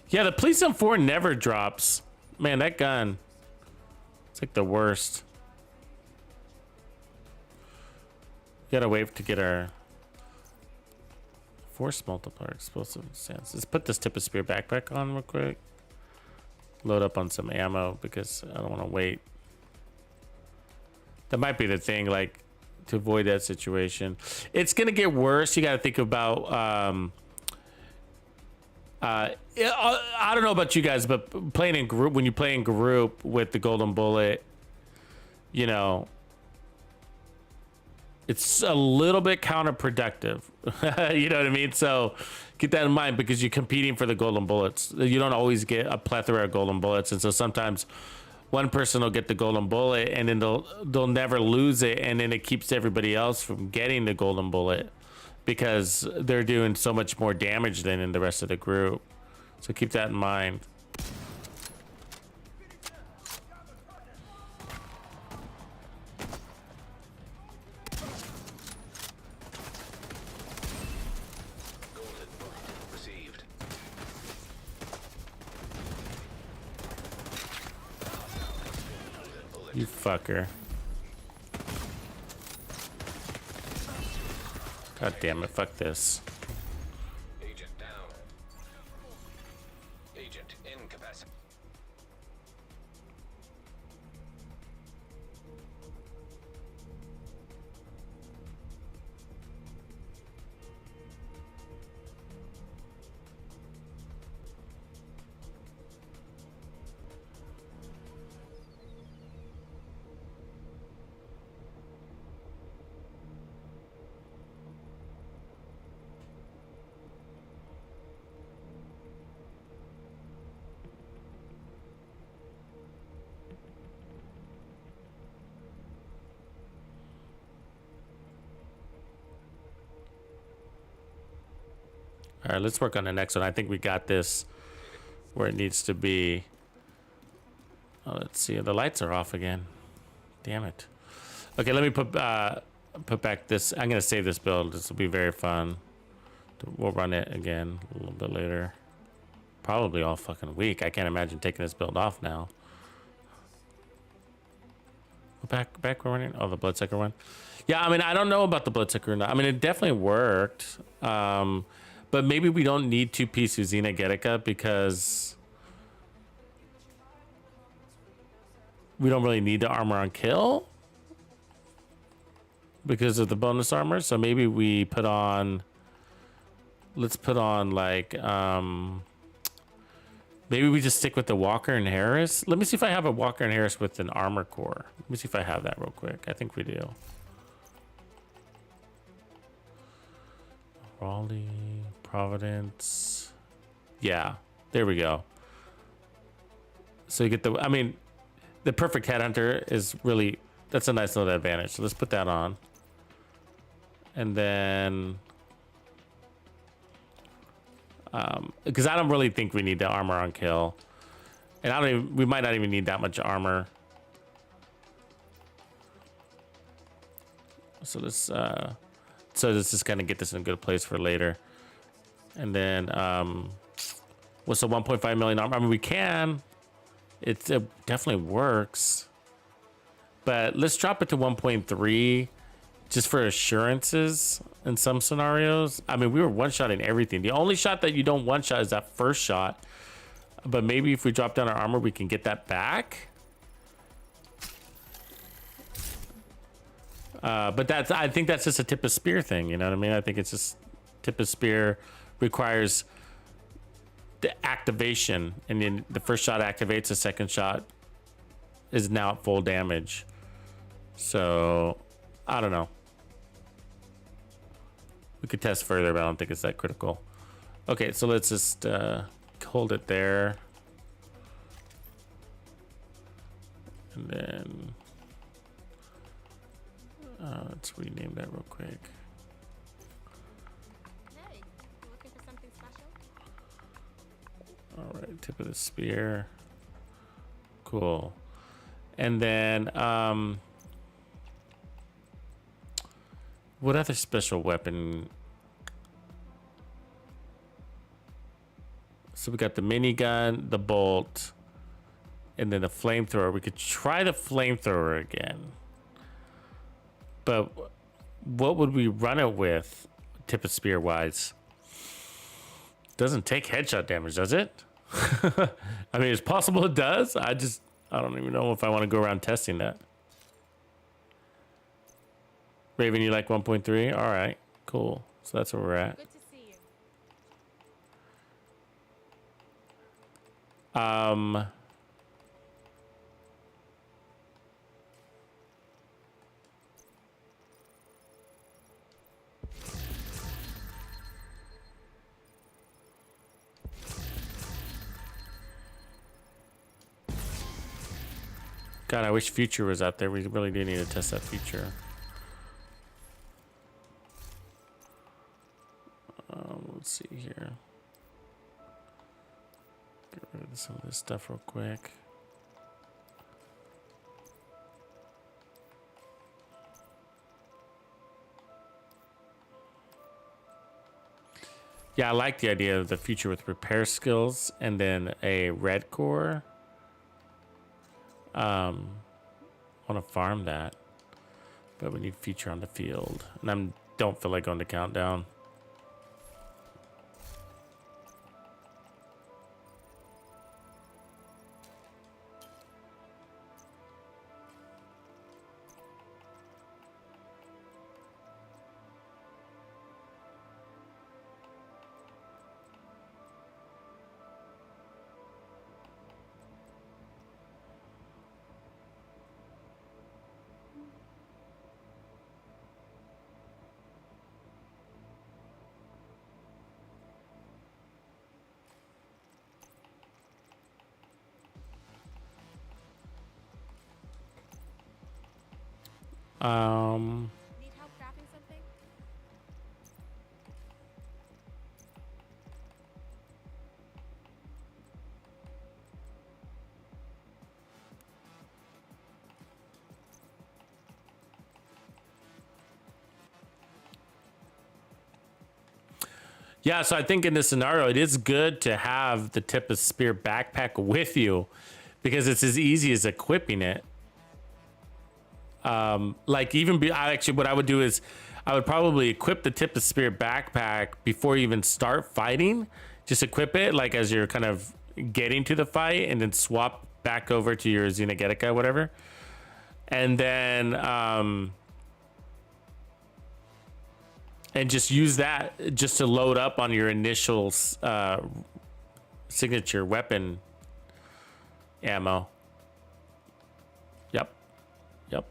Yeah, the Police 4 never drops. Man, that gun. It's like the worst. Gotta wait to get our force multiplier explosive stance. Let's put this tip of spear backpack on real quick. Load up on some ammo because I don't want to wait. That might be the thing, like, to avoid that situation. It's gonna get worse. You gotta think about I don't know about you guys, but playing in group, when you play in group with the golden bullet, you know, it's a little bit counterproductive. You know what I mean? So keep that in mind because you're competing for the golden bullets. You don't always get a plethora of golden bullets, and so sometimes one person will get the golden bullet and then they'll never lose it, and then it keeps everybody else from getting the golden bullet because they're doing so much more damage than in the rest of the group. So keep that in mind. Golden bullet received. Golden bullet. You fucker. God damn it, fuck this. Agent down. Agent incapacitated. All right, let's work on the next one. I think we got this where it needs to be. Oh, let's see. The lights are off again. Damn it. Okay, let me put back this. I'm gonna save this build. This will be very fun. We'll run it again a little bit later. Probably all fucking week. I can't imagine taking this build off now. Back we're running. Oh, the Bloodsucker one. Yeah, I mean, I don't know about the Bloodsucker. I mean, it definitely worked. But maybe we don't need 2-piece Uzina Getica because we don't really need the armor on kill because of the bonus armor. So maybe we put on let's put on like maybe we just stick with the Walker and Harris. Let me see if I have a Walker and Harris with an armor core. Let me see if I have that real quick. I think we do. Raleigh, Providence. Yeah, there we go. So you get the, I mean, the perfect headhunter is really, that's a nice little advantage. So let's put that on. And then, because I don't really think we need the armor on kill. And I don't even, we might not even need that much armor. So let's just kind of get this in a good place for later. And then, what's the 1.5 million armor? I mean, we can. It definitely works. But let's drop it to 1.3 just for assurances in some scenarios. I mean, we were one-shotting everything. The only shot that you don't one-shot is that first shot. But maybe if we drop down our armor, we can get that back. But that's, I think that's just a tip of spear thing. You know what I mean? I think it's just tip of spear requires the activation, and then the first shot activates, the second shot is now at full damage. So I don't know. We could test further, but I don't think it's that critical. Okay, so let's just hold it there. And then let's rename that real quick. Hey, you looking for something special? All right, tip of the spear. Cool. And then what other special weapon? So we got the minigun, the bolt, and then the flamethrower. We could try the flamethrower again. But what would we run it with, tip of spear wise? Doesn't take headshot damage, does it? I mean, it's possible it does. I don't even know if I want to go around testing that. Raven, you like 1.3? All right, cool. So that's where we're at. Good to see you. God, I wish Future was out there. We really do need to test that Future. Let's see here. Get rid of some of this stuff real quick. Yeah, I like the idea of the Future with repair skills and then a red core. I want to farm that, but we need Future on the field, and I don't feel like going to countdown. Need help crafting something? Yeah, so I think in this scenario, it is good to have the tip of spear backpack with you because it's as easy as equipping it. Like actually what I would do is I would probably equip the tip of spear backpack before you even start fighting. Just equip it like as you're kind of getting to the fight, and then swap back over to your Xenogetica, whatever. And then and just use that just to load up on your initial signature weapon ammo. Yep. Yep.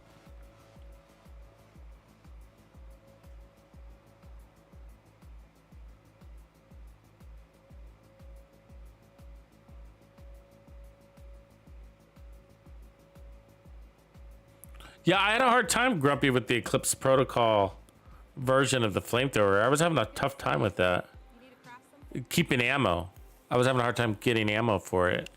Yeah, I had a hard time, Grumpy, with the Eclipse Protocol version of the flamethrower. I was having a tough time with that. You need to craft something? Keeping ammo. I was having a hard time getting ammo for it.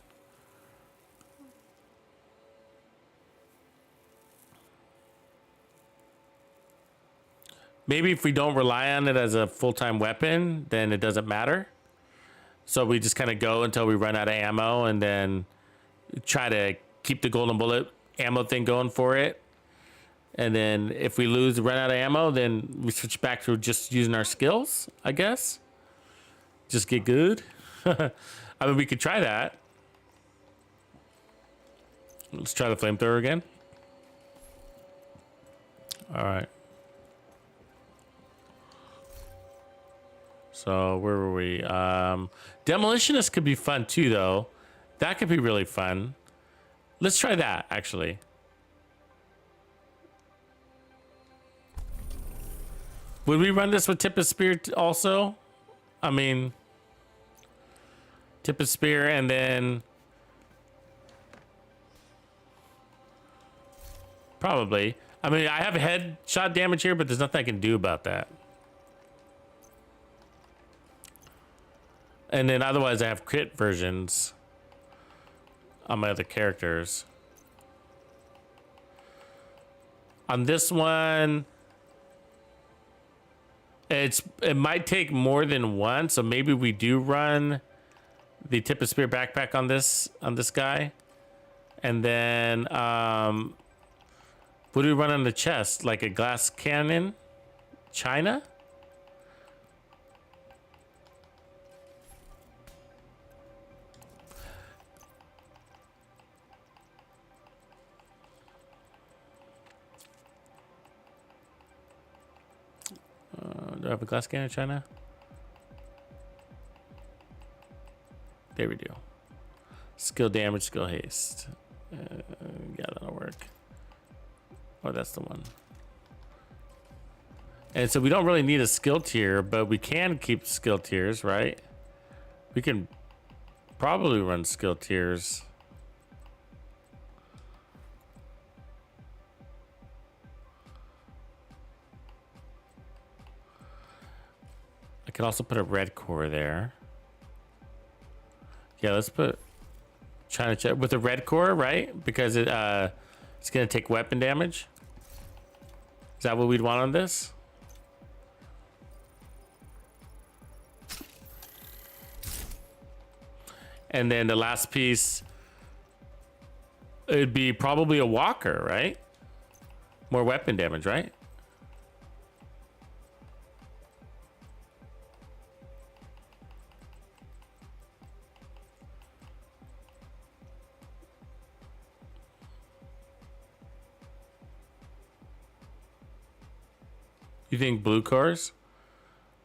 Maybe if we don't rely on it as a full-time weapon, then it doesn't matter. So we just kind of go until we run out of ammo and then try to keep the golden bullet ammo thing going for it. And then if we run out of ammo, then we switch back to just using our skills, I guess. Just get good. I mean, we could try that. Let's try the flamethrower again. All right. So where were we? Demolitionist could be fun too, though. That could be really fun. Let's try that, actually. Would we run this with Tip of Spear also? I mean, Tip of Spear and then... Probably. I mean, I have headshot damage here, but there's nothing I can do about that. And then otherwise I have crit versions on my other characters. On this one, it might take more than one, so maybe we do run the Tip of Spear backpack on this guy. And then what do we run on the chest? Like a glass cannon? China? Do I have a glass cannon, China? There we go. Skill damage, skill haste. Yeah, that'll work. Oh, that's the one. And so we don't really need a skill tier, but we can keep skill tiers, right? We can probably run skill tiers. I can also put a red core there. Yeah, let's put China check with a red core, right? Because it's gonna take weapon damage. Is that what we'd want on this? And then the last piece, it'd be probably a walker, right? More weapon damage, right? You think blue cores?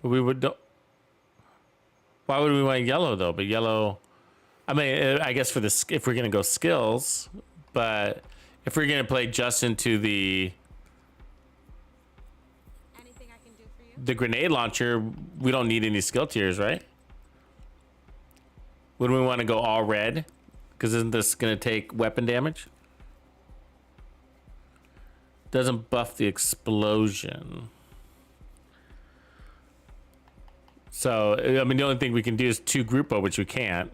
But we would. Why would we want yellow though? But yellow, I mean, I guess for this, if we're gonna go skills, but if we're gonna play just into Anything I can do for you? the grenade launcher, we don't need any skill tiers, right? Wouldn't we want to go all red? Because isn't this gonna take weapon damage? Doesn't buff the explosion. So, I mean, the only thing we can do is 2 Grupo, which we can't.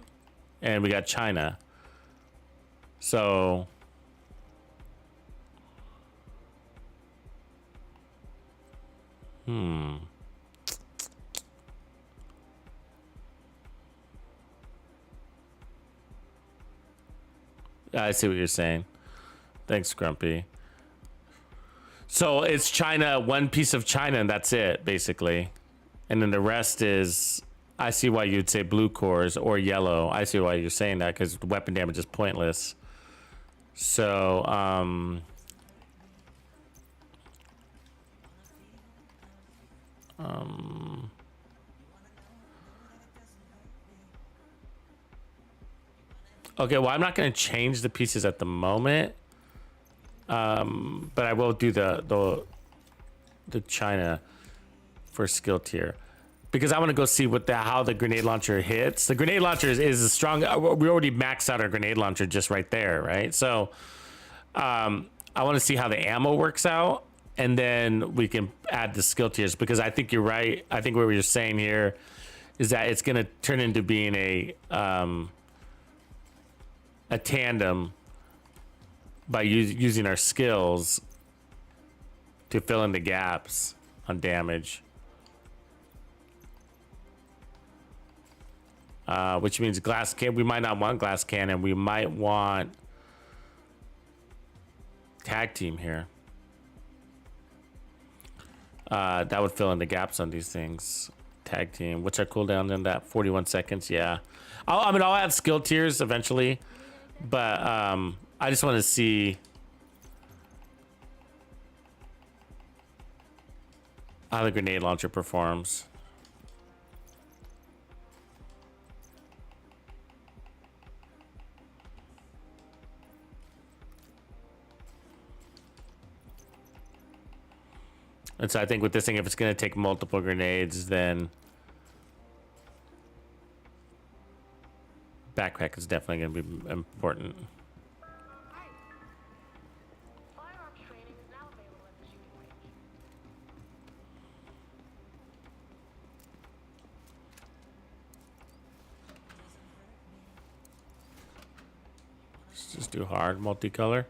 And we got China. So... I see what you're saying. Thanks, Grumpy. So, it's China, one piece of China, and that's it, basically. And then the rest is, I see why you'd say blue cores or yellow. I see why you're saying that, because the weapon damage is pointless. So, Okay, well, I'm not going to change the pieces at the moment, but I will do the China for skill tier because I want to go see what how the grenade launcher hits. The grenade launcher is a strong. We already maxed out our grenade launcher just right there, right? So I want to see how the ammo works out, and then we can add the skill tiers because I think you're right. I think what we're saying here is that it's going to turn into being a tandem by using our skills to fill in the gaps on damage. Which means glass can. We might not want glass cannon. We might want tag team here. That would fill in the gaps on these things. Tag team. What's our cooldown in that? 41 seconds. Yeah. I'll add skill tiers eventually. But I just want to see how the grenade launcher performs. And so I think with this thing, if it's going to take multiple grenades, then backpack is definitely going to be important. Firearms training is now available at the shooting range. Let's just do hard multicolor.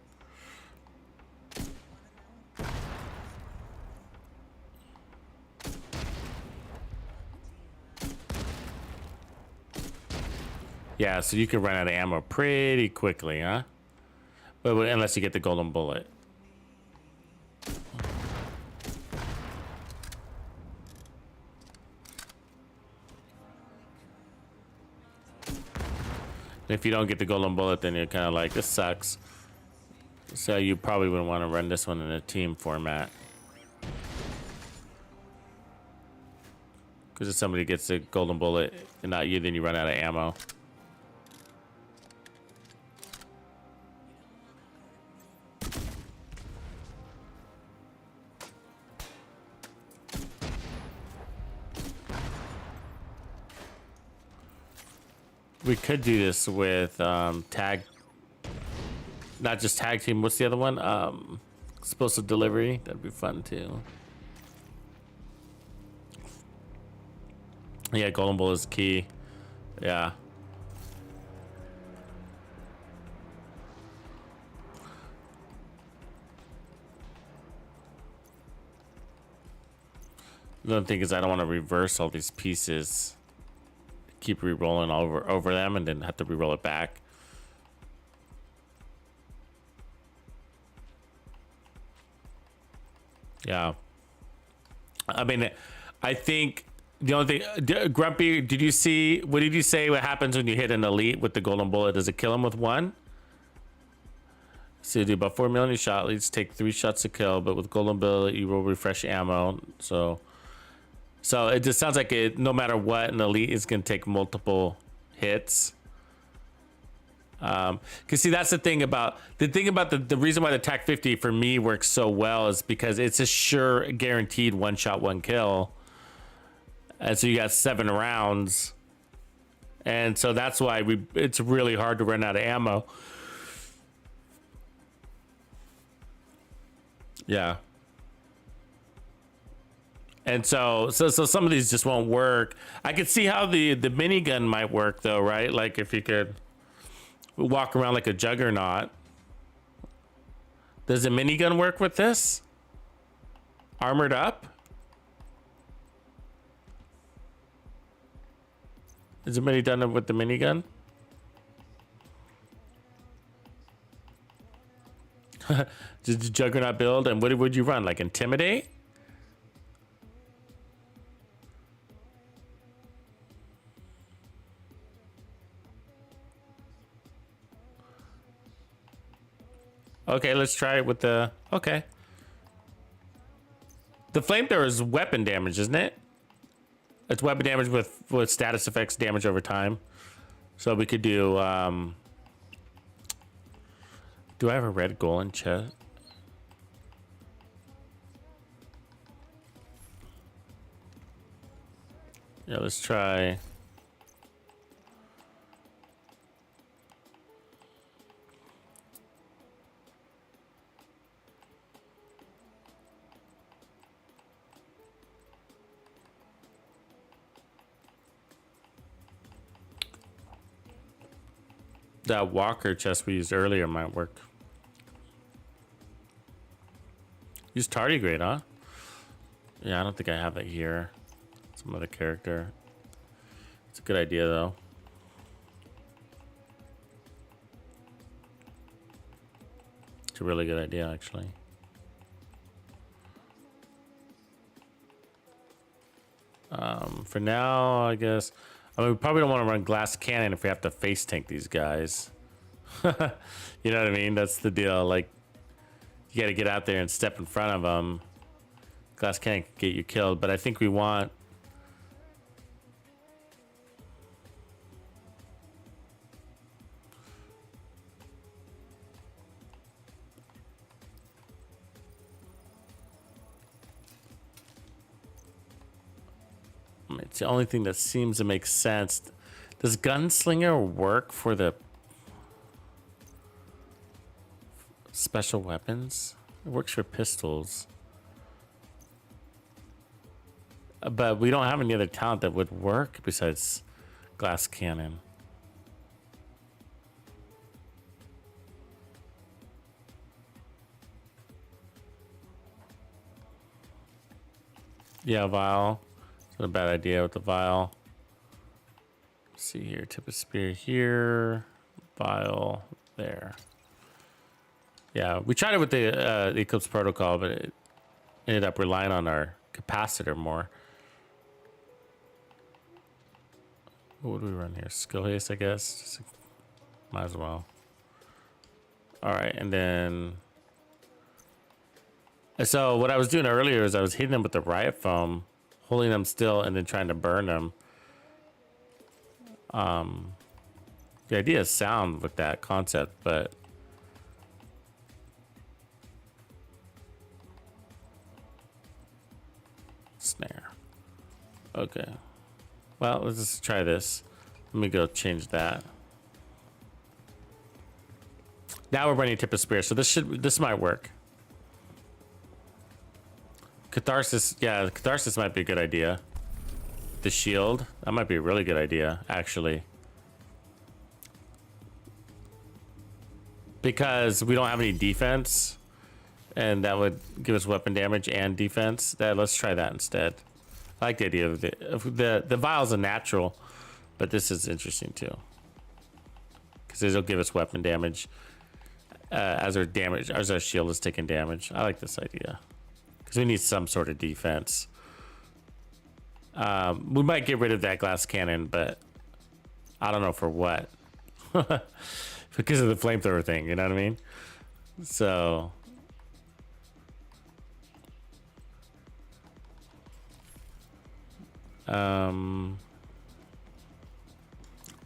Yeah, so you can run out of ammo pretty quickly, huh? But unless you get the golden bullet. If you don't get the golden bullet, then you're kind of like, this sucks. So you probably wouldn't want to run this one in a team format. Because if somebody gets a golden bullet and not you, then you run out of ammo. We could do this with tag, not just tag team. What's the other one? Explosive delivery. That'd be fun too. Yeah, golden bullet is key. Yeah. The other thing is I don't want to reverse all these pieces. Keep re-rolling over them and then have to re-roll it back. Yeah. I mean, I think the only thing, Grumpy, did you see, what did you say what happens when you hit an elite with the golden bullet? Does it kill him with one? So you do about 4 million shot leads, take 3 shots to kill, but with golden bullet you will refresh ammo. So it just sounds like it, no matter what, an elite is going to take multiple hits. Cause see, that's the thing about the reason why the TAC 50 for me works so well is because it's a sure guaranteed 1 shot, 1 kill. And so you got 7 rounds. And so that's why it's really hard to run out of ammo. Yeah. And so some of these just won't work. I could see how the minigun might work though, right? Like if you could walk around like a juggernaut. Does the minigun work with this? Armored up? Has anybody done it with the minigun? Did the juggernaut build? And what would you run? Like intimidate? Okay, let's try it with the... Okay. The flamethrower is weapon damage, isn't it? It's weapon damage with status effects damage over time. So we could do. Do I have a red goal in chest? Yeah, let's try. That walker chest we used earlier might work. Use tardigrade, huh? Yeah, I don't think I have it here. Some other character. It's a good idea, though. It's a really good idea, actually. For now, I guess. I mean, we probably don't want to run glass cannon if we have to face tank these guys. You know what I mean? That's the deal. Like, you got to get out there and step in front of them. Glass cannon can get you killed, but I think we want. It's the only thing that seems to make sense. Does Gunslinger work for the special weapons? It works for pistols. But we don't have any other talent that would work besides glass cannon. Yeah, vial. Not a bad idea with the vial. Let's see here, tip of spear here, vial there. Yeah, we tried it with the Eclipse protocol, but it ended up relying on our capacitor more. What would we run here? Skill haste, I guess. Might as well. All right, and then. So what I was doing earlier is I was hitting them with the riot foam, holding them still, and then trying to burn them. The idea is sound with that concept, but snare. Okay. Well, let's just try this. Let me go change that. Now we're running tip of spear, so this might work. Catharsis, yeah, Catharsis might be a good idea. The shield, that might be a really good idea, actually. Because we don't have any defense, and that would give us weapon damage and defense. Let's try that instead. I like the idea of the vial's a natural, but this is interesting too. Because it'll give us weapon damage as our shield is taking damage. I like this idea. Because we need some sort of defense. We might get rid of that glass cannon, but I don't know for what. Because of the flamethrower thing, you know what I mean? So. I mean,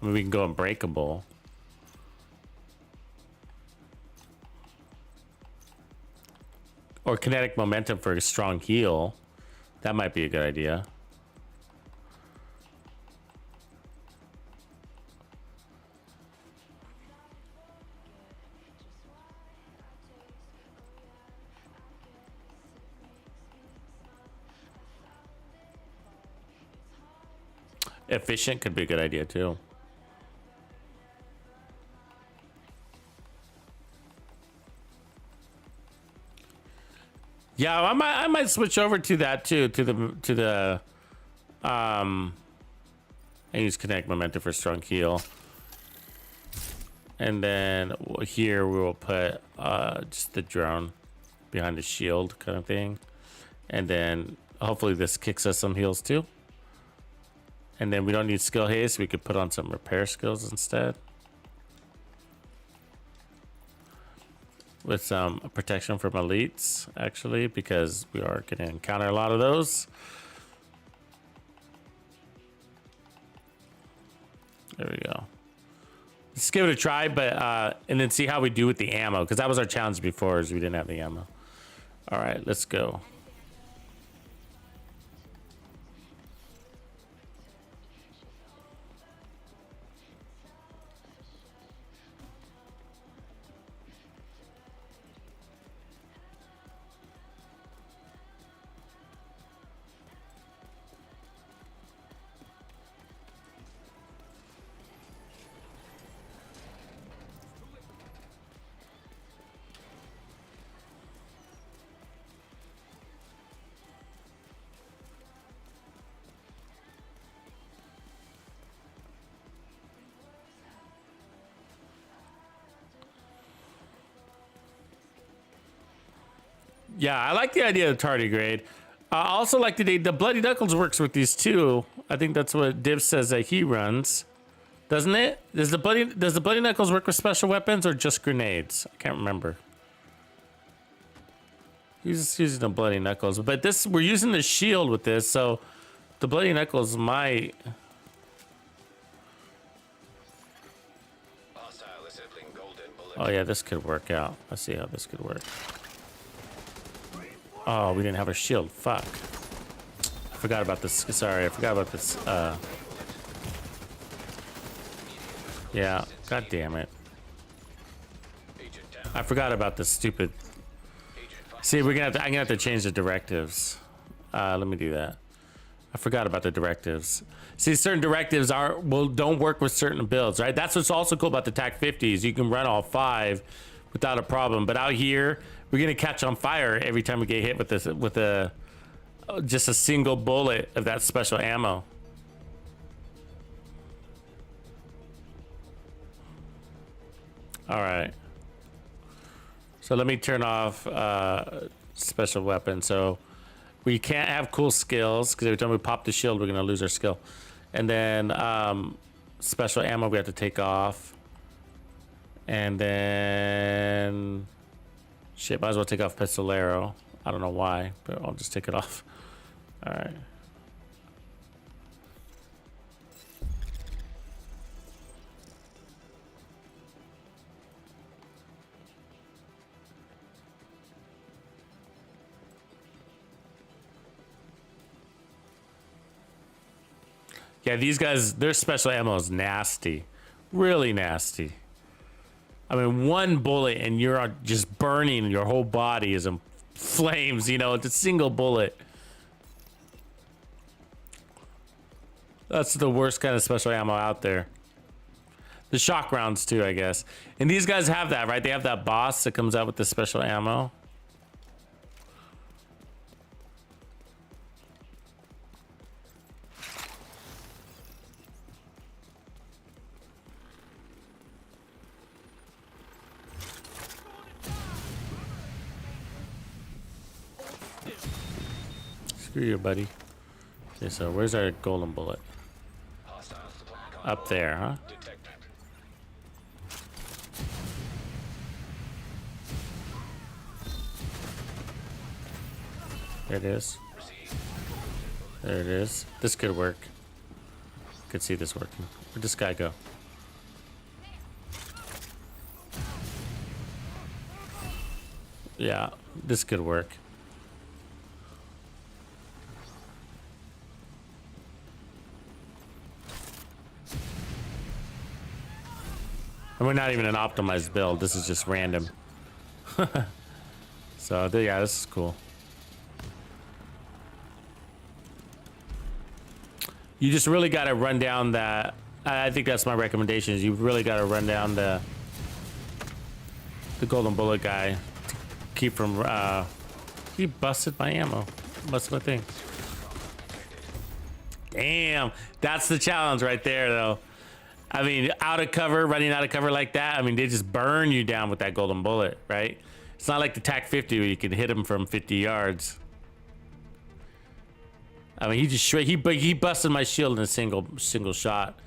we can go unbreakable. Or kinetic momentum for a strong heal. That might be a good idea. Efficient could be a good idea too. Yeah, I might switch over to that too, to the and use kinetic momentum for strong heal. And then here we will put just the drone behind the shield kind of thing. And then hopefully this kicks us some heals too. And then we don't need skill haste. We could put on some repair skills instead. With some protection from elites, actually, because we are going to encounter a lot of those. There we go. Let's give it a try, but and then see how we do with the ammo, because that was our challenge before, is we didn't have the ammo. All right, let's go. Yeah, I like the idea of tardigrade. I also like the Bloody Knuckles works with these too. I think that's what Div says that he runs, doesn't it? Does the Bloody Knuckles work with special weapons or just grenades? I can't remember. He's using the Bloody Knuckles, but this we're using the shield with this, so the Bloody Knuckles might. Hostile assembling golden bullet. Oh yeah, this could work out. Let's see how this could work. Oh, we didn't have a shield. Fuck. I forgot about this. Sorry, I forgot about this. Yeah. God damn it. Agent down. I forgot about this stupid. See, we're gonna have to. I'm gonna have to change the directives. Let me do that. I forgot about the directives. See, certain directives don't work with certain builds, right? That's what's also cool about the TAC-50s. You can run all 5 without a problem. But out here, we're gonna catch on fire every time we get hit with this just a single bullet of that special ammo. All right. So let me turn off special weapon. So we can't have cool skills because every time we pop the shield, we're gonna lose our skill. And then special ammo we have to take off. And then shit, might as well take off Pistolero. I don't know why, but I'll just take it off. All right. Yeah, these guys, their special ammo is nasty. Really nasty. I mean, one bullet and you're just burning, your whole body is in flames, you know, it's a single bullet. That's the worst kind of special ammo out there. The shock rounds too, I guess. And these guys have that, right? They have that boss that comes out with the special ammo. Screw you, buddy. Okay, so where's our golden bullet? Hostile supply Up there, huh? detected. There it is. There it is. This could work. Could see this working. Where'd this guy go? Yeah, this could work. And we're not even an optimized build. This is just random. So yeah, this is cool. You just really got to run down that. I think that's my recommendation. Is you really got to run down the golden bullet guy to keep from. He busted my ammo. Busted my thing. Damn, that's the challenge right there, though. I mean, out of cover, running out of cover like that. I mean, they just burn you down with that golden bullet, right? It's not like the TAC-50 where you can hit him from 50 yards. I mean, he just he busted my shield in a single shot.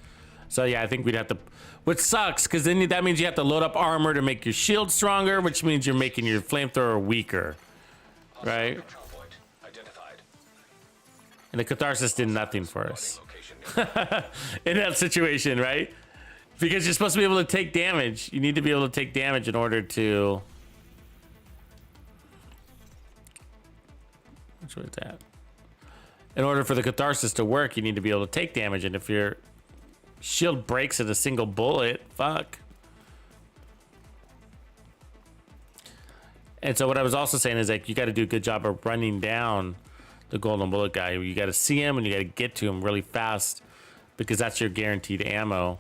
So yeah, I think we'd have to. Which sucks, because then that means you have to load up armor to make your shield stronger, which means you're making your flamethrower weaker, right? Control point identified. And the catharsis did nothing for us. Location. location. In that situation, right? Because you're supposed to be able to take damage. You need to be able to take damage in order to... Which way is that? In order for the catharsis to work, you need to be able to take damage. And if your shield breaks at a single bullet, fuck. And so what I was also saying is like, you got to do a good job of running down the golden bullet guy. You got to see him and you got to get to him really fast because that's your guaranteed ammo.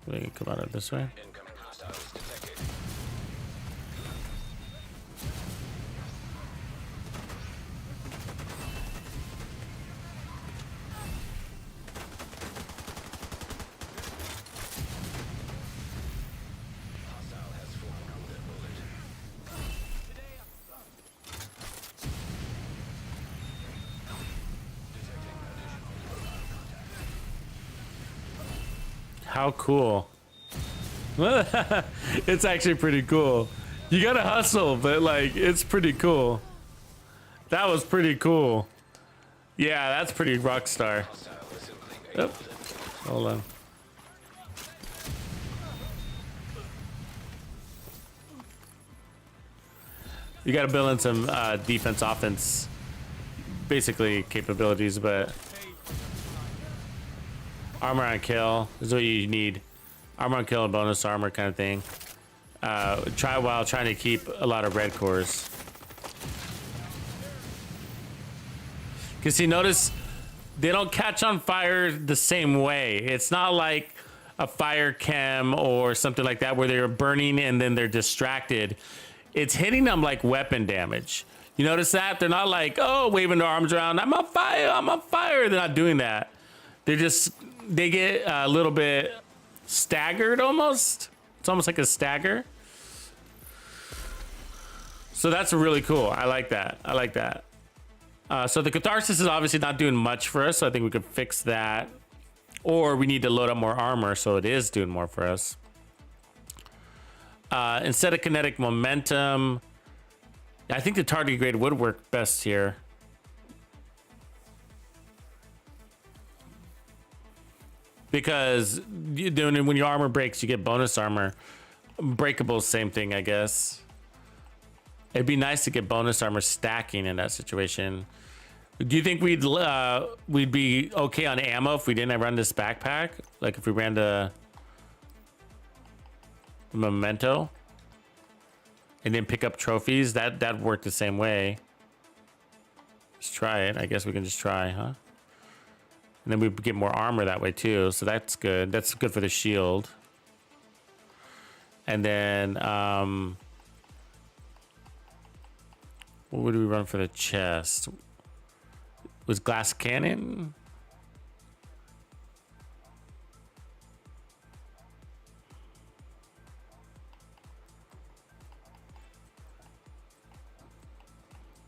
We can come out of this way. Incoming hostiles detected. Hostile has formed with a bullet. Detecting additional contact. How cool. It's actually pretty cool. You gotta hustle, but like, it's pretty cool. That was pretty cool. Yeah, that's pretty rock star. Hostile assembling a Yep. Hold on. You gotta build in some defense, offense, basically capabilities, but armor on kill is what you need. Armor on kill and bonus armor kind of thing. Try while trying to keep a lot of red cores. Because you notice they don't catch on fire the same way. It's not like a fire chem or something like that where they're burning and then they're distracted. It's hitting them like weapon damage. You notice that? They're not like, oh, waving their arms around. I'm on fire. I'm on fire. They're not doing that. They get a little bit staggered almost. It's almost like a stagger. So that's really cool. I like that. I like that. So the catharsis is obviously not doing much for us. So I think we could fix that. Or we need to load up more armor so it is doing more for us. Instead of kinetic momentum, I think the target grade would work best here. Because when your armor breaks, you get bonus armor. Breakable, same thing, I guess. It'd be nice to get bonus armor stacking in that situation. Do you think we'd be okay on ammo if we didn't run this backpack? Like if we ran the memento and then pick up trophies, that'd work the same way. Let's try it. I guess we can just try, huh? And then we get more armor that way too, so that's good. That's good for the shield. And then what would we run for the chest? Was glass cannon?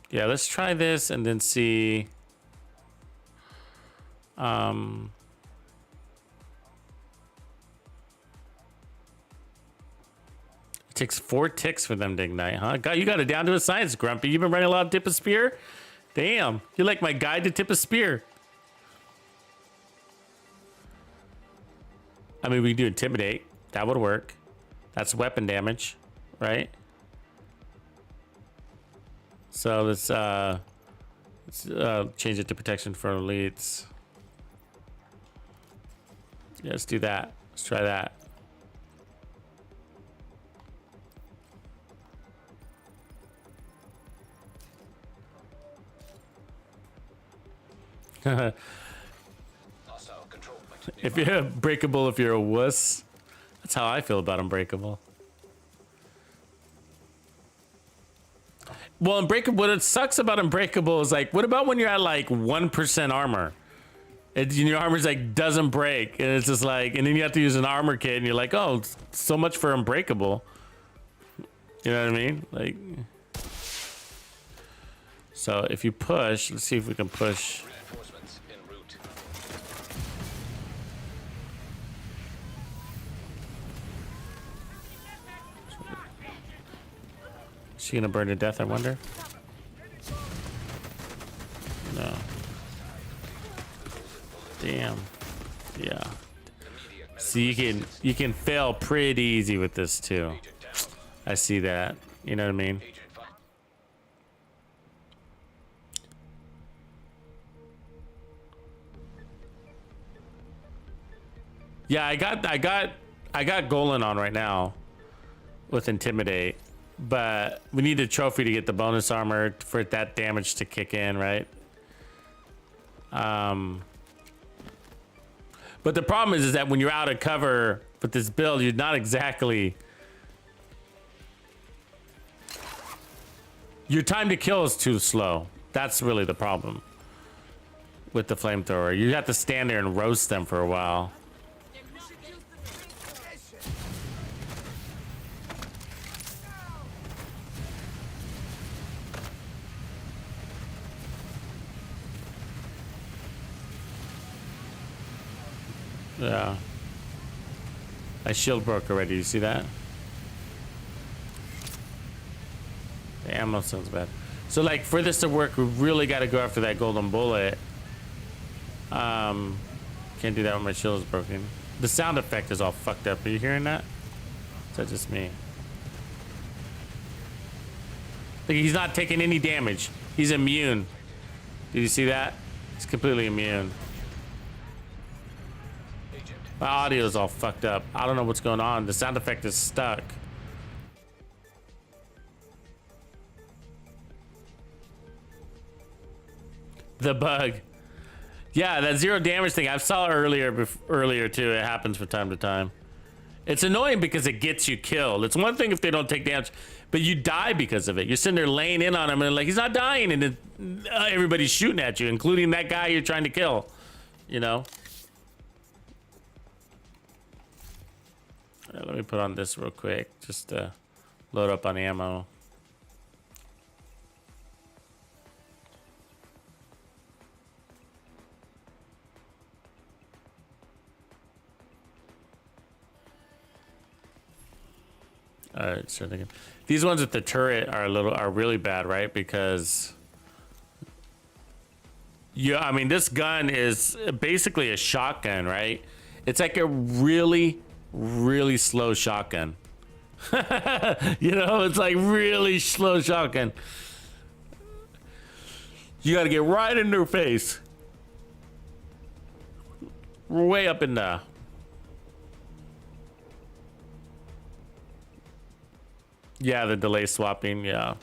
Yeah, let's try this and then see. It takes 4 ticks for them to ignite, huh? God, you got it down to a science, Grumpy. You've been running a lot of tip a spear? Damn, you're like my guide to tip a spear. I mean, we can do intimidate. That would work. That's weapon damage, right? So let's change it to protection for elites. Yeah, let's do that. Let's try that. Hostile control point. If you're breakable, if you're a wuss. That's how I feel about Unbreakable. Well, Unbreakable, what it sucks about Unbreakable is like, what about when you're at like 1% armor? Your armor's like doesn't break, and it's just like, and then you have to use an armor kit, and you're like, oh, so much for Unbreakable. You know what I mean? Like, so if you push, let's see if we can push. Reinforcements en route. she gonna burn to death, I wonder? No. Damn. Yeah. See, you can fail pretty easy with this too. I see that. You know what I mean? Yeah, I got Golan on right now with Intimidate, but we need a trophy to get the bonus armor for that damage to kick in, right? But the problem is that when you're out of cover with this build, you're not exactly... Your time to kill is too slow. That's really the problem with the flamethrower. You have to stand there and roast them for a while. Yeah. My shield broke already. You see that? The ammo sounds bad. So, like, for this to work, we really got to go after that golden bullet. Can't do that when my shield is broken. The sound effect is all fucked up. Are you hearing that? Is that just me? Like, he's not taking any damage. He's immune. Did you see that? He's completely immune. My audio is all fucked up. I don't know what's going on. The sound effect is stuck. The bug. Yeah, that 0 damage thing. I saw earlier too. It happens from time to time. It's annoying because it gets you killed. It's one thing if they don't take damage, but you die because of it. You're sitting there laying in on him and like, he's not dying, and then, everybody's shooting at you, including that guy you're trying to kill. You know? Let me put on this real quick, just to load up on ammo. All right, so these ones with the turret are really bad, right? Because I mean, this gun is basically a shotgun, right? It's like a really slow shotgun. You know, it's like really slow shotgun. You got to get right in their face. Way up in there. Yeah, the delay swapping, yeah.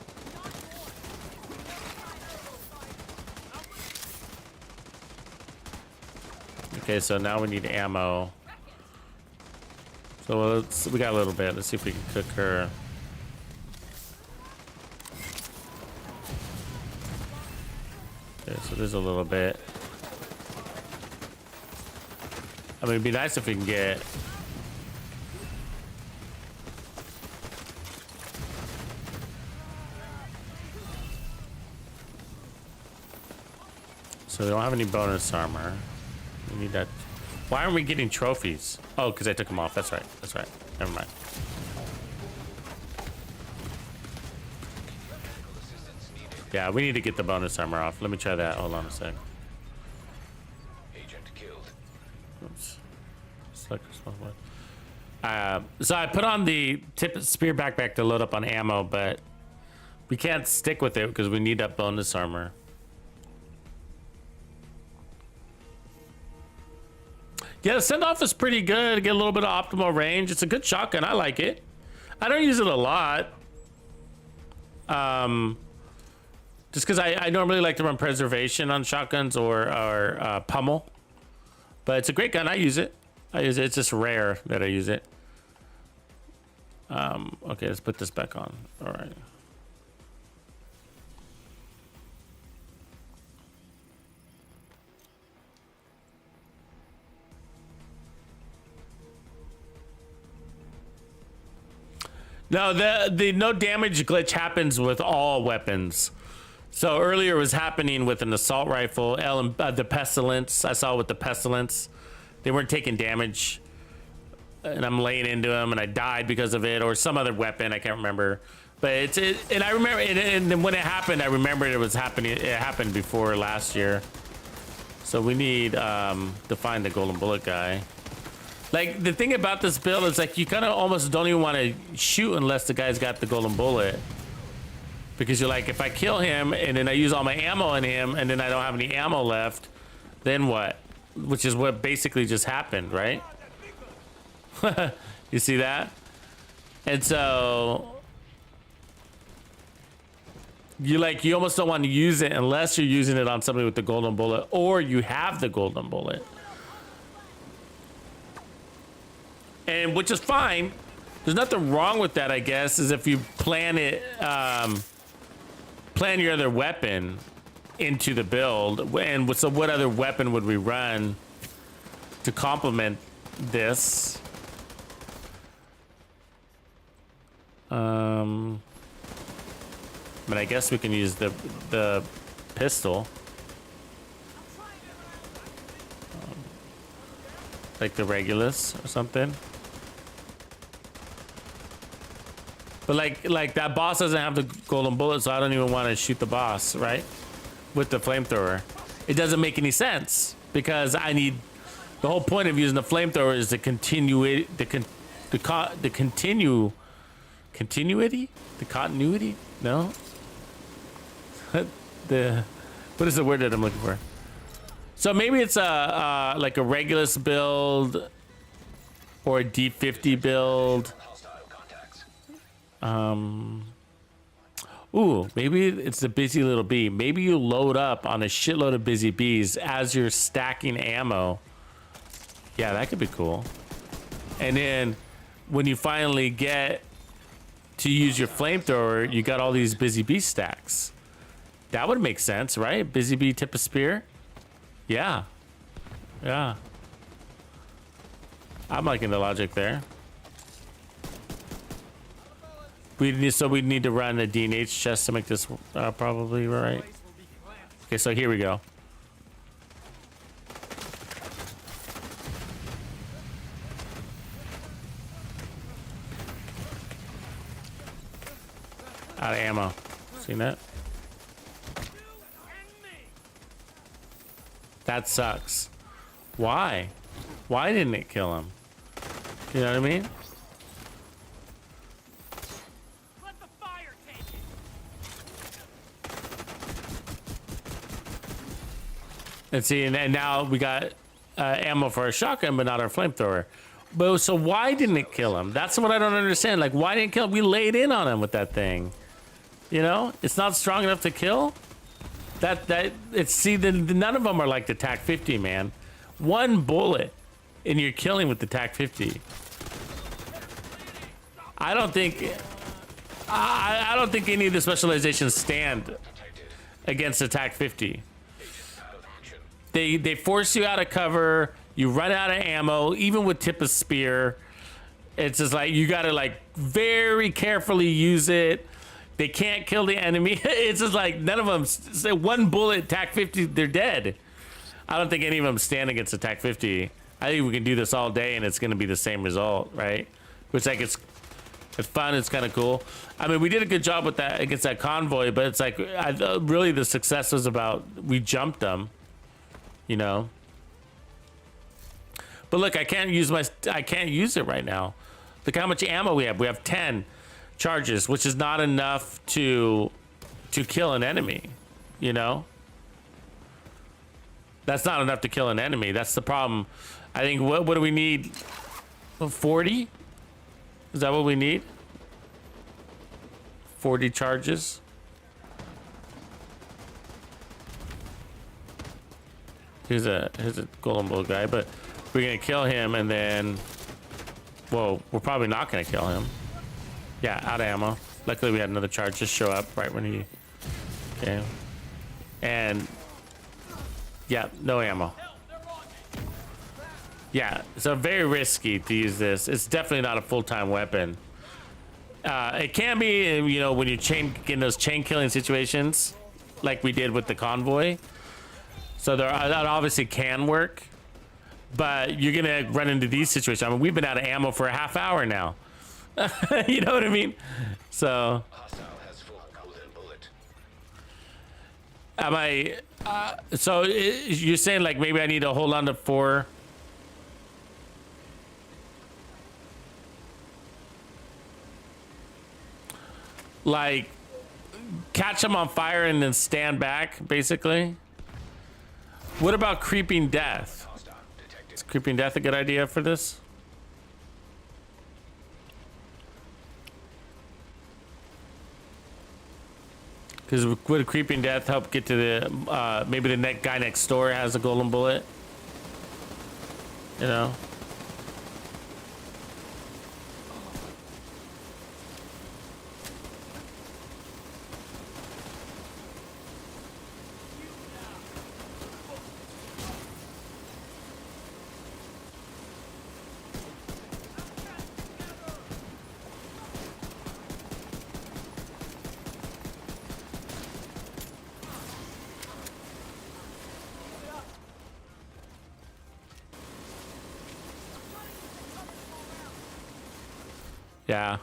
Okay, so now we need ammo. So we got a little bit. Let's see if we can cook her. Okay, so there's a little bit. I mean, it'd be nice if we can get... So we don't have any bonus armor. We need that. Why aren't we getting trophies? Oh, because I took them off. That's right. That's right. Never mind. Yeah, we need to get the bonus armor off. Let me try that. Hold on a sec. Agent killed. Oops. So I put on the spear backpack to load up on ammo, but we can't stick with it because we need that bonus armor. Yeah, the send-off is pretty good. Get a little bit of optimal range. It's a good shotgun. I like it. I don't use it a lot. Just because I normally like to run preservation on shotguns or pummel. But it's a great gun. I use it. It's just rare that I use it. Okay, let's put this back on. All right. No, the no damage glitch happens with all weapons. So earlier it was happening with an assault rifle, the Pestilence. I saw with the Pestilence, they weren't taking damage, and I'm laying into them, and I died because of it, or some other weapon I can't remember. But and I remember, and then when it happened, I remembered it was happening. It happened before last year. So we need to find the golden bullet guy. Like, the thing about this build is, like, you kind of almost don't even want to shoot unless the guy's got the golden bullet. Because you're like, if I kill him and then I use all my ammo on him and then I don't have any ammo left, then what? Which is what basically just happened, right? You see that? And so you almost don't want to use it unless you're using it on somebody with the golden bullet or you have the golden bullet. And which is fine. There's nothing wrong with that, I guess, is if you plan it, plan your other weapon into the build. And so what other weapon would we run to complement this? But I guess we can use the pistol. Like the Regulus or something. But like that boss doesn't have the golden bullet, so I don't even want to shoot the boss, right? With the flamethrower. It doesn't make any sense because I need the whole point of using the flamethrower is to continue it, continuity? The continuity? No? What is the word that I'm looking for? So maybe it's a like a Regulus build or a D50 build. Ooh, maybe it's the busy little bee. Maybe you load up on a shitload of busy bees as you're stacking ammo. Yeah, that could be cool. And then when you finally get to use your flamethrower, you got all these busy bee stacks. That would make sense, right? Busy bee tip of spear. Yeah. Yeah. I'm liking the logic there. We need to run a D&H chest to make this probably right. Okay, so here we go. Out of ammo. Seen that? That sucks. Why? Why didn't it kill him? You know what I mean? Let the fire take it. And see, and now we got ammo for our shotgun, but not our flamethrower. But so why didn't it kill him? That's what I don't understand. Like, why didn't it kill him? We laid in on him with that thing. You know, it's not strong enough to kill. None of them are like the TAC-50, man. One bullet, and you're killing with the TAC-50. I don't think any of the specializations stand against the TAC-50. They force you out of cover. You run out of ammo, even with tip of spear. It's just like you gotta like very carefully use it. They can't kill the enemy. It's just like none of them. Say one bullet, TAC-50, they're dead. I don't think any of them stand against the TAC-50. I think we can do this all day and it's going to be the same result, right? Which like it's fun. It's kind of cool. I mean, we did a good job with that against that convoy, but it's like really the success was about we jumped them, you know. But look, I can't use it right now. Look how much ammo we have. We have 10 charges, which is not enough to kill an enemy, you know. That's not enough to kill an enemy. That's the problem. I think what do we need? 40? Is that what we need? 40 charges. Here's a golden bull guy, but we're gonna kill him and then, whoa, we're probably not gonna kill him. Yeah, out of ammo. Luckily we had another charge just show up right when he came. And yeah, no ammo. Yeah, so very risky to use this. It's definitely not a full-time weapon. It can be, you know, when you're in those chain killing situations like we did with the convoy. So that obviously can work, but you're gonna run into these situations. I mean, we've been out of ammo for a half hour now. You know what I mean? So Hostile has full golden bullet. am I? So you're saying like maybe I need to hold on to 4? Like catch them on fire and then stand back, basically. What about creeping death? Hostile detected. Is creeping death a good idea for this? Because would creeping death help get to the maybe the guy next door has a golden bullet? You know. Yeah.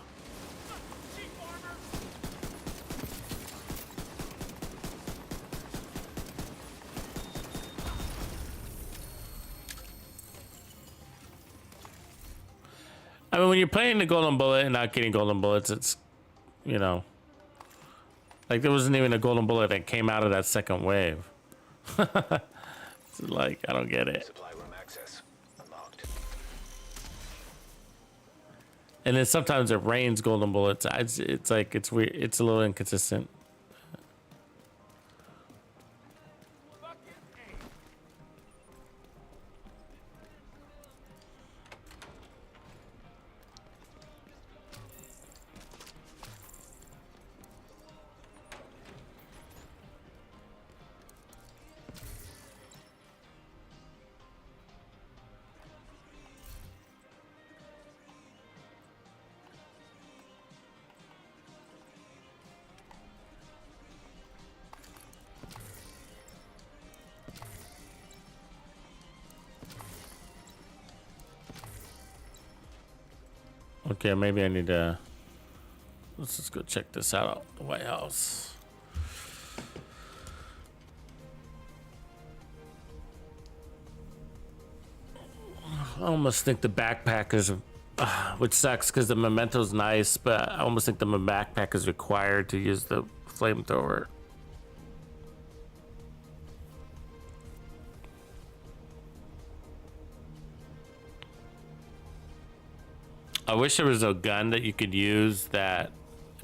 I mean, when you're playing the golden bullet and not getting golden bullets, it's, you know, like there wasn't even a golden bullet that came out of that second wave. It's like, I don't get it. Supply room access unlocked. And then sometimes it rains golden bullets. It's like, it's weird. It's a little inconsistent. Okay, maybe I need to. Let's just go check this out. The White House. I almost think the backpack is, which sucks because the memento's nice, but I almost think the backpack is required to use the flamethrower. I wish there was a gun that you could use that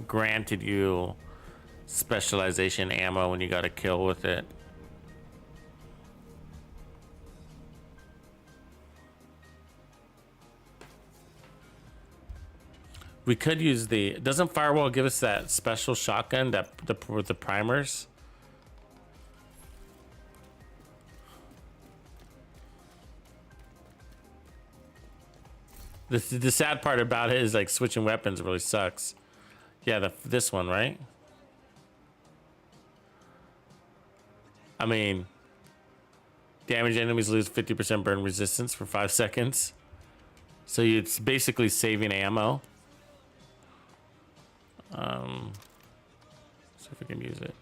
granted you specialization ammo when you got a kill with it. We could use the. Doesn't Firewall give us that special shotgun that with the primers? The sad part about it is like switching weapons really sucks. Yeah, this one, right? I mean, damage enemies lose 50% burn resistance for 5 seconds. So it's basically saving ammo. See if we can use it.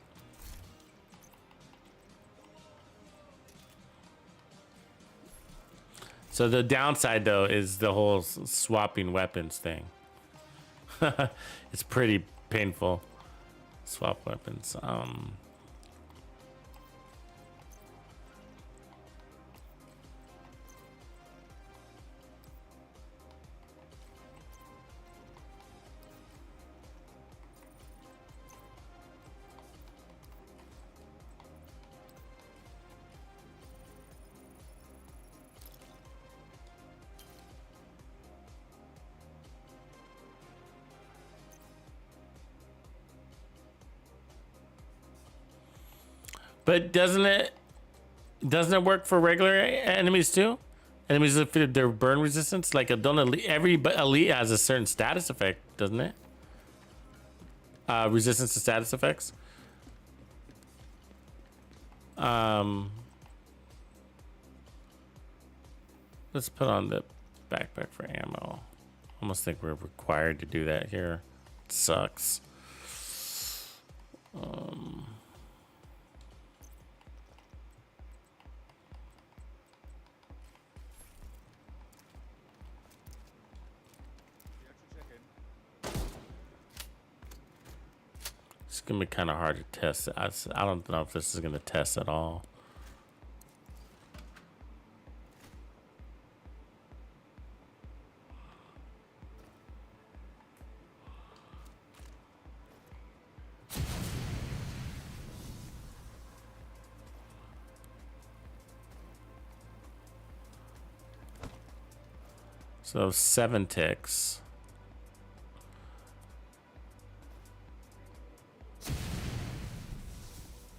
So the downside though is the whole swapping weapons thing. It's pretty painful. Swap weapons. But doesn't it work for regular enemies too? Enemies with their burn resistance, like every elite has a certain status effect, doesn't it? Resistance to status effects. Let's put on the backpack for ammo. Almost think we're required to do that here. It sucks. It's gonna be kind of hard to test. I don't know if this is gonna test at all. So 7 ticks.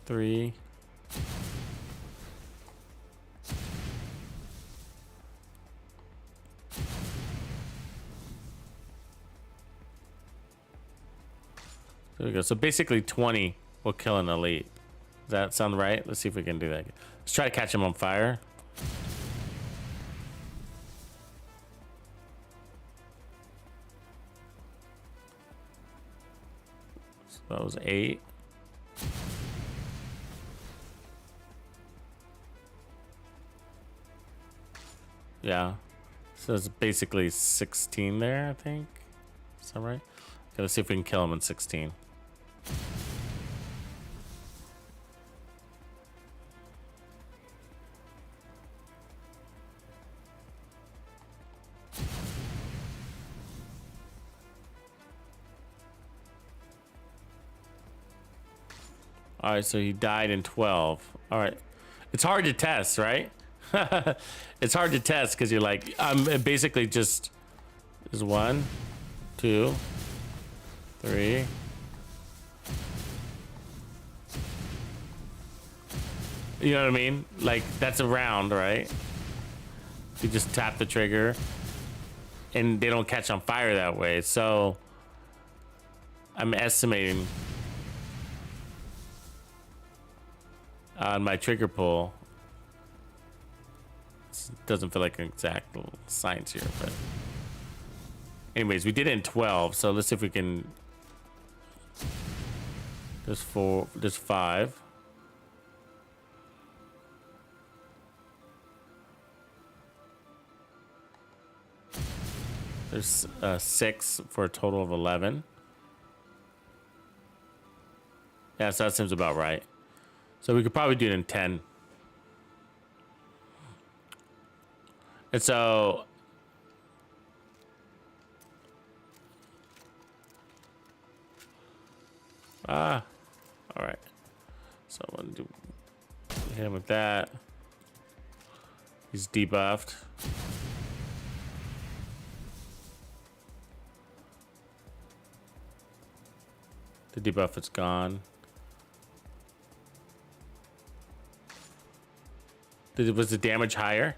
Three. There we go. So basically 20 will kill an elite. Does that sound right? Let's see if we can do that. Let's try to catch him on fire. So that was 8. Yeah. So it's basically 16 there, I think. Is that right? Okay, let's see if we can kill him in 16. All right, so he died in 12. All right. It's hard to test, right? It's hard to test because you're like, I'm basically just, is 1, 2, 3. You know what I mean? Like, that's a round, right? You just tap the trigger and they don't catch on fire that way. So I'm estimating on my trigger pull. It doesn't feel like an exact science here, but anyways, we did it in 12. So let's see if we can. There's 4, there's 5. There's 6 for a total of 11. Yeah, so that seems about right. So we could probably do it in 10. And so all right. So I'm gonna do hit him with that. He's debuffed. The debuff is gone. Was the damage higher?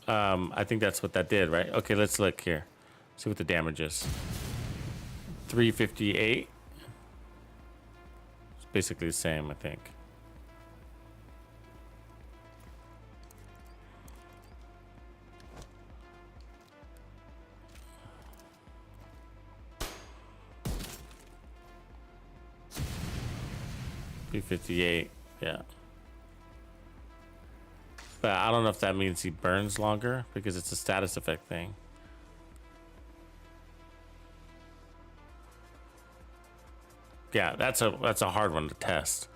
I think that's what that did, right? Okay, let's look here. See what the damage is. 358. It's basically the same, I think. $358, yeah. But I don't know if that means he burns longer because it's a status effect thing. Yeah, that's a hard one to test.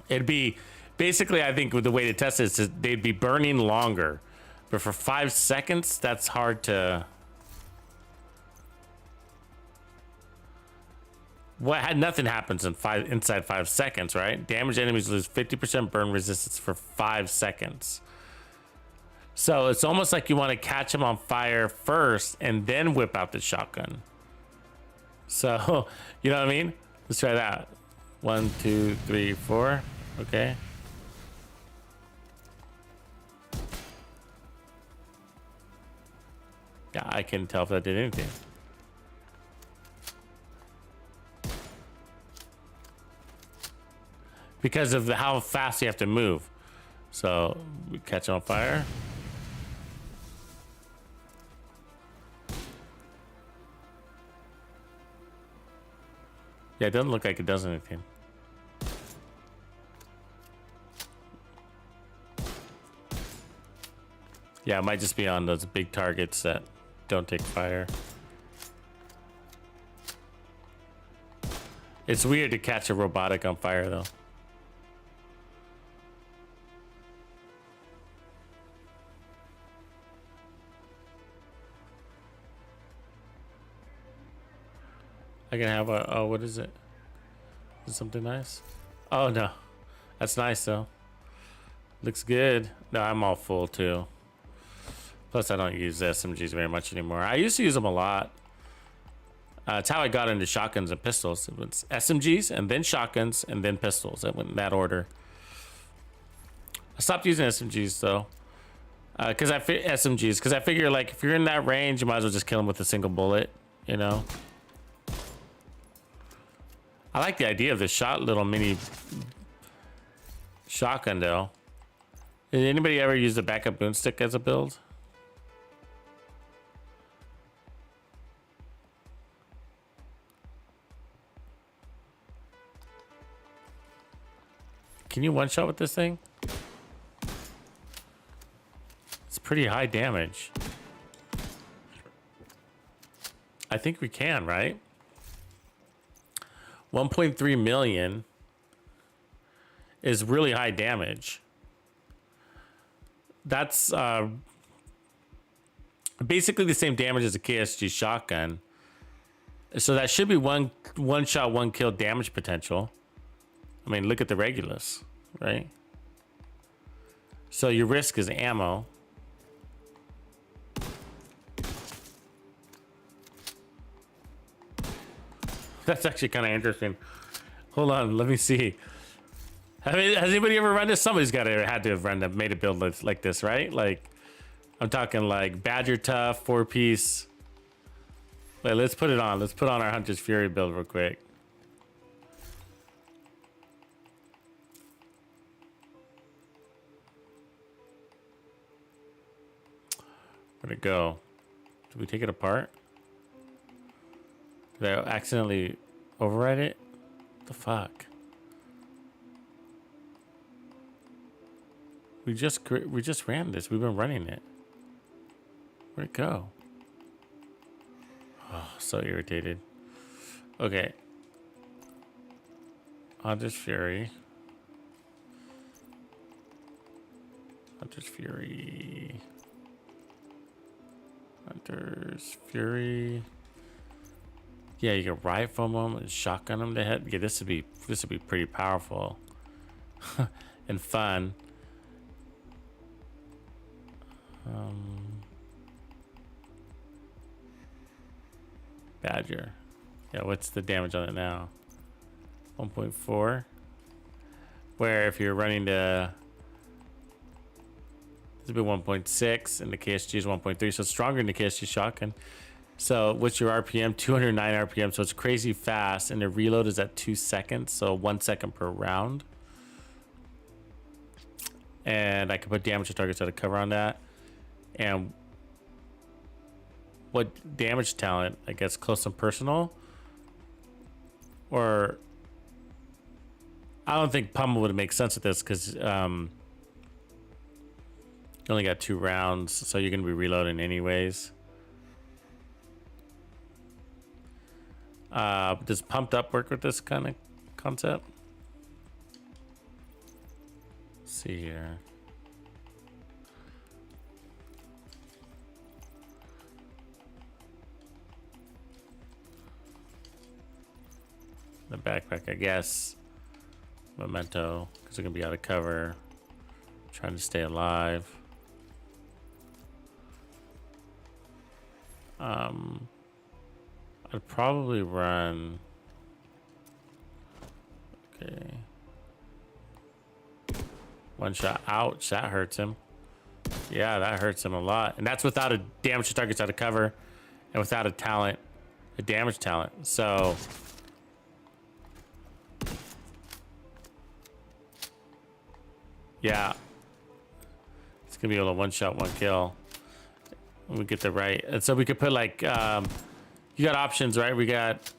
It'd be basically, I think, with the way to test it is they'd be burning longer, but for 5 seconds, that's hard to. Nothing happens inside 5 seconds, right? Damaged enemies lose 50% burn resistance for 5 seconds. So it's almost like you want to catch them on fire first and then whip out the shotgun. So, you know what I mean? Let's try that. 1, 2, 3, 4. Okay. Yeah, I can tell if that did anything. Because of how fast you have to move. So we catch on fire. Yeah, it doesn't look like it does anything. Yeah, it might just be on those big targets that don't take fire. It's weird to catch a robotic on fire, though. I can have a, oh, what is it? Is it something nice? Oh, no. That's nice, though. Looks good. No, I'm all full, too. Plus, I don't use SMGs very much anymore. I used to use them a lot. It's how I got into shotguns and pistols. It was SMGs, and then shotguns, and then pistols. That went in that order. I stopped using SMGs, though. Because SMGs, because I figure, like, if you're in that range, you might as well just kill them with a single bullet, you know? I like the idea of this little mini shotgun, though. Did anybody ever use the backup boomstick as a build? Can you one-shot with this thing? It's pretty high damage. I think we can, right? 1.3 million is really high damage. That's basically the same damage as a KSG shotgun. So that should be one shot, one kill damage potential. I mean, look at the Regulus, right? So your risk is ammo. That's actually kind of interesting. Hold on, let me see. Has anybody ever run this? Somebody's had to have made a build like this, right? Like, I'm talking like Badger Tough, 4-piece. Wait, let's put it on. Let's put on our Hunter's Fury build real quick. Where'd it go? Did we take it apart? Did I accidentally override it? What the fuck? We just ran this. We've been running it. Where'd it go? Oh, so irritated. Okay. Hunter's Fury. Hunter's Fury. Hunter's Fury. Yeah, you can rifle them and shotgun them to hit. Yeah, this would be pretty powerful and fun. Badger. Yeah, what's the damage on it now? 1.4. Where if you're running to this would be 1.6 and the KSG is 1.3, so it's stronger than the KSG shotgun. So what's your RPM? 209 RPM, so it's crazy fast, and the reload is at 2 seconds, so 1 second per round. And I can put damage to targets out of cover on that. And what damage talent? I guess close and personal, or I don't think Pummel would make sense with this because you only got 2 rounds, so you're gonna be reloading anyways. Does Pumped Up work with this kind of concept? Let's see here. The backpack, I guess. Memento, because they're gonna be out of cover. Trying to stay alive. I'd probably run. Okay. 1 shot. Ouch, that hurts him. Yeah, that hurts him a lot. And that's without a damage to targets out of cover and without a talent, a damage talent. So yeah, it's gonna be able to 1 shot, 1 kill. We get the right, and so we could put like, you got options, right? We got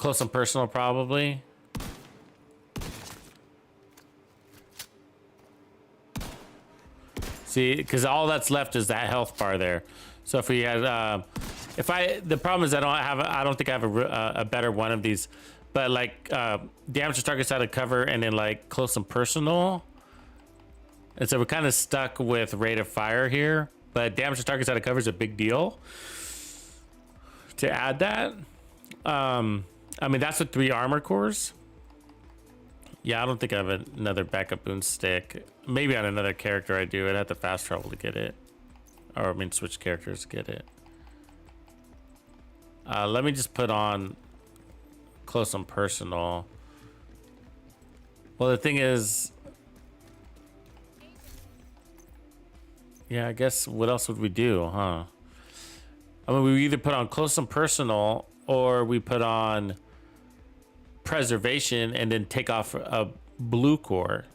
close and personal probably. See, because all that's left is that health bar there. So if we had, the problem is I don't think I have a better one of these, but like damage to targets out of cover and then like close and personal. And so we're kind of stuck with rate of fire here, but damage to targets out of cover is a big deal to add that. I mean, that's with 3 armor cores. Yeah, I don't think I have another backup boon stick. Maybe on another character I do. I'd have to fast travel to get it. Or I mean, switch characters to get it. Let me just put on close and personal. Well, the thing is, yeah, I guess what else would we do, huh? I mean, we either put on close and personal or we put on preservation and then take off a blue core.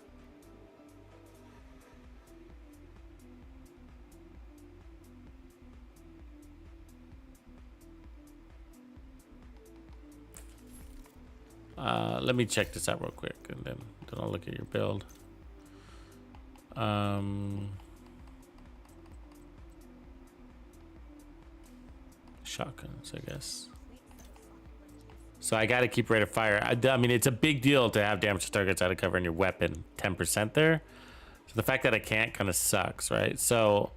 Let me check this out real quick and then I'll look at your build. Shotguns, I guess. So I got to keep rate of fire. I mean, it's a big deal to have damage to targets out of cover in your weapon, 10% there. So the fact that I can't kind of sucks, right? So,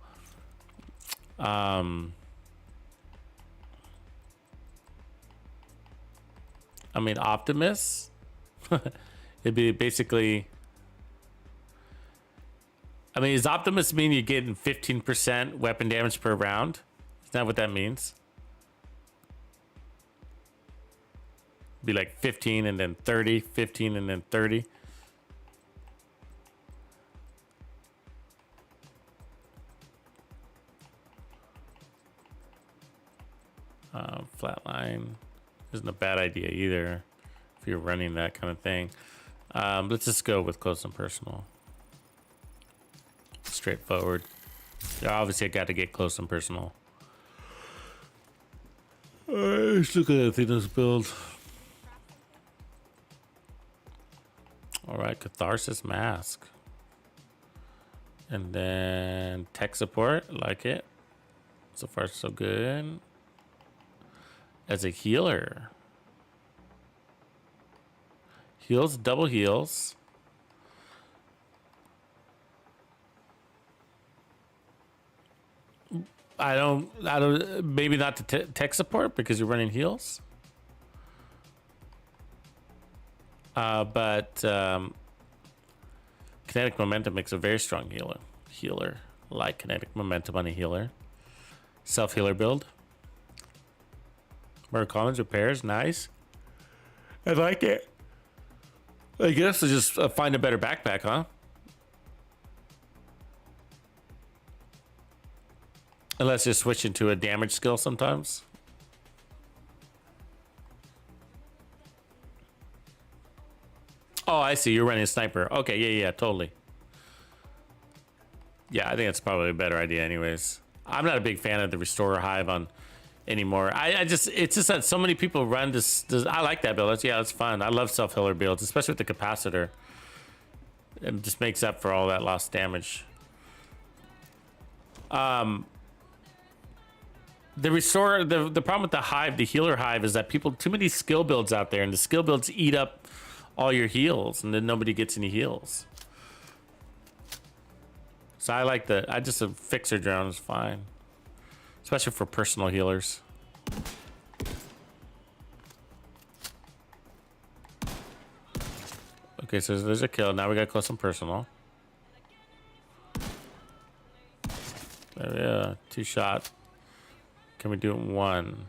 I mean, Optimus, it'd be basically, I mean, does Optimus mean you're getting 15% weapon damage per round? Is that what that means? Be like 15 and then 30, 15 and then 30. Flatline isn't a bad idea either if you're running that kind of thing. Let's just go with close and personal. Straightforward. Yeah, obviously I got to get close and personal. Let's look at this build. All right, Catharsis Mask. And then tech support, like it. So far, so good. As a healer. Heals, double heals. I don't, maybe not the tech support because you're running heals. But kinetic momentum makes a very strong healer. Like kinetic momentum on a healer. Self-healer build. Murder Collins repairs, nice. I like it. I guess to just find a better backpack, huh? Unless you're switching to a damage skill sometimes. Oh, I see. You're running a sniper. Okay, yeah, totally. Yeah, I think that's probably a better idea anyways. I'm not a big fan of the Restorer Hive on anymore. It's just that so many people run this. I like that build. That's fun. I love self-healer builds, especially with the capacitor. It just makes up for all that lost damage. The Restorer, the problem with the Hive, the Healer Hive, is that too many skill builds out there, and the skill builds eat up all your heals, and then nobody gets any heals. So just a fixer drone is fine. Especially for personal healers. Okay, so there's a kill. Now we got close and personal. Yeah, 2 shot. Can we do it 1?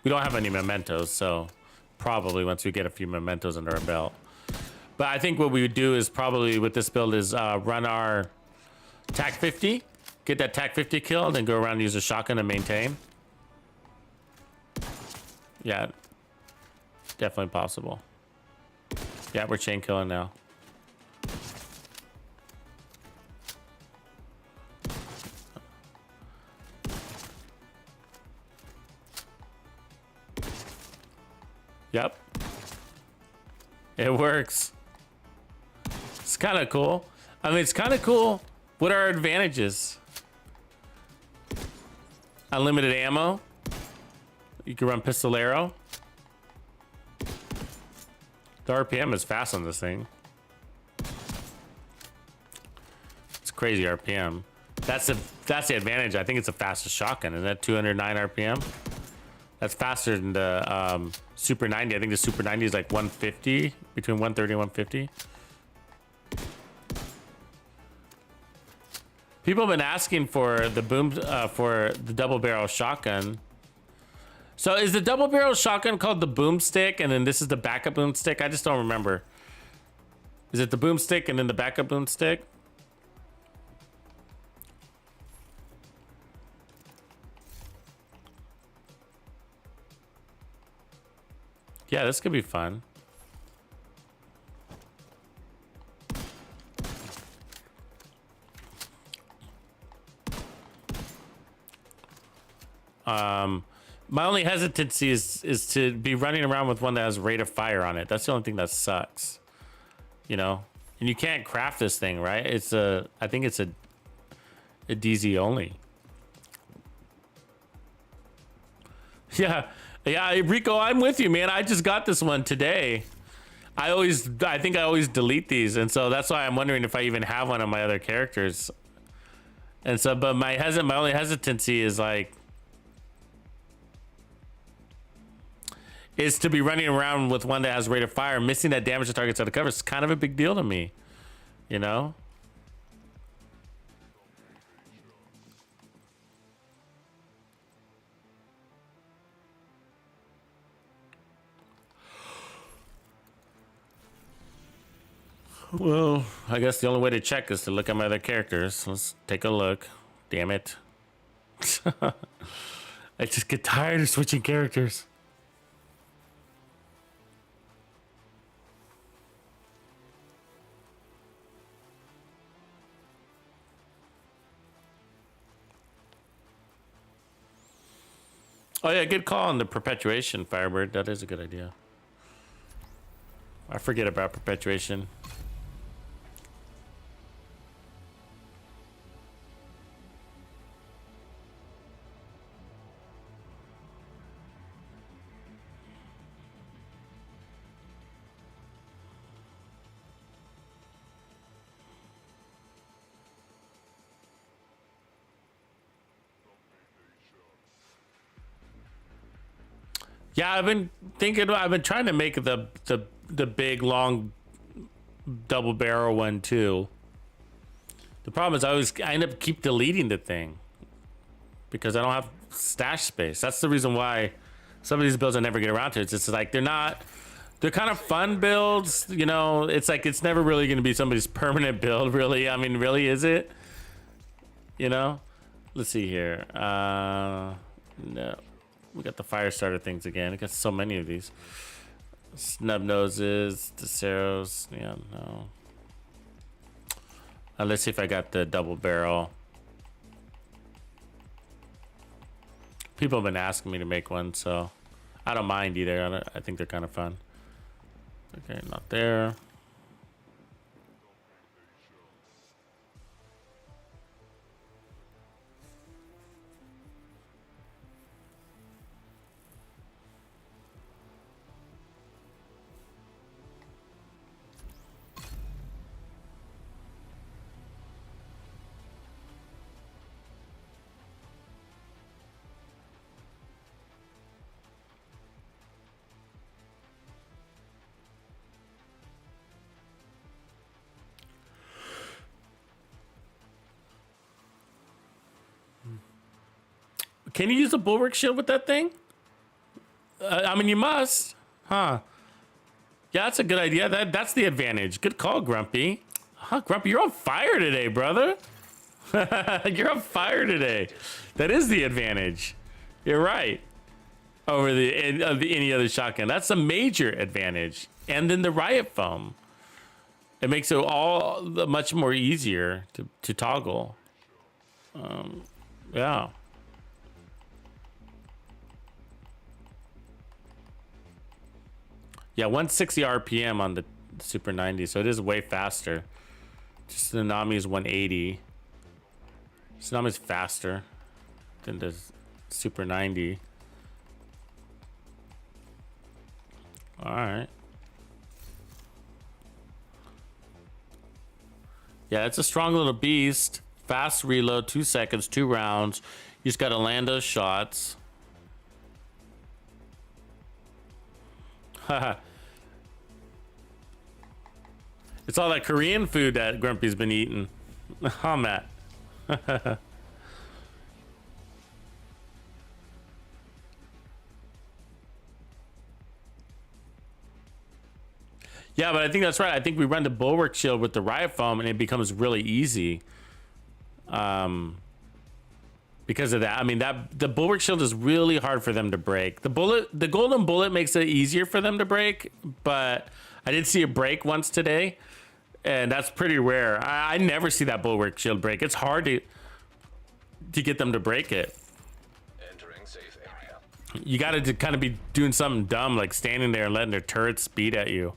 We don't have any mementos, so probably once we get a few mementos under our belt. But I think what we would do is probably with this build is run our TAC 50, get that TAC 50 kill, then go around and use a shotgun and maintain. Yeah, definitely possible. Yeah, we're chain killing now. Yep. It works. It's kind of cool. I mean, it's kind of cool. What are our advantages? Unlimited ammo. You can run pistolero. The RPM is fast on this thing. It's crazy RPM. That's the advantage. I think it's the fastest shotgun. Isn't that 209 RPM? That's faster than the Super 90. I think the Super 90 is like 150, between 130 and 150. People have been asking for the for the double barrel shotgun. So is the double barrel shotgun called the boomstick, and then this is the backup boomstick? I just don't remember. Is it the boomstick and then the backup boomstick? Yeah, this could be fun. My only hesitancy is to be running around with one that has rate of fire on it. That's the only thing that sucks. You know? And you can't craft this thing, right? It's I think it's a DZ only. Yeah. Yeah, Rico, I'm with you, man. I just got this one today. I think I always delete these, and so that's why I'm wondering if I even have one of my other characters. And so, but my only hesitancy is like, is to be running around with one that has rate of fire. Missing that damage to targets out of cover is kind of a big deal to me, you know? Well, I guess the only way to check is to look at my other characters. Let's take a look. Damn it. I just get tired of switching characters. Oh yeah, good call on the perpetuation, Firebird. That is a good idea. I forget about perpetuation. Yeah, I've been trying to make the big long double barrel one too. The problem is I end up keep deleting the thing because I don't have stash space. That's the reason why some of these builds I never get around to. It's just like they're kind of fun builds, you know. It's like it's never really going to be somebody's permanent build, really. I mean, really, is it? You know? Let's see here. No. We got the fire starter things again. I got so many of these. Snub noses, Deseros. Yeah, no. Let's see if I got the double barrel. People have been asking me to make one, so I don't mind either. I think they're kind of fun. Okay, not there. Can you use a bulwark shield with that thing? I mean, you must, huh? Yeah, that's a good idea. That's the advantage. Good call, Grumpy. Huh, Grumpy, you're on fire today, brother. You're on fire today. That is the advantage. You're right. Over any other shotgun. That's a major advantage. And then the riot foam. It makes it all much more easier to toggle. Yeah. Yeah, 160 RPM on the Super 90, so it is way faster. Tsunami is 180. Tsunami is faster than the Super 90. All right. Yeah, it's a strong little beast. Fast reload, 2 seconds, 2 rounds. You just gotta land those shots. Haha. It's all that Korean food that Grumpy's been eating. Oh, Matt. Yeah, but I think that's right. I think we run the bulwark shield with the riot foam and it becomes really easy. Because of that. I mean, the bulwark shield is really hard for them to break. The golden bullet makes it easier for them to break, but I did see it break once today, and that's pretty rare. I never see that bulwark shield break. It's hard to get them to break it. Entering safe area. You got to kind of be doing something dumb, like standing there and letting their turrets speed at you.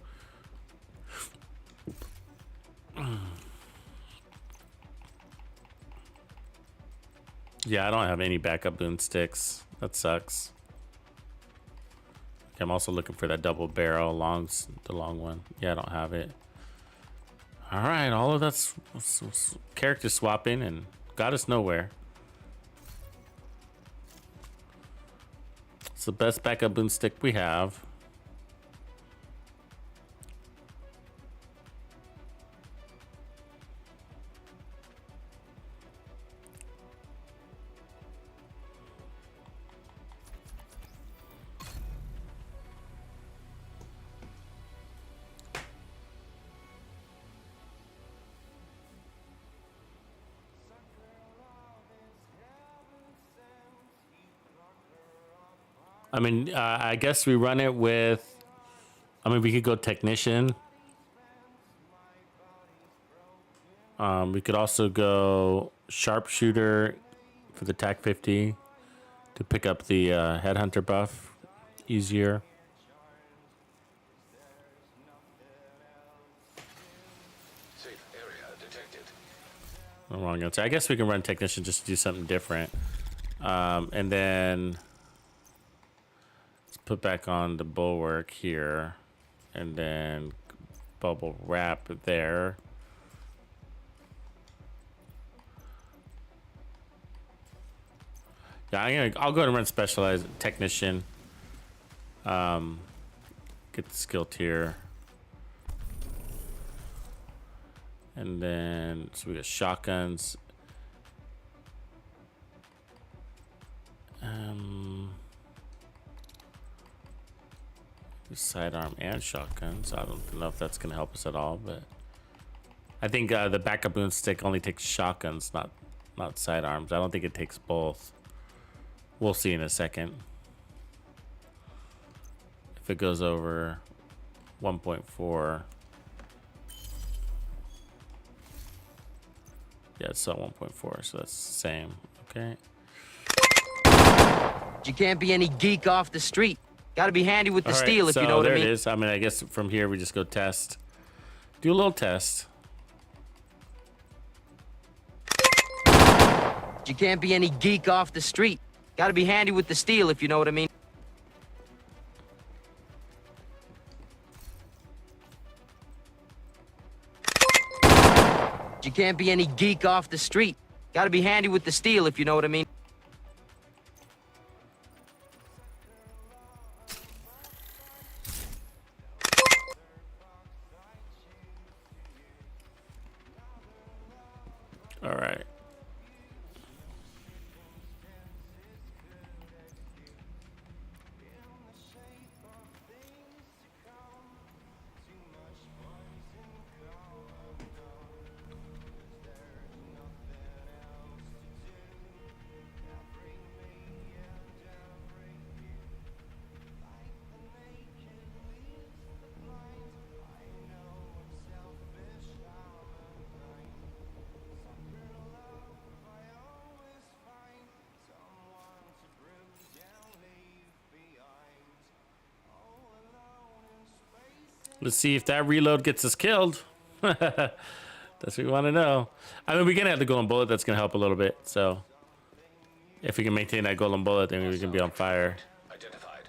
Yeah, I don't have any backup boomsticks. That sucks. Okay, I'm also looking for that double barrel, the long one. Yeah, I don't have it. All right, all of that's character swapping and got us nowhere. It's the best backup boomstick we have. I mean, I guess we run it with, I mean, we could go technician. We could also go sharpshooter for the TAC 50 to pick up the headhunter buff easier. Safe area detected. No, wrong answer. I guess we can run technician just to do something different. And then let's put back on the bulwark here, and then bubble wrap there. Yeah, I'll go ahead and run specialized technician. Get the skill tier. And then, so we got shotguns. Sidearm and shotguns. I don't know if that's going to help us at all, but I think the backup boomstick only takes shotguns, not sidearms. I don't think it takes both. We'll see in a second. If it goes over 1.4. Yeah, it's still 1.4, so that's the same. Okay. You can't be any geek off the street. Gotta be handy with the steel, if you know what I mean. There it is. I mean, I guess from here we just go test. Do a little test. You can't be any geek off the street. Gotta be handy with the steel, if you know what I mean. You can't be any geek off the street. Gotta be handy with the steel, if you know what I mean. All right. Let's see if that reload gets us killed. That's what we want to know. I mean, we're gonna have the golden bullet. That's gonna help a little bit. So, if we can maintain that golden bullet, then we can be on fire. Identified.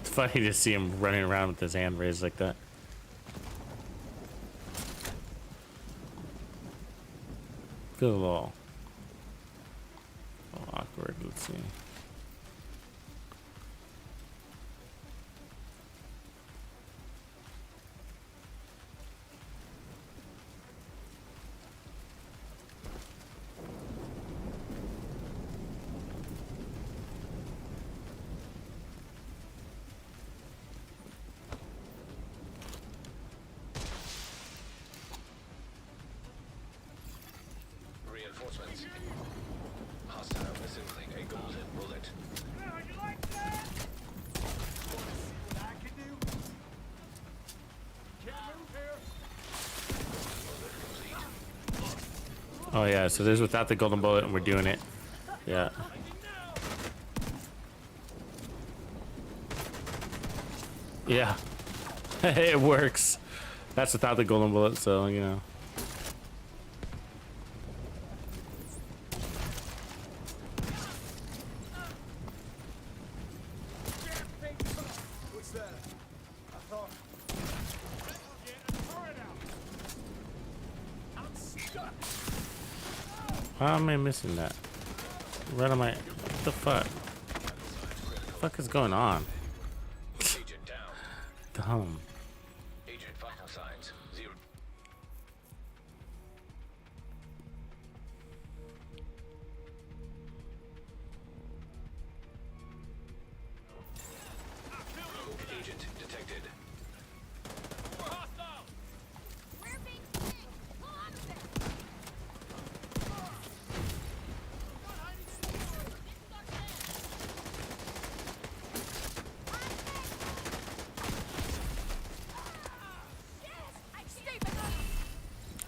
It's funny to see him running around with his hand raised like that. Feel a little awkward. Let's see. Reinforcements. Hostile assembling a golden bullet. How you like that? Wanna see what I can do? Can't move here. Oh yeah, so there's without the golden bullet, and we're doing it. Yeah. Yeah. It works. That's without the golden bullet, so you know. What's that? I thought. Get a turret out. I'm stuck. How am I missing that? Right on my. What the fuck? What the fuck is going on? Agent down. Dumb. Agent vital signs 0. Rogue agent detected. Hostile. We're being seen. Go on with it.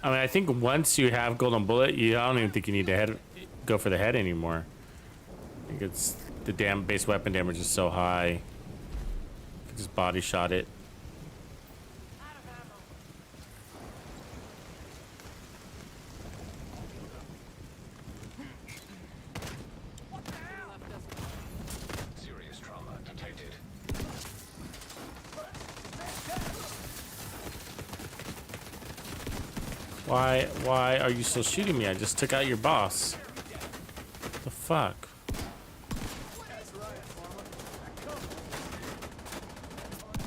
I mean, I think once you have golden bullet, I don't even think you need to go for the head anymore. I think it's the base weapon damage is so high. You can just body shot it. Serious trauma detected. Why are you still shooting me? I just took out your boss. The fuck? That's right, farmer. I come.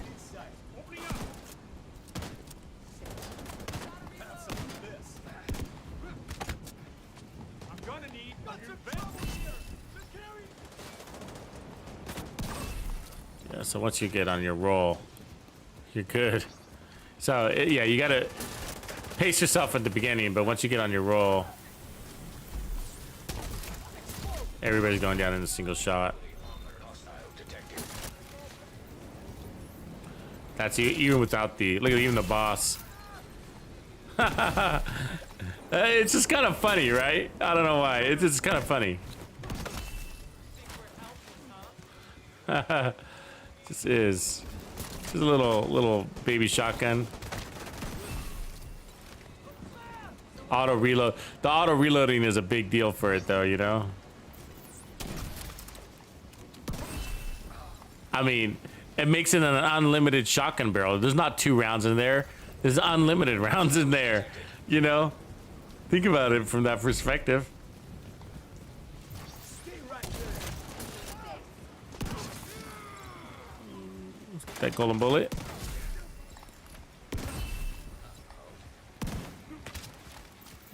Inside. Opening up. Have some of this. I'm gonna need your vent. Yeah, so once you get on your roll, you're good. So, yeah, you gotta pace yourself at the beginning, but once you get on your roll, everybody's going down in a single shot. Hostile detected. That's even without the, look at even the boss. It's just kind of funny, right? I don't know why. It's just kind of funny. This is just a little baby shotgun. Auto reload. The auto reloading is a big deal for it, though. You know. I mean, it makes it an unlimited shotgun barrel. There's not 2 rounds in there. There's unlimited rounds in there. You know. Think about it from that perspective. Stay right there. That golden bullet.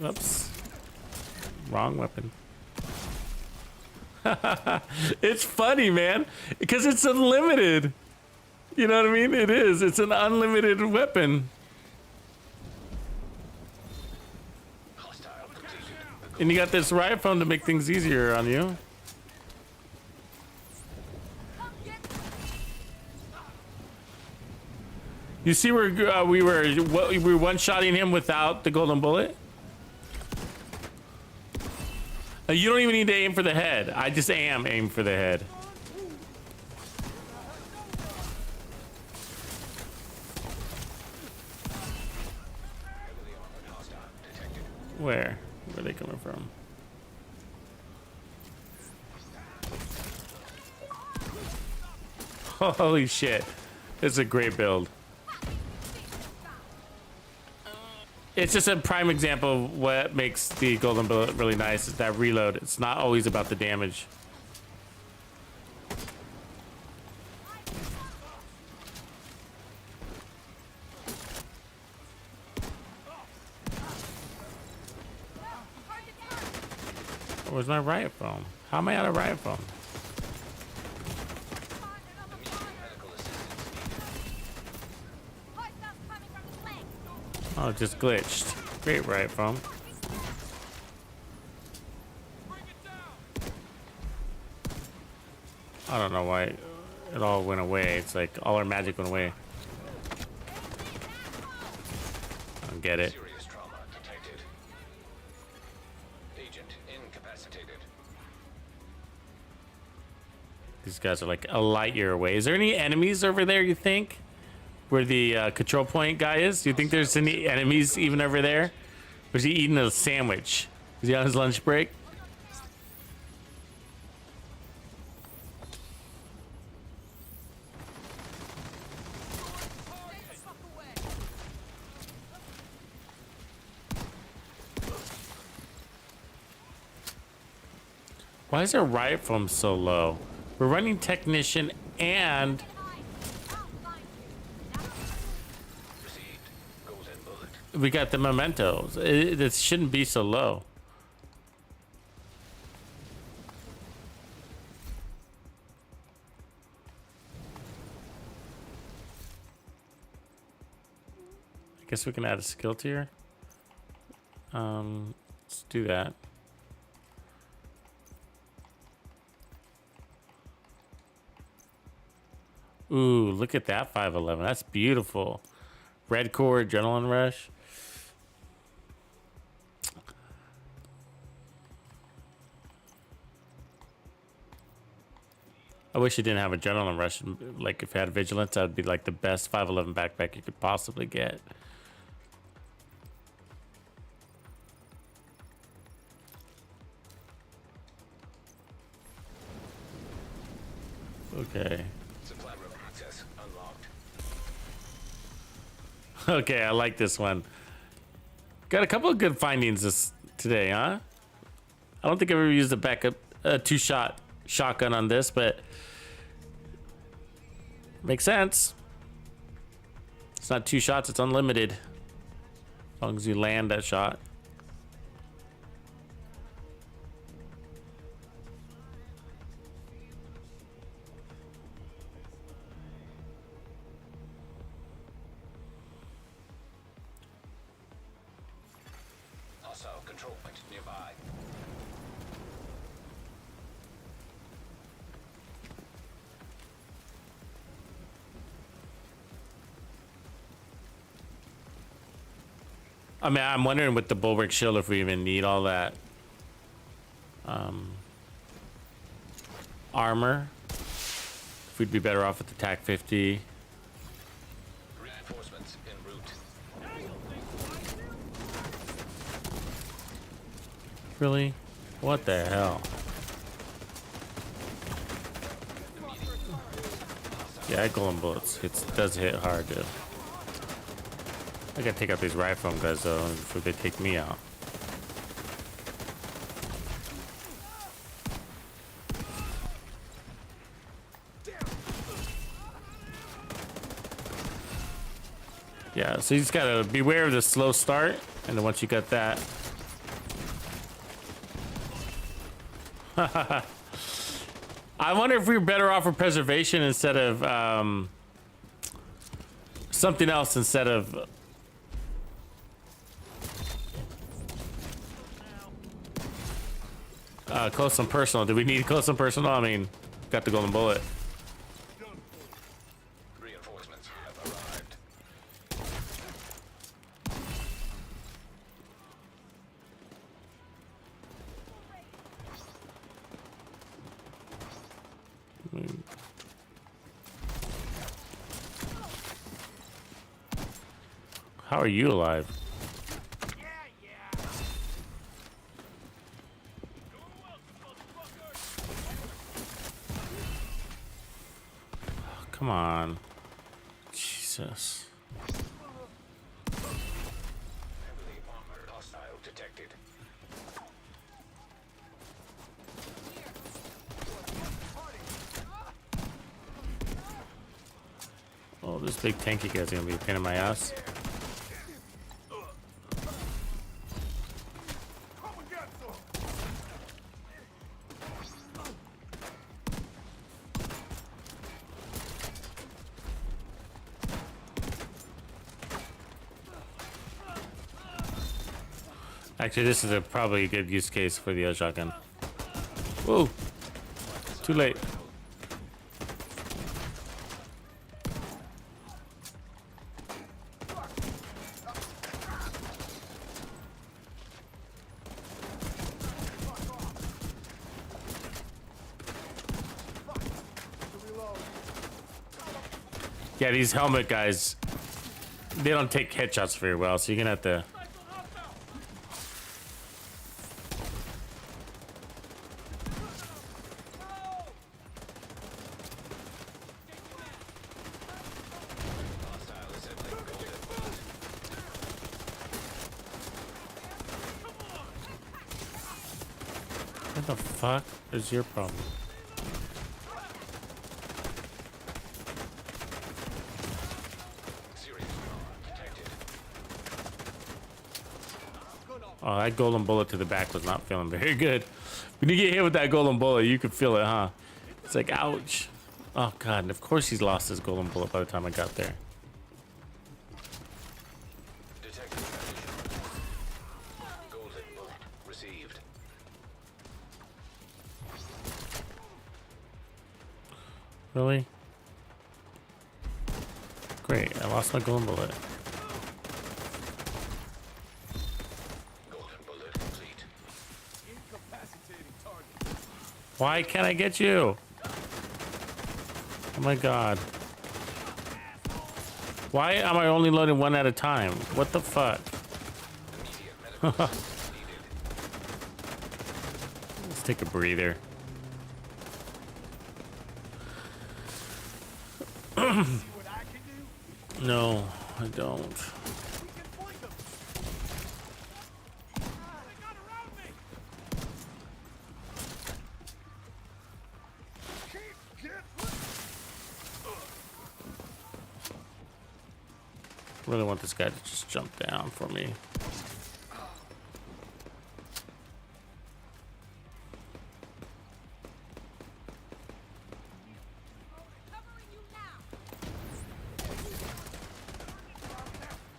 Oops. Wrong weapon. It's funny, man, because it's unlimited. You know what I mean? It is. It's an unlimited weapon. Hostile completed. And you got this riot phone to make things easier on you. You see where we were one-shotting him without the golden bullet? You don't even need to aim for the head. I just aim for the head. Heavily armored hostile detected. Where? Where are they coming from? Holy shit. It's a great build. It's just a prime example of what makes the golden bullet really nice is that reload. It's not always about the damage. Where's my riot foam? How am I out of riot foam? Medical assistance needed. Hostiles coming from the flank. Oh, it just glitched. Great riot foam. I don't know why it all went away. It's like all our magic went away. I don't get it. Serious trauma detected. Agent incapacitated. These guys are like a light year away. Is there any enemies over there, you think? Where the control point guy is? Do you think there's any enemies even over there? Or is he eating a sandwich? Is he on his lunch break? Why is our riot foam so low? We're running technician and Received. Golden bullet. we got the mementos. It shouldn't be so low. I guess we can add a skill tier. Let's do that. Ooh, look at that 511. That's beautiful. Red core, adrenaline rush. I wish it didn't have adrenaline rush. Like if it had vigilance, that would be like the best 511 backpack you could possibly get. Okay. Supply room access unlocked. Okay, I like this one. Got a couple of good findings today, huh? I don't think I've ever used a backup two-shot shotgun on this, but makes sense. It's not 2 shots, it's unlimited. As long as you land that shot. Hostile control point nearby. I mean, I'm wondering with the bulwark shield if we even need all that armor. If we'd be better off with the TAC 50. Reinforcements en route. Really? What the hell? Yeah, golden bullets. It does hit hard, dude. I gotta take out these rifle guys though before they take me out. Yeah, so you just gotta beware of the slow start, and then once you got that. I wonder if we were better off with preservation instead of something else instead of close and personal. Do we need close and personal? I mean, got the golden bullet. Reinforcements have arrived. How are you alive? Come on. Jesus. Heavily armored hostile detected. Oh, this big tanky guy's gonna be a pain in my ass. Actually, this is probably a good use case for the shotgun. Whoa! Too late. Yeah, these helmet guys, they don't take headshots very well, so you're gonna have to. Hostile assembling golden bullet. What the fuck is your problem? Serious trauma detected. Oh, that golden bullet to the back was not feeling very good. When you get hit with that golden bullet, you can feel it, huh? It's like, ouch. Oh, God. And of course he's lost his golden bullet by the time I got there. Detected additional. Golden bullet received. Really? Great. I lost my golden bullet. Golden bullet complete. Incapacitating target. Why can't I get you? Oh, my God. Why am I only loading one at a time? What the fuck? Immediate medical assistance needed. Let's take a breather. See what I can do? No, I don't. We can blink them. They got around me. Really want this guy to just jump down for me. Covering you now.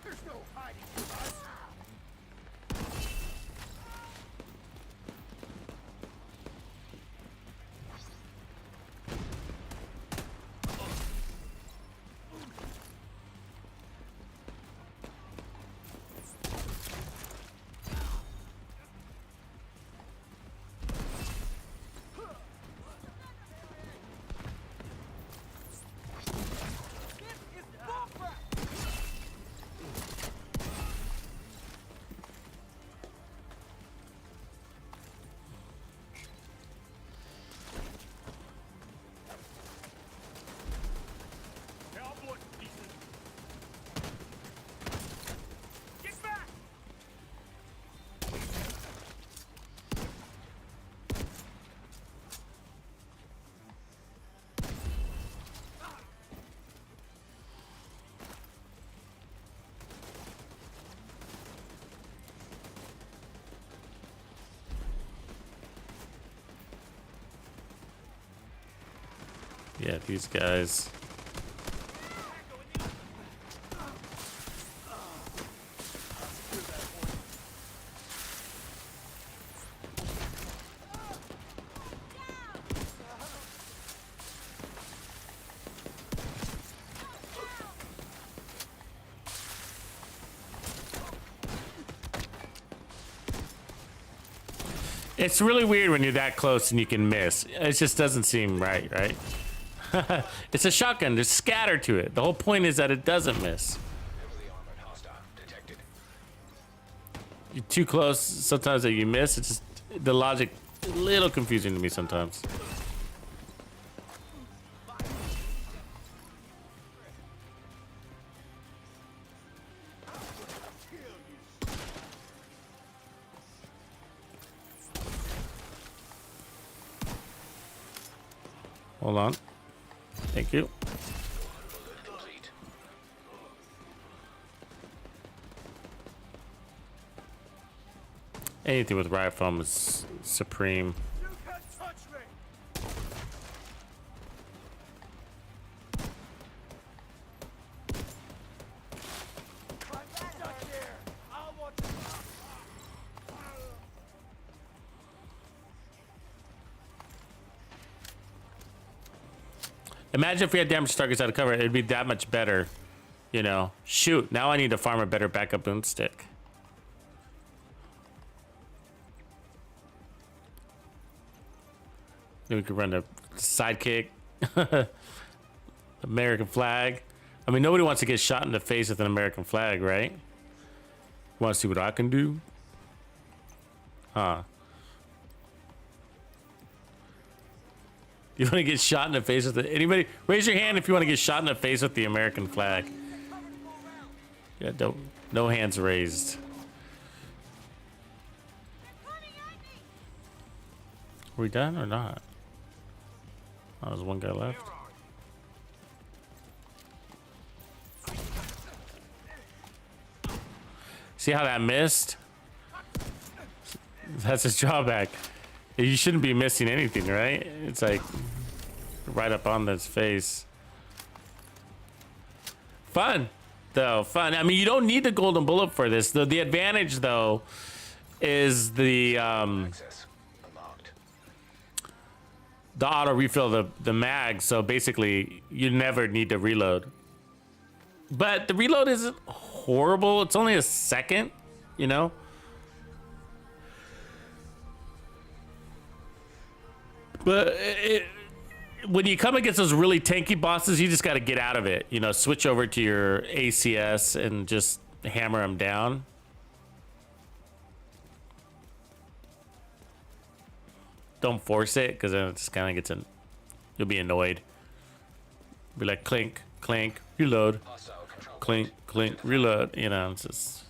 There's no hiding from us. This is bullcrap. Cowboy pieces. Get back. Yeah, these guys. It's really weird when you're that close and you can miss. It just doesn't seem right, right? It's a shotgun. There's scatter to it. The whole point is that it doesn't miss. Heavily armored hostile detected. you're too close sometimes that you miss. It's just the logic a little confusing to me sometimes. Hold on. Thank you. Complete. Anything with riot foam is supreme. You can't touch me! Climb back up here! I want to... Imagine if we had damage targets out of cover, it'd be that much better. You know, shoot, now I need to farm a better backup boomstick. Then we could run a sidekick. American flag. I mean, nobody wants to get shot in the face with an American flag, right? Want to see what I can do? Huh. You want to get shot in the face with it? Anybody? Raise your hand if you want to get shot in the face with the American flag. Yeah, don't. No hands raised. Are we done or not? Oh, there's one guy left. See how that missed? That's his drawback. You shouldn't be missing anything, right? It's like right up on his face. Fun, though. Fun. I mean, you don't need the golden bullet for this. The advantage, though, is the Access unlocked. auto refill the mag. So basically, you never need to reload. But the reload isn't horrible. It's only a second, you know. But when you come against those really tanky bosses, you just got to get out of it. You know, switch over to your ACS and just hammer them down. Don't force it, because then it just kind of gets in. You'll be annoyed. Be like clink, clink, reload, Hostile control clink, point. clink, reload. You know, it's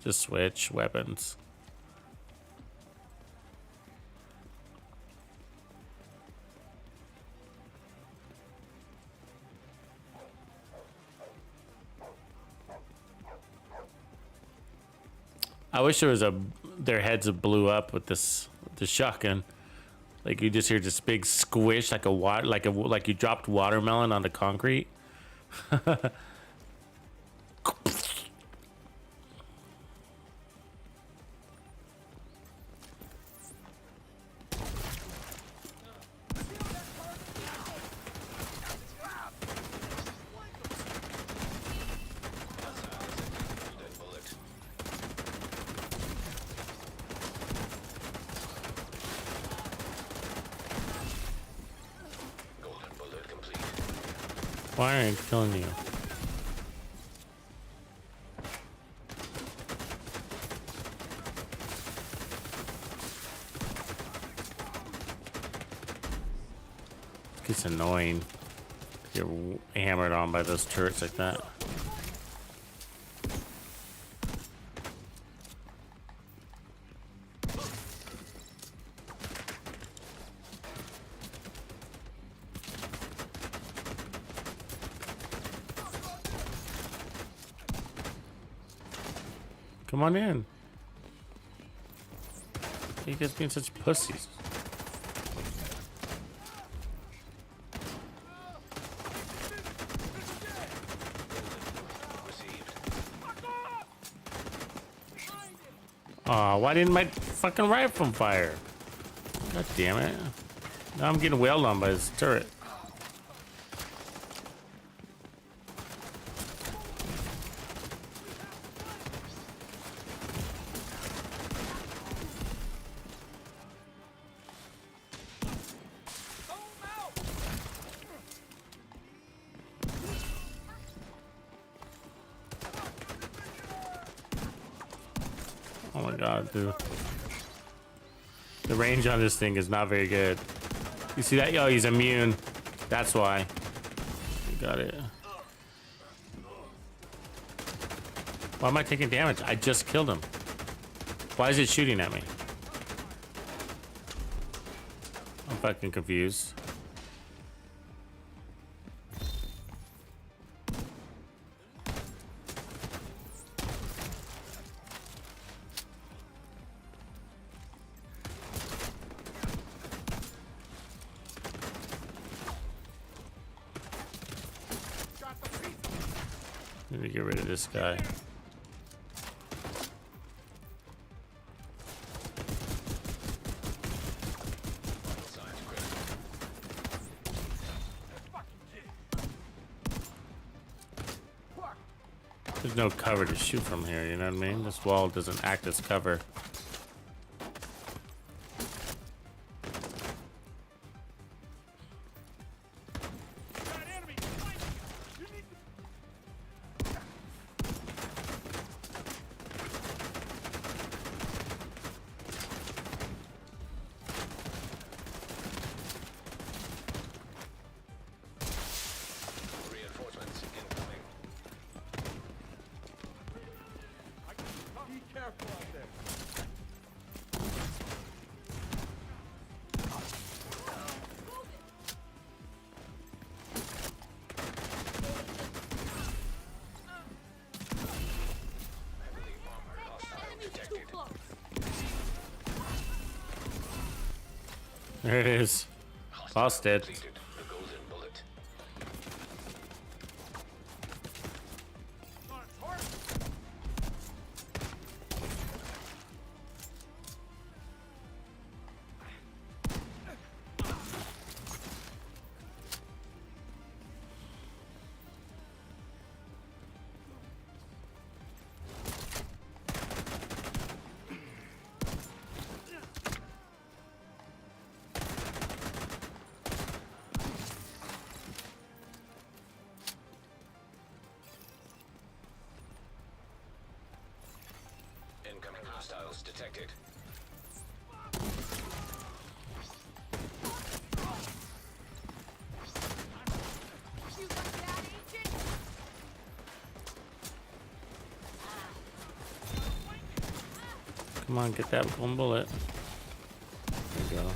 just switch weapons. I wish there was their heads blew up with the shotgun. Like you just hear this big squish, like like you dropped watermelon onto concrete. Dead bullet. Golden bullet complete. Why aren't killing you? It gets annoying. You're hammered on by those turrets like that. Come on in. You guys being such pussies. Received. Aw, why didn't my fucking rifle fire? God damn it. Now I'm getting wailed on by this turret. Oh my god, dude. The range on this thing is not very good. You see that? Oh, he's immune. That's why. You got it. Why am I taking damage? I just killed him. Why is it shooting at me? I'm fucking confused. Need to get rid of this guy. There's no cover to shoot from here, you know what I mean? This wall doesn't act as cover. Reinforcements incoming. Be careful out there. Heavily armored hostile Enemies too detected. close. There it is. Lost it. Completed. The golden bullet. Incoming hostiles detected. You like that, agent? Come on, get that one bullet. There you go.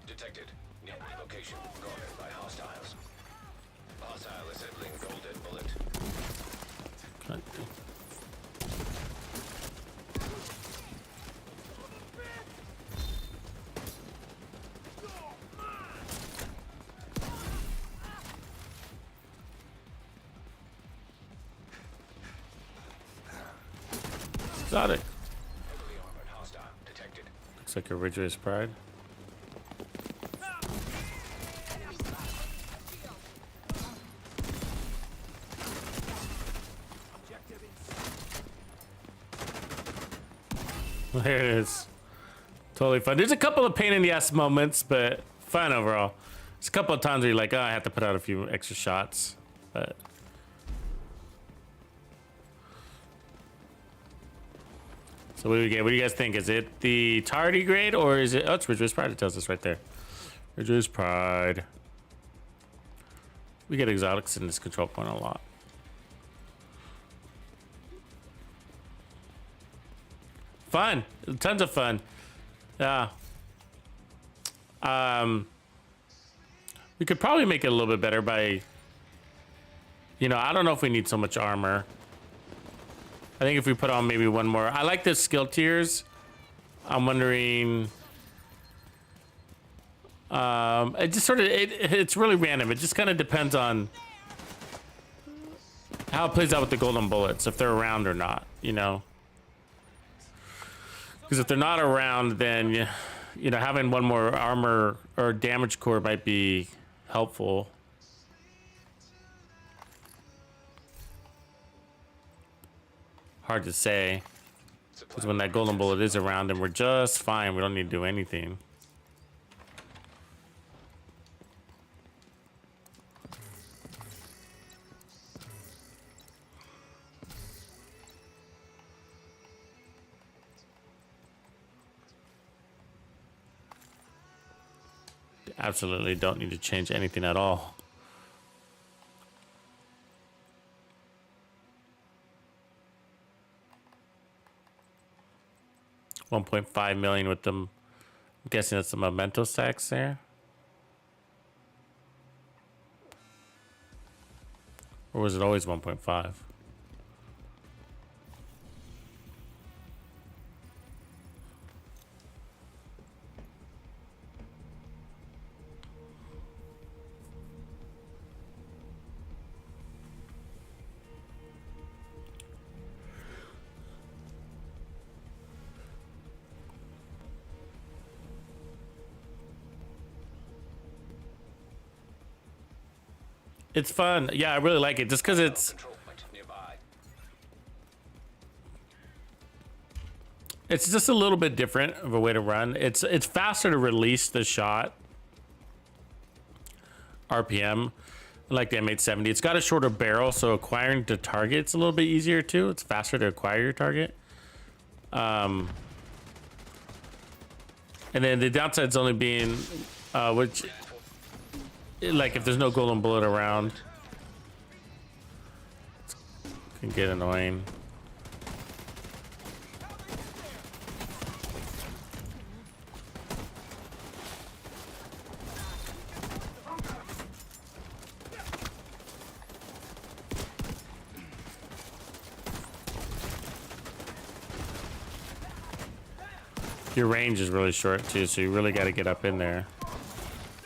Detected. Nearby location guarded by hostiles. Hostile assembling golden bullet. God. Exotic. Heavily armored hostile detected. Looks like a Ridger's Pride. There it is. Totally fun. There's a couple of pain in the ass moments, but fun overall. There's a couple of times where you're like, oh, I have to put out a few extra shots. But so what do we get? What do you guys think? Is it the tardigrade or is it? Oh, it's Ridger's Pride. It tells us right there. Ridger's Pride. We get exotics in this control point a lot. Fun. Tons of fun. Yeah. We could probably make it a little bit better by, you know, I don't know if we need so much armor. I think if we put on maybe one more. I like the skill tiers. I'm wondering It just sort of it's really random. It just kind of depends on how it plays out with the golden bullets, if they're around or not, you know. Because if they're not around, then you know, having one more armor or damage core might be helpful. Hard to say. Because when that golden bullet is around, then we're just fine. We don't need to do anything. Absolutely don't need to change anything at all. $1.5 million with them. I'm guessing that's the memento stacks there. Or was it always 1.5? It's fun. Yeah, I really like it just because it's Control point nearby. just a little bit different of a way to run. It's faster to release the shot. RPM, like the M870. It's got a shorter barrel, so acquiring the target's a little bit easier too. It's faster to acquire your target. And then the downside's only being which, like, if there's no golden bullet around, it can get annoying. Your range is really short too, so you really got to get up in there.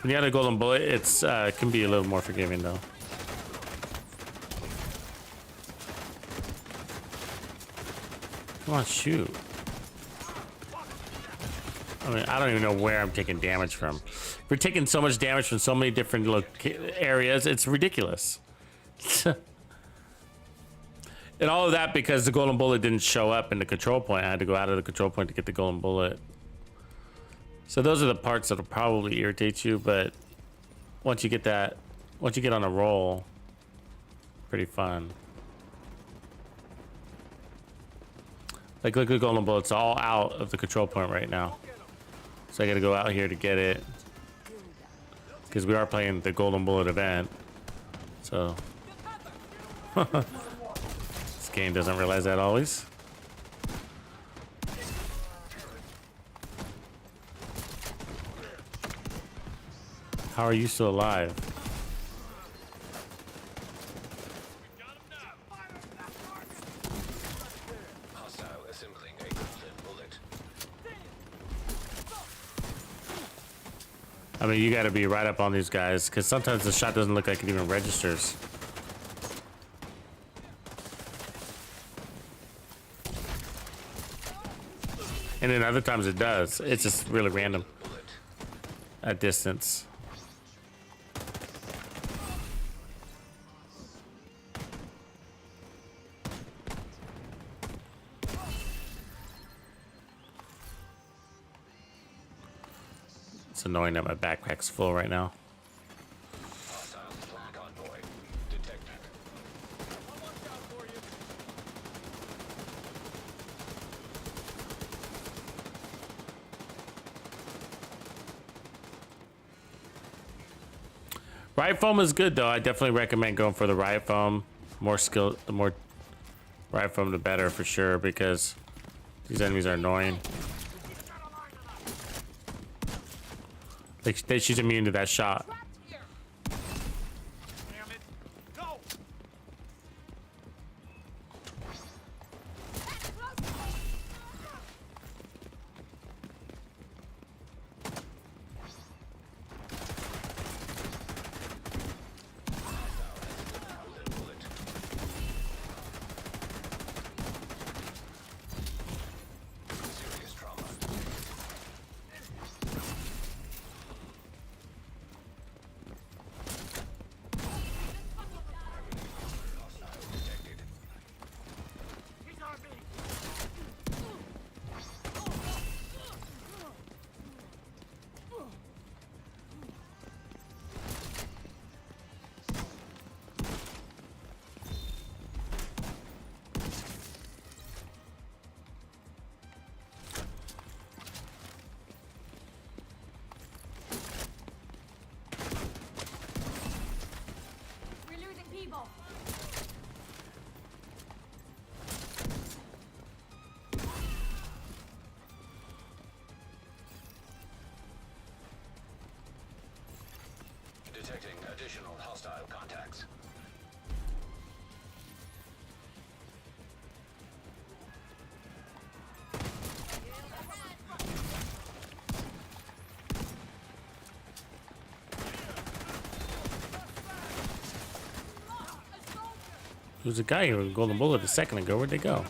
When you have a golden bullet, it's can be a little more forgiving though. Come on, shoot. I mean, I don't even know where I'm taking damage from. We're taking so much damage from so many different areas, it's ridiculous. And all of that because the golden bullet didn't show up in the control point. I had to go out of the control point to get the golden bullet. So those are the parts that'll probably irritate you, but once you get that, once you get on a roll, pretty fun. Like, look at the golden bullets all out of the control point right now. So I gotta go out here to get it. Because we are playing the golden bullet event. So this game doesn't realize that always. How are you still alive? Hostile assembling a golden bullet. I mean, you gotta be right up on these guys, because sometimes the shot doesn't look like it even registers. And then other times it does. It's just really random at distance. It's annoying that my backpack's full right now. Hostile convoy detected. Riot foam is good though. I definitely recommend going for the riot foam. More skill, the more riot foam, the better for sure, because these enemies are annoying. She's immune to that shot. Damn it. Go! ammo. Detecting additional hostile contacts. There was a guy here with a golden bullet a second ago. Where'd they go?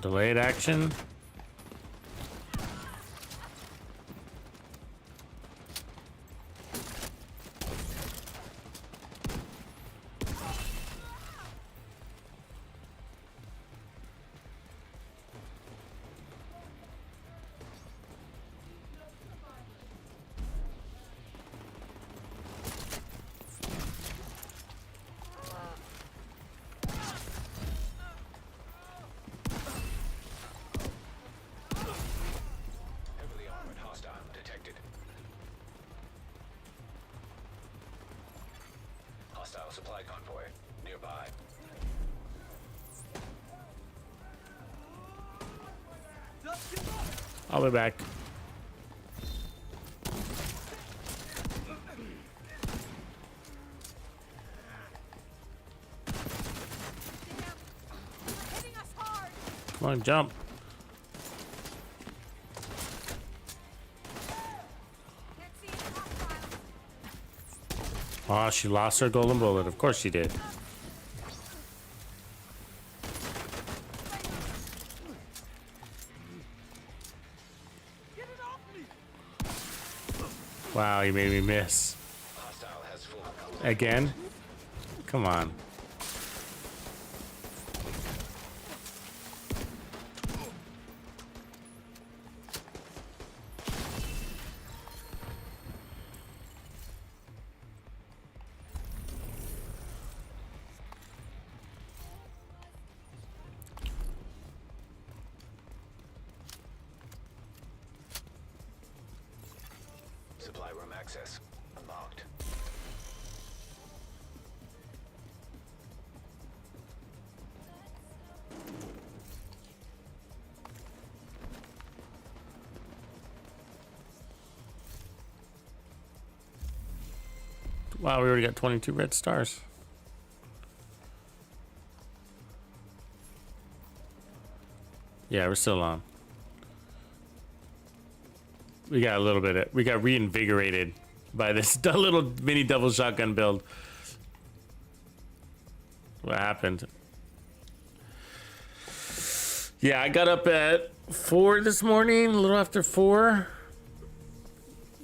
Delayed action. Heavily armored hostile detected. Hostile supply convoy nearby. I'll be back. Hitting us hard. Come on, jump. Can't see any hostiles. Oh, she lost her golden bullet. Of course she did. Wow, you made me miss. Hostile has full. Again? Come on. Supply room access unlocked. Wow, we already got 22 red stars. Yeah, we're still on. We got a little bit of, we got reinvigorated by this little mini double shotgun build. What happened? Yeah, I got up at 4 this morning, a little after 4.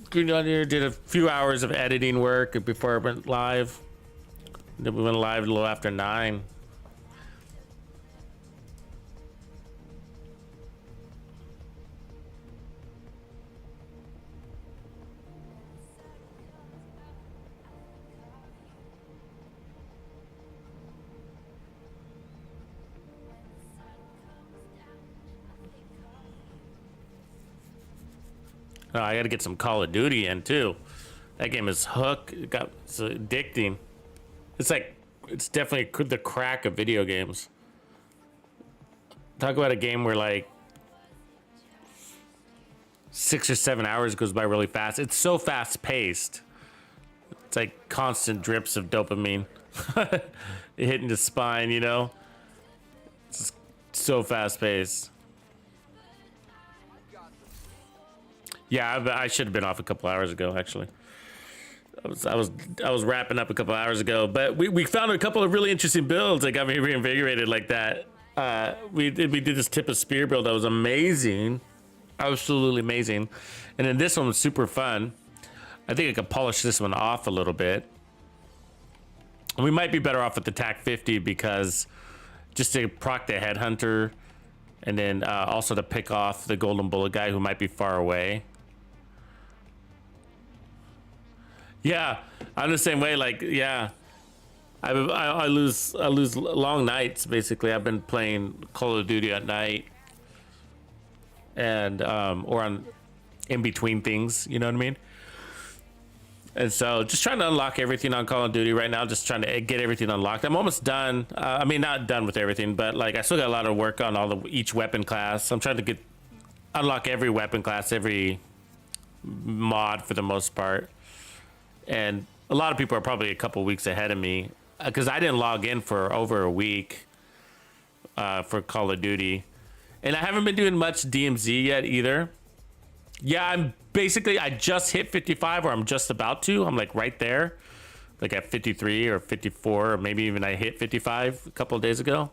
Got on here, did a few hours of editing work before I went live. Then we went live a little after 9. Oh, I gotta get some Call of Duty in too. That game is it's addicting. It's like, it's definitely the crack of video games. Talk about a game where like 6 or 7 hours goes by really fast. It's so fast paced. It's like constant drips of dopamine hitting the spine, you know? It's just so fast paced. Yeah, I should have been off a couple hours ago, actually. I was wrapping up a couple hours ago, but we found a couple of really interesting builds that got me reinvigorated like that. We did this tip of spear build that was amazing. absolutely amazing. And then this one was super fun. I think I could polish this one off a little bit. We might be better off with the TAC-50 because just to proc the headhunter, and then also to pick off the golden bullet guy who might be far away. Yeah, I'm the same way. Like, yeah, I lose long nights. Basically, I've been playing Call of Duty at night, and or on in between things. You know what I mean? And so just trying to unlock everything on Call of Duty right now, just trying to get everything unlocked. I'm almost done. I mean, not done with everything, but like I still got a lot of work on each weapon class. I'm trying to unlock every weapon class, every mod for the most part. And a lot of people are probably a couple weeks ahead of me because I didn't log in for over a week for Call of Duty. And I haven't been doing much DMZ yet either. Yeah, I just hit 55, or I'm just about to. I'm like right there, like at 53 or 54, or maybe even I hit 55 a couple of days ago.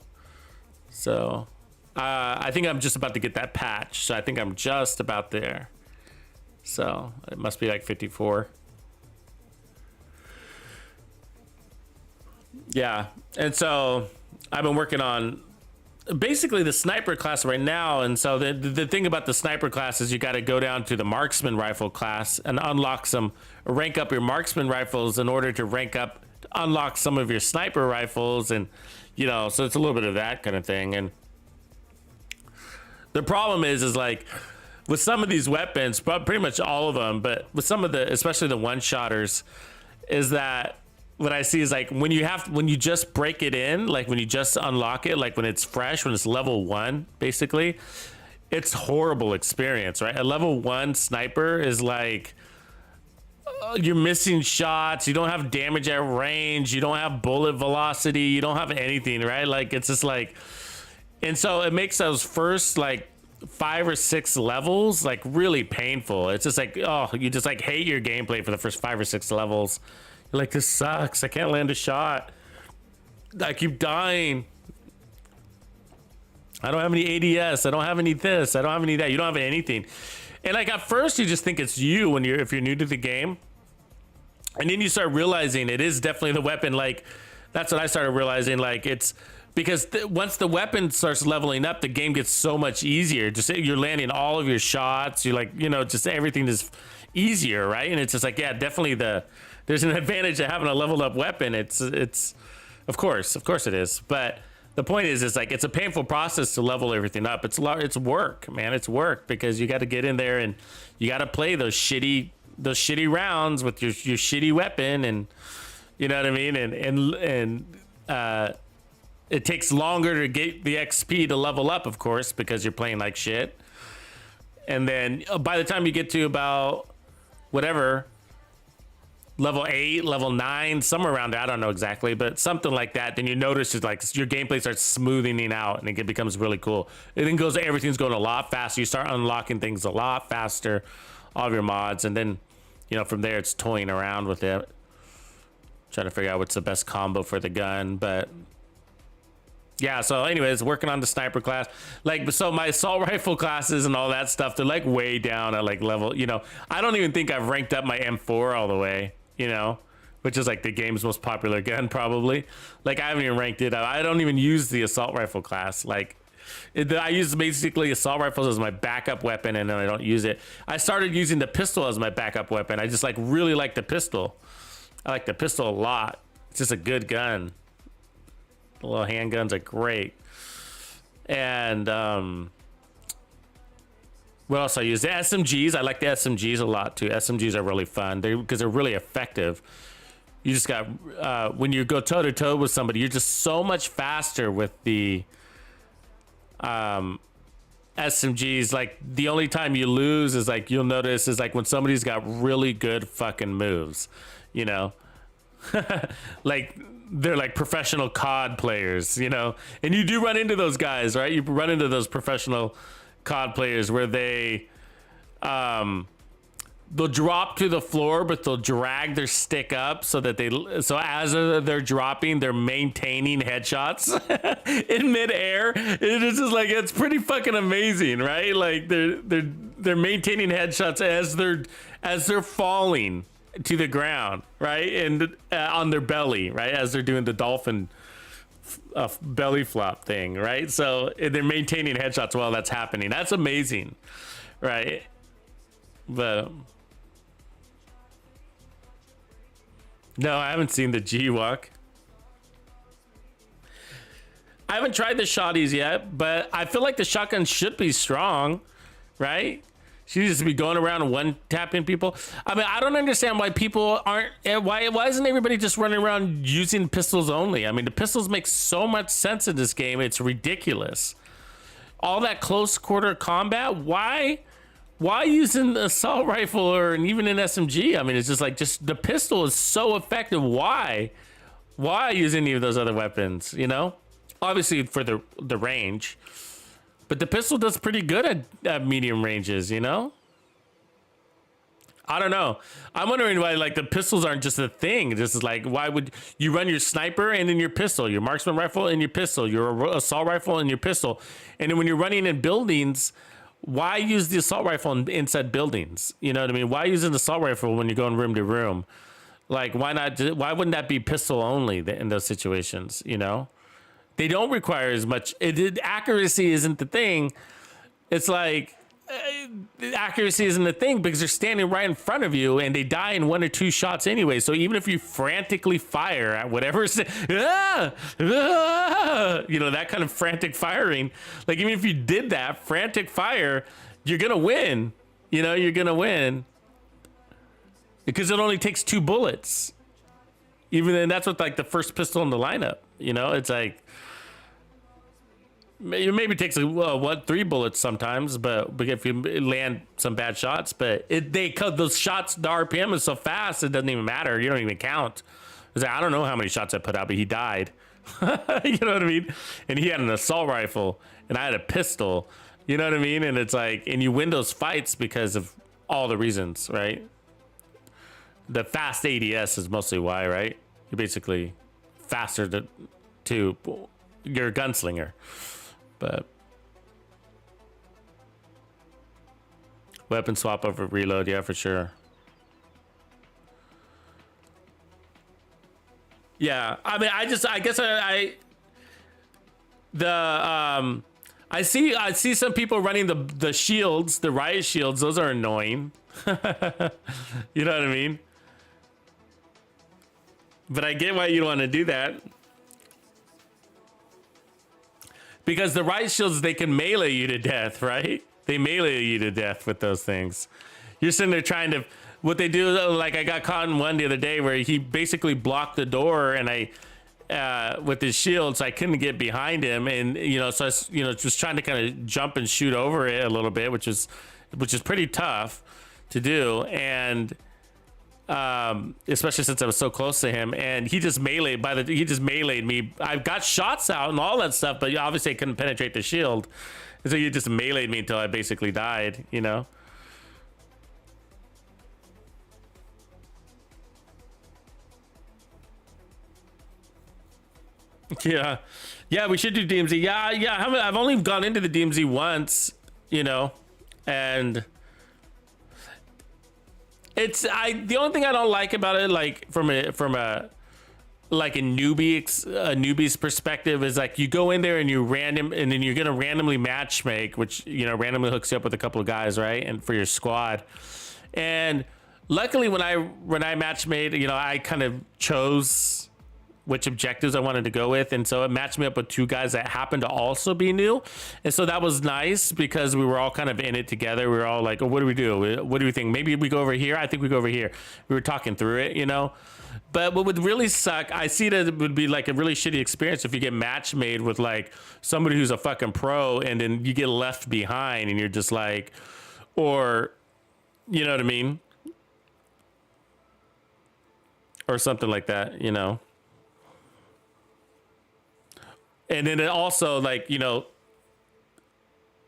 So I think I'm just about to get that patch. So I think I'm just about there. So it must be like 54. Yeah, and so I've been working on basically the sniper class right now. And so the thing about the sniper class is you got to go down to the marksman rifle class and rank up your marksman rifles in order to unlock some of your sniper rifles. And, you know, so it's a little bit of that kind of thing. And the problem is like with some of these weapons, pretty much all of them, but with some of especially the one-shotters, is that what I see is like when you just break it in, like when you just unlock it, like when it's fresh, when it's level 1, basically, it's horrible experience, right? A level 1 sniper is like you're missing shots, you don't have damage at range, you don't have bullet velocity, you don't have anything, right? Like it's just like, and so it makes those first like 5 or 6 levels like really painful. It's just like, oh, you just like hate your gameplay for the first 5 or 6 levels. You're like, this sucks. I can't land a shot. I keep dying. I don't have any ADS. I don't have any this. I don't have any that. You don't have anything. And like at first you just think it's you if you're new to the game. And then you start realizing it is definitely the weapon. Like that's what I started realizing. Like it's because once the weapon starts leveling up, the game gets so much easier. Just you're landing all of your shots. You're like, you know, just everything is easier, right? And it's just like, yeah, definitely there's an advantage to having a leveled up weapon. It's of course it is. But the point is like it's a painful process to level everything up. It's work, man. It's work because you got to get in there and you got to play those shitty rounds with your shitty weapon, and you know what I mean. And it takes longer to get the XP to level up, of course, because you're playing like shit. And then by the time you get to about whatever, level 8, level 9, somewhere around there, I don't know exactly, but something like that, then you notice it's like your gameplay starts smoothing out and it becomes really cool. It then everything's going a lot faster. You start unlocking things a lot faster, all of your mods, and then, you know, from there it's toying around with it, trying to figure out what's the best combo for the gun. But yeah, so anyways, working on the sniper class. Like, so my assault rifle classes and all that stuff, they're like way down at like level, you know, I don't even think I've ranked up my M4 all the way, you know, which is like the game's most popular gun probably. Like I haven't even ranked it up. I don't even use the assault rifle class. Like I use basically assault rifles as my backup weapon, and then I don't use it. I started using the pistol as my backup weapon. I just like really like the pistol. I like the pistol a lot. It's just a good gun. The little handguns are great. And what else I use? The SMGs. I like the SMGs a lot too. SMGs are really fun because they're really effective. You just got when you go toe to toe with somebody, you're just so much faster with the SMGs. Like the only time you lose is like you'll notice is like when somebody's got really good fucking moves, you know. Like they're like professional COD players, you know, and you do run into those guys, right? You run into those professional COD players where they'll drop to the floor, but they'll drag their stick up so that as they're dropping, they're maintaining headshots in midair. It's just like, it's pretty fucking amazing, right? Like they're they're maintaining headshots as they're falling to the ground, right? And on their belly, right? As they're doing the dolphin belly flop thing, right? So they're maintaining headshots while that's happening. That's amazing, right? But no, I haven't seen the G-Walk. I haven't tried the shotties yet, but I feel like the shotgun should be strong, right? She needs to be going around and one-tapping people. I mean, I don't understand why people aren't... Why isn't everybody just running around using pistols only? I mean, the pistols make so much sense in this game. It's ridiculous. All that close quarter combat, why using the assault rifle or even an SMG? I mean, it's just like, the pistol is so effective. Why use any of those other weapons, you know? Obviously for the range. But the pistol does pretty good at medium ranges, you know? I don't know. I'm wondering why, like, the pistols aren't just a thing. This is like, why would you run your sniper and then your pistol, your marksman rifle and your pistol, your assault rifle and your pistol? And then when you're running in buildings, why use the assault rifle inside buildings? You know what I mean? Why use an assault rifle when you're going room to room? Like, why not? Why wouldn't that be pistol only in those situations, you know? They don't require as much. Accuracy isn't the thing. It's like accuracy isn't the thing because they're standing right in front of you and they die in 1 or 2 shots anyway. So even if you frantically fire at whatever, you know, that kind of frantic firing, like even if you did that frantic fire, you're going to win. You know, you're going to win because it only takes 2 bullets. Even then, that's what like the first pistol in the lineup. You know, it's like, it maybe takes 3 bullets sometimes, but if you land some bad shots, but they cut those shots. The RPM is so fast, it doesn't even matter. You don't even count. It's like, I don't know how many shots I put out, but he died. You know what I mean? And he had an assault rifle, and I had a pistol. You know what I mean? And it's like, and you win those fights because of all the reasons, right? The fast ADS is mostly why, right? You're basically faster to you're a gunslinger. But weapon swap over reload, yeah, for sure. Yeah, I mean, I see some people running the shields, the riot shields. Those are annoying. You know what I mean? But I get why you want to do that. Because the riot shields, they can melee you to death, right? They melee you to death with those things. You're sitting there trying to... What they do, like I got caught in one the other day where he basically blocked the door and with his shield, so I couldn't get behind him. And, you know, so I was, you know, just trying to kind of jump and shoot over it a little bit, which is pretty tough to do. And... especially since I was so close to him, and he just meleeed me. I got shots out and all that stuff, but obviously I couldn't penetrate the shield, so he just meleeed me until I basically died. You know. Yeah, we should do DMZ. Yeah. I've only gone into the DMZ once, you know, and. The only thing I don't like about it, like from a newbie's perspective, is like you go in there and and then you're gonna randomly match make, which, you know, randomly hooks you up with a couple of guys, right, and for your squad. And luckily, when I match made, you know, I kind of chose which objectives I wanted to go with, and so it matched me up with 2 guys that happened to also be new, and so that was nice because we were all kind of in it together. We were all like, oh, what do we do? What do we think? Maybe we go over here. I think we go over here. We were talking through it, you know. But what would really suck, I see that it would be like a really shitty experience if you get match made with like somebody who's a fucking pro, and then you get left behind, and you're just like, or, you know what I mean, or something like that, you know. And then it also, like, you know,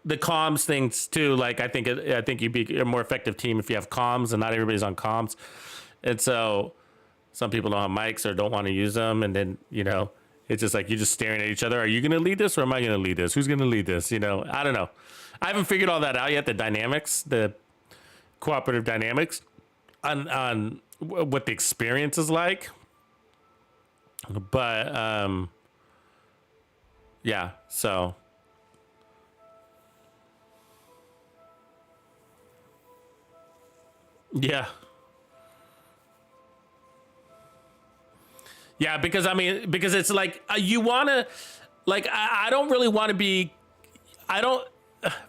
the comms things too. Like, I think you'd be a more effective team if you have comms, and not everybody's on comms. And so some people don't have mics or don't want to use them. And then, you know, it's just like you're just staring at each other. Are you going to lead this, or am I going to lead this? Who's going to lead this? You know, I don't know. I haven't figured all that out yet. The dynamics, the cooperative dynamics, on what the experience is like. But yeah, so. Yeah. Yeah, because I mean, because it's like you want to, like I don't really want to be, I don't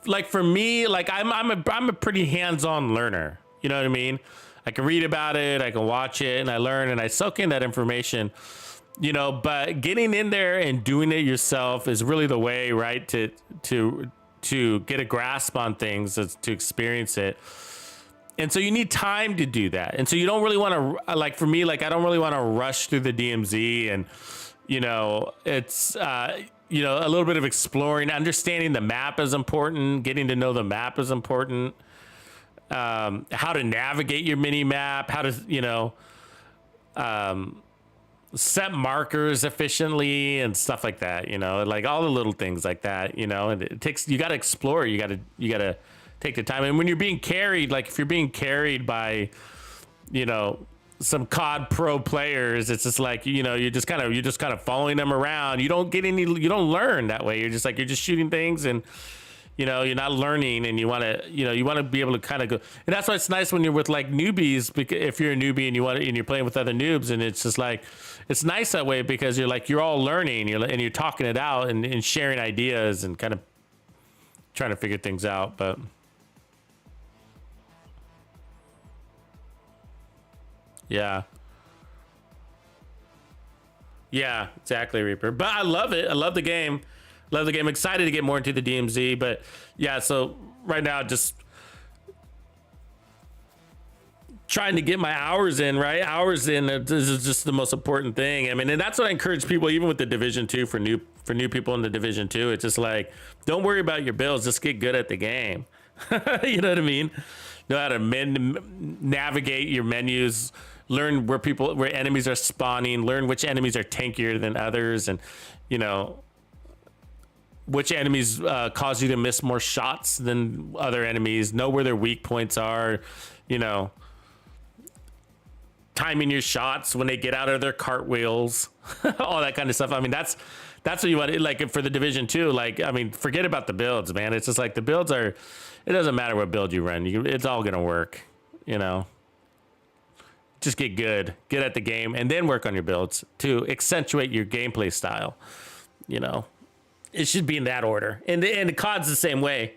like for me, like I'm a pretty hands-on learner. You know what I mean? I can read about it, I can watch it, and I learn and I soak in that information. You know, but getting in there and doing it yourself is really the way, right? To get a grasp on things, to experience it. And so you need time to do that. And so you don't really want to, like for me, like I don't really want to rush through the DMZ, and, you know, it's, you know, a little bit of exploring, understanding the map is important. Getting to know the map is important. How to navigate your mini map, how to, you know, set markers efficiently and stuff like that, you know, like all the little things like that, you know, and it takes, you got to explore, you got to take the time. And when you're being carried, like if you're being carried by, you know, some COD pro players, it's just like, you know, you're just kind of following them around. You don't get any, you don't learn that way. You're just like, you're just shooting things, and, you know, you're not learning, and you want to, you know, you want to be able to kind of go. And that's why it's nice when you're with like newbies, because if you're a newbie and and you're playing with other noobs, and it's just like, it's nice that way, because you're like, you're all learning, and you're talking it out and sharing ideas and kind of trying to figure things out. But yeah. Yeah, exactly, Reaper. But I love it. I love the game. Love the game. Excited to get more into the DMZ. But yeah, so right now, just trying to get my hours in, right? Hours in. This is just the most important thing. I mean, and that's what I encourage people, even with the Division 2, for new people in the Division 2. It's just like, don't worry about your builds. Just get good at the game. You know what I mean? Know how to navigate your menus. Learn where enemies are spawning. Learn which enemies are tankier than others, and, you know, which enemies cause you to miss more shots than other enemies. Know where their weak points are. You know, timing your shots when they get out of their cartwheels, all that kind of stuff. I mean, that's what you want. Like for the Division 2, like, I mean, forget about the builds, man. It's just like the builds are, it doesn't matter what build you run. It's all gonna work, you know. Just get good at the game, and then work on your builds to accentuate your gameplay style. You know, it should be in that order. And the COD's the same way.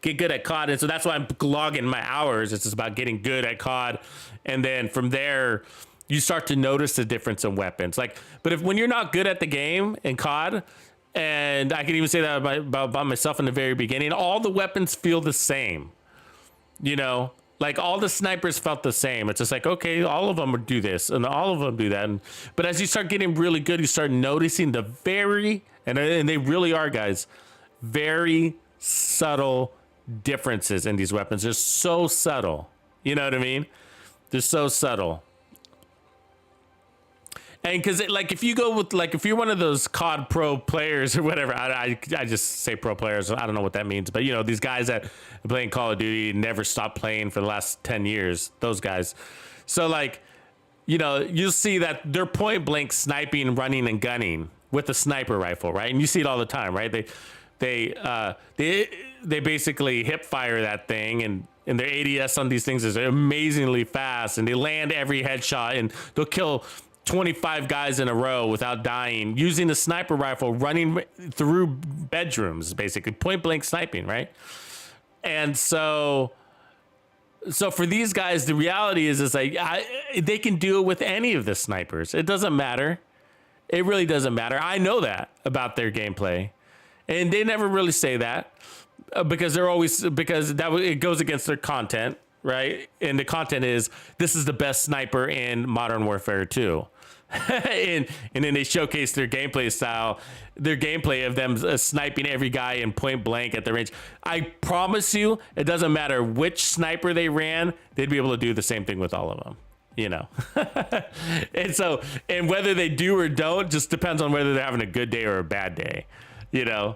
Get good at COD, and so that's why I'm logging my hours. It's just about getting good at COD, and then from there, you start to notice the difference in weapons. Like, but when you're not good at the game in COD, and I can even say that about myself in the very beginning, all the weapons feel the same. You know. Like all the snipers felt the same. It's just like, okay, all of them do this and all of them do that. But as you start getting really good, you start noticing the and they really are, guys, very subtle differences in these weapons. They're so subtle. You know what I mean? They're so subtle. And because, like, if you go with, like, if you're one of those COD pro players or whatever, I just say pro players. I don't know what that means. But, you know, these guys that are playing Call of Duty never stopped playing for the last 10 years, those guys. So, like, you know, you'll see that they're point blank sniping, running, and gunning with a sniper rifle, right? And you see it all the time, right? They basically hip fire that thing, and their ADS on these things is amazingly fast, and they land every headshot, and they'll kill 25 guys in a row without dying using a sniper rifle, running through bedrooms, basically point blank sniping, right? And so for these guys, the reality is like they can do it with any of the snipers. It doesn't matter. It really doesn't matter. I know that about their gameplay, and they never really say that because it goes against their content, right? And the content is, this is the best sniper in Modern Warfare 2. and then they showcase their gameplay style, their gameplay of them sniping every guy in point blank at the range. I promise you, it doesn't matter which sniper they ran, they'd be able to do the same thing with all of them, you know. and whether they do or don't just depends on whether they're having a good day or a bad day, you know.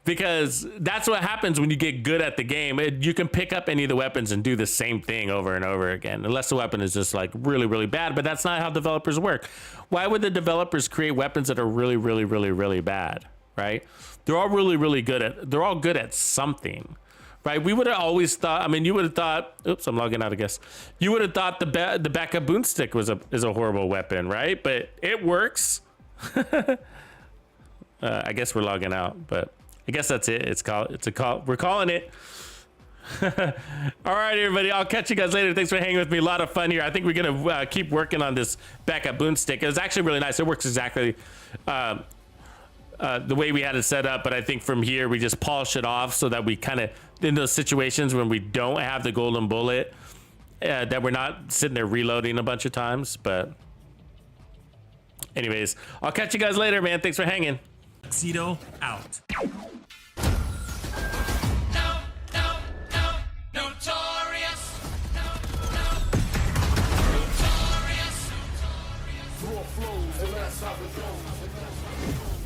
because that's what happens when you get good at the game. You can pick up any of the weapons and do the same thing over and over again, unless the weapon is just like really, really bad. But that's not how developers work. Why would the developers create weapons that are really, really, really, really bad, right? They're all really, really good at, they're all good at something, right? We would have always thought, I mean, you would have thought, oops, I'm logging out, I guess. You would have thought the backup boomstick is a horrible weapon, right? But it works. I guess we're logging out, but I guess that's it. We're calling it. All right, everybody. I'll catch you guys later. Thanks for hanging with me. A lot of fun here. I think we're gonna keep working on this backup boomstick. It's actually really nice. It works exactly the way we had it set up, but I think from here we just polish it off so that we kind of, in those situations when we don't have the golden bullet, that we're not sitting there reloading a bunch of times. But anyways, I'll catch you guys later, man. Thanks for hanging. Tuxedo out. Raw flows, and that's how it goes.